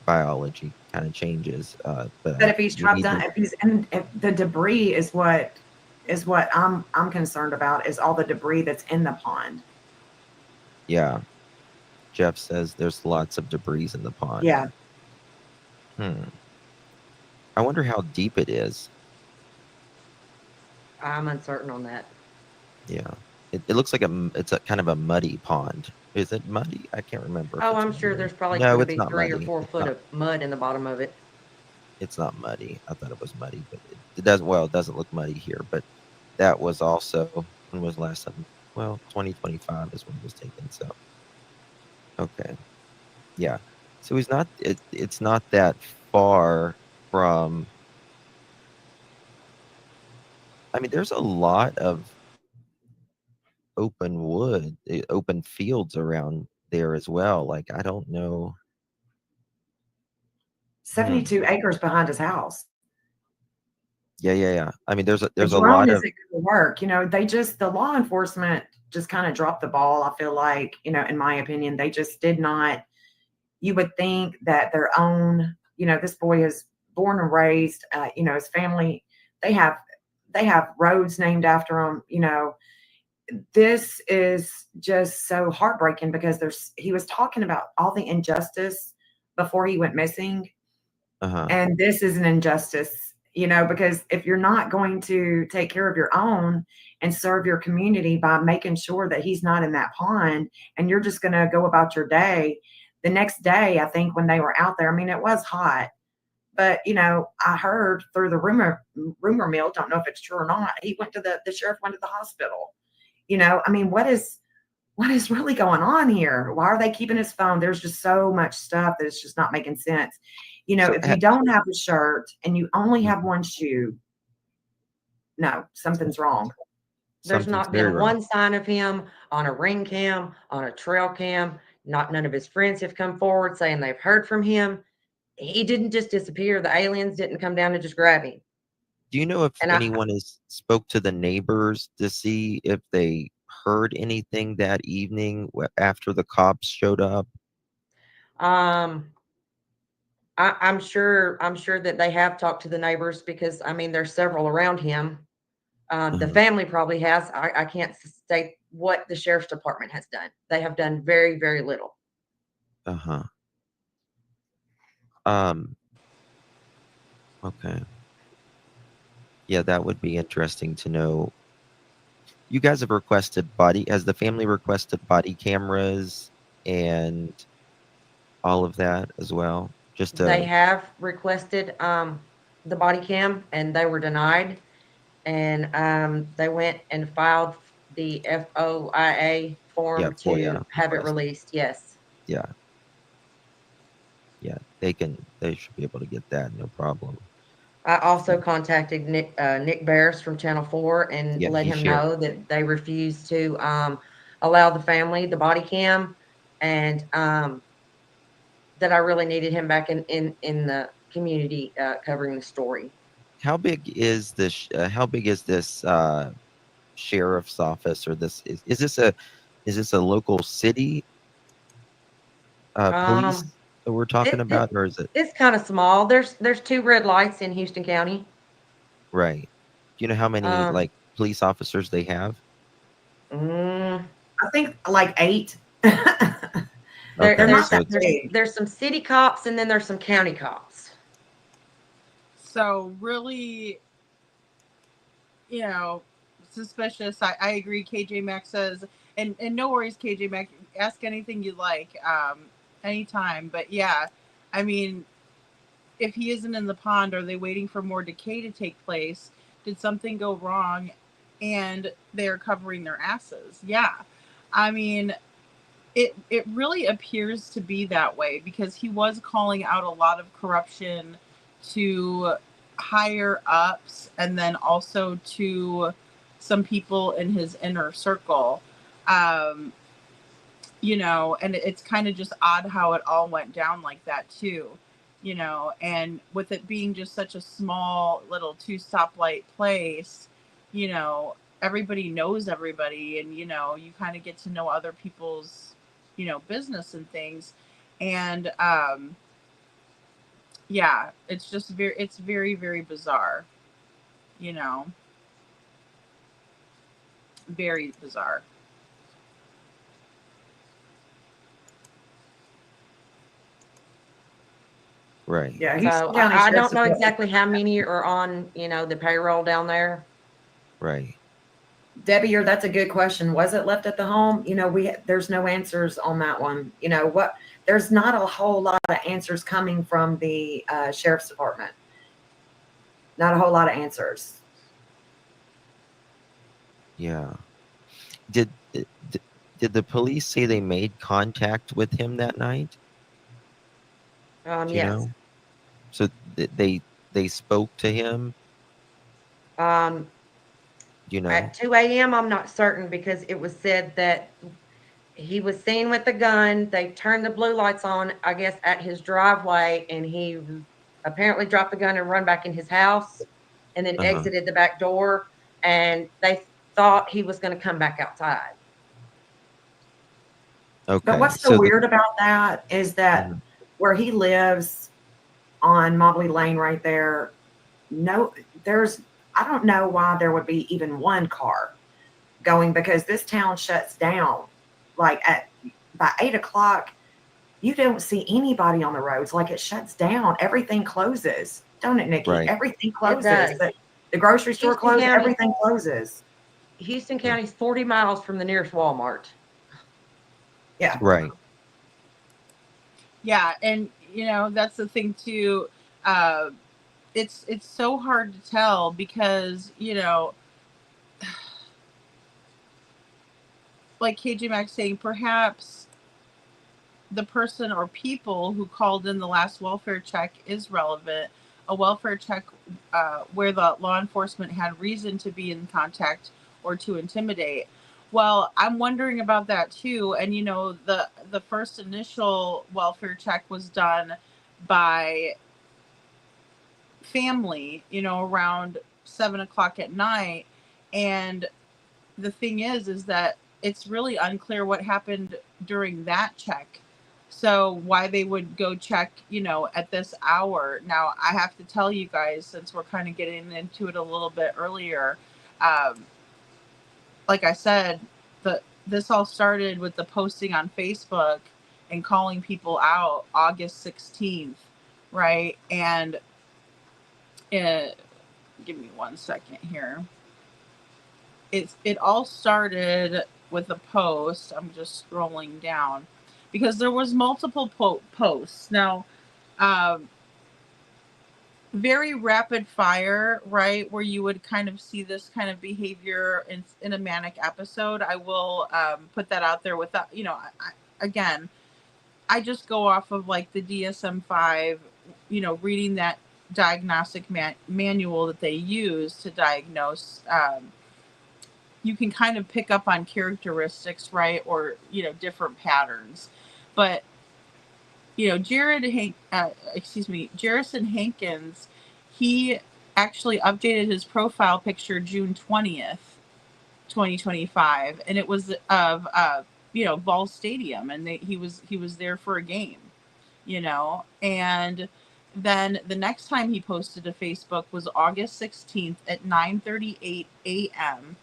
Speaker 19: biology kind of changes. But
Speaker 21: if he's dropped down, if the debris is what I'm concerned about, is all the debris that's in the pond.
Speaker 19: Yeah. Jeff says there's lots of debris in the pond.
Speaker 21: Yeah.
Speaker 19: I wonder how deep it is.
Speaker 18: I'm uncertain on that.
Speaker 19: Yeah. It looks like it's a kind of a muddy pond. Is it muddy? I can't remember.
Speaker 18: Oh, I'm sure there's probably
Speaker 19: No,
Speaker 18: going
Speaker 19: it's
Speaker 18: to be
Speaker 19: not
Speaker 18: 3 or
Speaker 19: muddy.
Speaker 18: 4
Speaker 19: It's
Speaker 18: foot
Speaker 19: not.
Speaker 18: of mud in the bottom of it.
Speaker 19: It's not muddy. I thought it was muddy, but it doesn't. Well, it doesn't look muddy here. But that was also, when was the last time? Well, 2025 is when it was taken. So, okay, yeah. So he's not. It's not that far from. I mean, there's a lot of open wood, open fields around there as well. Like, I don't know.
Speaker 21: 72 acres behind his house.
Speaker 19: Yeah. I mean, there's a
Speaker 21: drone
Speaker 19: lot of.
Speaker 21: isn't going to work. The law enforcement just kind of dropped the ball. I feel like, in my opinion, they just did not. You would think that their own, this boy is born and raised, his family, they have roads named after him. This is just so heartbreaking, because he was talking about all the injustice before he went missing. And this is an injustice, because if you're not going to take care of your own and serve your community by making sure that he's not in that pond, and you're just going to go about your day. The next day, I think, when they were out there, I mean, it was hot, but I heard through the rumor mill, don't know if it's true or not, he went to the sheriff went to the hospital. I mean, what is really going on here? Why are they keeping his phone? There's just so much stuff that it's just not making sense. If you don't have a shirt and you only have one shoe, no, something's wrong.
Speaker 18: There's not been one sign of him on a ring cam, on a trail cam. None of his friends have come forward saying they've heard from him. He didn't just disappear. The aliens didn't come down and just grab him.
Speaker 19: Do you know if anyone has spoke to the neighbors to see if they heard anything that evening after the cops showed up?
Speaker 18: I'm sure that they have talked to the neighbors, because I mean, there's several around him. The family probably has. I can't state what the sheriff's department has done. They have done very, very little.
Speaker 19: Okay. Yeah, that would be interesting to know. You guys have requested has the family requested body cameras and all of that as well?
Speaker 18: They have requested the body cam, and they were denied. And they went and filed the FOIA form to have it released. Yes.
Speaker 19: Yeah. Yeah, they should be able to get that, no problem.
Speaker 18: I also contacted Nick Barris from Channel 4 and
Speaker 19: Yeah,
Speaker 18: let
Speaker 19: he
Speaker 18: him
Speaker 19: shared.
Speaker 18: know that they refused to allow the family the body cam, and that I really needed him back in the community covering the story.
Speaker 19: How big is this? How big is this sheriff's office, or this is this a local city police
Speaker 18: Um,
Speaker 19: that we're talking about, or is it
Speaker 18: it's kind of small. There's 2 red lights in Houston County.
Speaker 19: right? Do you know how many
Speaker 18: Um,
Speaker 19: like police officers they have?
Speaker 21: I think like 8.
Speaker 18: There,
Speaker 19: Okay,
Speaker 18: there's,
Speaker 19: so it's
Speaker 18: there's some city cops and then there's some county cops.
Speaker 4: So really, suspicious. I agree. KJ Max says, and no worries, KJ Max. Ask anything you like, anytime. But yeah, I mean, if he isn't in the pond, are they waiting for more decay to take place? Did something go wrong, and they're covering their asses? Yeah, I mean, it really appears to be that way because he was calling out a lot of corruption to higher ups and then also to some people in his inner circle. um and it's kind of just odd how it all went down like that too. And with it being just such a small little 2 stoplight place, everybody knows everybody, and you kind of get to know other people's business and things. And yeah, it's very, very bizarre. you know Very bizarre.
Speaker 19: right.
Speaker 21: Yeah,
Speaker 18: So
Speaker 21: Houston County
Speaker 18: I
Speaker 21: Sheriff's
Speaker 18: don't know
Speaker 21: Department.
Speaker 18: exactly how many are on, the payroll down there.
Speaker 19: Right.
Speaker 21: Debbie, that's a good question. Was it left at the home? There's no answers on that one. There's not a whole lot of answers coming from the sheriff's department. Not a whole lot of answers.
Speaker 19: Yeah. Did the police say they made contact with him that night? Do you
Speaker 18: Yes.
Speaker 19: know? So they spoke to him. You know.
Speaker 18: At 2 a.m., I'm not certain because it was said that he was seen with the gun. They turned the blue lights on, I guess, at his driveway, and he apparently dropped the gun and run back in his house and then exited the back door. And they thought he was going to come back outside.
Speaker 19: Okay.
Speaker 21: But what's so weird about that is that where he lives on Mobley Lane right there, I don't know why there would be even one car going, because this town shuts down like by 8 o'clock. You don't see anybody on the roads. Like, it shuts down. Everything closes. Don't it, Nikki?
Speaker 19: Right.
Speaker 21: Everything closes.
Speaker 18: It does.
Speaker 21: The grocery store
Speaker 18: Houston
Speaker 21: closes.
Speaker 18: County-
Speaker 21: Everything closes.
Speaker 18: Houston County is 40 miles from the nearest Walmart.
Speaker 21: Yeah.
Speaker 19: Right.
Speaker 4: Yeah, and that's the thing too. It's so hard to tell because like KJ Max saying, perhaps the person or people who called in the last welfare check is relevant. A welfare check where the law enforcement had reason to be in contact or to intimidate. Well, I'm wondering about that too. And the first initial welfare check was done by family, around 7 o'clock at night. And the thing is that it's really unclear what happened during that check. So why they would go check, at this hour. Now, I have to tell you guys, since we're kind of getting into it a little bit earlier, like I said, this all started with the posting on Facebook and calling people out August 16th, right? And give me 1 second here. It all started with a post. I'm just scrolling down because there was multiple posts. Now, very rapid fire, right? Where you would kind of see this kind of behavior in a manic episode. I will put that out there without, again, I just go off of like the DSM-5, you know, reading that diagnostic manual that they use to diagnose. You can kind of pick up on characteristics, right? Or, you know, different patterns. But, you know, Jerrison Hankins, he actually updated his profile picture June 20th, 2025. And it was of, you know, Ball Stadium. And he was there for a game, you know. And then the next time he posted to Facebook was August 16th at 9:38 a.m.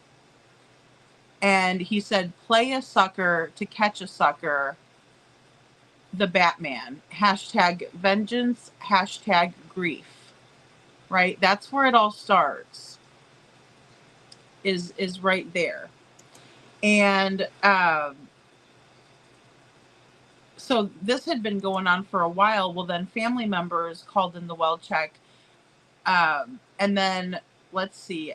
Speaker 4: And he said, play a sucker to catch a sucker, the Batman, hashtag vengeance, hashtag grief, right? That's where it all starts, is right there. And so this had been going on for a while. Well, then family members called in the well check. And then let's see,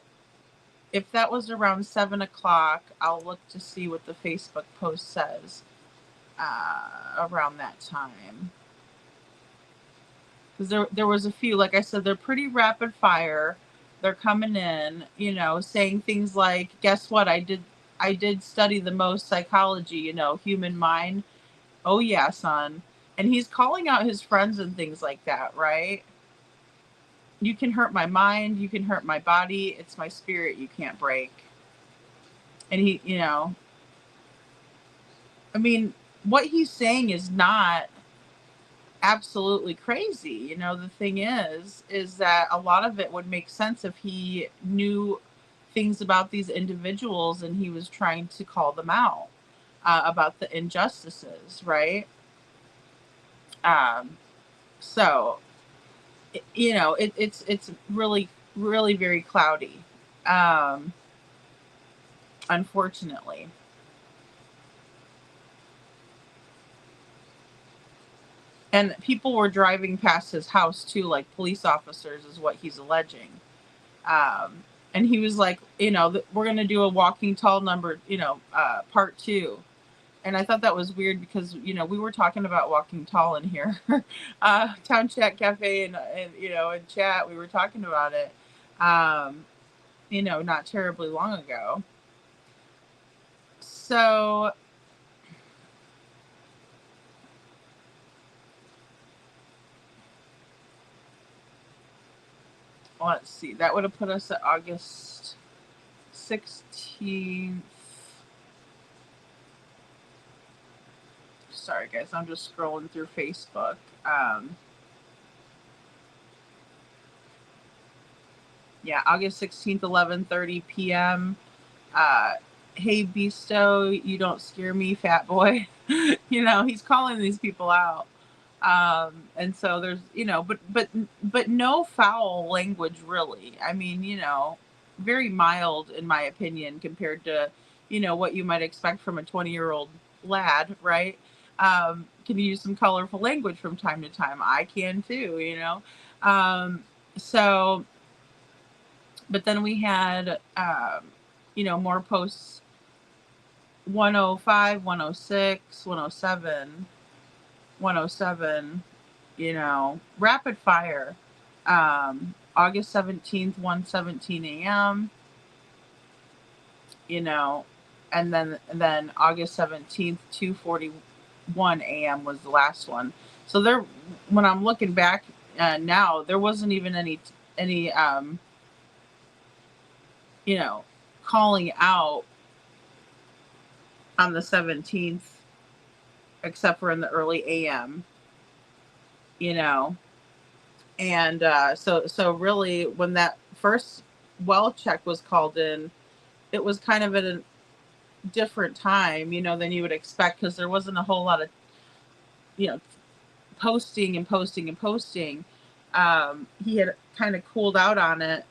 Speaker 4: if that was around 7 o'clock, I'll look to see what the Facebook post says around that time. Because there was a few, like I said, they're pretty rapid fire. They're coming in, you know, saying things like, guess what? I did study the most psychology, you know, human mind. Oh yeah, son. And he's calling out his friends and things like that, right? You can hurt my mind, you can hurt my body, it's my spirit you can't break. And he, you know, I mean, what he's saying is not absolutely crazy. You know, the thing is that a lot of it would make sense if he knew things about these individuals and he was trying to call them out about the injustices, right? So, you know, it's really, really very cloudy, unfortunately. And people were driving past his house too, like police officers, is what he's alleging. And he was like, you know, we're going to do a Walking Tall number, you know, part 2. And I thought that was weird because, you know, we were talking about Walking Tall in here. Town Chat Cafe and, you know, in chat, we were talking about it, you know, not terribly long ago. So let's see, that would have put us at August 16th. Sorry guys, I'm just scrolling through Facebook. Yeah, August 16th, 11:30 p.m. Hey Beasto, you don't scare me, fat boy. You know, he's calling these people out. And so there's, you know, but no foul language really. I mean, you know, very mild in my opinion compared to, you know, what you might expect from a 20-year-old lad, right? Can use some colorful language from time to time. I can too, you know. So, but then we had, you know, more posts, 105, 106, 107. 107, you know, rapid fire. August 17th, 1:17 a.m. You know, and then August 17th, 2:41 a.m. was the last one. So there, when I'm looking back now, there wasn't even any you know, calling out on the 17th, except for in the early AM, you know. And so really when that first well check was called in, it was kind of at a different time, you know, than you would expect, because there wasn't a whole lot of, you know, posting. He had kind of cooled out on it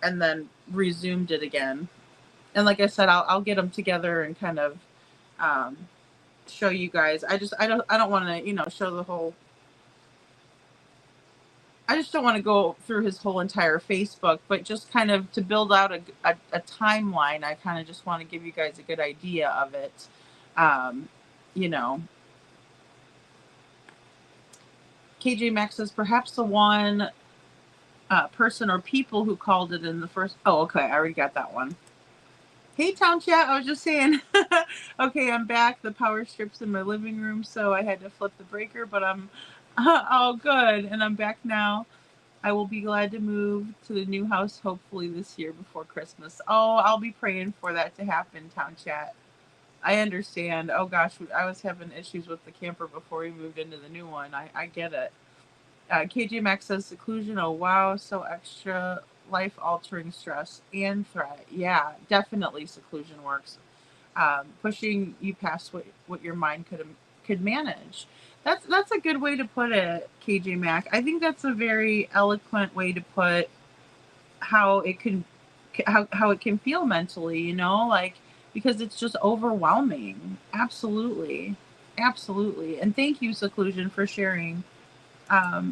Speaker 4: and then resumed it again. And like I said, I'll get them together and kind of show you guys. I don't want to, you know, show the whole. I just don't want to go through his whole entire Facebook, but just kind of to build out a timeline. I kind of just want to give you guys a good idea of it, you know. KJ Maxx says perhaps the one person or people who called it in the first. Oh, okay. I already got that one. Hey, Town Chat. I was just saying. Okay, I'm back. The power strip's in my living room, so I had to flip the breaker, but I'm all good, and I'm back now. I will be glad to move to the new house hopefully this year before Christmas. Oh, I'll be praying for that to happen, Town Chat. I understand. Oh gosh, I was having issues with the camper before we moved into the new one. I get it. KJ Maxx says seclusion. Oh wow, so extra, life altering stress and threat. Yeah, definitely seclusion works. Pushing you past what your mind could manage. That's a good way to put it, KJ Mack. I think that's a very eloquent way to put how it can how it can feel mentally, you know, like, because it's just overwhelming. Absolutely. Absolutely. And thank you, Seclusion, for sharing.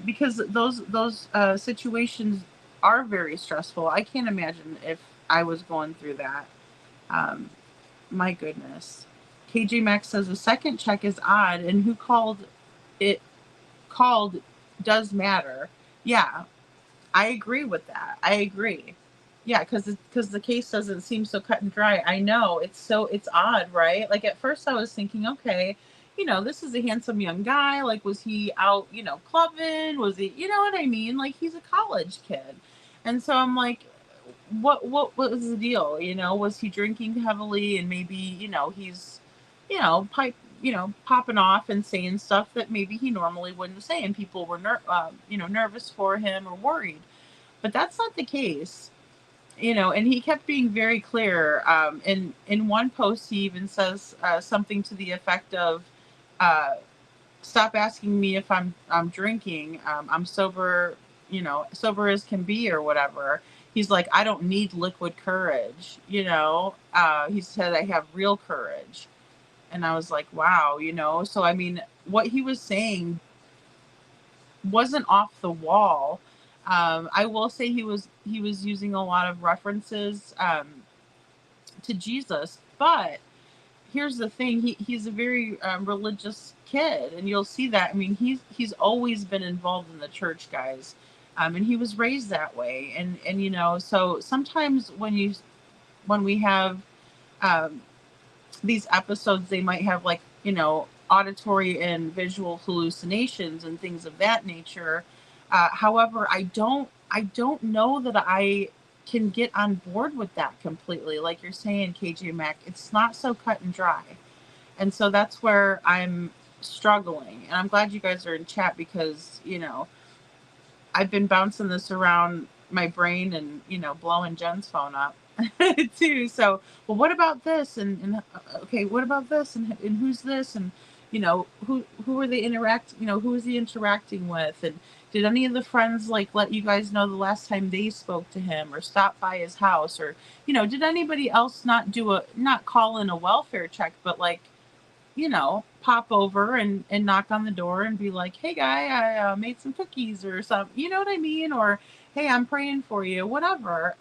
Speaker 4: Because those situations are very stressful. I can't imagine if I was going through that. My goodness. KJ Max says the second check is odd, and who it called does matter. Yeah, I agree with that. I agree. Yeah, because the case doesn't seem so cut and dry. I know it's odd, right? Like at first I was thinking, okay, this is a handsome young guy. Like, was he out, clubbing? Was he, you know what I mean? Like, he's a college kid, and so I'm like, what was the deal? Was he drinking heavily and maybe he's popping off and saying stuff that maybe he normally wouldn't say, and people were nervous for him or worried. But that's not the case, and he kept being very clear. In one post, he even says something to the effect of, "Stop asking me if I'm drinking. I'm sober, sober as can be, or whatever." He's like, "I don't need liquid courage." He said, "I have real courage," and I was like, "Wow," So I mean, what he was saying wasn't off the wall. I will say he was using a lot of references to Jesus, but here's the thing: he's a very religious kid, and you'll see that. I mean, he's always been involved in the church, guys, and he was raised that way. And so sometimes when we have these episodes, they might have like auditory and visual hallucinations and things of that nature. However, I don't know that I can get on board with that completely. Like you're saying, KJ Mac, it's not so cut and dry. And so that's where I'm struggling. And I'm glad you guys are in chat because, I've been bouncing this around my brain and, blowing Jen's phone up too. So, well, what about this? And okay, what about this? And who's this? And, who are they who is he interacting with? And did any of the friends let you guys know the last time they spoke to him or stop by his house? Or, did anybody else not call in a welfare check, but pop over and knock on the door and be like, "Hey guy, I made some cookies," or something, you know what I mean? Or, "Hey, I'm praying for you," whatever.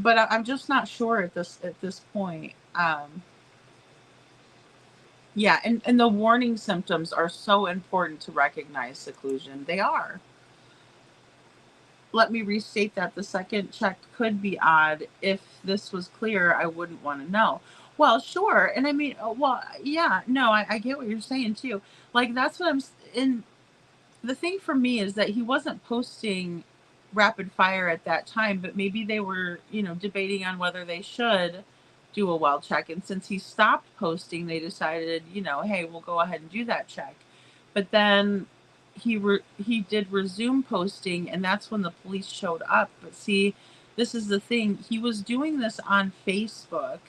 Speaker 4: But I'm just not sure at this point. Yeah, and the warning symptoms are so important to recognize, Seclusion. They are. Let me restate that. The second check could be odd. If this was clear, I wouldn't want to know. Well, sure. And I mean, well, yeah, no, I get what you're saying too. Like, that's what in. The thing for me is that he wasn't posting rapid fire at that time, but maybe they were, debating on whether they should do a well check. And since he stopped posting, they decided, hey, we'll go ahead and do that check. But then he did resume posting, and that's when the police showed up. But see, this is the thing: he was doing this on Facebook,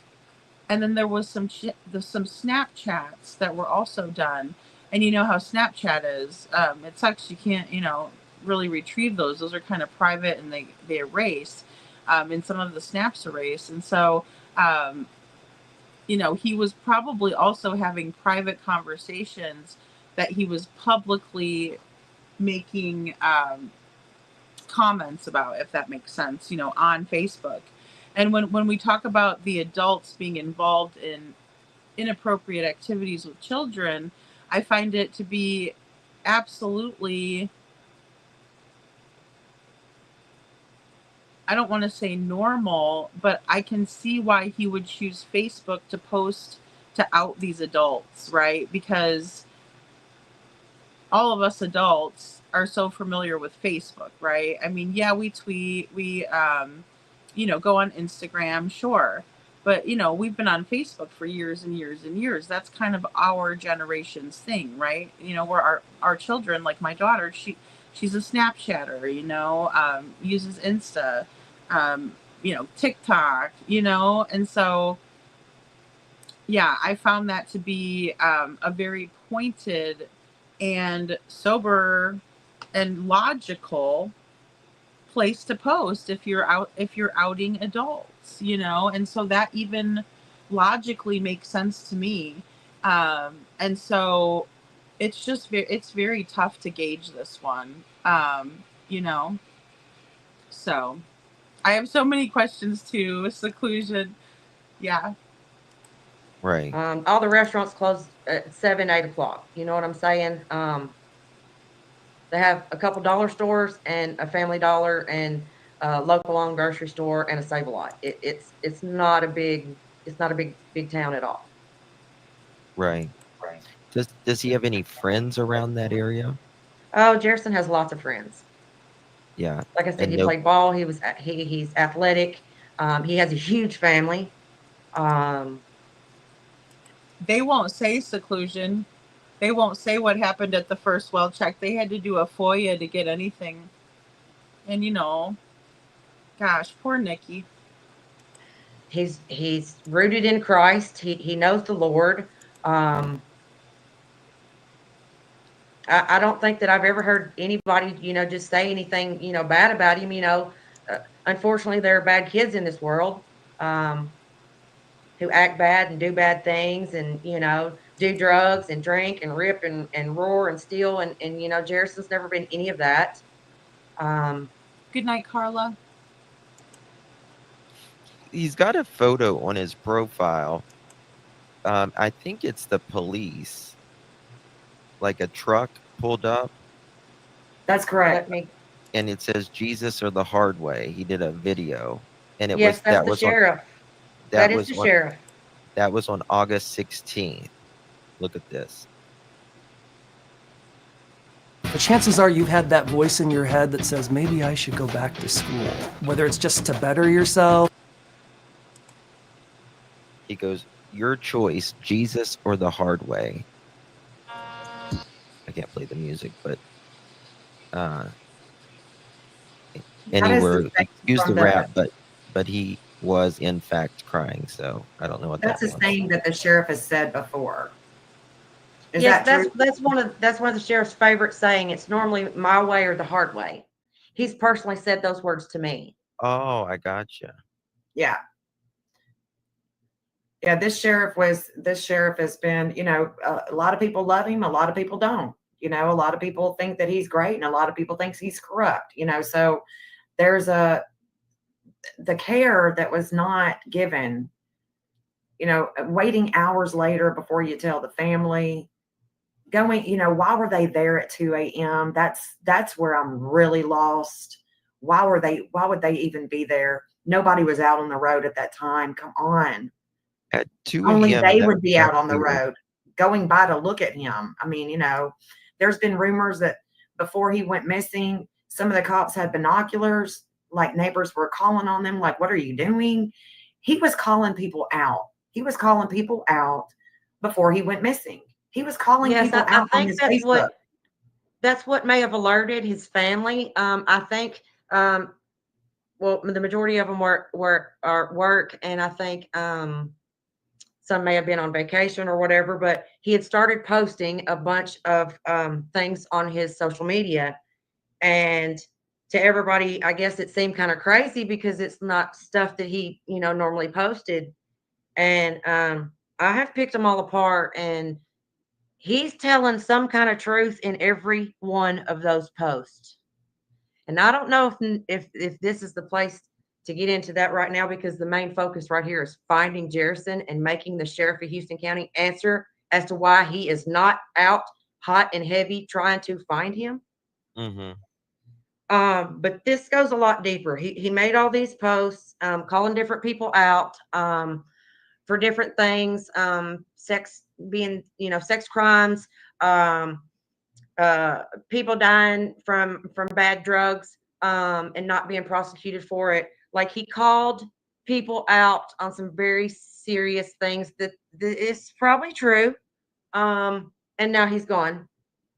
Speaker 4: and then there was some Snapchats that were also done. And you know how Snapchat is. It sucks you can't really retrieve those. Those are kind of private, and they erase. And some of the snaps erase. And so he was probably also having private conversations that he was publicly making comments about, if that makes sense, on Facebook. And when we talk about the adults being involved in inappropriate activities with children, I find it to be absolutely, I don't want to say normal, but I can see why he would choose Facebook to post to out these adults, right? Because all of us adults are so familiar with Facebook, right? I mean, yeah, we tweet, we go on Instagram, sure. But we've been on Facebook for years and years and years. That's kind of our generation's thing, right? Where our children, like my daughter, she's a Snapchatter, uses Insta, TikTok, and so yeah, I found that to be a very pointed and sober and logical place to post if you're outing adults, and so that even logically makes sense to me. And so it's very tough to gauge this one. You know, so I have so many questions too. Seclusion. Yeah.
Speaker 19: Right.
Speaker 18: All the restaurants close at 7, 8 o'clock. You know what I'm saying? They have a couple dollar stores and a Family Dollar and a local owned grocery store and a Save-A-Lot. It's not a big town at all.
Speaker 19: Right. Does he have any friends around that area?
Speaker 18: Oh, Jerison has lots of friends.
Speaker 19: Yeah.
Speaker 18: Like I said,
Speaker 19: And
Speaker 18: he
Speaker 19: no,
Speaker 18: played ball. He's athletic. He has a huge family.
Speaker 4: They won't say seclusion. They won't say what happened at the first well check. They had to do a FOIA to get anything. And gosh, poor Nikki.
Speaker 18: He's rooted in Christ. He knows the Lord. I don't think that I've ever heard anybody, just say anything, bad about him. Unfortunately, there are bad kids in this world who act bad and do bad things and, do drugs and drink and rip and roar and steal. And Jerrison's never been any of that.
Speaker 4: Good night, Carla.
Speaker 19: he's got a photo on his profile. I think it's the police. Like a truck pulled up.
Speaker 21: That's correct.
Speaker 19: And it says Jesus or the hard way. He did a video. And
Speaker 18: Yes, that's the sheriff. That is the sheriff.
Speaker 19: That was on August 16th. Look at this.
Speaker 2: The chances are you've had that voice in your head that says, maybe I should go back to school. Whether it's just to better yourself.
Speaker 19: He goes, your choice, Jesus or the hard way. I can't play the music, but anywhere, excuse the rap, but he was in fact crying. So I don't know what
Speaker 21: that's
Speaker 19: that
Speaker 21: a saying that the sheriff has said before. Is
Speaker 18: yes,
Speaker 21: that true?
Speaker 18: that's one of the sheriff's favorite saying. It's normally my way or the hard way. He's personally said those words to me.
Speaker 19: Oh, I gotcha.
Speaker 21: Yeah. Yeah, this sheriff has been, a lot of people love him, a lot of people don't. A lot of people think that he's great and a lot of people think he's corrupt, so there's the care that was not given, waiting hours later before you tell the family, going, why were they there at 2 a.m.? That's where I'm really lost. Why would they even be there? Nobody was out on the road at that time. Come on.
Speaker 19: At 2
Speaker 21: Only
Speaker 19: a.m.
Speaker 21: they would be out on the road going by to look at him. I mean, there's been rumors that before he went missing, some of the cops had binoculars, like neighbors were calling on them, like, what are you doing? He was calling people out. He was calling people out before he went missing. He was calling people out on his Facebook.
Speaker 18: That's what may have alerted his family. I think, well, the majority of them are work, and I think some may have been on vacation or whatever, but he had started posting a bunch of things on his social media. And to everybody, I guess it seemed kind of crazy because it's not stuff that he, normally posted. And I have picked them all apart, and he's telling some kind of truth in every one of those posts. And I don't know if this is the place to get into that right now, because the main focus right here is finding Jerison and making the sheriff of Houston County answer as to why he is not out hot and heavy trying to find him.
Speaker 19: Mm-hmm.
Speaker 18: But this goes a lot deeper. He made all these posts, calling different people out for different things, sex being, sex crimes, people dying from bad drugs, and not being prosecuted for it. Like, he called people out on some very serious things that is probably true. And now he's gone.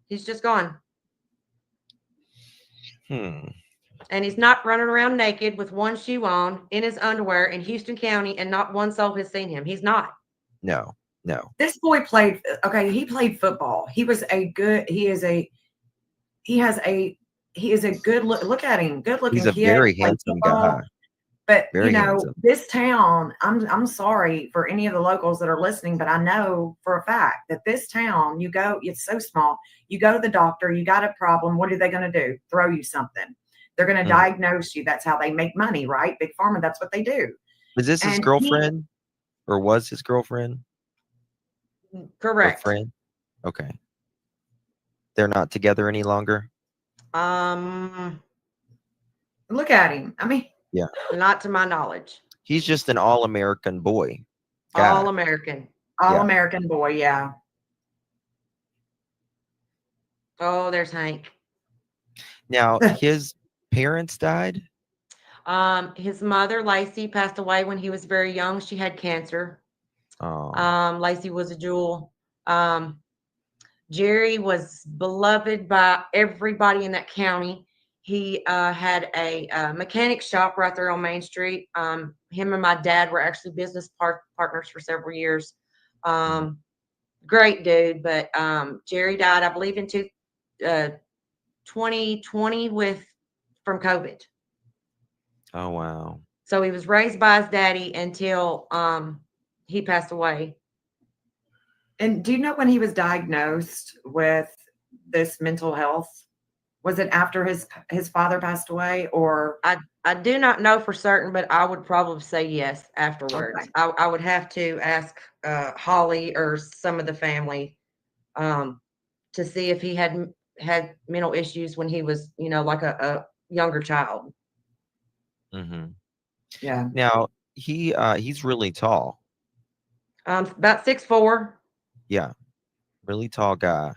Speaker 18: He's just gone. And he's not running around naked with one shoe on in his underwear in Houston County, and not one soul has seen him. He's not.
Speaker 19: No.
Speaker 21: This boy played, he played football. He has a good look at him, good looking
Speaker 19: He's a
Speaker 21: kid.
Speaker 19: very
Speaker 21: played
Speaker 19: handsome
Speaker 21: football.
Speaker 19: guy.
Speaker 21: But
Speaker 19: Very handsome.
Speaker 21: this town, I'm sorry for any of the locals that are listening, but I know for a fact that this town, it's so small. You go to the doctor, you got a problem. What are they going to do? Throw you something. They're going to diagnose you. That's how they make money, right? Big Pharma, that's what they do.
Speaker 19: Is this his girlfriend? Or was his girlfriend?
Speaker 18: Correct.
Speaker 19: Or friend? Okay. They're not together any longer?
Speaker 21: Look at him. I mean,
Speaker 19: yeah.
Speaker 18: Not to my knowledge.
Speaker 19: He's just an all-American boy.
Speaker 18: All American.
Speaker 21: All-American boy, yeah.
Speaker 18: Oh, there's Hank.
Speaker 19: Now, his parents died?
Speaker 18: His mother, Lacey, passed away when he was very young. She had cancer.
Speaker 19: Oh.
Speaker 18: Lacey was a jewel. Jerry was beloved by everybody in that county. He had a mechanic shop right there on Main Street. Him and my dad were actually business partners for several years. Great dude, but Jerry died, I believe, in 2020 from COVID.
Speaker 19: Oh, wow.
Speaker 18: So he was raised by his daddy until he passed away.
Speaker 21: And do you know when he was diagnosed with this mental health? Was it after his father passed away, or?
Speaker 18: I do not know for certain, but I would probably say yes afterwards. Okay. I would have to ask Holly or some of the family to see if he had mental issues when he was, like a younger child.
Speaker 19: Mm-hmm.
Speaker 21: Yeah.
Speaker 19: Now, he's really tall.
Speaker 18: About 6'4".
Speaker 19: Yeah. Really tall guy.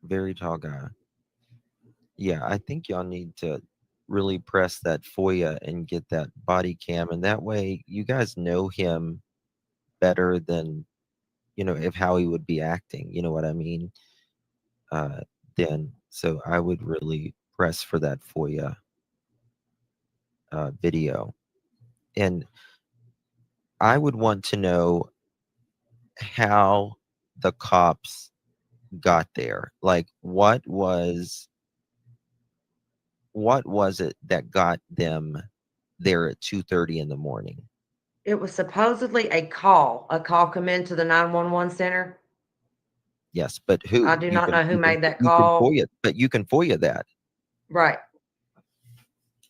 Speaker 19: Very tall guy. Yeah, I think y'all need to really press that FOIA and get that body cam, and that way you guys know him better than, if how he would be acting. You know what I mean? Then, so I would really press for that FOIA video, and I would want to know how the cops got there. Like, what was it that got them there at 2:30 in the morning?
Speaker 18: It was supposedly a call come into the 911 center.
Speaker 19: Yes, but who?
Speaker 18: I do not know who made that call.
Speaker 19: But you can FOIA that.
Speaker 18: Right.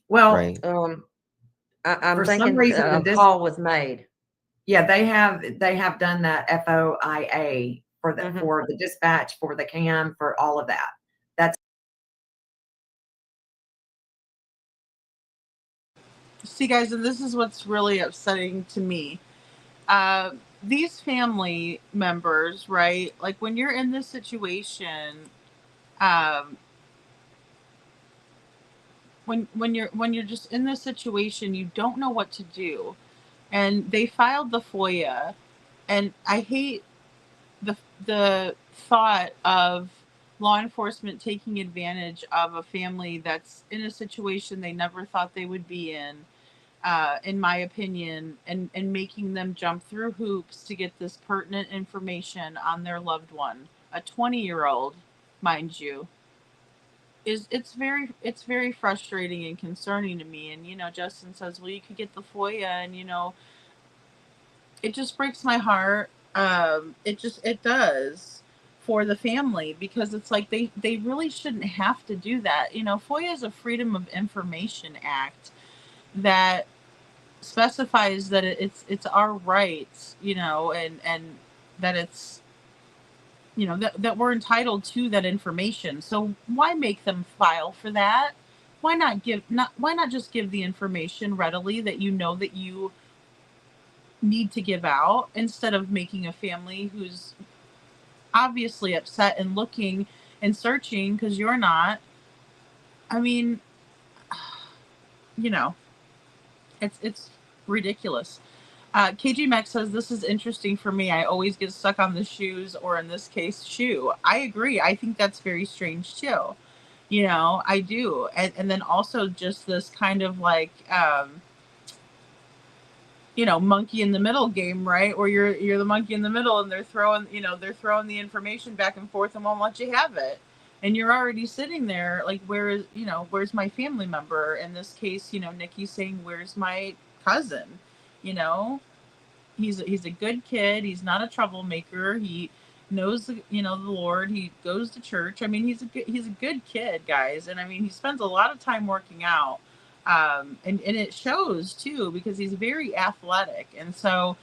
Speaker 21: Well,
Speaker 19: right.
Speaker 18: I'm
Speaker 21: for
Speaker 18: thinking
Speaker 21: some reason
Speaker 18: a call was made.
Speaker 21: Yeah, they have done that FOIA for the dispatch, for the cam, for all of that. That's.
Speaker 4: See, guys, and this is what's really upsetting to me. These family members, right? Like, when you're in this situation, when you're just in this situation, you don't know what to do. And they filed the FOIA, and I hate the thought of law enforcement taking advantage of a family that's in a situation they never thought they would be in my opinion, and making them jump through hoops to get this pertinent information on their loved one, a 20-year-old, mind you. It's very frustrating and concerning to me. And Justin says, well, you could get the FOIA, and it just breaks my heart. It does for the family, because it's like they really shouldn't have to do that. FOIA is a Freedom of Information Act that specifies that it's our rights, and that it's that we're entitled to that information. So why make them file for that? Why not just give the information readily that that you need to give out, instead of making a family who's obviously upset and looking and searching because you're not. I mean, it's ridiculous. KG Max says, this is interesting for me. I always get stuck on the shoes, or in this case, shoe. I agree. I think that's very strange too. I do. And then also just this kind of like, monkey in the middle game, right? Where you're the monkey in the middle, and they're throwing the information back and forth and won't let you have it. And you're already sitting there like, where's my family member? In this case, Nikki's saying, where's my cousin? He's a good kid. He's not a troublemaker. He knows the Lord. He goes to church. I mean, he's a good kid, guys. And I mean, he spends a lot of time working out. And it shows too, because he's very athletic. And so,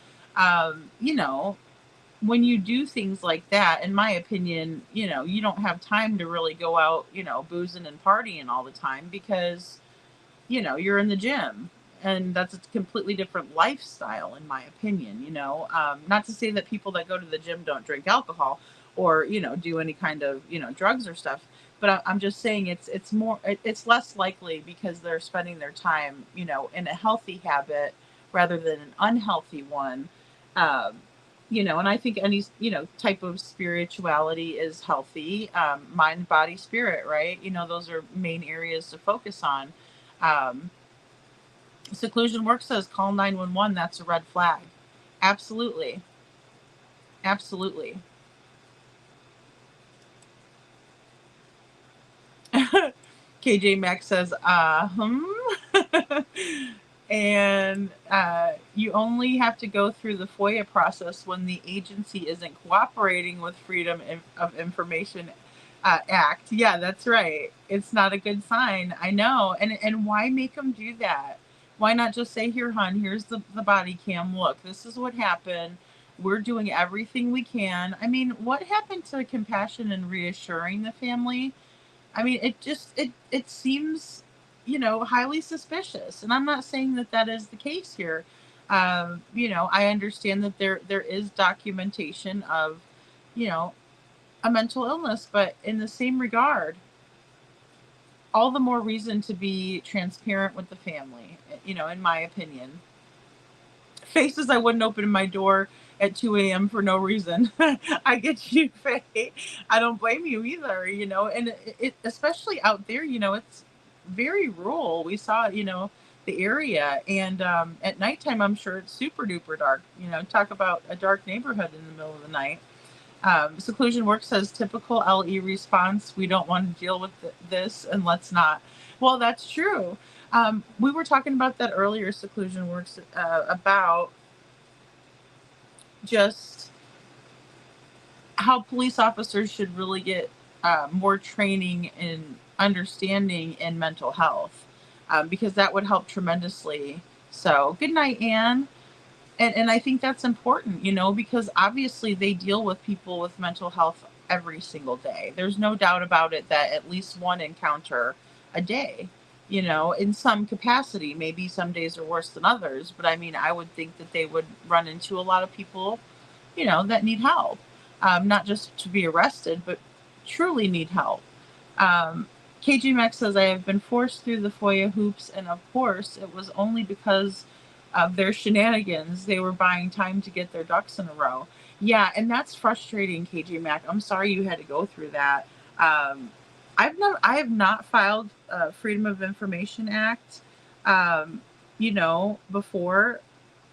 Speaker 4: when you do things like that, in my opinion, you don't have time to really go out, boozing and partying all the time, because, you're in the gym. And that's a completely different lifestyle, in my opinion. Not to say that people that go to the gym don't drink alcohol or, do any kind of, drugs or stuff. But I'm just saying it's less likely, because they're spending their time, in a healthy habit rather than an unhealthy one. And I think any, type of spirituality is healthy, mind, body, spirit, right? Those are main areas to focus on. Seclusion Work says, call 911. That's a red flag. Absolutely. Absolutely. KJ Max says, and you only have to go through the FOIA process when the agency isn't cooperating with Freedom of Information Act. Yeah, that's right. It's not a good sign. I know. And why make them do that? Why not just say, here, hon, here's the body cam. Look, this is what happened. We're doing everything we can. I mean, what happened to compassion and reassuring the family? I mean, it seems, highly suspicious. And I'm not saying that is the case here. I understand that there is documentation of, a mental illness, but in the same regard, all the more reason to be transparent with the family, in my opinion. Faces, I wouldn't open my door at 2 a.m. for no reason. I get you, Faye. I don't blame you either, and it especially out there, it's very rural. We saw, the area, and at nighttime, I'm sure it's super duper dark. Talk about a dark neighborhood in the middle of the night. Seclusion Work says, typical LE response. We don't want to deal with this, and let's not. Well, that's true. We were talking about that earlier, Seclusion Works, about just how police officers should really get more training in understanding in mental health, because that would help tremendously. So good night, Anne. And I think that's important, because obviously they deal with people with mental health every single day. There's no doubt about it that at least one encounter a day, in some capacity. Maybe some days are worse than others, but I mean, I would think that they would run into a lot of people, that need help, not just to be arrested, but truly need help. KG Max says, I have been forced through the FOIA hoops, and of course it was only because of their shenanigans. They were buying time to get their ducks in a row. Yeah, and that's frustrating, KG Mac. I'm sorry you had to go through that. I have not filed a Freedom of Information Act, before,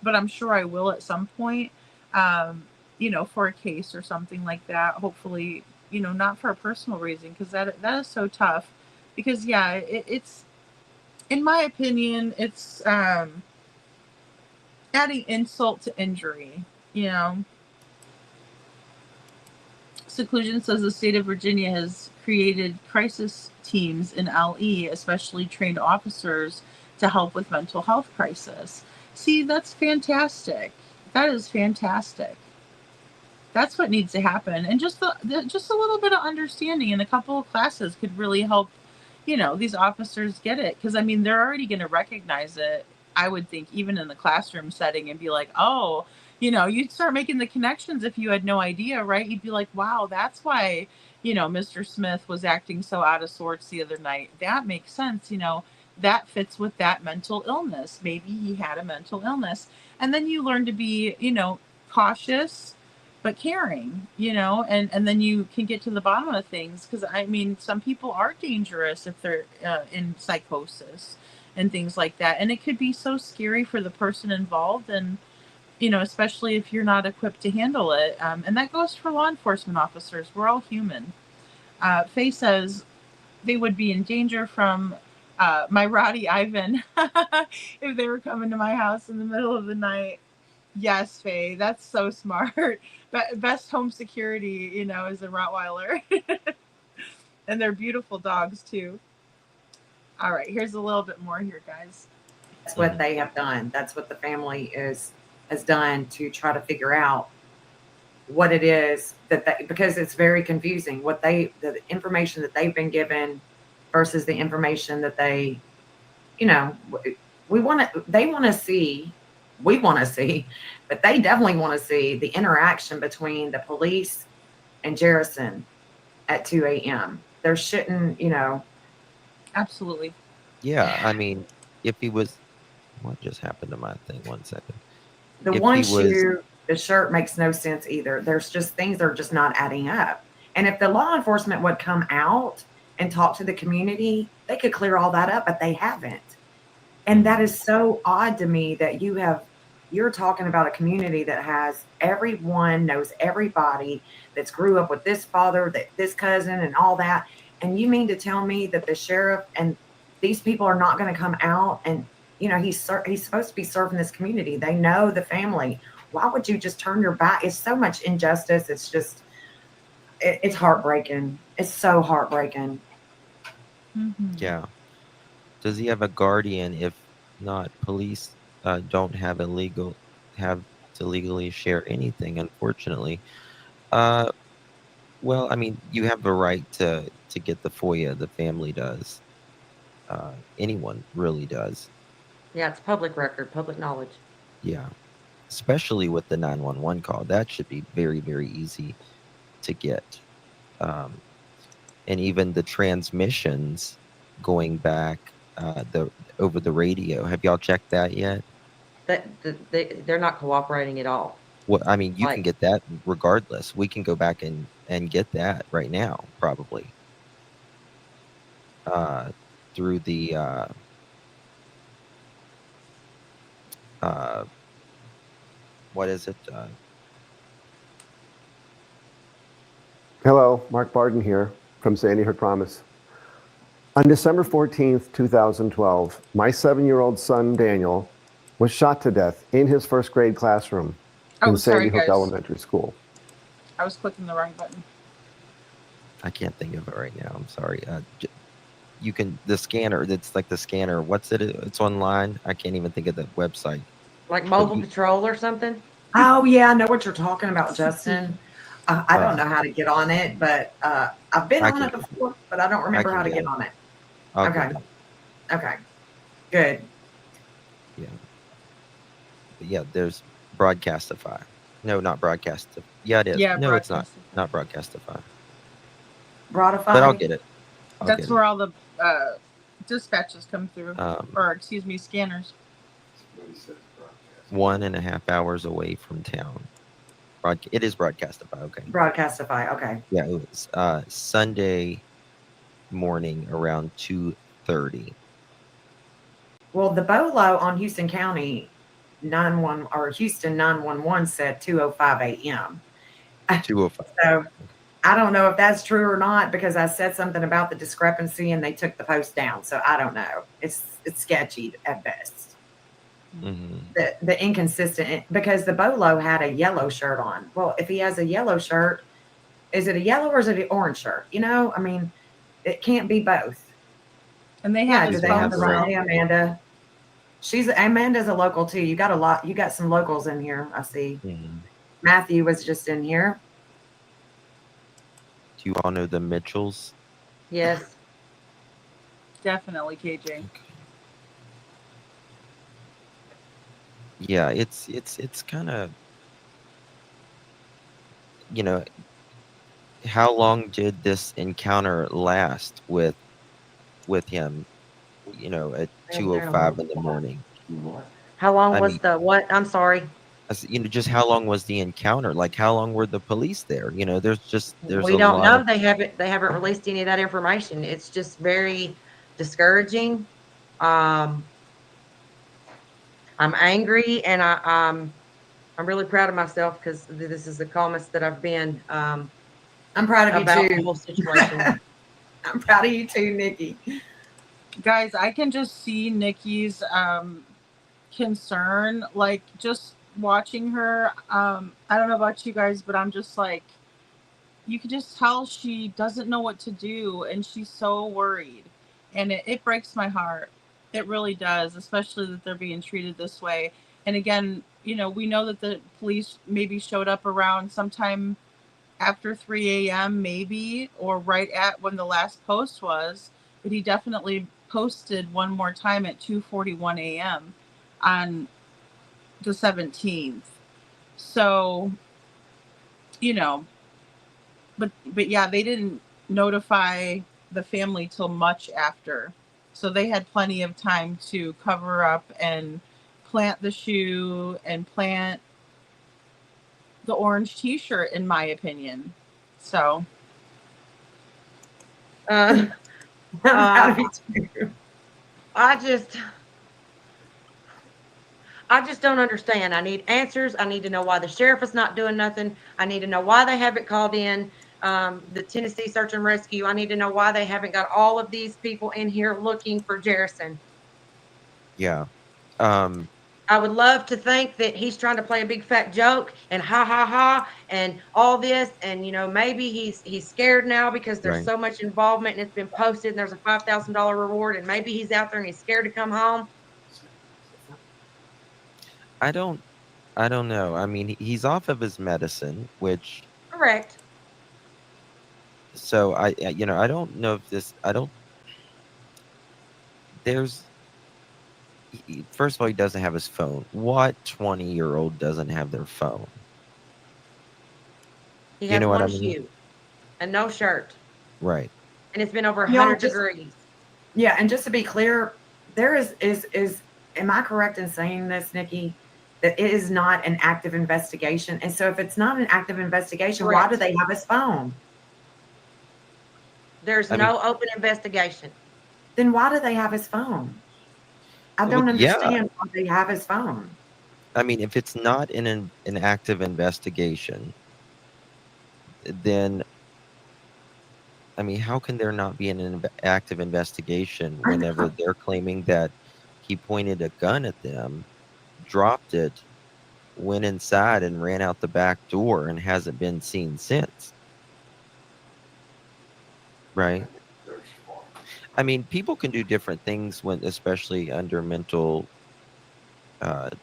Speaker 4: but I'm sure I will at some point, for a case or something like that. Hopefully, not for a personal reason, because that is so tough. Because yeah, it's, in my opinion, it's adding insult to injury. Seclusion says the state of Virginia has created crisis teams in LE, especially trained officers, to help with mental health crisis. See, that's fantastic. That is fantastic. That's what needs to happen. And just just a little bit of understanding in a couple of classes could really help, these officers get it. Because, I mean, they're already going to recognize it, I would think, even in the classroom setting, and be like, oh, you'd start making the connections if you had no idea, right? You'd be like, wow, that's why, Mr. Smith was acting so out of sorts the other night. That makes sense. That fits with that mental illness. Maybe he had a mental illness. And then you learn to be, cautious but caring, and then you can get to the bottom of things. Because, I mean, some people are dangerous if they're in psychosis and things like that, and it could be so scary for the person involved, and especially if you're not equipped to handle it. And that goes for law enforcement officers. We're all human. Faye says they would be in danger from my Roddy Ivan if they were coming to my house in the middle of the night. Yes, Faye, that's so smart. Best home security, is a Rottweiler. And they're beautiful dogs, too. All right, here's a little bit more here, guys.
Speaker 21: That's what they have done. That's what the family has done to try to figure out what it is because it's very confusing the information that they've been given versus the information that they, we want to see, but they definitely want to see the interaction between the police and Jerrison at 2 a.m. There shouldn't,
Speaker 4: Absolutely.
Speaker 19: Yeah, I mean, if he was, what just happened to my thing? 1 second.
Speaker 21: The one shoe, the shirt makes no sense either. There's just things that are just not adding up. And if the law enforcement would come out and talk to the community, they could clear all that up, but they haven't. And that is so odd to me that you're talking about a community that has everyone knows everybody that's grew up with this father, this cousin, and all that. And you mean to tell me that the sheriff and these people are not going to come out and, he's supposed to be serving this community. They know the family. Why would you just turn your back? It's so much injustice. It's just, it's heartbreaking. It's so heartbreaking.
Speaker 4: Mm-hmm.
Speaker 19: Yeah. Does he have a guardian? If not, police don't have to legally share anything, unfortunately. Well, I mean, you have the right to get the FOIA. The family does. Anyone really does.
Speaker 18: Yeah, it's public record, public knowledge.
Speaker 19: Yeah. Especially with the 911 call. That should be very, very easy to get. And even the transmissions going back over the radio. Have y'all checked that yet?
Speaker 18: They're not cooperating at all.
Speaker 19: Well, I mean, you can get that regardless. We can go back and get that right now, probably. Through the what is it?
Speaker 1: Hello, Mark Barden here from Sandy Hook Promise. On December 14th, 2012, my 7-year-old son, Daniel, was shot to death in his first grade classroom in Sandy Hook Elementary School.
Speaker 4: I was clicking the wrong button.
Speaker 19: I can't think of it right now. I'm sorry. You can, the scanner, it's like the scanner. What's it? It's online. I can't even think of the website.
Speaker 18: Like Mobile Patrol or something?
Speaker 21: Oh, yeah. I know what you're talking about, Justin. I don't know how to get on it, but I've been on it before, but I don't remember how to get on it. Okay. Good.
Speaker 19: Yeah. But yeah, there's Broadcastify. No, not Broadcastify. Yeah, it is.
Speaker 4: Yeah,
Speaker 19: no, it's not. Not Broadcastify.
Speaker 21: Broadify?
Speaker 19: But I'll get it.
Speaker 4: That's where all the dispatches come through. Or, excuse me, scanners.
Speaker 19: 1.5 hours away from town. It is Broadcastify, okay.
Speaker 21: Broadcastify, okay.
Speaker 19: Yeah, it was Sunday morning around 2:30.
Speaker 21: Well, the BOLO on Houston County 911 or Houston 911 said 2:05 a.m.
Speaker 19: 2:05.
Speaker 21: So I don't know if that's true or not because I said something about the discrepancy and they took the post down. So I don't know. It's sketchy at best.
Speaker 19: Mm-hmm.
Speaker 21: The inconsistent, because the BOLO had a yellow shirt on. Well, if he has a yellow shirt, is it a yellow or is it an orange shirt? I mean, it can't be both.
Speaker 4: And they have
Speaker 21: they have the right? Hey, Amanda. Amanda's a local too. You got some locals in here, I see.
Speaker 19: Mm-hmm.
Speaker 21: Matthew was just in here.
Speaker 19: Do you all know the Mitchells?
Speaker 18: Yes.
Speaker 4: Definitely, KJ.
Speaker 19: Yeah, it's kind of, you know, how long did this encounter last with him? You know, at 2:05 in the morning.
Speaker 18: How long
Speaker 19: I
Speaker 18: was
Speaker 19: mean,
Speaker 18: the what? I'm sorry.
Speaker 19: you know, just how long was the encounter? Like, how long were the police there? You know, there's
Speaker 18: We
Speaker 19: a
Speaker 18: don't
Speaker 19: lot
Speaker 18: know.
Speaker 19: of.
Speaker 18: They haven't released any of that information. It's just very discouraging. I'm angry, and I'm really proud of myself because this is the calmest that I've been.
Speaker 21: I'm proud of you
Speaker 18: about
Speaker 21: too.
Speaker 18: the whole situation.
Speaker 21: I'm proud of you too, Nikki.
Speaker 4: Guys, I can just see Nikki's concern, like just watching her. I don't know about you guys, but I'm just like, you could just tell she doesn't know what to do, and she's so worried, and it breaks my heart. It really does, especially that they're being treated this way. And again, we know that the police maybe showed up around sometime after 3 a.m. maybe, or right at when the last post was, but he definitely posted one more time at 2:41 a.m. on the 17th. So, you know, but yeah, they didn't notify the family till much after. So they had plenty of time to cover up and plant the shoe and plant the orange t-shirt, in my opinion. So
Speaker 21: I'm proud of you too.
Speaker 18: I just don't understand. I need answers. I need to know why the sheriff is not doing nothing. I need to know why they haven't called in the Tennessee Search and Rescue. I need to know why they haven't got all of these people in here looking for Jerrison.
Speaker 19: Yeah.
Speaker 18: I would love to think that he's trying to play a big fat joke and ha ha ha and all this, and maybe he's scared now because there's
Speaker 19: Right.
Speaker 18: so much involvement and it's been posted and there's a $5,000 reward, and maybe he's out there and he's scared to come home.
Speaker 19: I don't know. I mean, he's off of his medicine, which.
Speaker 18: Correct.
Speaker 19: So I don't know if this. There's. First of all, he doesn't have his phone. What 20-year-old doesn't have their phone?
Speaker 18: He
Speaker 19: You
Speaker 18: has
Speaker 19: know what I
Speaker 18: one
Speaker 19: mean?
Speaker 18: shoe and no shirt,
Speaker 19: Right.
Speaker 18: and it's been over
Speaker 21: Y'all
Speaker 18: 100
Speaker 21: just-
Speaker 18: degrees.
Speaker 21: Yeah, and just to be clear, there is am I correct in saying this, Nikki? That it is not an active investigation. And so if it's not an active investigation, why do
Speaker 18: Correct.
Speaker 21: they have his phone?
Speaker 18: There's
Speaker 19: I
Speaker 18: no
Speaker 19: mean-
Speaker 18: open investigation.
Speaker 21: Then why do they have his phone? I
Speaker 19: Well,
Speaker 21: don't
Speaker 19: yeah.
Speaker 21: understand why they have his phone.
Speaker 19: I mean, if it's not in an active investigation, then I mean, how can there not be an active investigation whenever they're claiming that he pointed a gun at them, dropped it, went inside and ran out the back door and hasn't been seen since? Right? I mean, people can do different things when, especially under mental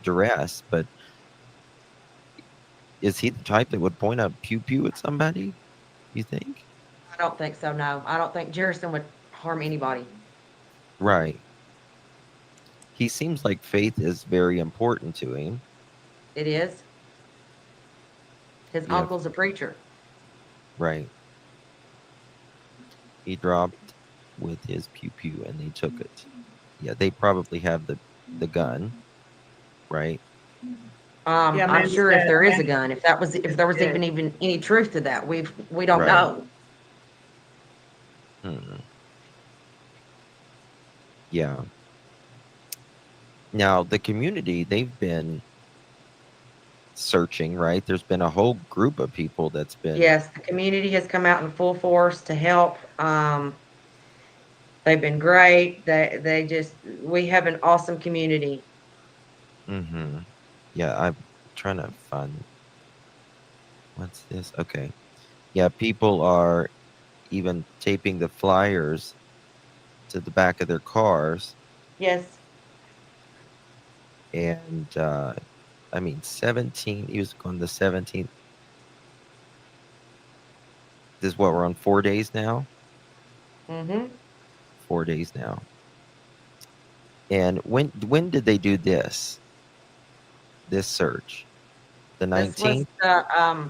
Speaker 19: duress, but is he the type that would point a pew pew at somebody? You think?
Speaker 18: I don't think so. No, I don't think Jerrison would harm anybody.
Speaker 19: Right. He seems like faith is very important to him.
Speaker 18: It is. His
Speaker 19: Yeah.
Speaker 18: uncle's a preacher.
Speaker 19: Right. He dropped with his pew pew and they took it. Yeah, they probably have the gun, right?
Speaker 18: Yeah, I'm
Speaker 21: Mandy
Speaker 18: sure if
Speaker 21: said-
Speaker 18: there is a
Speaker 21: Mandy-
Speaker 18: gun, if there was
Speaker 21: did.
Speaker 18: even any truth to that, we don't
Speaker 19: Right.
Speaker 18: know.
Speaker 19: Yeah. Now, the community, they've been searching, right? There's been a whole group of people that's been.
Speaker 18: Yes, the community has come out in full force to help. They've been great. We have an awesome community.
Speaker 19: Mm-hmm. Yeah, I'm trying to find. What's this? Okay. Yeah, people are even taping the flyers to the back of their cars.
Speaker 18: Yes.
Speaker 19: And I mean, 17. He was on the 17th. This is what we're on 4 days now.
Speaker 18: Mm-hmm.
Speaker 19: 4 days now. And when did they do this? This search, the
Speaker 18: This was
Speaker 19: 19th.
Speaker 18: the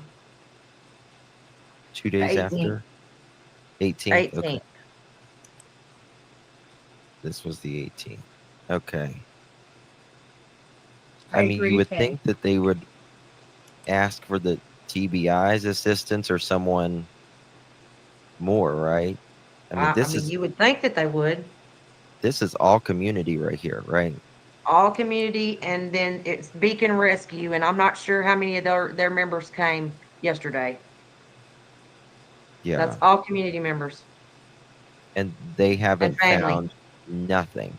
Speaker 19: 2 days
Speaker 18: 18th.
Speaker 19: after. 18th. Okay.
Speaker 18: 18th.
Speaker 19: This was the 18th. Okay.
Speaker 4: I
Speaker 19: I mean,
Speaker 4: agree,
Speaker 19: you would
Speaker 4: Kay.
Speaker 19: think that they would ask for the TBI's assistance or someone more, right? I mean,
Speaker 18: I mean, you would think that they would.
Speaker 19: this is all community right here, right?
Speaker 18: All community, and then it's Beacon Rescue, and I'm not sure how many of their members came yesterday.
Speaker 19: Yeah.
Speaker 18: That's all community members.
Speaker 19: And they haven't
Speaker 18: family.
Speaker 19: found nothing.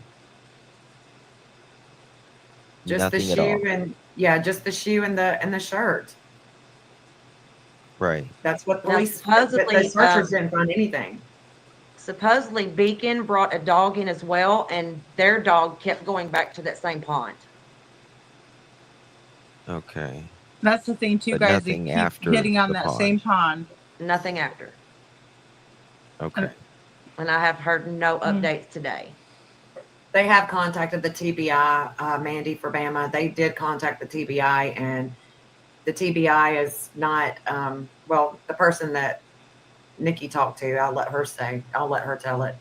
Speaker 21: Just the
Speaker 19: Nothing at all.
Speaker 21: shoe and yeah, just the shoe and the shirt.
Speaker 19: Right.
Speaker 21: That's what
Speaker 18: Now,
Speaker 21: police.
Speaker 18: supposedly,
Speaker 21: The searchers didn't find anything.
Speaker 18: Supposedly, Beacon brought a dog in as well, and their dog kept going back to that same pond.
Speaker 19: Okay.
Speaker 4: That's the thing too,
Speaker 19: But
Speaker 4: guys. They
Speaker 19: nothing
Speaker 4: keep
Speaker 19: after
Speaker 4: hitting on
Speaker 19: the
Speaker 4: that
Speaker 19: pond.
Speaker 4: same pond.
Speaker 18: Nothing after.
Speaker 19: Okay.
Speaker 18: And I have heard no updates today.
Speaker 21: They have contacted the TBI, Mandy for Bama. They did contact the TBI, and the TBI is not, well, the person that Nikki talked to, I'll let her tell it.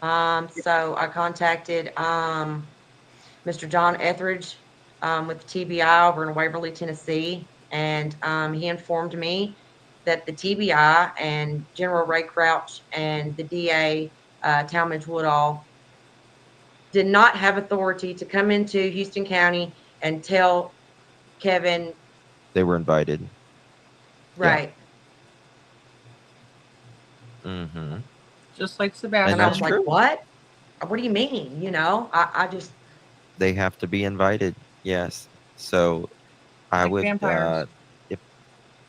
Speaker 18: So I contacted Mr. John Etheridge with the TBI over in Waverly, Tennessee, and he informed me that the TBI and General Ray Crouch and the DA, Talmadge Woodall, did not have authority to come into Houston County and tell Kevin.
Speaker 19: They were invited.
Speaker 18: Right.
Speaker 19: Mm-hmm.
Speaker 4: Just like Sebastian.
Speaker 18: And I was like, what? What do you mean? You know, I just.
Speaker 19: They have to be invited. Yes. So I
Speaker 4: Like
Speaker 19: would,
Speaker 4: vampires.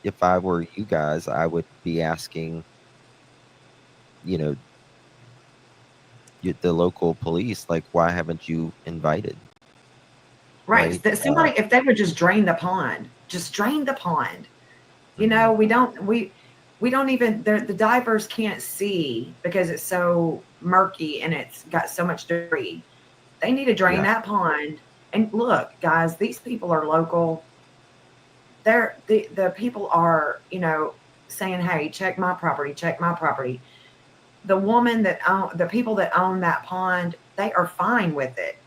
Speaker 19: if I were you guys, I would be asking, the local police, like, why haven't you invited?
Speaker 21: Right. Somebody, if they would just drain the pond, You know, we don't even, the divers can't see because it's so murky and it's got so much debris. They need to drain that pond. And look, guys, these people are local. The people are, saying, hey, check my property. The woman the people that own that pond, they are fine with it.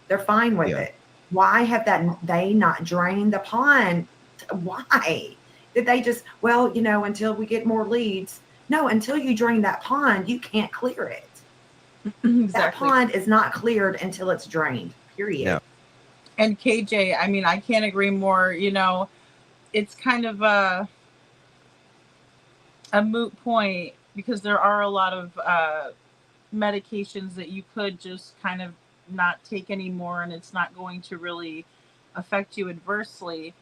Speaker 21: They're fine with it. Why have they not drained the pond? Why? Did they just, until we get more leads? No, until you drain that pond, you can't clear it.
Speaker 4: Exactly.
Speaker 21: That pond is not cleared until it's drained, period.
Speaker 19: No.
Speaker 4: And KJ, I mean, I can't agree more. It's kind of a moot point because there are a lot of medications that you could just kind of not take anymore, and it's not going to really affect you adversely.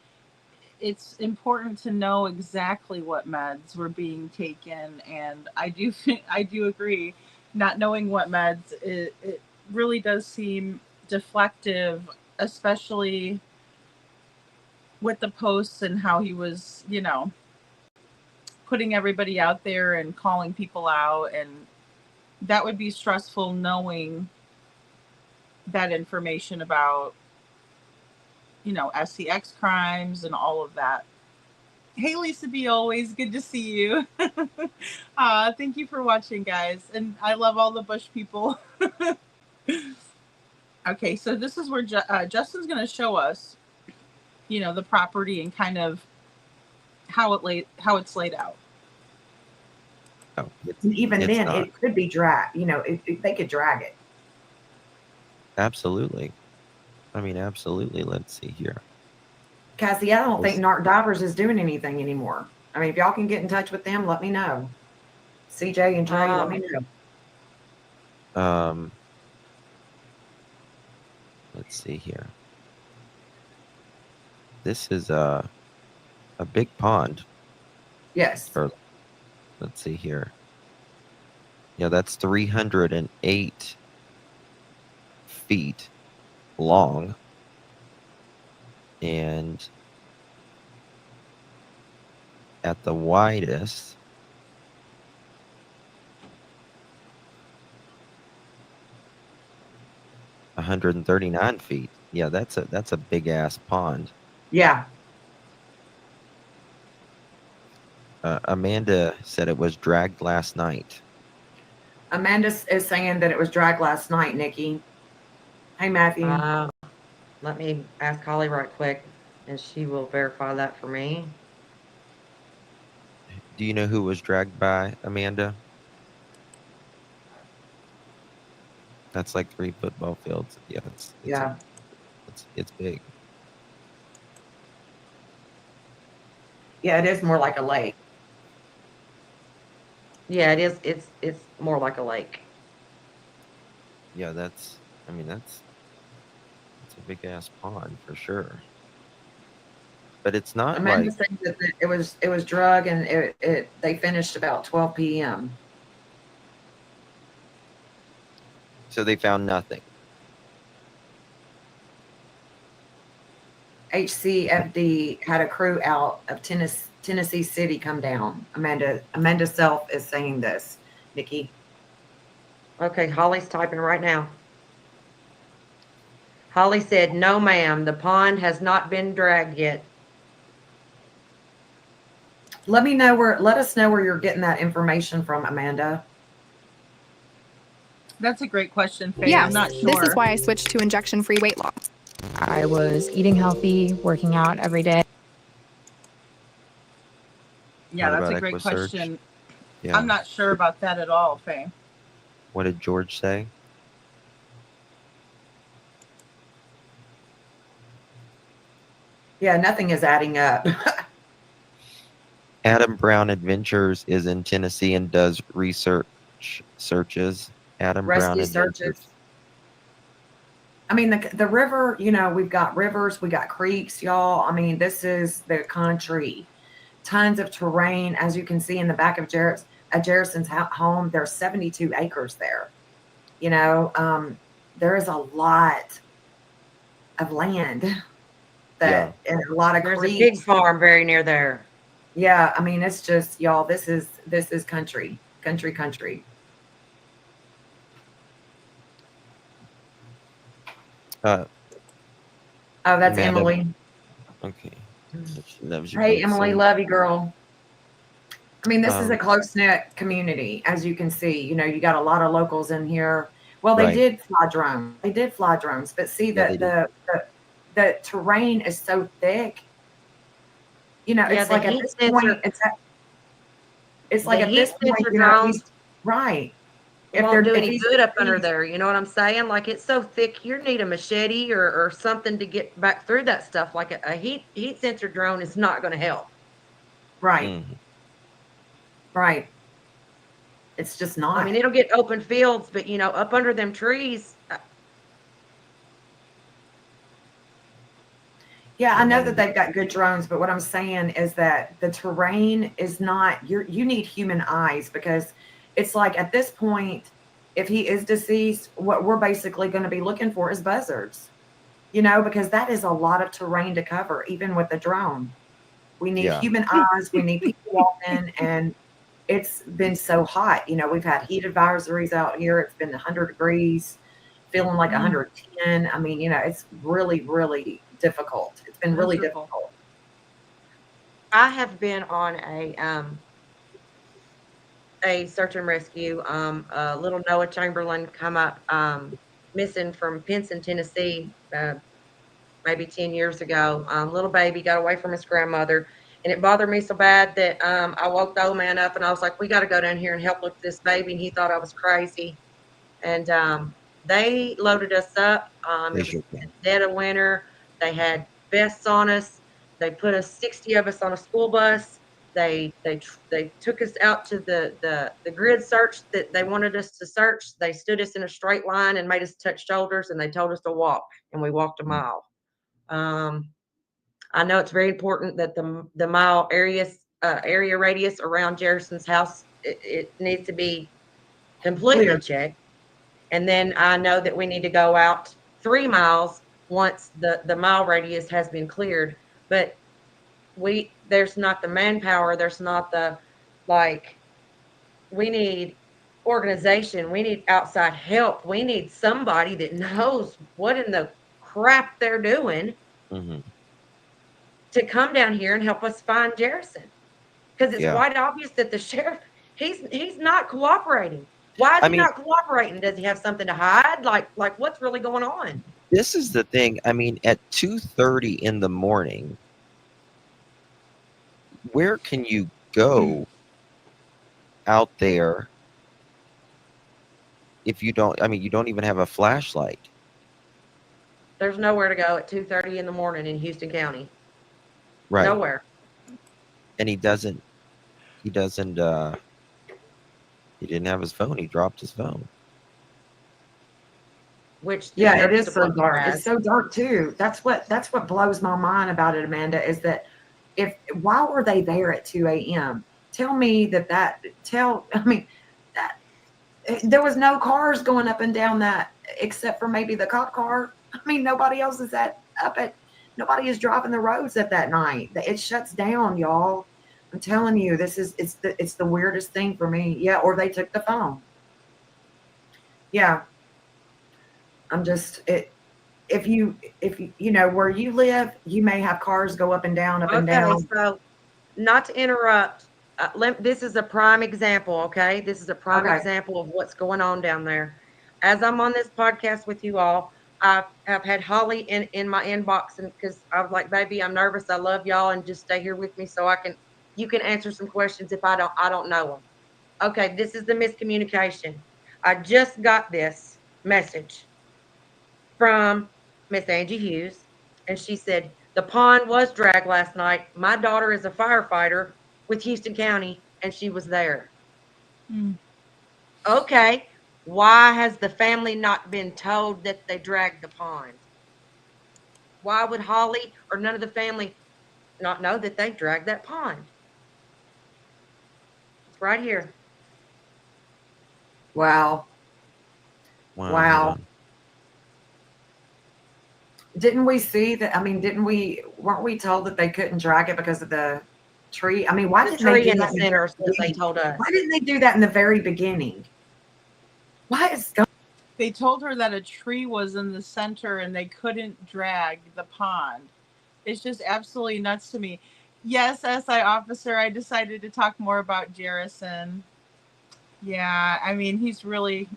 Speaker 4: It's important to know exactly what meds were being taken, and I do agree. Not knowing what meds, it really does seem deflective, especially with the posts and how he was, putting everybody out there and calling people out, and that would be stressful knowing that information about, SCX crimes and all of that. Hey, Lisa B, always good to see you. Thank you for watching, guys. And I love all the Bush people. Okay, so this is where Justin's going to show us, the property and kind of how it's laid out.
Speaker 19: Oh,
Speaker 21: And even then, it could be drag. They could drag it.
Speaker 19: Absolutely. I mean, absolutely. Let's see here.
Speaker 21: Cassie, I don't think Narc Divers is doing anything anymore. I mean, if y'all can get in touch with them, let me know. CJ and Trey, let me know.
Speaker 19: Let's see here. This is a big pond.
Speaker 21: Yes.
Speaker 19: Let's see here. Yeah, that's 308 feet long. And at the widest, $139 feet. Yeah, that's a big ass pond.
Speaker 21: Yeah.
Speaker 19: Amanda said it was dragged last night.
Speaker 21: Amanda is saying that it was dragged last night, Nikki. Hey, Matthew.
Speaker 18: Let me ask Holly right quick, and she will verify that for me.
Speaker 19: Do you know who was dragged by, Amanda? That's like 3 football fields. Yeah, it's big.
Speaker 21: Yeah, it is more like a lake.
Speaker 18: Yeah, it is. It's more like a lake.
Speaker 19: Yeah, that's a big ass pond for sure. But it's not
Speaker 21: Amanda
Speaker 19: like
Speaker 21: saying that it was drug and they finished about 12 p.m.
Speaker 19: so they found nothing.
Speaker 21: HCFD had a crew out of Tennessee City come down. Amanda Self is saying this, Nikki.
Speaker 18: Okay, Holly's typing right now. Holly said, "No, ma'am. The pond has not been dragged yet."
Speaker 21: Let us know where you're getting that information from, Amanda.
Speaker 4: That's a great question, Faye.
Speaker 3: Yes,
Speaker 4: I'm not sure.
Speaker 3: this is why I switched to injection-free weight loss.
Speaker 22: I was eating healthy, working out every day.
Speaker 4: Yeah,
Speaker 19: What
Speaker 4: that's
Speaker 19: about
Speaker 4: a great
Speaker 19: Equisurge?
Speaker 4: question.
Speaker 19: Yeah.
Speaker 4: I'm not sure about that at all, Faye.
Speaker 19: What did George say?
Speaker 21: Yeah, nothing is adding up.
Speaker 19: Adam Brown Adventures is in Tennessee and does searches. Adam Brown
Speaker 21: Rescue
Speaker 19: Adventures.
Speaker 21: searches. I mean, the river, we've got rivers, we got creeks, y'all. I mean, this is the country. Tons of terrain. As you can see in the back of Jerrison's home, there's 72 acres there. There is a lot of land and a lot of
Speaker 18: There's
Speaker 21: creeks.
Speaker 18: a pig farm very near there.
Speaker 21: Yeah, I mean, it's just, y'all, this is country. Oh, that's
Speaker 19: Amanda.
Speaker 21: Emily.
Speaker 19: Okay. She loves you
Speaker 21: Hey,
Speaker 19: both
Speaker 21: Emily,
Speaker 19: so
Speaker 21: love you, girl. I mean, this is a
Speaker 19: Um,
Speaker 21: close-knit community, as you can see. You got a lot of locals in here. Well, they
Speaker 19: Right.
Speaker 21: did fly drones. They did fly drones, but see
Speaker 19: Yeah, they
Speaker 21: that the terrain is so thick.
Speaker 18: Yeah,
Speaker 21: It's
Speaker 18: the
Speaker 21: like at
Speaker 18: heat
Speaker 21: this
Speaker 18: sensor-
Speaker 21: point, it's like
Speaker 18: the
Speaker 21: at this
Speaker 18: heat
Speaker 21: point,
Speaker 18: sensor drones
Speaker 21: right.
Speaker 18: It won't do any
Speaker 21: he's-
Speaker 18: good up under there. You know what I'm saying? Like, it's so thick, you need a machete or something to get back through that stuff. Like a heat sensor drone is not going to help.
Speaker 21: Right.
Speaker 19: Mm-hmm.
Speaker 21: Right. It's just not.
Speaker 18: I mean, it'll get open fields, but up under them trees.
Speaker 21: Yeah, I know that they've got good drones, but what I'm saying is that the terrain is not, you need human eyes, because it's like at this point, if he is deceased, what we're basically going to be looking for is buzzards, because that is a lot of terrain to cover, even with the drone. We need human eyes. We need people walking, and it's been so hot. We've had heat advisories out here. It's been 100 degrees, feeling like 110. I mean, it's really, really difficult. It's been really difficult.
Speaker 18: I have been on a search and rescue. Little Noah Chamberlain come up missing from Pinson, Tennessee, maybe 10 years ago. Little baby got away from his grandmother, and it bothered me so bad that I woke the old man up and I was like, "We got to go down here and help look for this baby." And he thought I was crazy, and they loaded us up. It was dead of winter. They had vests on us. They put 60 of us on a school bus. They took us out to the grid search that they wanted us to search. They stood us in a straight line and made us touch shoulders, and they told us to walk, and we walked a mile. I know it's very important that the mile area radius around Jerrison's house, it needs to be completely checked. And then I know that we need to go out 3 miles once the mile radius has been cleared. But there's not the manpower, there's not the, like, we need organization, we need outside help, we need somebody that knows what in the crap they're doing to come down here and help us find Jerrison. Because it's quite obvious that the sheriff, he's not cooperating. Why is he not cooperating? Does he have something to hide? Like what's really going on?
Speaker 19: This is the thing. I mean, at 2:30 in the morning, where can you go out there if you don't? I mean, you don't even have a flashlight.
Speaker 18: There's nowhere to go at 2:30 in the morning in Houston County.
Speaker 19: Right.
Speaker 18: Nowhere.
Speaker 19: And he didn't have his phone. He dropped his phone.
Speaker 18: Which
Speaker 21: it is so dark. It's so dark too. That's what blows my mind about it, Amanda, is that why were they there at 2 a.m.? Tell me that there was no cars going up and down that except for maybe the cop car. I mean, nobody else is nobody is driving the roads at that night. It shuts down, y'all. I'm telling you, it's the weirdest thing for me. Yeah, or they took the phone. Yeah. I'm just if you know where you live, you may have cars go up and down, and down.
Speaker 18: So not to interrupt, this is a prime example, okay? This is a prime example of what's going on down there. As I'm on this podcast with you all, I have had Holly in my inbox, and because I was like, baby, I'm nervous. I love y'all, and just stay here with me so you can answer some questions if I don't know them. Okay, this is the miscommunication. I just got this message from Miss Angie Hughes, and she said, the pond was dragged last night. My daughter is a firefighter with Houston County, and she was there. Okay, why has the family not been told that they dragged the pond? Why would Holly or none of the family not know that they dragged that pond? It's right here.
Speaker 21: Wow. Didn't we see that? I mean, weren't we told that they couldn't drag it because of the tree? I mean, why didn't they do
Speaker 18: in the
Speaker 21: that
Speaker 18: center is what they told us.
Speaker 21: Why didn't they do that in the very beginning?
Speaker 4: They told her that a tree was in the center and they couldn't drag the pond. It's just absolutely nuts to me. Yes, SI officer, I decided to talk more about Jerrison. Yeah, I mean, he's really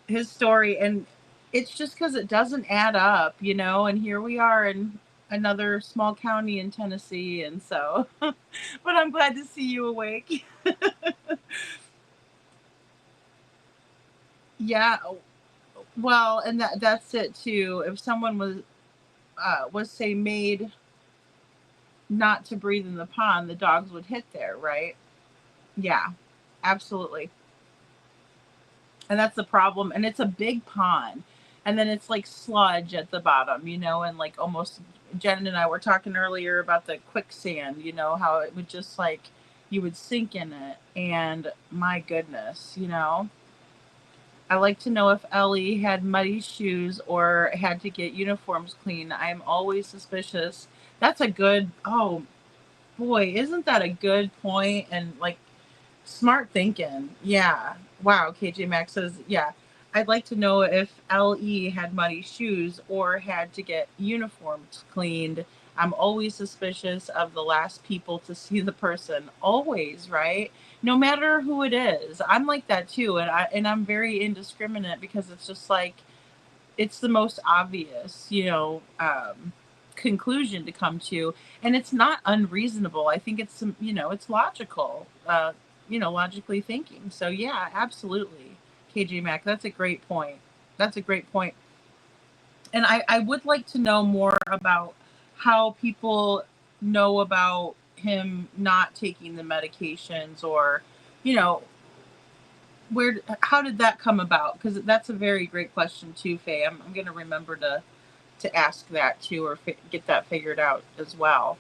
Speaker 4: his story, and it's just because it doesn't add up, and here we are in another small county in Tennessee, and so but I'm glad to see you awake. Yeah, well, and that's it too. If someone was say made not to breathe in the pond, the dogs would hit there, right? Yeah, absolutely. And that's the problem. And it's a big pond. And then it's like sludge at the bottom, and like almost Jen and I were talking earlier about the quicksand, how it would just like you would sink in it. And my goodness, I like to know if Ellie had muddy shoes or had to get uniforms clean. I'm always suspicious. That's a good, oh boy, isn't that a good point? And like smart thinking. Yeah. Wow. KJ Maxx says, yeah, I'd like to know if LE had muddy shoes or had to get uniforms cleaned. I'm always suspicious of the last people to see the person. Always, right? No matter who it is. I'm like that too. And I'm very indiscriminate because it's just like, it's the most obvious, conclusion to come to. And it's not unreasonable. I think it's, it's logical, logically thinking. So yeah, absolutely. KJ Mac, that's a great point. That's a great point. And I would like to know more about how people know about him not taking the medications, or, how did that come about? Because that's a very great question too, Faye. I'm going to remember to ask that too, or get that figured out as well.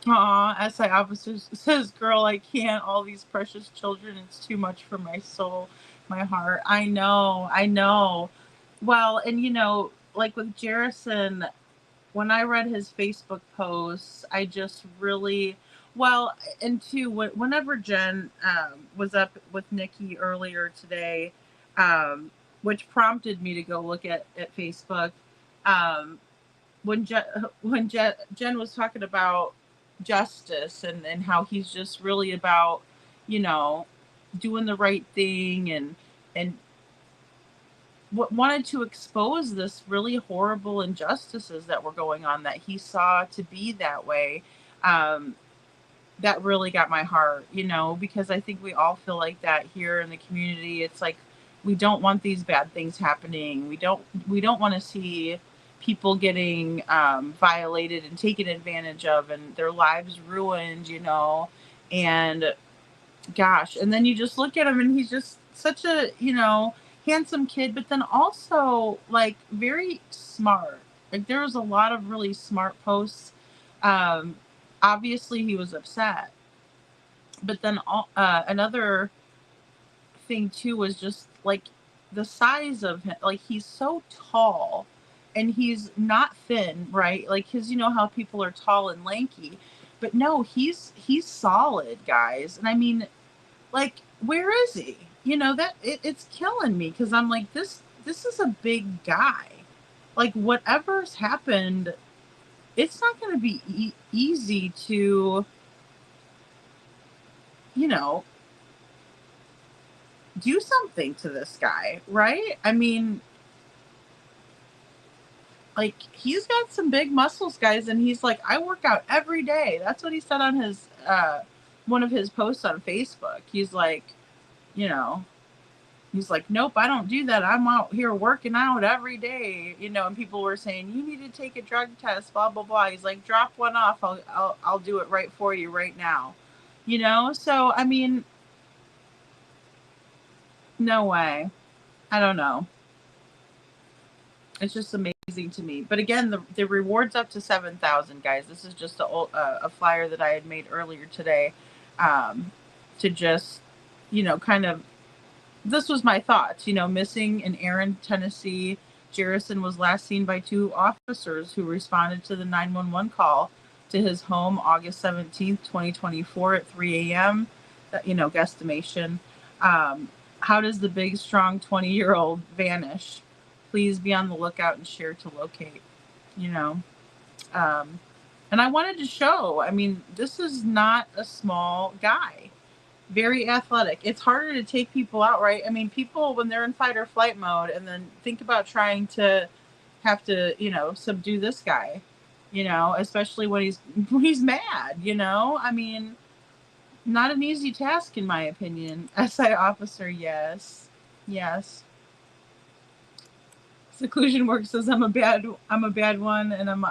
Speaker 4: SI officer says, girl, I can't. All these precious children. It's too much for my soul. My heart. I know. I know. Well, and like with Jerrison, when I read his Facebook posts, I just really, well, and two, whenever Jen was up with Nikki earlier today, which prompted me to go look at Facebook, um, Jen was talking about justice and how he's just really about, you know, doing the right thing and wanted to expose this really horrible injustices that were going on that he saw to be that way. Um, that really got my heart, because I think we all feel like that here in the community. It's like we don't want these bad things happening. We don't want to see people getting violated and taken advantage of and their lives ruined, and gosh, and then you just look at him and he's just such a handsome kid, but then also like very smart. Like there was a lot of really smart posts. um Obviously he was upset, but then another thing too was just like the size of him. Like he's so tall and he's not thin, right? Like his, how people are tall and lanky, but no, he's solid, guys. And I mean, like, where is he? It's killing me because I'm like, this is a big guy. Like whatever's happened, it's not going to be easy to, you know, do something to this guy, right? I mean, like he's got some big muscles, guys, and he's like, I work out every day. That's what he said on his one of his posts on Facebook. He's like, you know, he's like, nope, I don't do that. I'm out here working out every day, and people were saying, you need to take a drug test, blah, blah, blah. He's like, drop one off. I'll do it right for you right now. So, I mean, no way. I don't know. It's just amazing to me. But again, the reward's up to 7,000, guys. This is just a flyer that I had made earlier today, to just, kind of, this was my thoughts. Missing in Aaron, Tennessee. Jerrison was last seen by 2 officers who responded to the 911 call to his home August 17th, 2024 at 3 a.m. Guesstimation. How does the big, strong 20-year-old vanish? Please be on the lookout and share to locate. And I wanted to show, I mean, this is not a small guy. Very athletic. It's harder to take people out, right? I mean, people, when they're in fight or flight mode, and then think about trying to have to, subdue this guy, especially when he's mad, I mean, not an easy task, in my opinion. SI officer, yes. Yes. Seclusion work says I'm a bad one, and I'm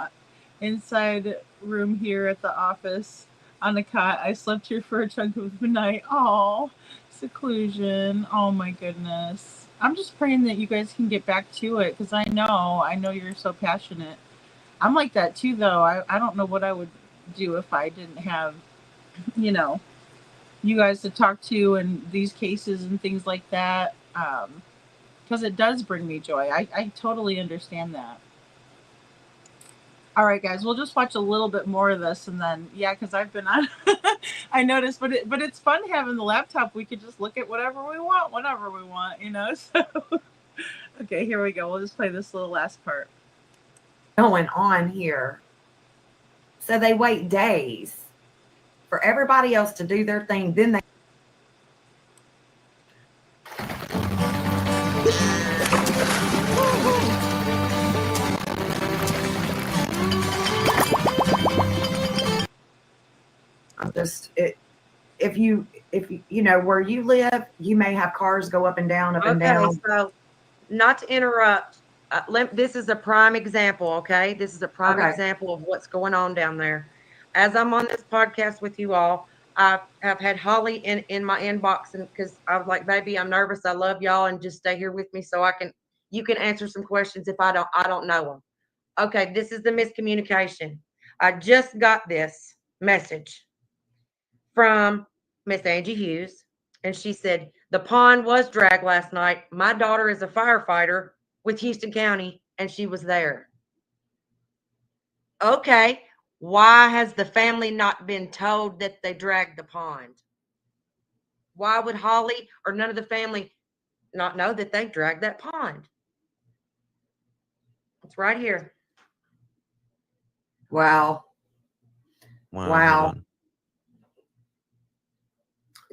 Speaker 4: inside room here at the office on the cot. I slept here for a chunk of the night. Oh, seclusion. Oh my goodness. I'm just praying that you guys can get back to it, because I know you're so passionate. I'm like that too, though. I don't know what I would do if I didn't have, you guys to talk to and these cases and things like that. Because it does bring me joy. I totally understand that. All right, guys, we'll just watch a little bit more of this, and then, yeah, because I've been on, I noticed, but it's fun having the laptop. We could just look at whatever we want, whenever we want, so. Okay, here we go. We'll just play this little last part.
Speaker 21: Going on here. So they wait days for everybody else to do their thing. Then they if you where you live, you may have cars go up and down, and down.
Speaker 18: So not to interrupt, this is a prime example. Okay, this is a prime example of what's going on down there. As I'm on this podcast with you all, I have had Holly in my inbox, and because I was like, baby, I'm nervous. I love y'all, and just stay here with me so you can answer some questions if I don't know them. Okay, this is the miscommunication. I just got this message from Miss Angie Hughes, and she said, The pond was dragged last night. My daughter is a firefighter with Houston County, and she was there. Okay, why has the family not been told that they dragged the pond? Why would Holly or none of the family not know that they dragged that pond? It's right here.
Speaker 21: Wow.
Speaker 19: Wow.
Speaker 21: Wow.
Speaker 19: hold on.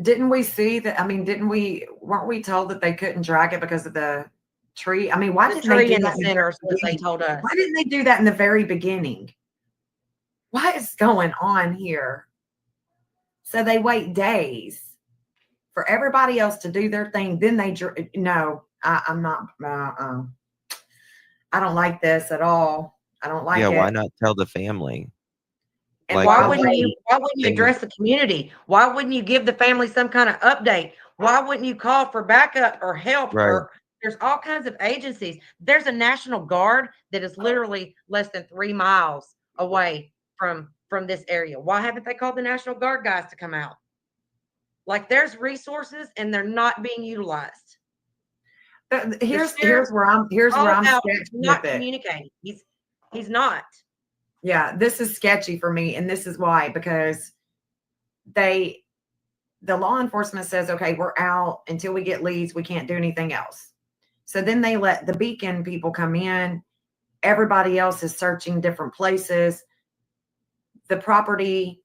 Speaker 21: Didn't we see that? I mean, weren't we told that they couldn't drag it because of the tree? I mean, why
Speaker 18: The
Speaker 21: didn't they
Speaker 18: tree
Speaker 21: do
Speaker 18: in the
Speaker 21: that in the
Speaker 18: center
Speaker 21: very
Speaker 18: is what they
Speaker 21: beginning?
Speaker 18: told us.
Speaker 21: Why didn't they do that in the very beginning? What is going on here? So they wait days for everybody else to do their thing. Then I'm not, I don't like this at all. I don't like
Speaker 19: Yeah,
Speaker 21: it.
Speaker 19: why not tell the family?
Speaker 18: And
Speaker 19: Like,
Speaker 18: why
Speaker 19: the
Speaker 18: wouldn't you
Speaker 19: thing-
Speaker 18: address the community? Why wouldn't you give the family some kind of update? Why wouldn't you call for backup or help?
Speaker 19: Right.
Speaker 18: Or there's all kinds of agencies. There's a National Guard that is literally less than 3 miles away from this area. Why haven't they called the National Guard guys to come out? Like, there's resources and they're not being utilized.
Speaker 21: Here's where I'm sketched
Speaker 18: not
Speaker 21: with it.
Speaker 18: communicating. He's not.
Speaker 21: Yeah, this is sketchy for me, and this is why, because the law enforcement says, okay, we're out until we get leads, we can't do anything else. So then they let the Beacon people come in. Everybody else is searching different places. The property,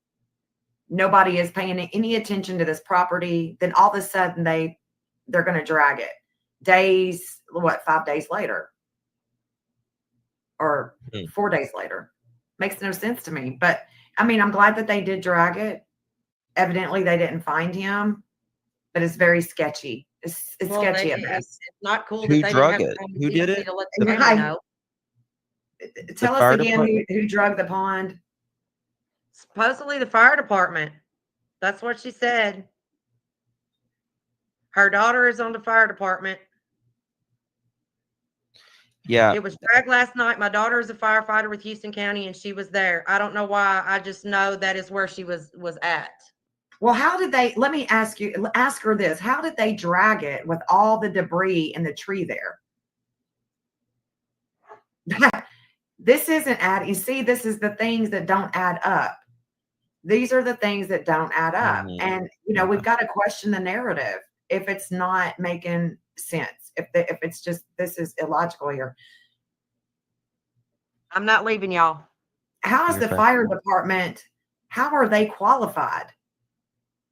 Speaker 21: nobody is paying any attention to this property. Then all of a sudden they're going to drag it. 5 days later or 4 days later. Makes no sense to me. But I mean, I'm glad that they did drag it. Evidently they didn't find him, but it's very sketchy. It's sketchy at best.
Speaker 18: It's not cool
Speaker 19: Who
Speaker 18: that they
Speaker 19: drug
Speaker 18: didn't
Speaker 19: it?
Speaker 18: have time
Speaker 19: Who did it?
Speaker 18: to let the
Speaker 21: Right.
Speaker 18: family know.
Speaker 21: Tell
Speaker 19: fire
Speaker 21: us again
Speaker 19: department?
Speaker 21: who drug the pond.
Speaker 18: Supposedly the fire department. That's what she said. Her daughter is on the fire department.
Speaker 19: Yeah.
Speaker 18: It was dragged last night. My daughter is a firefighter with Houston County, and she was there. I don't know why. I just know that is where she was at.
Speaker 21: Well, let me ask her this. How did they drag it with all the debris in the tree there? This isn't adding. You see, this is the things that don't add up. These are the things that don't add up. And, we've got to question the narrative if it's not making sense. If it's just, this is illogical here.
Speaker 18: I'm not leaving y'all.
Speaker 21: How is the fire department, how are they qualified?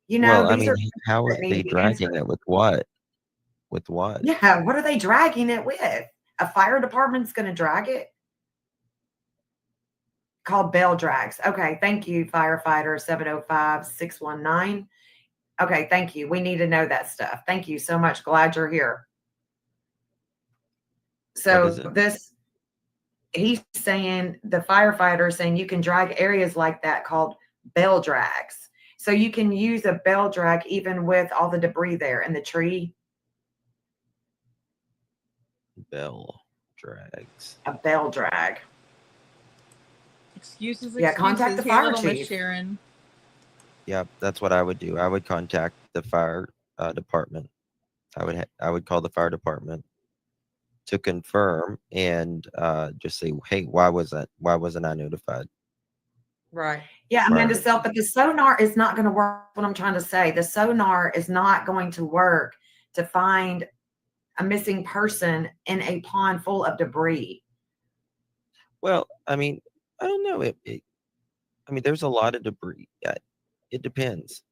Speaker 19: Well, I
Speaker 21: these
Speaker 19: mean,
Speaker 21: are
Speaker 19: how are
Speaker 21: that need
Speaker 19: they
Speaker 21: to be
Speaker 19: dragging
Speaker 21: answered.
Speaker 19: it with what? With what?
Speaker 21: Yeah, what are they dragging it with? A fire department's going to drag it? Called bell drags. Okay, thank you, firefighter 705-619. Okay, thank you. We need to know that stuff. Thank you so much. Glad you're here. So he's saying, the firefighter is saying you can drag areas like that called bell drags. So you can use a bell drag even with all the debris there in the tree.
Speaker 19: Bell drags.
Speaker 21: A bell drag.
Speaker 4: Excuses.
Speaker 21: Yeah, contact the
Speaker 4: Hey,
Speaker 21: fire
Speaker 4: little Miss
Speaker 21: chief.
Speaker 4: Sharon.
Speaker 19: Yeah, that's what I would do. I would contact the fire department. I would call the fire department to confirm and just say, hey, why wasn't I notified?
Speaker 18: Right.
Speaker 21: Yeah, Amanda Self, but the sonar is not going to work. What I'm trying to say, the sonar is not going to work to find a missing person in a pond full of debris.
Speaker 19: Well, I mean, I don't know. I mean, there's a lot of debris. It depends.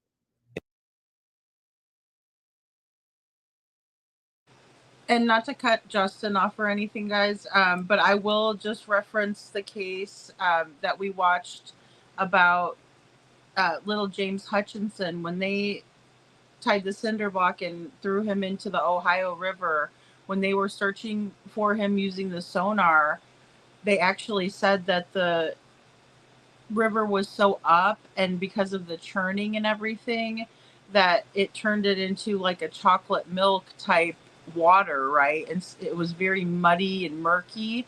Speaker 4: And not to cut Justin off or anything, guys, but I will just reference the case that we watched about little James Hutchinson when they tied the cinder block and threw him into the Ohio River. When they were searching for him using the sonar, they actually said that the river was so up, and because of the churning and everything, that it turned it into like a chocolate milk type water, right? And it was very muddy and murky.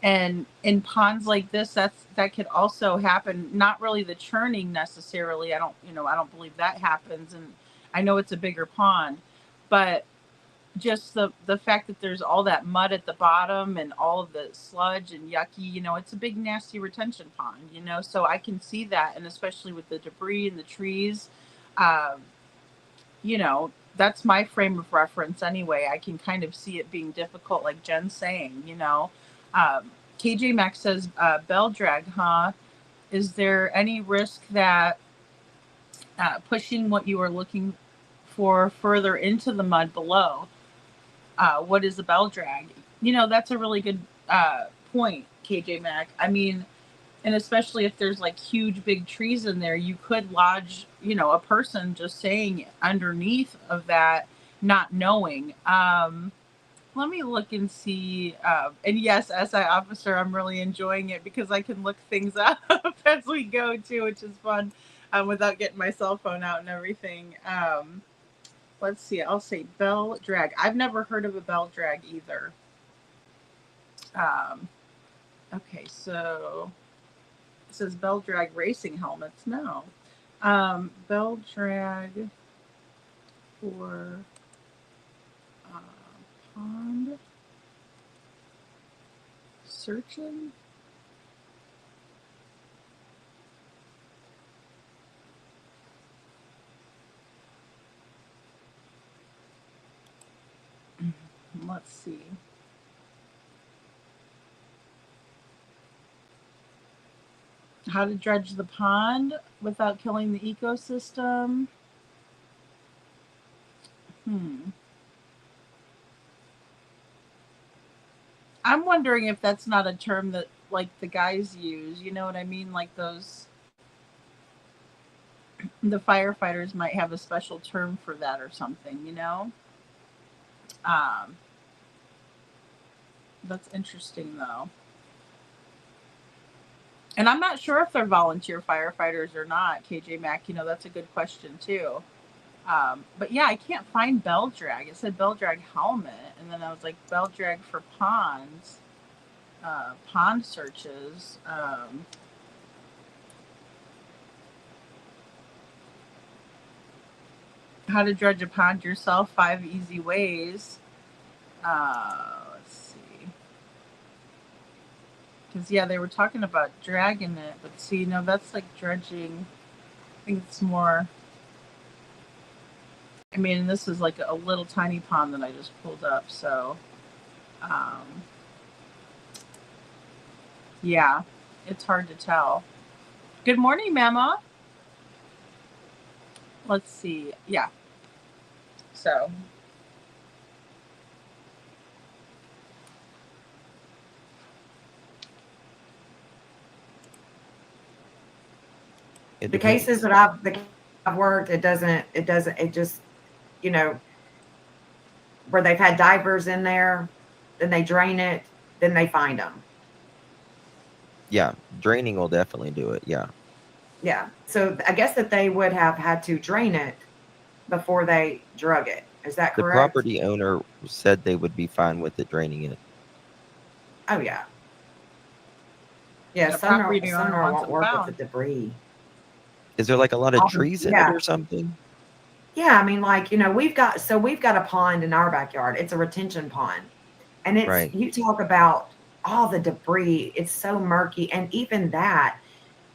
Speaker 4: And in ponds like this, that could also happen. Not really the churning necessarily. I don't believe that happens. And I know it's a bigger pond, but just the fact that there's all that mud at the bottom and all of the sludge and yucky, you know, it's a big nasty retention pond, you know, so I can see that. And especially with the debris and the trees, you know, that's my frame of reference anyway. I can kind of see it being difficult, like Jen's saying, you know. KJ Max says, bell drag, huh? Is there any risk that pushing what you are looking for further into the mud below? What is a bell drag? You know, that's a really good point, KJ Mac. I mean, and especially if there's like huge big trees in there, you could lodge, you know, a person just saying underneath of that, not knowing. Let me look and see. And yes, SI officer, I'm really enjoying it because I can look things up as we go too, which is fun, without getting my cell phone out and everything. Let's see. I'll say bell drag. I've never heard of a bell drag either. Okay, so it says bell drag racing helmets. No. Bell drag for pond searching. Let's see. How to dredge the pond without killing the ecosystem. I'm wondering if that's not a term that like the guys use, you know what I mean? Like those, the firefighters might have a special term for that or something, you know? That's interesting though. And I'm not sure if they're volunteer firefighters or not, KJ Mac, you know, that's a good question too. But yeah, I can't find bell drag. It said bell drag helmet. And then I was like, bell drag for ponds, pond searches. How to dredge a pond yourself, 5 easy ways. Let's see. Because, yeah, they were talking about dragging it. But see, no, that's like dredging. I think it's more... I mean, this is like a little tiny pond that I just pulled up. So, yeah, it's hard to tell. Good morning, Mama. Let's see. Yeah. So.
Speaker 19: It
Speaker 21: The
Speaker 19: depends.
Speaker 21: cases that I've worked, it just, you know, where they've had divers in there, then they drain it, then they find them.
Speaker 19: Yeah, draining will definitely do it. Yeah.
Speaker 21: Yeah. So I guess that they would have had to drain it before they drug it. Is that
Speaker 19: The
Speaker 21: correct?
Speaker 19: property owner said they would be fine with it draining it.
Speaker 21: Oh, yeah. Yeah,
Speaker 4: The
Speaker 21: sonar
Speaker 4: property owner wants
Speaker 21: won't
Speaker 4: it
Speaker 21: work
Speaker 4: found.
Speaker 21: with the debris.
Speaker 19: Is there like a lot of
Speaker 21: Often,
Speaker 19: trees in
Speaker 21: yeah.
Speaker 19: it or something?
Speaker 21: Yeah, I mean, like, you know, we've got a pond in our backyard. It's a retention pond. And it's,
Speaker 19: Right.
Speaker 21: you talk about all the debris, it's so murky. And even that,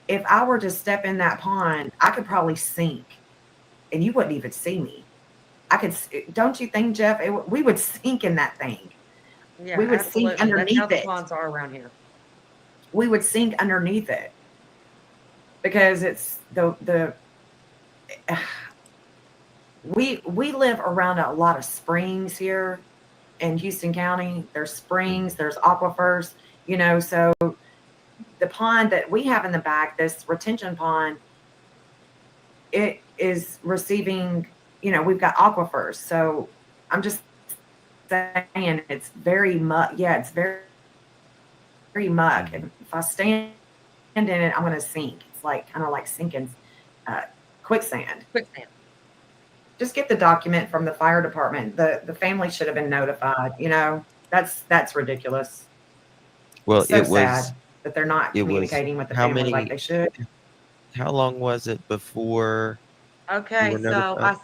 Speaker 21: if I were to step in that pond, I could probably sink and you wouldn't even see me. Don't you think, Jeff? We would sink in that thing.
Speaker 18: Yeah,
Speaker 21: We would
Speaker 18: absolutely.
Speaker 21: sink underneath
Speaker 18: That's how
Speaker 21: it.
Speaker 18: the ponds are around here.
Speaker 21: We would sink underneath it because it's we live around a lot of springs here in Houston County. There's springs, there's aquifers, you know, so the pond that we have in the back, this retention pond, it is receiving, you know, we've got aquifers. So I'm just saying it's very much, yeah, it's very, very mud. And if I stand in it, I'm going to sink. It's like kind of like sinking quicksand. Just get the document from the fire department. The family should have been notified. You know, that's ridiculous.
Speaker 19: Well,
Speaker 21: It's so
Speaker 19: it was
Speaker 21: sad that they're not
Speaker 19: it was
Speaker 21: communicating with the
Speaker 19: how
Speaker 21: family like
Speaker 19: many
Speaker 21: they should.
Speaker 19: how long was it before you
Speaker 18: Okay,
Speaker 19: were
Speaker 18: so
Speaker 19: notified?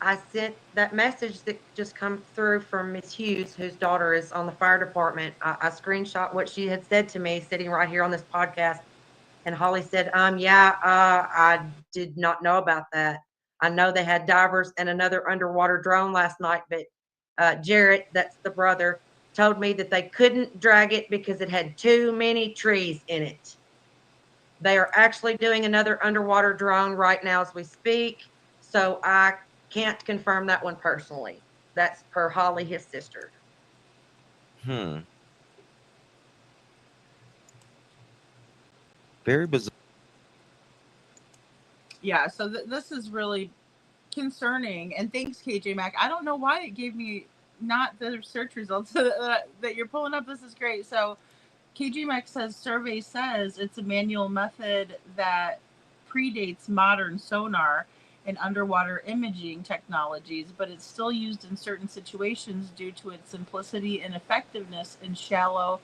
Speaker 18: I sent that message that just come through from Miss Hughes, whose daughter is on the fire department. I screenshot what she had said to me sitting right here on this podcast. And Holly said, I did not know about that. I know they had divers and another underwater drone last night, but Jarrett, that's the brother, told me that they couldn't drag it because it had too many trees in it. They are actually doing another underwater drone right now as we speak. So I can't confirm that one personally. That's per Holly, his sister.
Speaker 19: Very bizarre.
Speaker 4: Yeah, so this is really concerning. And thanks, KJ Mac. I don't know why it gave me not the search results that you're pulling up. This is great. So KJ Mac says survey says it's a manual method that predates modern sonar and underwater imaging technologies, but it's still used in certain situations due to its simplicity and effectiveness in shallow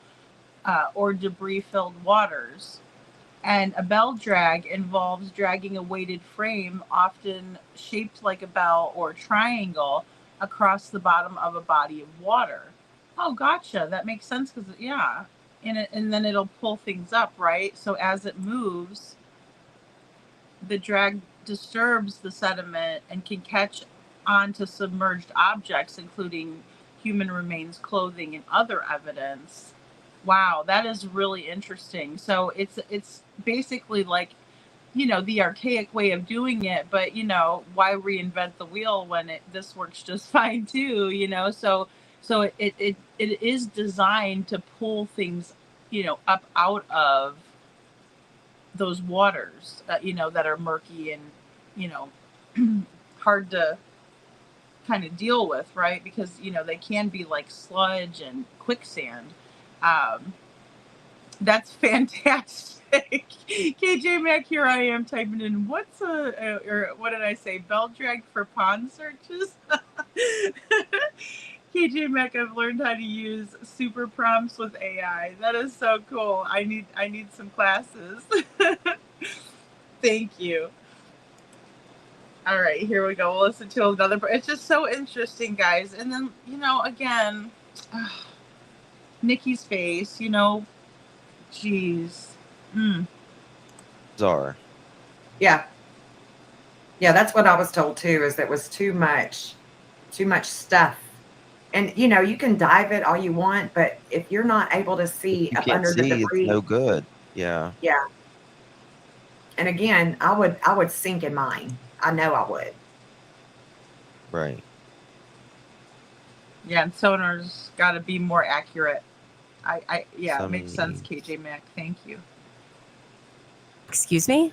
Speaker 4: or debris-filled waters. And a bell drag involves dragging a weighted frame, often shaped like a bell or triangle, across the bottom of a body of water. Oh, gotcha. That makes sense because, yeah. And then it'll pull things up, right? So as it moves, the drag disturbs the sediment and can catch onto submerged objects, including human remains, clothing, and other evidence. Wow, that is really interesting. So it's basically like, the archaic way of doing it, but why reinvent the wheel when this works just fine too, so it is designed to pull things, up out of those waters, that are murky and, hard to kind of deal with, right? Because, they can be like sludge and quicksand. That's fantastic. KJ Mac, here I am typing in or what did I say? Bell drag for pond searches? KJ Mac, I've learned how to use super prompts with AI. That is so cool. I need some classes. Thank you. All right, here we go. We'll listen to another. It's just so interesting, guys. And then, again, Nikki's face, jeez.
Speaker 19: Bizarre.
Speaker 21: Yeah. Yeah, that's what I was told too, is that it was too much stuff. And you can dive it all you want, but if you're not able to see
Speaker 19: You
Speaker 21: up
Speaker 19: can't
Speaker 21: under the
Speaker 19: see, it's
Speaker 21: debris,
Speaker 19: no good. Yeah.
Speaker 21: yeah. And again, I would sink in mine. I know I would.
Speaker 19: Right.
Speaker 4: Yeah, and sonar's got to be more accurate. It makes sense, KJ Mac. Thank you.
Speaker 5: Excuse me?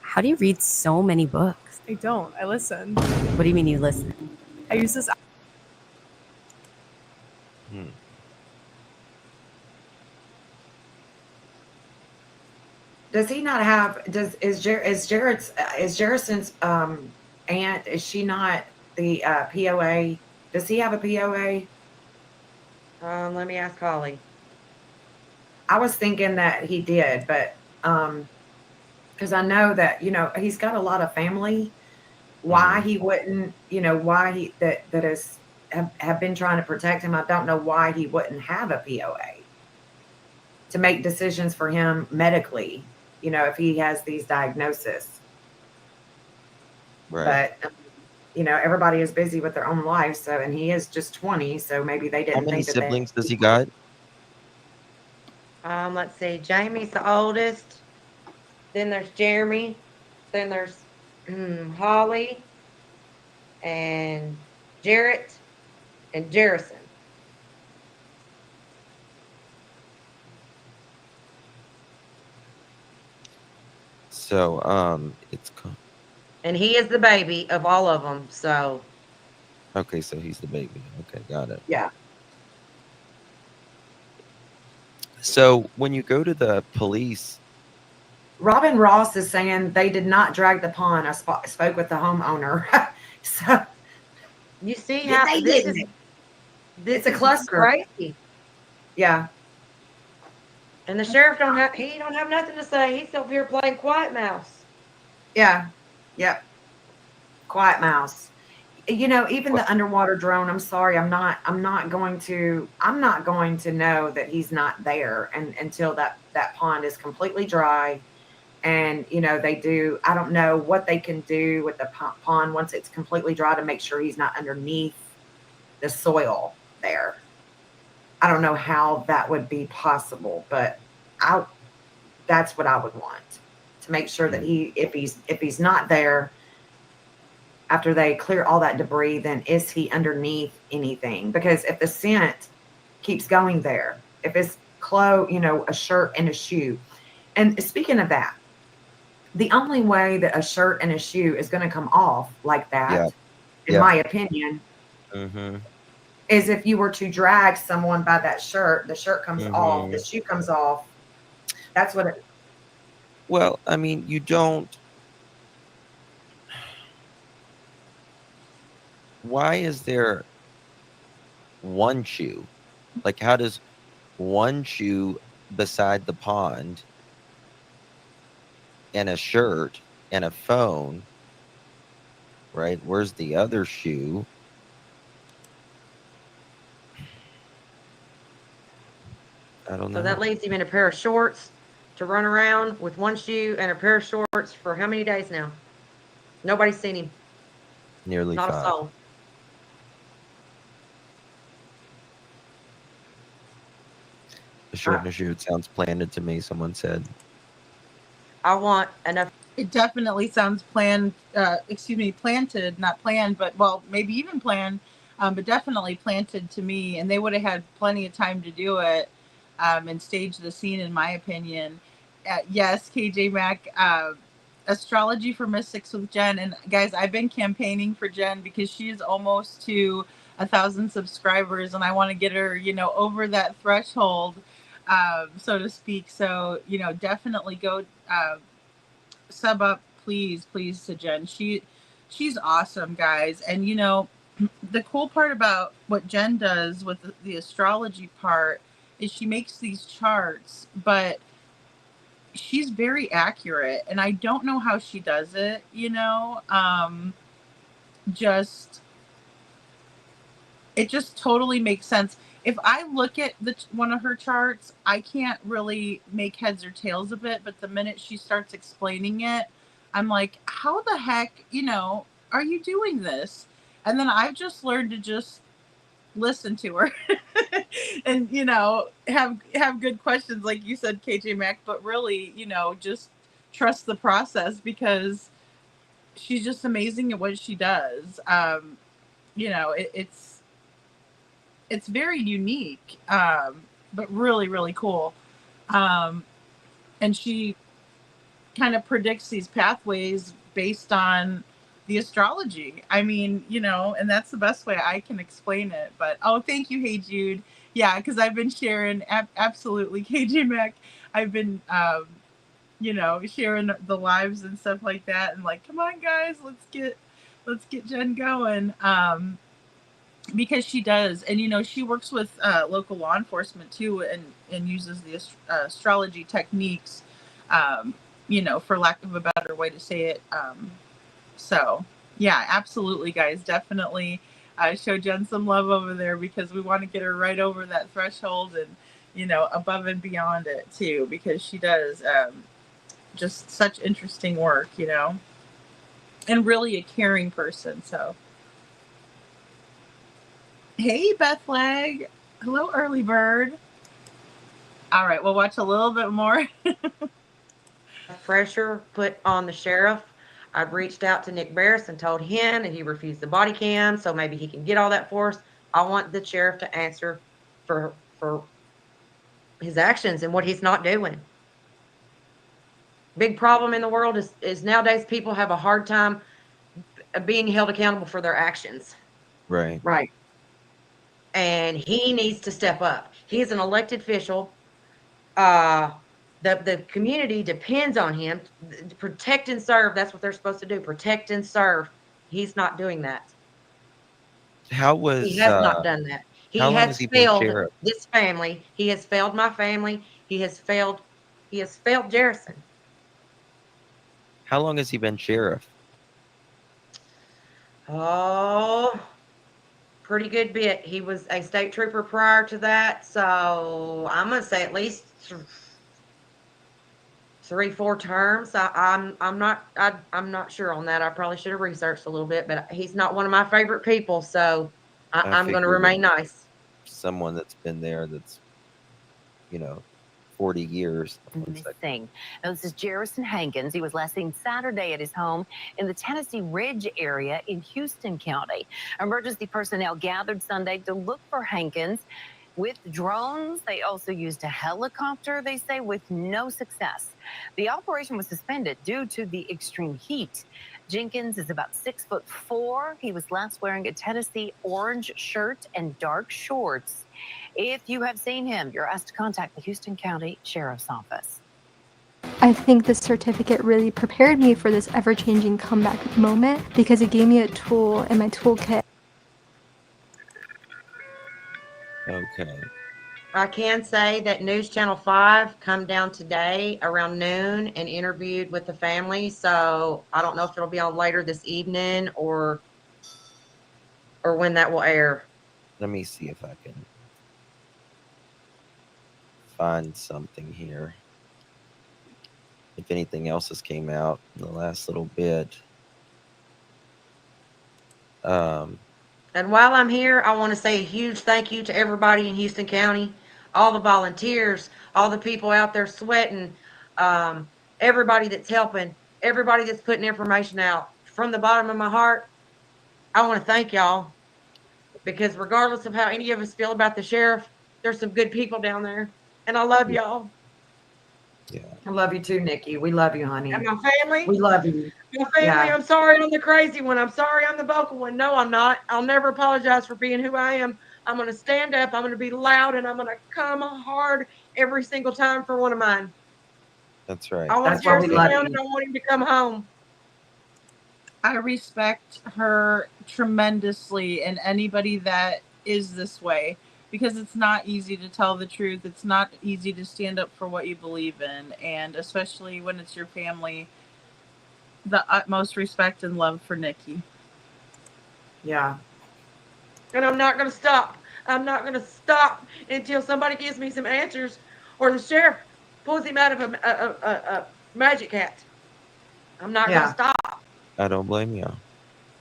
Speaker 5: How do you read so many books?
Speaker 6: I don't. I listen.
Speaker 5: What do you mean you listen?
Speaker 6: I use this.
Speaker 21: Does he not have? Is Jerrison's aunt? Is she not the POA? Does he have a POA?
Speaker 18: Let me ask Holly.
Speaker 21: I was thinking that he did, but because I know that he's got a lot of family. Why he wouldn't? Why he that is have been trying to protect him. I don't know why he wouldn't have a POA to make decisions for him medically. If he has these diagnoses.
Speaker 19: Right.
Speaker 21: But everybody is busy with their own life. So, and he is just 20. So maybe they didn't
Speaker 19: How many
Speaker 21: think that
Speaker 19: siblings does he got?
Speaker 18: Let's see. Jamie's the oldest. Then there's Jeremy. Then there's Holly and Jarrett and Jerrison.
Speaker 19: So, it's
Speaker 18: And he is the baby of all of them. So,
Speaker 19: okay. So he's the baby. Okay, got it.
Speaker 21: yeah.
Speaker 19: So when you go to the police,
Speaker 21: Robin Ross is saying they did not drag the pond. I spoke with the homeowner. So
Speaker 18: you see
Speaker 21: Yeah,
Speaker 18: how
Speaker 21: they
Speaker 18: this
Speaker 21: didn't.
Speaker 18: is. This
Speaker 21: It's a
Speaker 18: is
Speaker 21: cluster.
Speaker 18: crazy.
Speaker 21: Yeah.
Speaker 18: And the sheriff don't have nothing to say. He's over here playing quiet mouse.
Speaker 21: Yeah. Yep. Quiet mouse. even the underwater drone, I'm sorry, I'm not going to know that he's not there until that pond is completely dry. And, I don't know what they can do with the pond once it's completely dry to make sure he's not underneath the soil there. I don't know how that would be possible, but that's what I would want, to make sure that if he's not there after they clear all that debris, then is he underneath anything? Because if the scent keeps going there, if it's clothes, a shirt and a shoe. And speaking of that, the only way that a shirt and a shoe is going to come off like that, in my opinion, is if you were to drag someone by that shirt, the shirt comes off, the shoe comes off. That's what it.
Speaker 19: Well, I mean, you don't. Why is there one shoe? Like, how does one shoe beside the pond and a shirt and a phone, right? Where's the other shoe? I don't know.
Speaker 18: So that leaves him in a pair of shorts to run around with one shoe and a pair of shorts for how many days now? Nobody's seen him.
Speaker 19: Nearly
Speaker 18: Not
Speaker 19: 5.
Speaker 18: a soul.
Speaker 19: A shirt and a shoe. It sounds planted to me, someone said.
Speaker 18: I want enough.
Speaker 4: It definitely sounds planted, not planned, but maybe even planned, but definitely planted to me. And they would have had plenty of time to do it and stage the scene, in my opinion. Yes, KJ Mack, astrology for Mystics with Jen. And guys, I've been campaigning for Jen because she is almost to 1,000 subscribers, and I want to get her, over that threshold, so to speak. So, definitely go sub up, please to Jen. She's awesome, guys. And the cool part about what Jen does with the astrology part is she makes these charts, but she's very accurate, and I don't know how she does it. It just totally makes sense. If I look at one of her charts, I can't really make heads or tails of it. But the minute she starts explaining it, I'm like, how the heck, are you doing this? And then I've just learned to just listen to her and, have good questions, like you said, KJ Mack, but really, just trust the process because she's just amazing at what she does. It's very unique, but really, really cool. And she kind of predicts these pathways based on the astrology. I mean, and that's the best way I can explain it. But, thank you, Hey Jude. Yeah, because I've been sharing, absolutely, KJ Mack. I've been, sharing the lives and stuff like that. And like, come on, guys, let's get Jen going. Because she does, and she works with local law enforcement too, and uses the astrology techniques, for lack of a better way to say it. So yeah, absolutely, guys, definitely show Jen some love over there because we want to get her right over that threshold and above and beyond it too, because she does just such interesting work, and really a caring person. So. Hey, Beth Leg. Hello, early bird. All right, we'll watch a little bit more.
Speaker 18: Pressure put on the sheriff. I've reached out to Nick Barris and told him, and he refused the body cam, so maybe he can get all that for us. I want the sheriff to answer for his actions and what he's not doing. Big problem in the world is nowadays people have a hard time being held accountable for their actions.
Speaker 19: Right.
Speaker 18: Right. And he needs to step up. He is an elected official. The community depends on him to protect and serve. That's what they're supposed to do. Protect and serve. He's not doing that.
Speaker 19: How was
Speaker 18: He has not done that. He
Speaker 19: how long
Speaker 18: has
Speaker 19: has he been
Speaker 18: failed
Speaker 19: sheriff?
Speaker 18: this family. He has failed my family. He has failed Jerrison.
Speaker 19: How long has he been sheriff?
Speaker 18: Oh, pretty good bit. He was a state trooper prior to that, so I'm gonna say at least 3-4 terms. I'm not sure on that. I probably should have researched a little bit, but he's not one of my favorite people, so I'm gonna
Speaker 19: figured
Speaker 18: remain nice.
Speaker 19: someone that's been there that's, 40 years.
Speaker 8: Missing. Now, this is Jerrison Hankins. He was last seen Saturday at his home in the Tennessee Ridge area in Houston County. Emergency personnel gathered Sunday to look for Hankins with drones. They also used a helicopter, they say, with no success. The operation was suspended due to the extreme heat. Jenkins is about 6'4". He was last wearing a Tennessee orange shirt and dark shorts. If you have seen him, you're asked to contact the Houston County Sheriff's Office.
Speaker 3: I think this certificate really prepared me for this ever-changing comeback moment because it gave me a tool in my toolkit.
Speaker 19: Okay.
Speaker 18: I can say that News Channel 5 come down today around noon and interviewed with the family. So I don't know if it'll be on later this evening or when that will air.
Speaker 19: Let me see if I can find something here. If anything else has came out in the last little bit.
Speaker 18: And while I'm here, I want to say a huge thank you to everybody in Houston County, all the volunteers, all the people out there sweating, everybody that's helping, everybody that's putting information out. From the bottom of my heart, I want to thank y'all because regardless of how any of us feel about the sheriff, there's some good people down there, and I love y'all.
Speaker 21: I love you too, Nikki. We love you, honey.
Speaker 18: And my family.
Speaker 21: We love you.
Speaker 18: My family,
Speaker 21: Yeah.
Speaker 18: I'm sorry I'm the crazy one. I'm sorry I'm the vocal one. No, I'm not. I'll never apologize for being who I am. I'm going to stand up. I'm going to be loud, and I'm going to come hard every single time for one of mine.
Speaker 19: That's right.
Speaker 18: I want
Speaker 21: That's why we
Speaker 18: Jerrison
Speaker 21: love
Speaker 18: down,
Speaker 21: you.
Speaker 18: and I want him to come home.
Speaker 4: I respect her tremendously and anybody that is this way because it's not easy to tell the truth. It's not easy to stand up for what you believe in, and especially when it's your family. The utmost respect and love for Nikki.
Speaker 21: Yeah.
Speaker 18: And I'm not going to stop. I'm not going to stop until somebody gives me some answers or the sheriff pulls him out of a magic hat. I'm not going to stop.
Speaker 19: I don't blame you.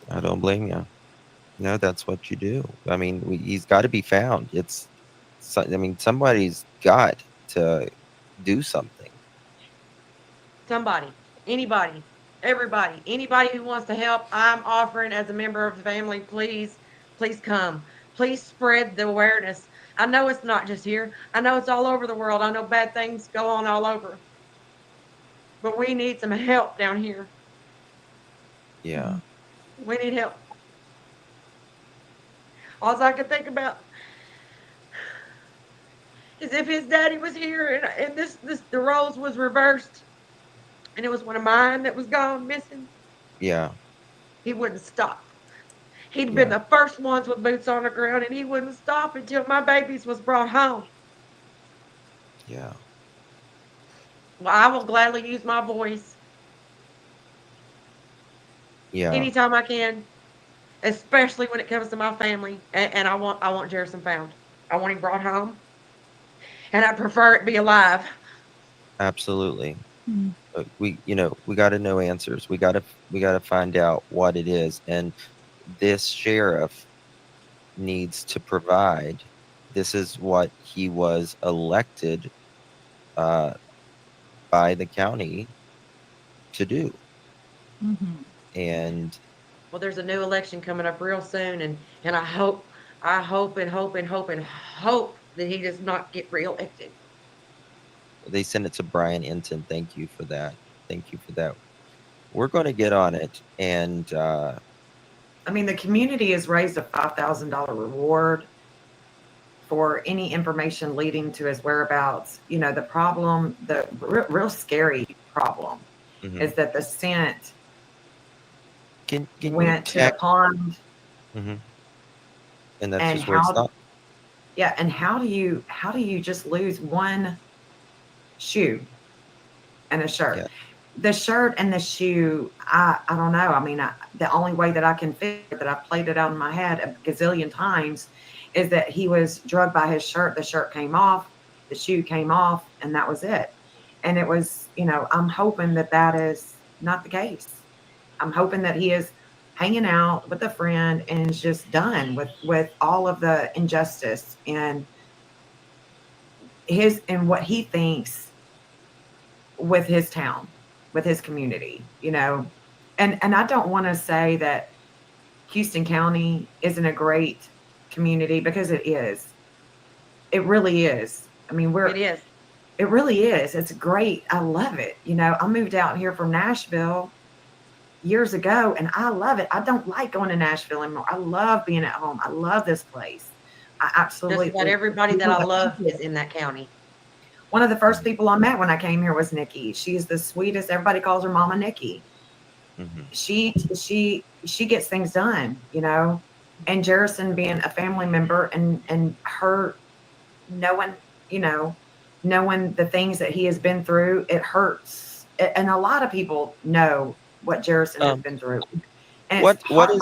Speaker 19: I don't blame you. No, that's what you do. I mean, he's got to be found. Somebody's got to do something.
Speaker 18: Somebody, anybody, everybody, anybody who wants to help, I'm offering as a member of the family, please come. Please spread the awareness. I know it's not just here. I know it's all over the world. I know bad things go on all over. But we need some help down here.
Speaker 19: Yeah.
Speaker 18: We need help. All I can think about is if his daddy was here and the roles was reversed and it was one of mine that was gone missing,
Speaker 19: Yeah.
Speaker 18: he wouldn't stop. He'd been the first ones with boots on the ground, and he wouldn't stop until my babies was brought home.
Speaker 19: Yeah.
Speaker 18: Well, I will gladly use my voice.
Speaker 19: Yeah.
Speaker 18: Anytime I can, especially when it comes to my family. And I want Jerrison found. I want him brought home. And I prefer it be alive.
Speaker 19: Absolutely. We got to know answers. We got to find out what it is, and this sheriff needs to provide. This is what he was elected by the county to do.
Speaker 4: Mm-hmm.
Speaker 19: And
Speaker 18: well, there's a new election coming up real soon, and I hope that he does not get reelected.
Speaker 19: they sent it to Brian Enton. Thank you for that. We're going to get on it, and
Speaker 21: I mean, the community has raised a $5,000 reward for any information leading to his whereabouts. The problem, the real scary problem, is that the scent went to the pond.
Speaker 19: Mm-hmm. And that's just where it stopped.
Speaker 21: Yeah, and how do you just lose one shoe and a shirt?
Speaker 19: Yeah.
Speaker 21: the shirt and the shoe, I don't know. I mean, the only way that I can figure that I've played it out in my head a gazillion times is that he was drugged by his shirt. The shirt came off, the shoe came off, and that was it. And it was, I'm hoping that that is not the case. I'm hoping that he is hanging out with a friend and is just done with all of the injustice and what he thinks with his town, with his community, and I don't want to say that Houston County isn't a great community, because it is. It really is. I mean,
Speaker 18: It is.
Speaker 21: It really is. It's great. I love it. I moved out here from Nashville years ago, and I love it. I don't like going to Nashville anymore. I love being at home. I love this place. I absolutely.
Speaker 18: Just about everybody that I love is in that county.
Speaker 21: One of the first people I met when I came here was Nikki. She's the sweetest. Everybody calls her Mama Nikki. She gets things done, and Jerrison being a family member and her knowing the things that he has been through, it hurts. And a lot of people know what Jerrison has been through. And
Speaker 19: what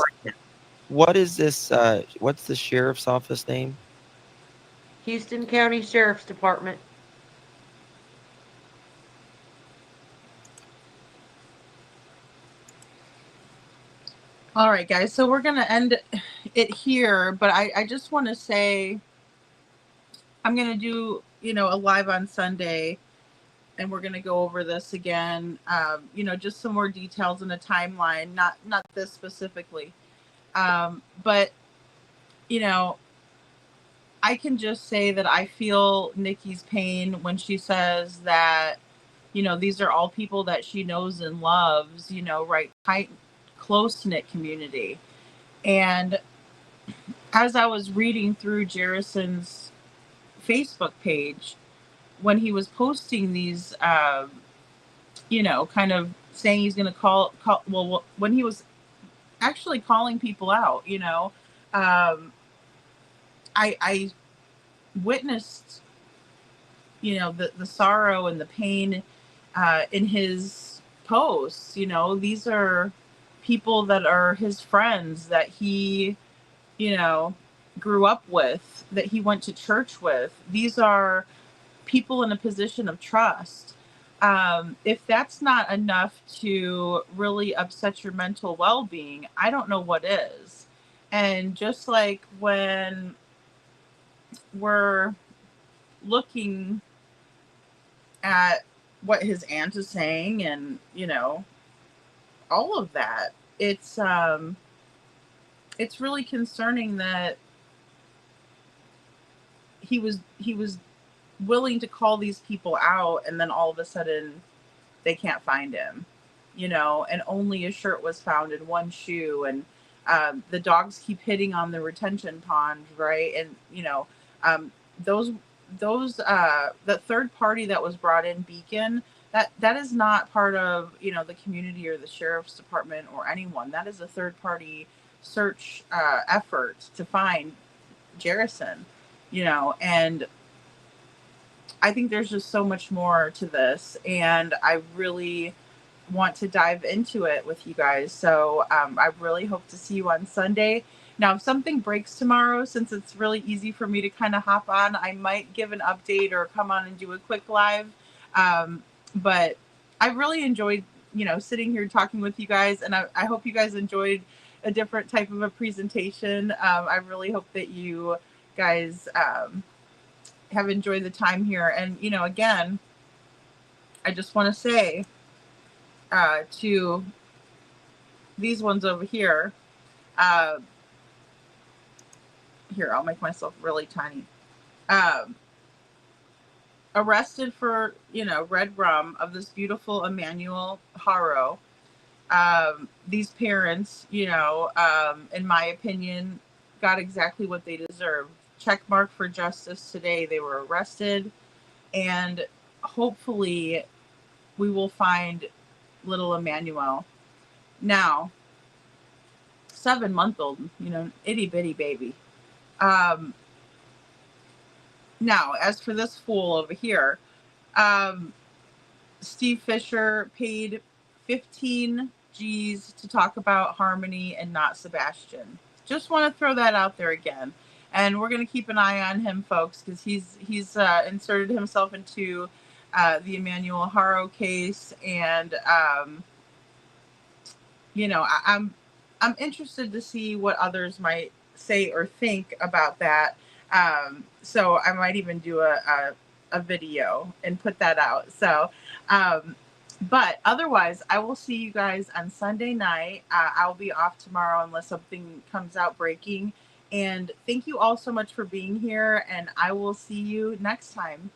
Speaker 19: is this? What's the sheriff's office name?
Speaker 18: Houston County Sheriff's Department.
Speaker 4: All right, guys. So we're going to end it here, but I just want to say I'm going to do, a live on Sunday, and we're going to go over this again. Just some more details in a timeline, not this specifically. But, I can just say that I feel Nikki's pain when she says that, these are all people that she knows and loves, right, tight, close-knit community. And as I was reading through Jerrison's Facebook page, when he was posting these, kind of saying he's going to call, when he was actually calling people out, I witnessed, the sorrow and the pain in his posts. These are people that are his friends that he, grew up with, that he went to church with. These are people in a position of trust. If that's not enough to really upset your mental well-being, I don't know what is. And just like when we're looking at what his aunt is saying and, all of that, it's really concerning that he was willing to call these people out, and then all of a sudden they can't find him, and only a shirt was found and one shoe, and the dogs keep hitting on the retention pond, right? And those the third party that was brought in, Beacon, that is not part of the community or the sheriff's department or anyone. That is a third party search effort to find Jerrison, and I think there's just so much more to this, and I really want to dive into it with you guys. So I really hope to see you on Sunday. Now, if something breaks tomorrow, since it's really easy for me to kind of hop on, I might give an update or come on and do a quick live. But I really enjoyed, sitting here talking with you guys, and I hope you guys enjoyed a different type of a presentation. I really hope that you guys have enjoyed the time here. And, again, I just want to say to these ones over here, here, I'll make myself really tiny. Arrested for, red rum of this beautiful Emmanuel Haro. These parents, in my opinion, got exactly what they deserved. Check mark for justice today. They were arrested, and hopefully we will find little Emmanuel. Now, 7-month-old, itty bitty baby. Now, as for this fool over here, Steve Fisher paid 15 G's to talk about Harmony and not Sebastian. Just want to throw that out there again. And we're going to keep an eye on him, folks, because he's inserted himself into the Emmanuel Haro case. And, you know, I'm interested to see what others might say or think about that. So I might even do a video and put that out. So, but otherwise, I will see you guys on Sunday night. I'll be off tomorrow unless something comes out breaking. And thank you all so much for being here. And I will see you next time.